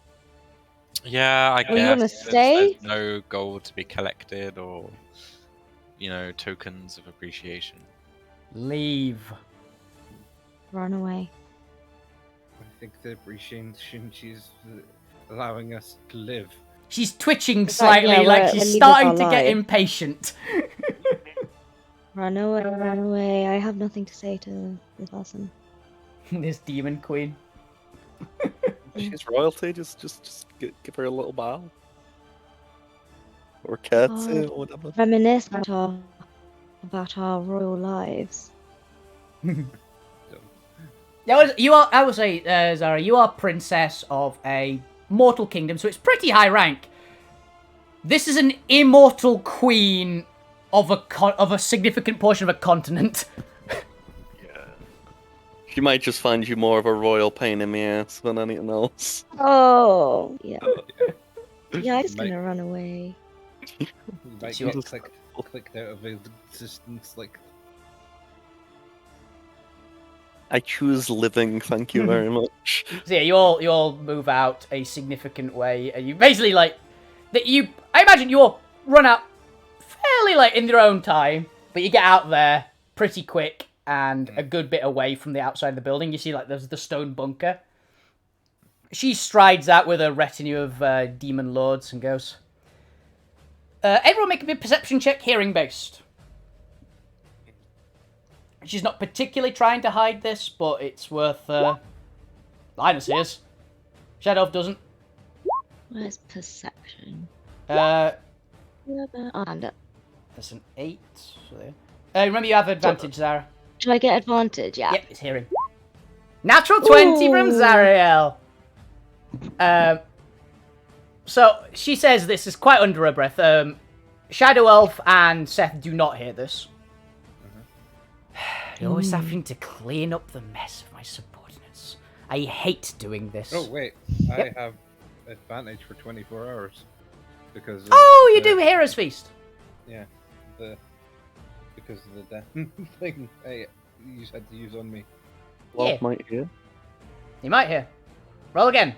Yeah, I Oh, you wanna guess. stay? There's no gold to be collected or, tokens of appreciation. Leave. Run away. think they appreciate she's allowing us to live. She's twitching It's like, slightly, yeah, like we're she's leaving starting our to get life. impatient. Run away, run away. I have nothing to say to this person. This demon queen. She's royalty. Just give her a little bow. Or curtsy or whatever. Reminisce about our royal lives. I would say, Zara, you are princess of a mortal kingdom, so it's pretty high rank. This is an immortal queen of a significant portion of a continent. Yeah. She might just find you more of a royal pain in the ass than anything else. Oh, yeah. Yeah. Yeah, I'm just Might- gonna run away. You might Sure. get clicked out of existence, like. I choose living, thank you very much. So yeah, you all move out a significant way, and you basically I imagine you all run out fairly in your own time, but you get out there pretty quick and a good bit away from the outside of the building. You see there's the stone bunker. She strides out with a retinue of demon lords and goes, everyone make a perception check, hearing based. She's not particularly trying to hide this, but it's worth Linus is. Shadow Elf doesn't. Where's perception? Uh, And that's an 8. So there. Remember you have advantage, Zara. do I get advantage? Yeah. Yep, it's hearing. Natural 20 from Ooh. Zariel. So she says this is quite under her breath. Shadow Elf and Seth do not hear this. You're always having to clean up the mess of my subordinates. I hate doing this. Oh wait, I have advantage for 24 hours because. Oh, you do Heroes Feast. Yeah, because of the damn thing you had to use on me. Yeah. Might hear. You might hear. Roll again.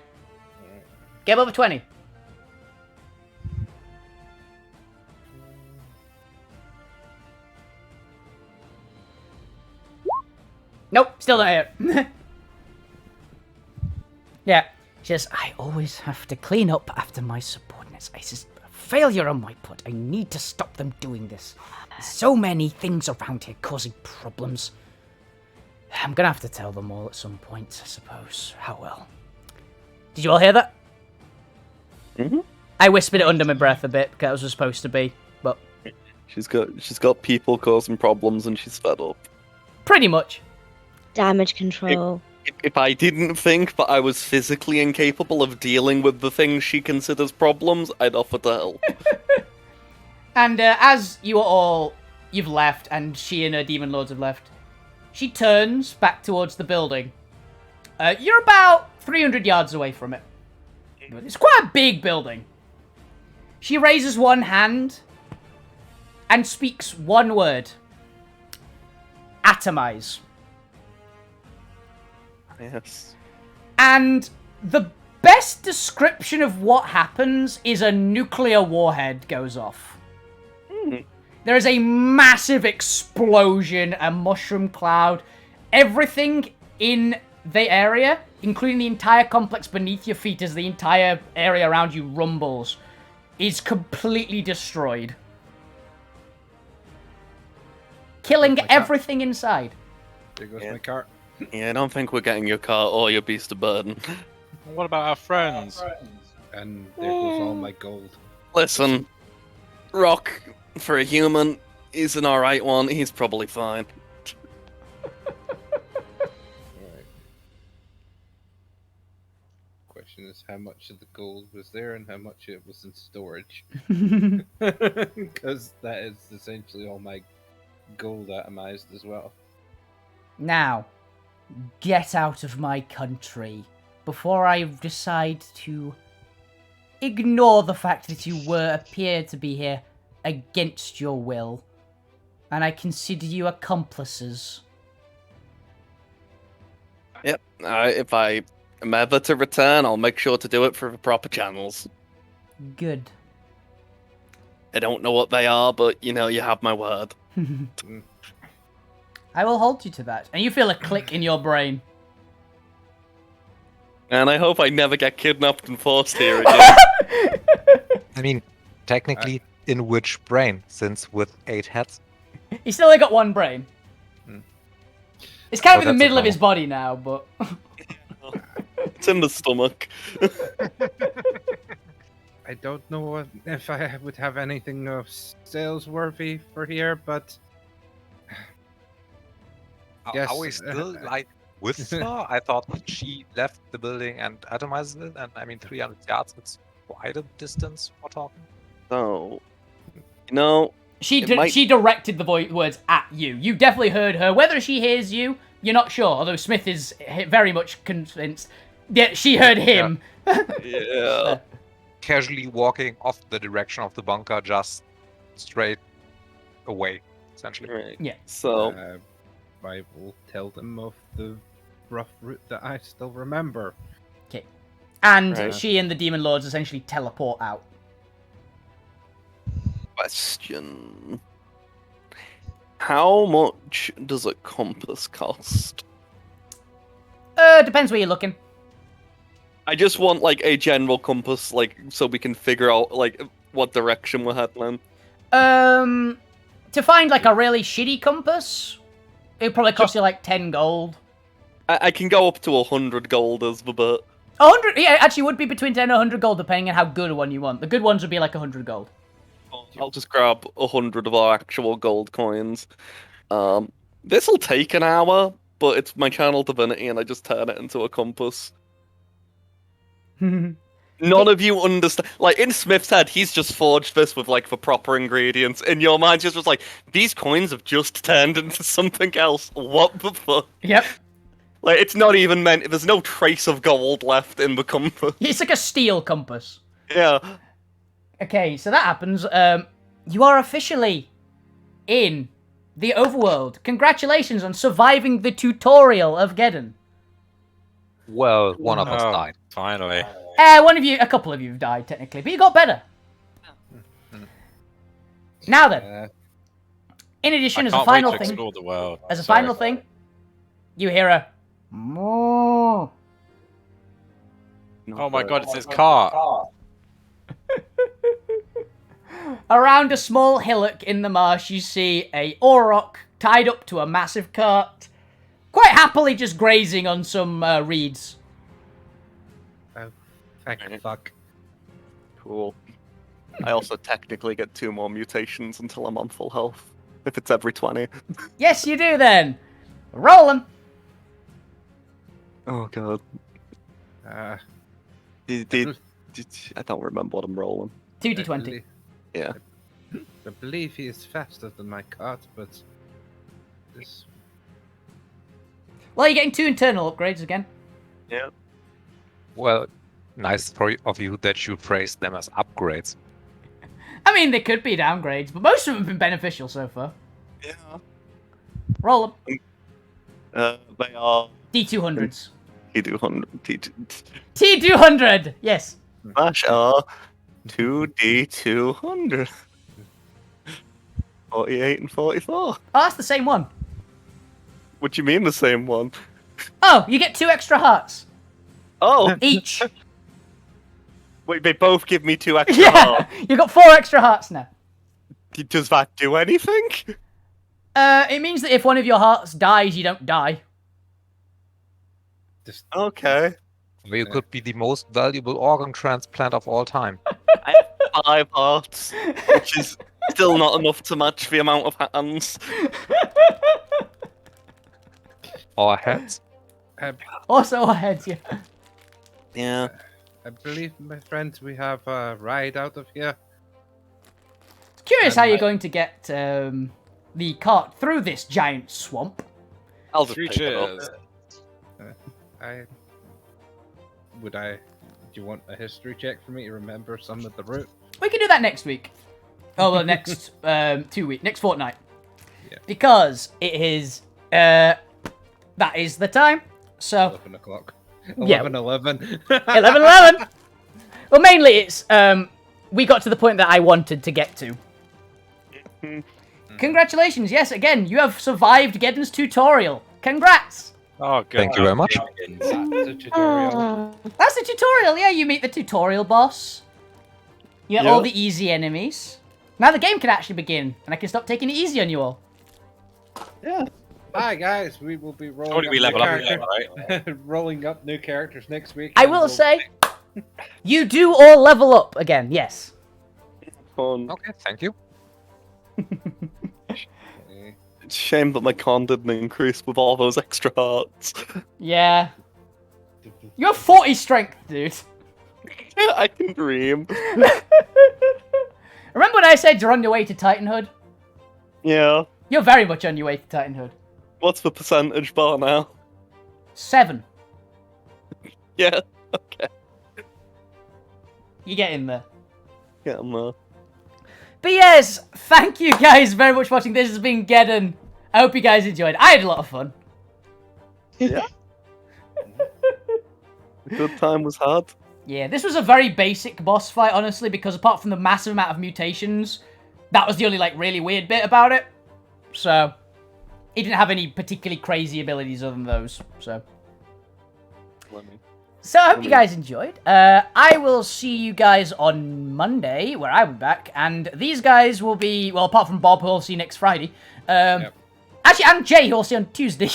Alright. Get over 20. Nope, still don't hear it. Yeah, she says, I always have to clean up after my subordinates. I says, failure on my part. I need to stop them doing this. There's so many things around here causing problems. I'm gonna have to tell them all at some point, I suppose. How well? Did you all hear that? Mm-hmm. I whispered it under my breath a bit because it was supposed to be, but She's got people causing problems and she's fed up. pretty much. Damage control. If I didn't think that I was physically incapable of dealing with the things she considers problems, I'd offer to help. And as you've left, and she and her demon lords have left, she turns back towards the building. You're about 300 yards away from it. It's quite a big building. She raises one hand and speaks one word. Atomize. Yes. And the best description of what happens is a nuclear warhead goes off. There is a massive explosion, a mushroom cloud. Everything in the area, including the entire complex beneath your feet as the entire area around you rumbles, is completely destroyed. Killing Like that. everything inside. There goes Yeah. my cart. Yeah, I don't think we're getting your car or your beast of burden. What about our friends? And there goes all my gold. Listen, Rock, for a human, is an alright one. He's probably fine. Alright. Question is how much of the gold was there and how much it was in storage. Because that is essentially all my gold atomized as well. Now, get out of my country before I decide to ignore the fact that you appear to be here against your will, and I consider you accomplices. Yep, if I am ever to return, I'll make sure to do it through the proper channels. Good. I don't know what they are, but you have my word. I will hold you to that. And you feel a click in your brain. And I hope I never get kidnapped and forced here again. I mean, technically, in which brain? Since with 8 heads. He's still only got one brain. It's kind of in the that's a middle of his bummer. body now, but... It's in the stomach. I don't know if I would have anything of sales-worthy for here, but Yes, Are we still like with her? I thought that she left the building and atomized it, and I mean 300 yards. It's quite a distance we're talking. So, you know, She It might- she directed the words at you. You definitely heard her. Whether she hears you, you're not sure. Although Smith is very much convinced. Yeah, she heard him. yeah. Casually walking off the direction of the bunker, just straight away, essentially. Right. Yeah. So, I will tell them of the rough route that I still remember. Okay. And Right. she and the demon lords essentially teleport out. question. How much does a compass cost? Depends where you're looking. I just want like a general compass, like so we can figure out like what direction we're heading in. To find like a really shitty compass, it'd probably cost you like 10 gold. I can go up to 100 gold as the bit. 100, yeah, actually would be between 10 and 100 gold depending on how good a one you want. The good ones would be like 100 gold. I'll just grab 100 of our actual gold coins. This'll take an hour, but it's my channel divinity, and I just turn it into a compass. None of you understand. Like in Smith's head, he's just forged this with like the proper ingredients. In your mind, it's just like these coins have just turned into something else. What the fuck? Yep. Like it's not even meant. There's no trace of gold left in the compass. It's like a steel compass. Yeah. Okay, so that happens. You are officially in the overworld. Congratulations on surviving the tutorial of Geddon. Well, one of us Oh, died. finally. A couple of you have died technically, but you got better. Now then, in addition, I as a can't final wait to thing, explore the world. as a Sorry. final thing, you hear a moo. Oh my god, it's his car. Around a small hillock in the marsh, you see a Auroch tied up to a massive cart, quite happily just grazing on some reeds. Thank fuck. Cool. I also technically get 2 more mutations until I'm on full health. If it's every 20. Yes, you do then. Roll them. Oh god. I don't remember what I'm rolling. 2d20. Yeah. I believe he is faster than my cart, but this Well, you're getting 2 internal upgrades again. Yeah. Well, nice of you that you phrased them as upgrades. I mean, they could be downgrades, but most of them have been beneficial so far. Yeah. Roll them. They are D200s. T200. T200! Yes. Slash are 2D200. 48 and 44. Oh, that's the same one. What do you mean the same one? Oh, you get 2 extra hearts. Oh, Each. wait, they both give me 2 extra Yeah, hearts. you got 4 extra hearts now. Does that do anything? It means that if one of your hearts dies, you don't die. just Okay. Or you could be the most valuable organ transplant of all time. I have 5 hearts, which is still not enough to match the amount of hands. Or heads. Also, our heads, yeah. Yeah. I believe, my friends, we have a ride out of here. Curious how you're going to get the cart through this giant swamp. I'll just 3 pick it up. cheers. Do you want a history check for me to remember some of the route? We can do that next week. Oh, well, next 2 weeks, next fortnight. Yeah. Because it is, that is the time. So, 11 o'clock. Yeah. 11. 11. Well, mainly it's, we got to the point that I wanted to get to. Congratulations, yes, again, you have survived Geddon's tutorial. Congrats! Oh, good. Thank you very much. That's the tutorial. Oh, That's the tutorial, yeah, you meet the tutorial boss. You get Yeah. all the easy enemies. Now the game can actually begin, and I can stop taking it easy on you all. Yeah. Hi guys, we will be rolling Only we up new level up, characters. right? Rolling up new characters next week. I and will we'll- say, you do all level up again, yes. Fun. Okay, thank you. It's a shame that my con didn't increase with all those extra hearts. Yeah. You have 40 strength, dude. I can dream. Remember when I said you're on your way to Titanhood? Yeah. You're very much on your way to Titanhood. What's the percentage bar now? 7. Yeah. Okay. You get in there. Get 'em there. But yes, thank you guys very much for watching. This has been Geddon. I hope you guys enjoyed. I had a lot of fun. Yeah. The good time was had. Yeah, this was a very basic boss fight, honestly, because apart from the massive amount of mutations, that was the only, like, really weird bit about it. So, he didn't have any particularly crazy abilities other than those, so. So, I hope you guys enjoyed. I will see you guys on Monday, where I'll be back, and these guys will be, well, apart from Bob, who I'll see next Friday. Actually, and Jay, who I'll see on Tuesday.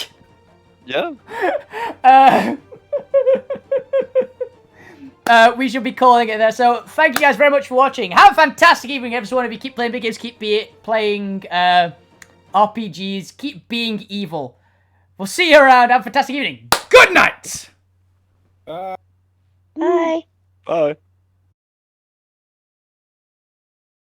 Yeah. We should be calling it there. So, thank you guys very much for watching. Have a fantastic evening, everyone. If you keep playing big games, keep playing RPGs, keep being evil. We'll see you around. Have a fantastic evening. Good night! bye. Bye.